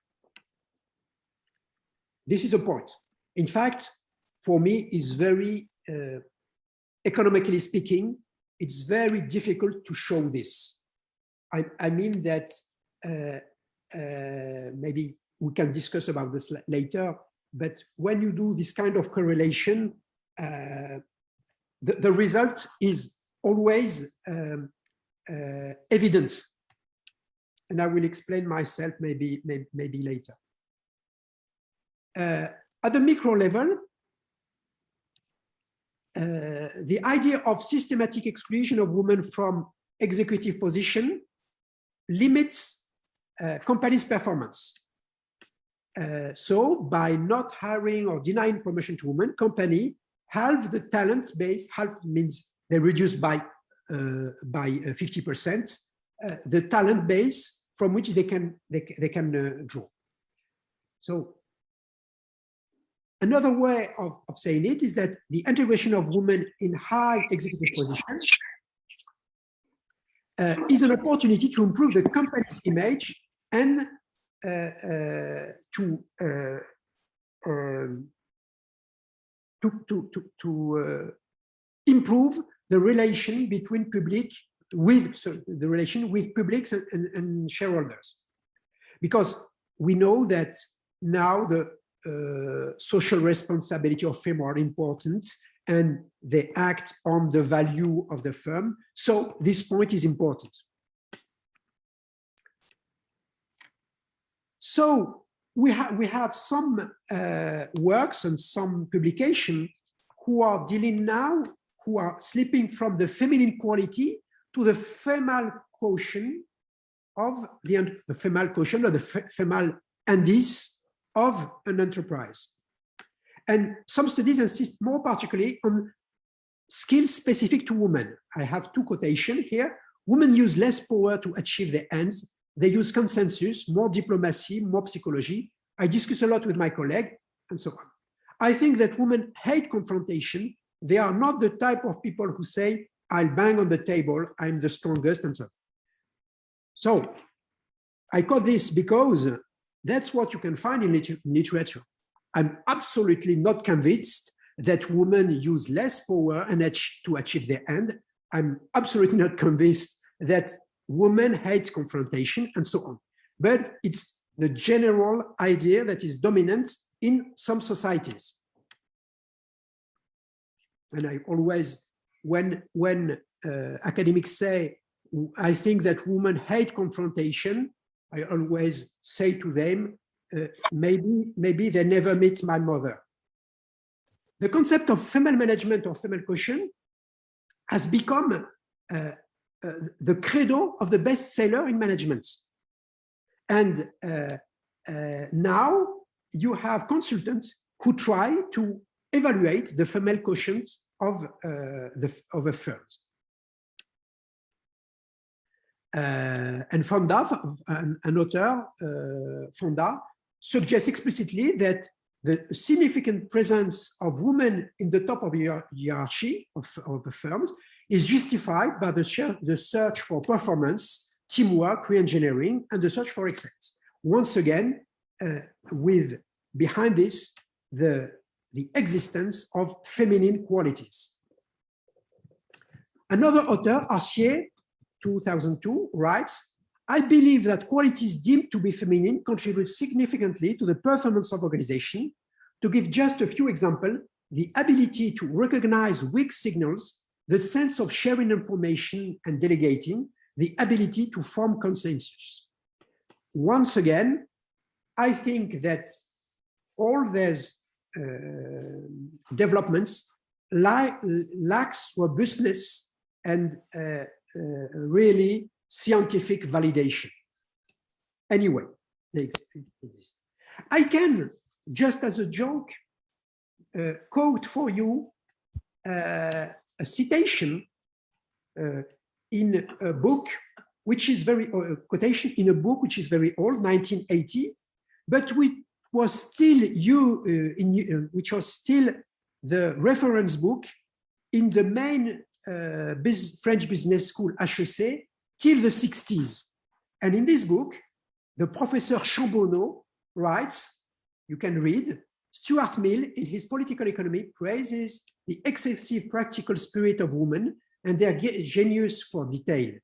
This is a point. In fact, for me, it's very, economically speaking, it's very difficult to show this. I mean that maybe we can discuss about this later, but when you do this kind of correlation, the result is always evidence. And I will explain myself maybe later. At the micro level, the idea of systematic exclusion of women from executive position limits companies' performance. So by not hiring or denying promotion to women, company halve the talent base, half means they reduce by 50% the talent base from which they can draw. So another way of saying it is that the integration of women in high executive positions is an opportunity to improve the company's image and to improve the relation between public the relation with publics and shareholders, because we know that now the social responsibility of firm are important and they act on the value of the firm. So this point is important. So we have some works and some publication who are dealing now, who are slipping from the feminine quality to the female quotient of the female quotient or the female indice of an enterprise. And some studies insist more particularly on skills specific to women. I have two quotations here. Women use less power to achieve their ends. They use consensus, more diplomacy, more psychology. I discuss a lot with my colleague, and so on. I think that women hate confrontation. They are not the type of people who say, I'll bang on the table, I'm the strongest, and so on. So I quote this because that's what you can find in literature. I'm absolutely not convinced that women use less power and to achieve their end. I'm absolutely not convinced that women hate confrontation and so on. But it's the general idea that is dominant in some societies. And I always, when academics say, I think that women hate confrontation, I always say to them, maybe they never meet my mother. The concept of female management or female quotient has become the credo of the bestseller in management. And now you have consultants who try to evaluate the female quotient of a firm. And Fonda, an author, Fonda, suggests explicitly that the significant presence of women in the top of the hierarchy of the firms is justified by the search for performance, teamwork, re-engineering, and the search for excellence. Once again, with behind this, the existence of feminine qualities. Another author, Arcier, 2002, writes, I believe that qualities deemed to be feminine contribute significantly to the performance of organization. To give just a few examples, the ability to recognize weak signals, the sense of sharing information and delegating, the ability to form consensus. Once again, I think that all these developments lacks robustness and really scientific validation. Anyway, they exist. I can, just as a joke, quote for you a citation in a book which is very quotation in a book which is very old, 1980, but which was still which was still the reference book in the main French business school HEC till the 60s. And in this book, the professor Chambonneau writes, you can read, Stuart Mill in his Political Economy praises the excessive practical spirit of women and their genius for detail.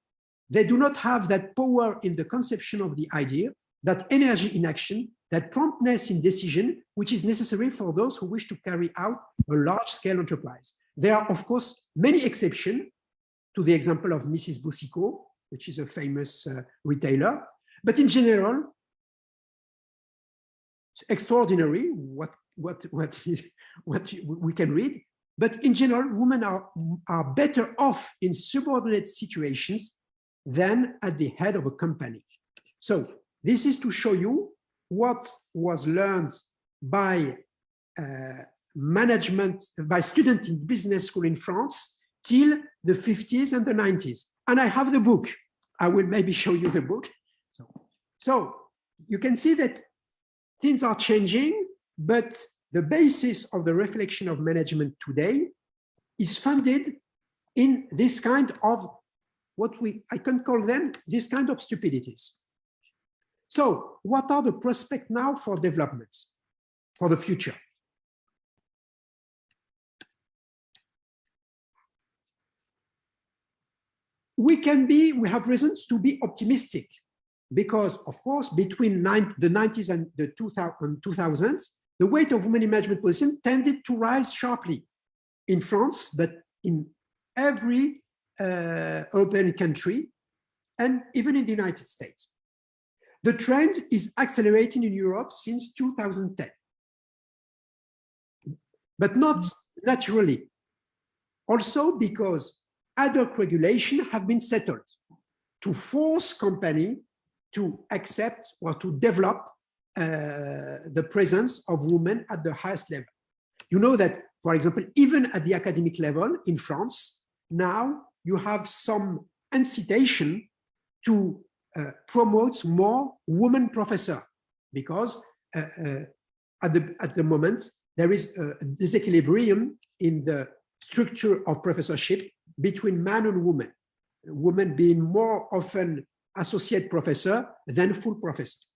They do not have that power in the conception of the idea, that energy in action, that promptness in decision, which is necessary for those who wish to carry out a large-scale enterprise. There are, of course, many exceptions to the example of Mrs. Boucicaut, which is a famous retailer. But in general, it's extraordinary what we can read. But in general, women are better off in subordinate situations than at the head of a company. So this is to show you what was learned by by students in business school in France till the 50s and the 90s. And I have the book. I will maybe show you the book. So you can see that things are changing, but the basis of the reflection of management today is funded in this kind of I can call them this kind of stupidities. So what are the prospects now for developments for the future? We have reasons to be optimistic because, of course, between the 90s and the 2000s, the weight of women in management positions tended to rise sharply in France, but in every European country, and even in the United States. The trend is accelerating in Europe since 2010, but not naturally. Also because ad hoc regulation have been settled to force companies to accept or to develop the presence of women at the highest level. You know that, for example, even at the academic level in France, now you have some incitation to promote more women professors, because at the moment there is a disequilibrium in the structure of professorship between man and woman, women being more often associate professor than full professor.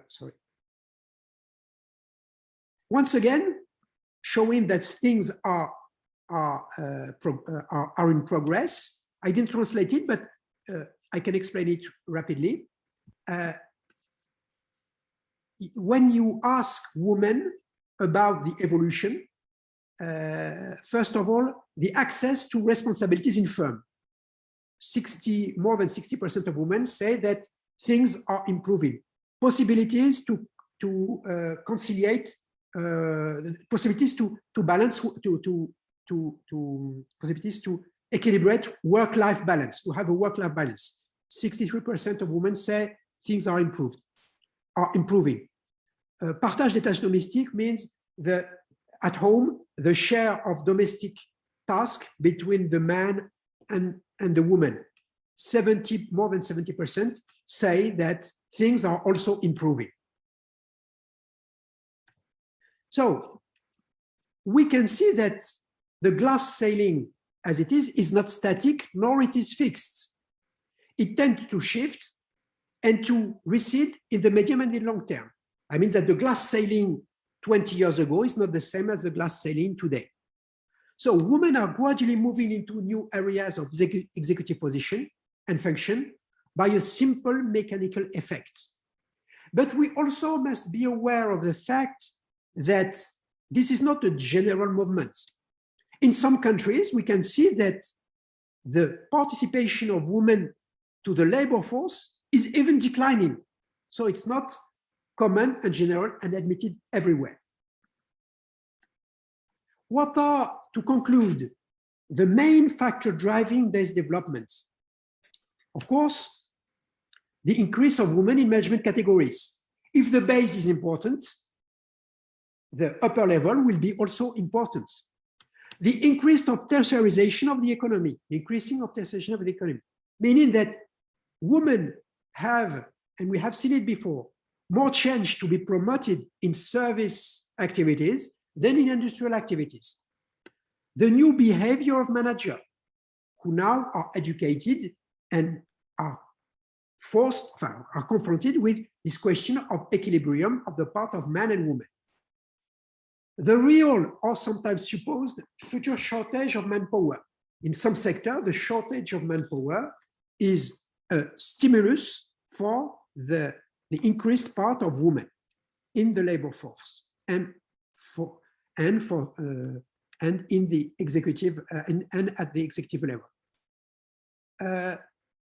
Sorry. Once again, showing that things are in progress. I didn't translate it, but I can explain it rapidly. When you ask women about the evolution, first of all, the access to responsibilities in firm. More than 60% of women say that things are improving. Possibilities to conciliate, possibilities to balance, possibilities to equilibrate work-life balance, to have a work-life balance. 63% of women say things are improving. Partage des tâches domestiques means that at home, the share of domestic tasks between the man and the woman. More than 70% say that things are also improving. So we can see that the glass ceiling as it is not static, nor it is fixed. It tends to shift and to recede in the medium and the long term. I mean that the glass ceiling 20 years ago is not the same as the glass ceiling today. So women are gradually moving into new areas of executive position and function by a simple mechanical effect. But we also must be aware of the fact that this is not a general movement. In some countries, we can see that the participation of women to the labor force is even declining. So it's not common and general and admitted everywhere. What are, to conclude, the main factor driving these developments? Of course, the increase of women in management categories. If the base is important, the upper level will be also important. The increase of tertiarization of the economy, the increasing of tertiarization of the economy, meaning that women have, and we have seen it before, more chance to be promoted in service activities than in industrial activities. The new behavior of managers who now are educated and are confronted with this question of equilibrium of the part of man and woman. The real or sometimes supposed future shortage of manpower. In some sectors, the shortage of manpower is a stimulus for the increased part of women in the labor force and in the executive and at the executive level.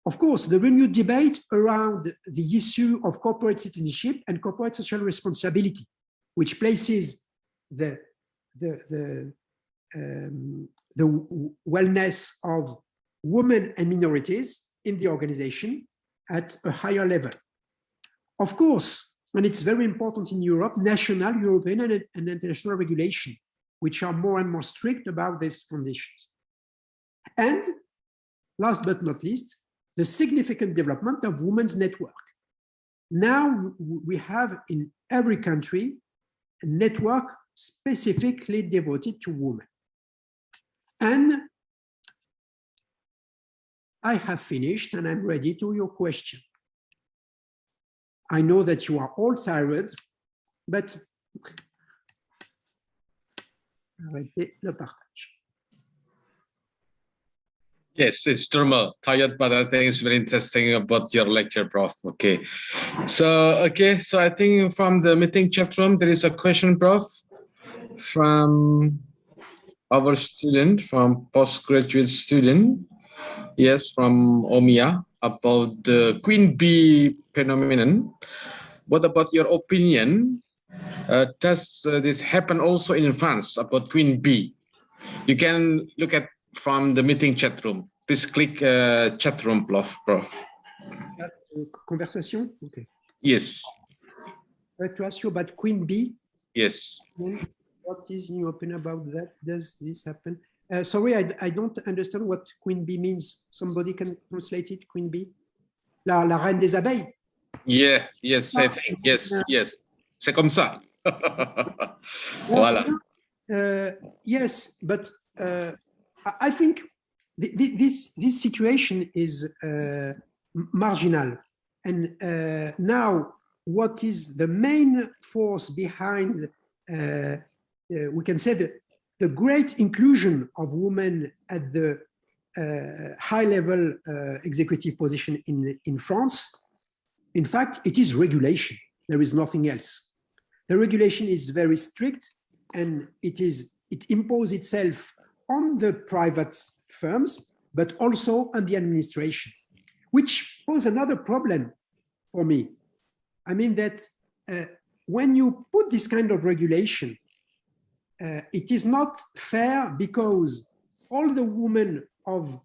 Of course, the renewed debate around the issue of corporate citizenship and corporate social responsibility, which places the wellness of women and minorities in the organization at a higher level. Of course, and it's very important in Europe, national, European, and international regulation, which are more and more strict about these conditions. And last but not least, the significant development of women's network. Now we have in every country a network specifically devoted to women. And I have finished and I'm ready to your question. I know that you are all tired, but arrêtez le partage. Yes, it's normal, tired, but I think it's very interesting about your lecture, Prof. Okay, so I think from the meeting chat room, there is a question, Prof, from our student, from postgraduate student, yes, from Omia, about the queen bee phenomenon. What about your opinion? Does this happen also in France about queen bee? You can look at from the meeting chat room. Please click chat room, Prof. Conversation? Okay. Yes. To ask you about Queen Bee. Yes. What is in your opinion about that? Does this happen? Sorry, I don't understand what Queen Bee means. Somebody can translate it, Queen Bee? La reine des abeilles? Yeah, yes, I think. Yes, yes. C'est comme ça. Voilà. Yes, but I think this situation is marginal. And now, what is the main force behind, we can say, the great inclusion of women at the high-level executive position in France? In fact, it is regulation. There is nothing else. The regulation is very strict, and it imposes itself on the private firms, but also on the administration, which poses another problem for me. I mean that when you put this kind of regulation, it is not fair because all the women of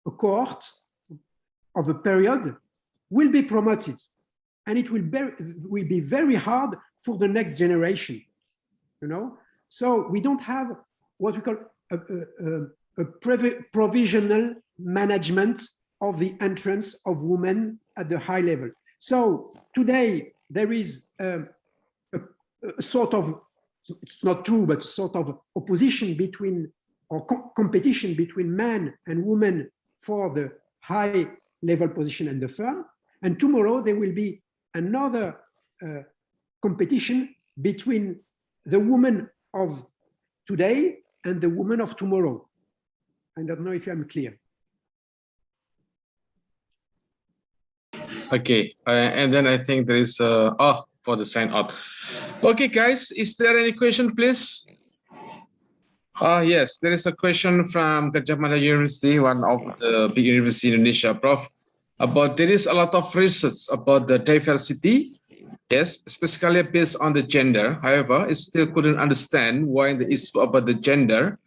a cohort, of a period, will be promoted. And it will be very hard for the next generation, you know? So we don't have what we call a provisional management of the entrance of women at the high level. So today there is a sort of, it's not true, but sort of opposition between, or competition between men and women for the high level position in the firm. And tomorrow there will be another competition between the women of today and the women of tomorrow. I don't know if I'm clear. Okay, and then I think there is for the sign out. Okay, guys, is there any question, please? Yes, there is a question from Gajah Mada University, one of the big universities in Indonesia, Prof. About there is a lot of research about the diversity, yes, especially based on the gender. However, it still couldn't understand why the issue about the gender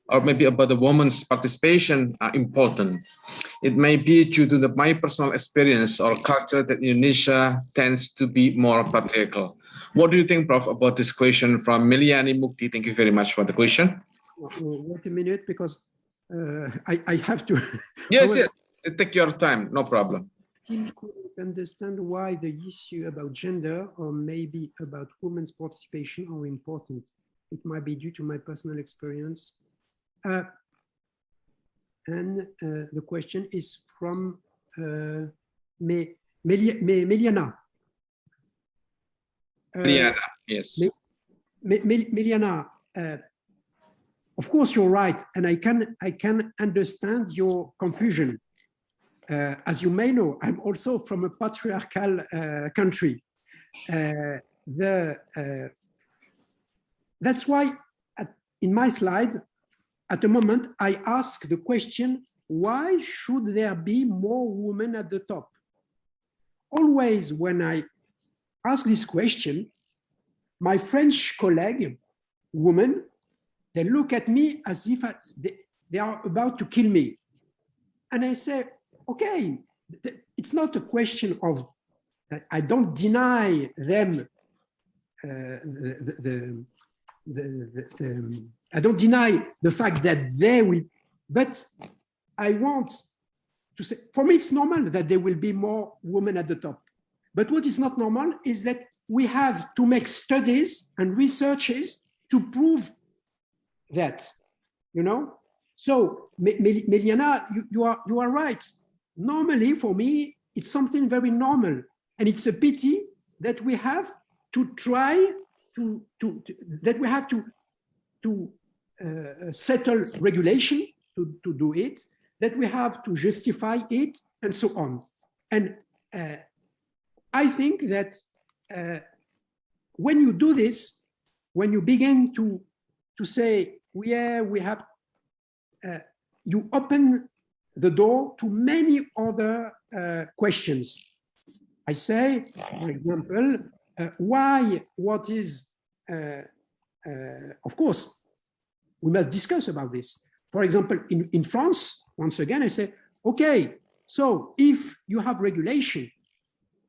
or maybe about the woman's participation are important. It may be due to my personal experience or culture that Indonesia tends to be more patriarchal. What do you think, Prof, about this question from Miliani Mukti? Thank you very much for the question. Wait a minute, because I have to. Yes, yes. Take your time, no problem. Tim couldn't understand why the issue about gender or maybe about women's participation are important. It might be due to my personal experience. And the question is from Meliana. Meliana, yes. Meliana, of course you're right, and I can understand your confusion. As you may know, I'm also from a patriarchal country. That's why in my slide, at the moment, I ask the question, why should there be more women at the top? Always when I ask this question, my French colleague, women, they look at me as if they are about to kill me. And I say, okay, it's not a question of, I don't deny them I don't deny the fact that they will, but I want to say, for me, it's normal that there will be more women at the top. But what is not normal is that we have to make studies and researches to prove that, you know? So, Meliana, you are right. Normally, for me, it's something very normal. And it's a pity that we have to try that we have to settle regulation to do it, that we have to justify it, and so on. And I think that when you do this, when you begin to say, yeah, we have, you open the door to many other questions. I say, for example, what is, of course, we must discuss about this. For example, in France, once again, I say, okay, so if you have regulation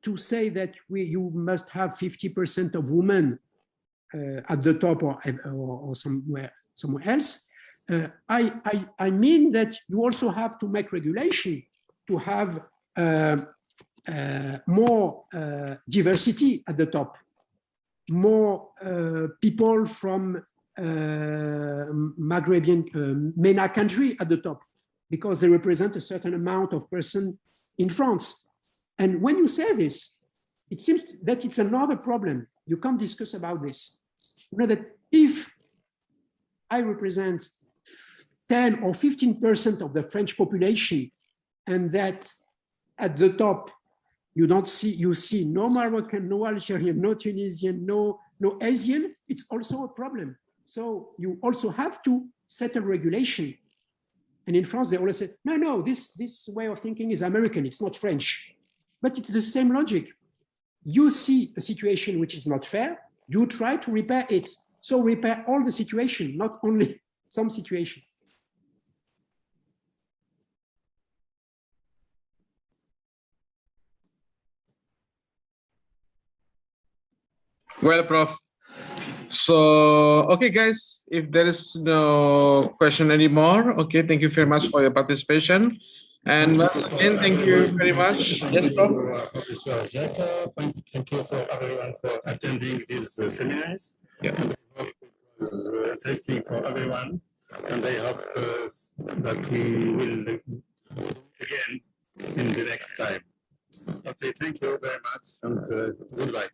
to say that you must have 50% of women at the top or somewhere else. I mean that you also have to make regulation to have more diversity at the top, more people from Maghrebian MENA country at the top, because they represent a certain amount of person in France. And when you say this, it seems that it's another problem. You can't discuss about this. You know that if I represent 10 or 15% of the French population, and that at the top you see no Moroccan, no Algerian, no Tunisian, no Asian, it's also a problem. So you also have to set a regulation. And in France, they always say, no, this way of thinking is American, it's not French. But it's the same logic. You see a situation which is not fair, you try to repair it. So repair all the situation, not only some situation. Well, Prof. So, okay, guys, if there is no question anymore, okay, thank you very much for your participation. And once again, thank you very much. Yes, Prof. Professor Jaka, thank you for everyone for attending these seminars. Yeah. It was interesting for everyone, and I hope that we will do it again in the next time. Okay, thank you very much, and goodbye.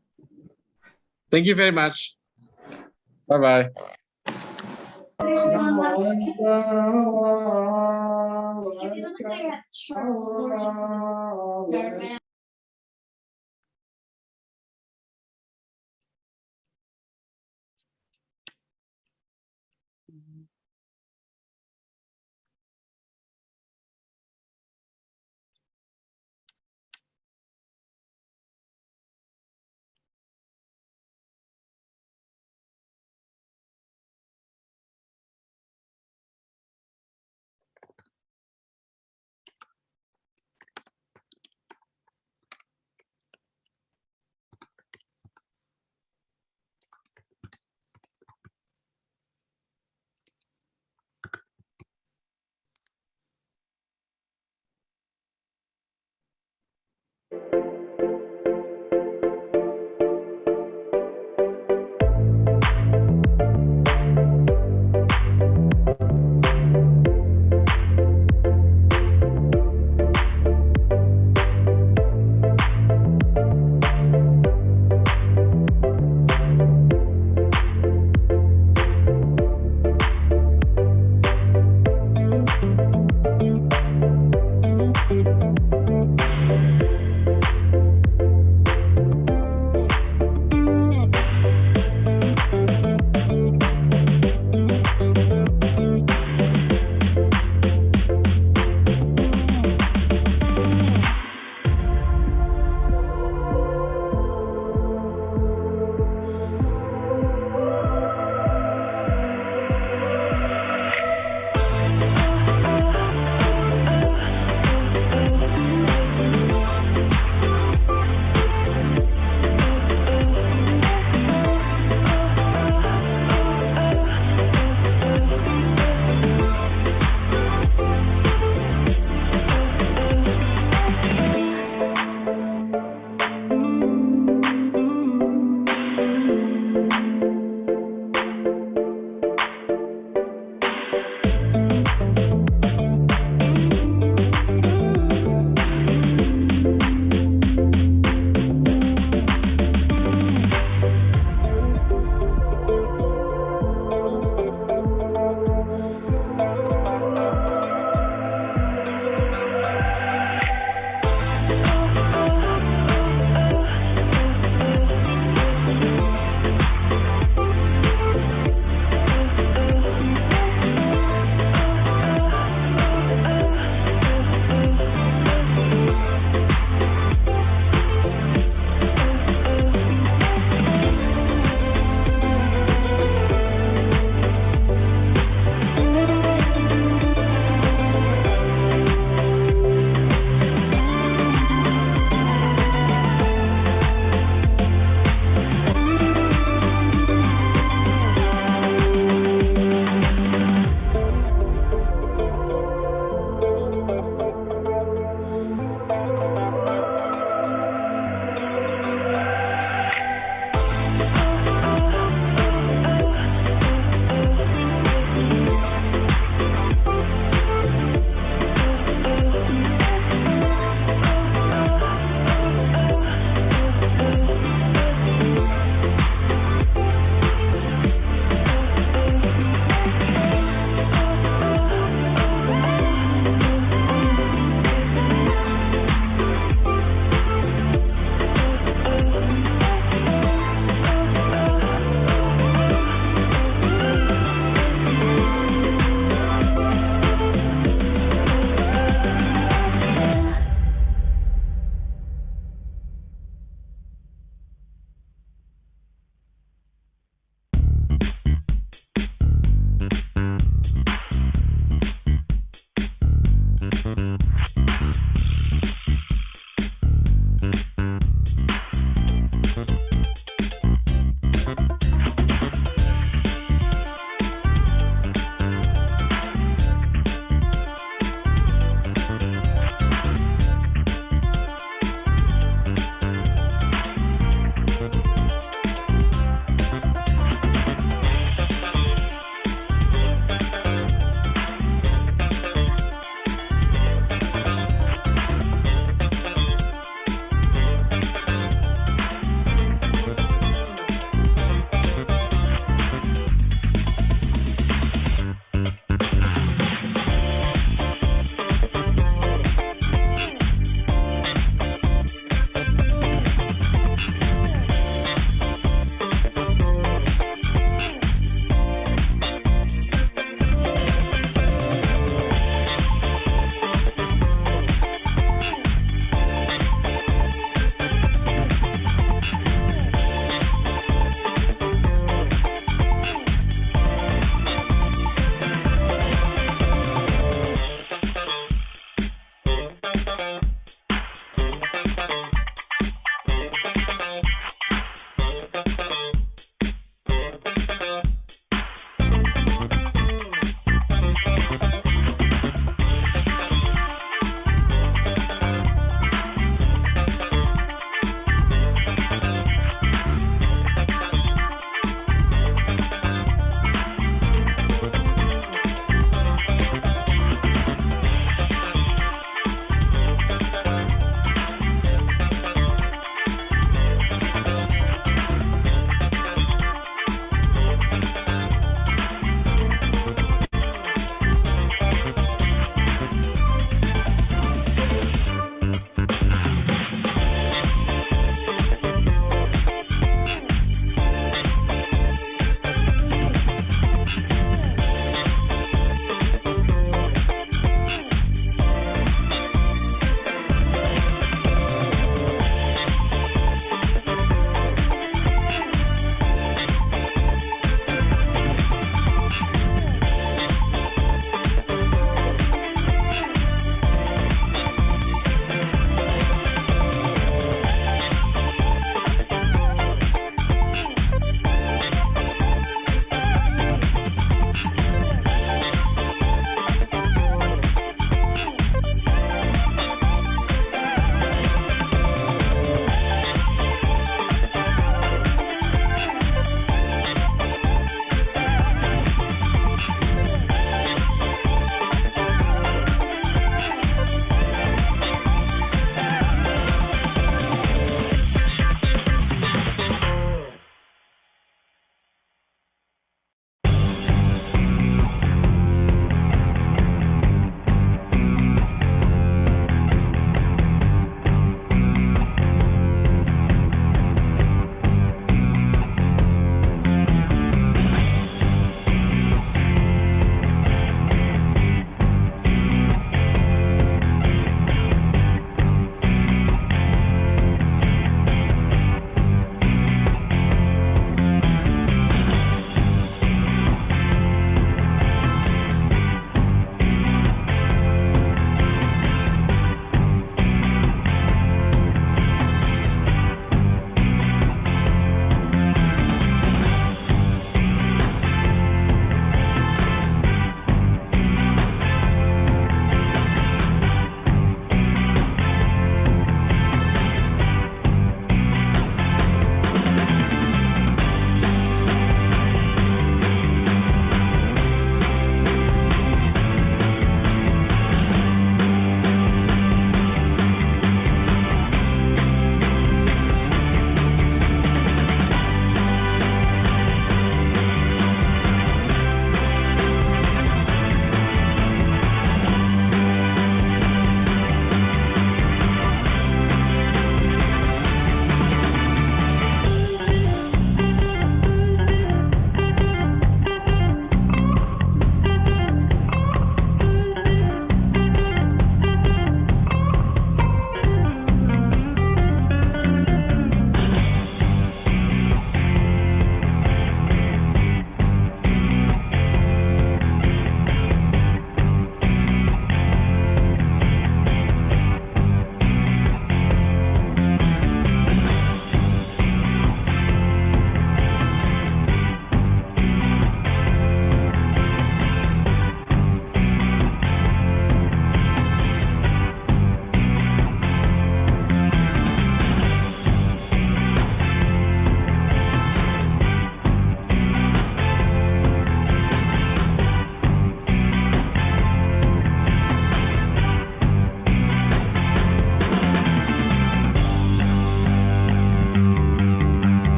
Thank you very much. Bye-bye.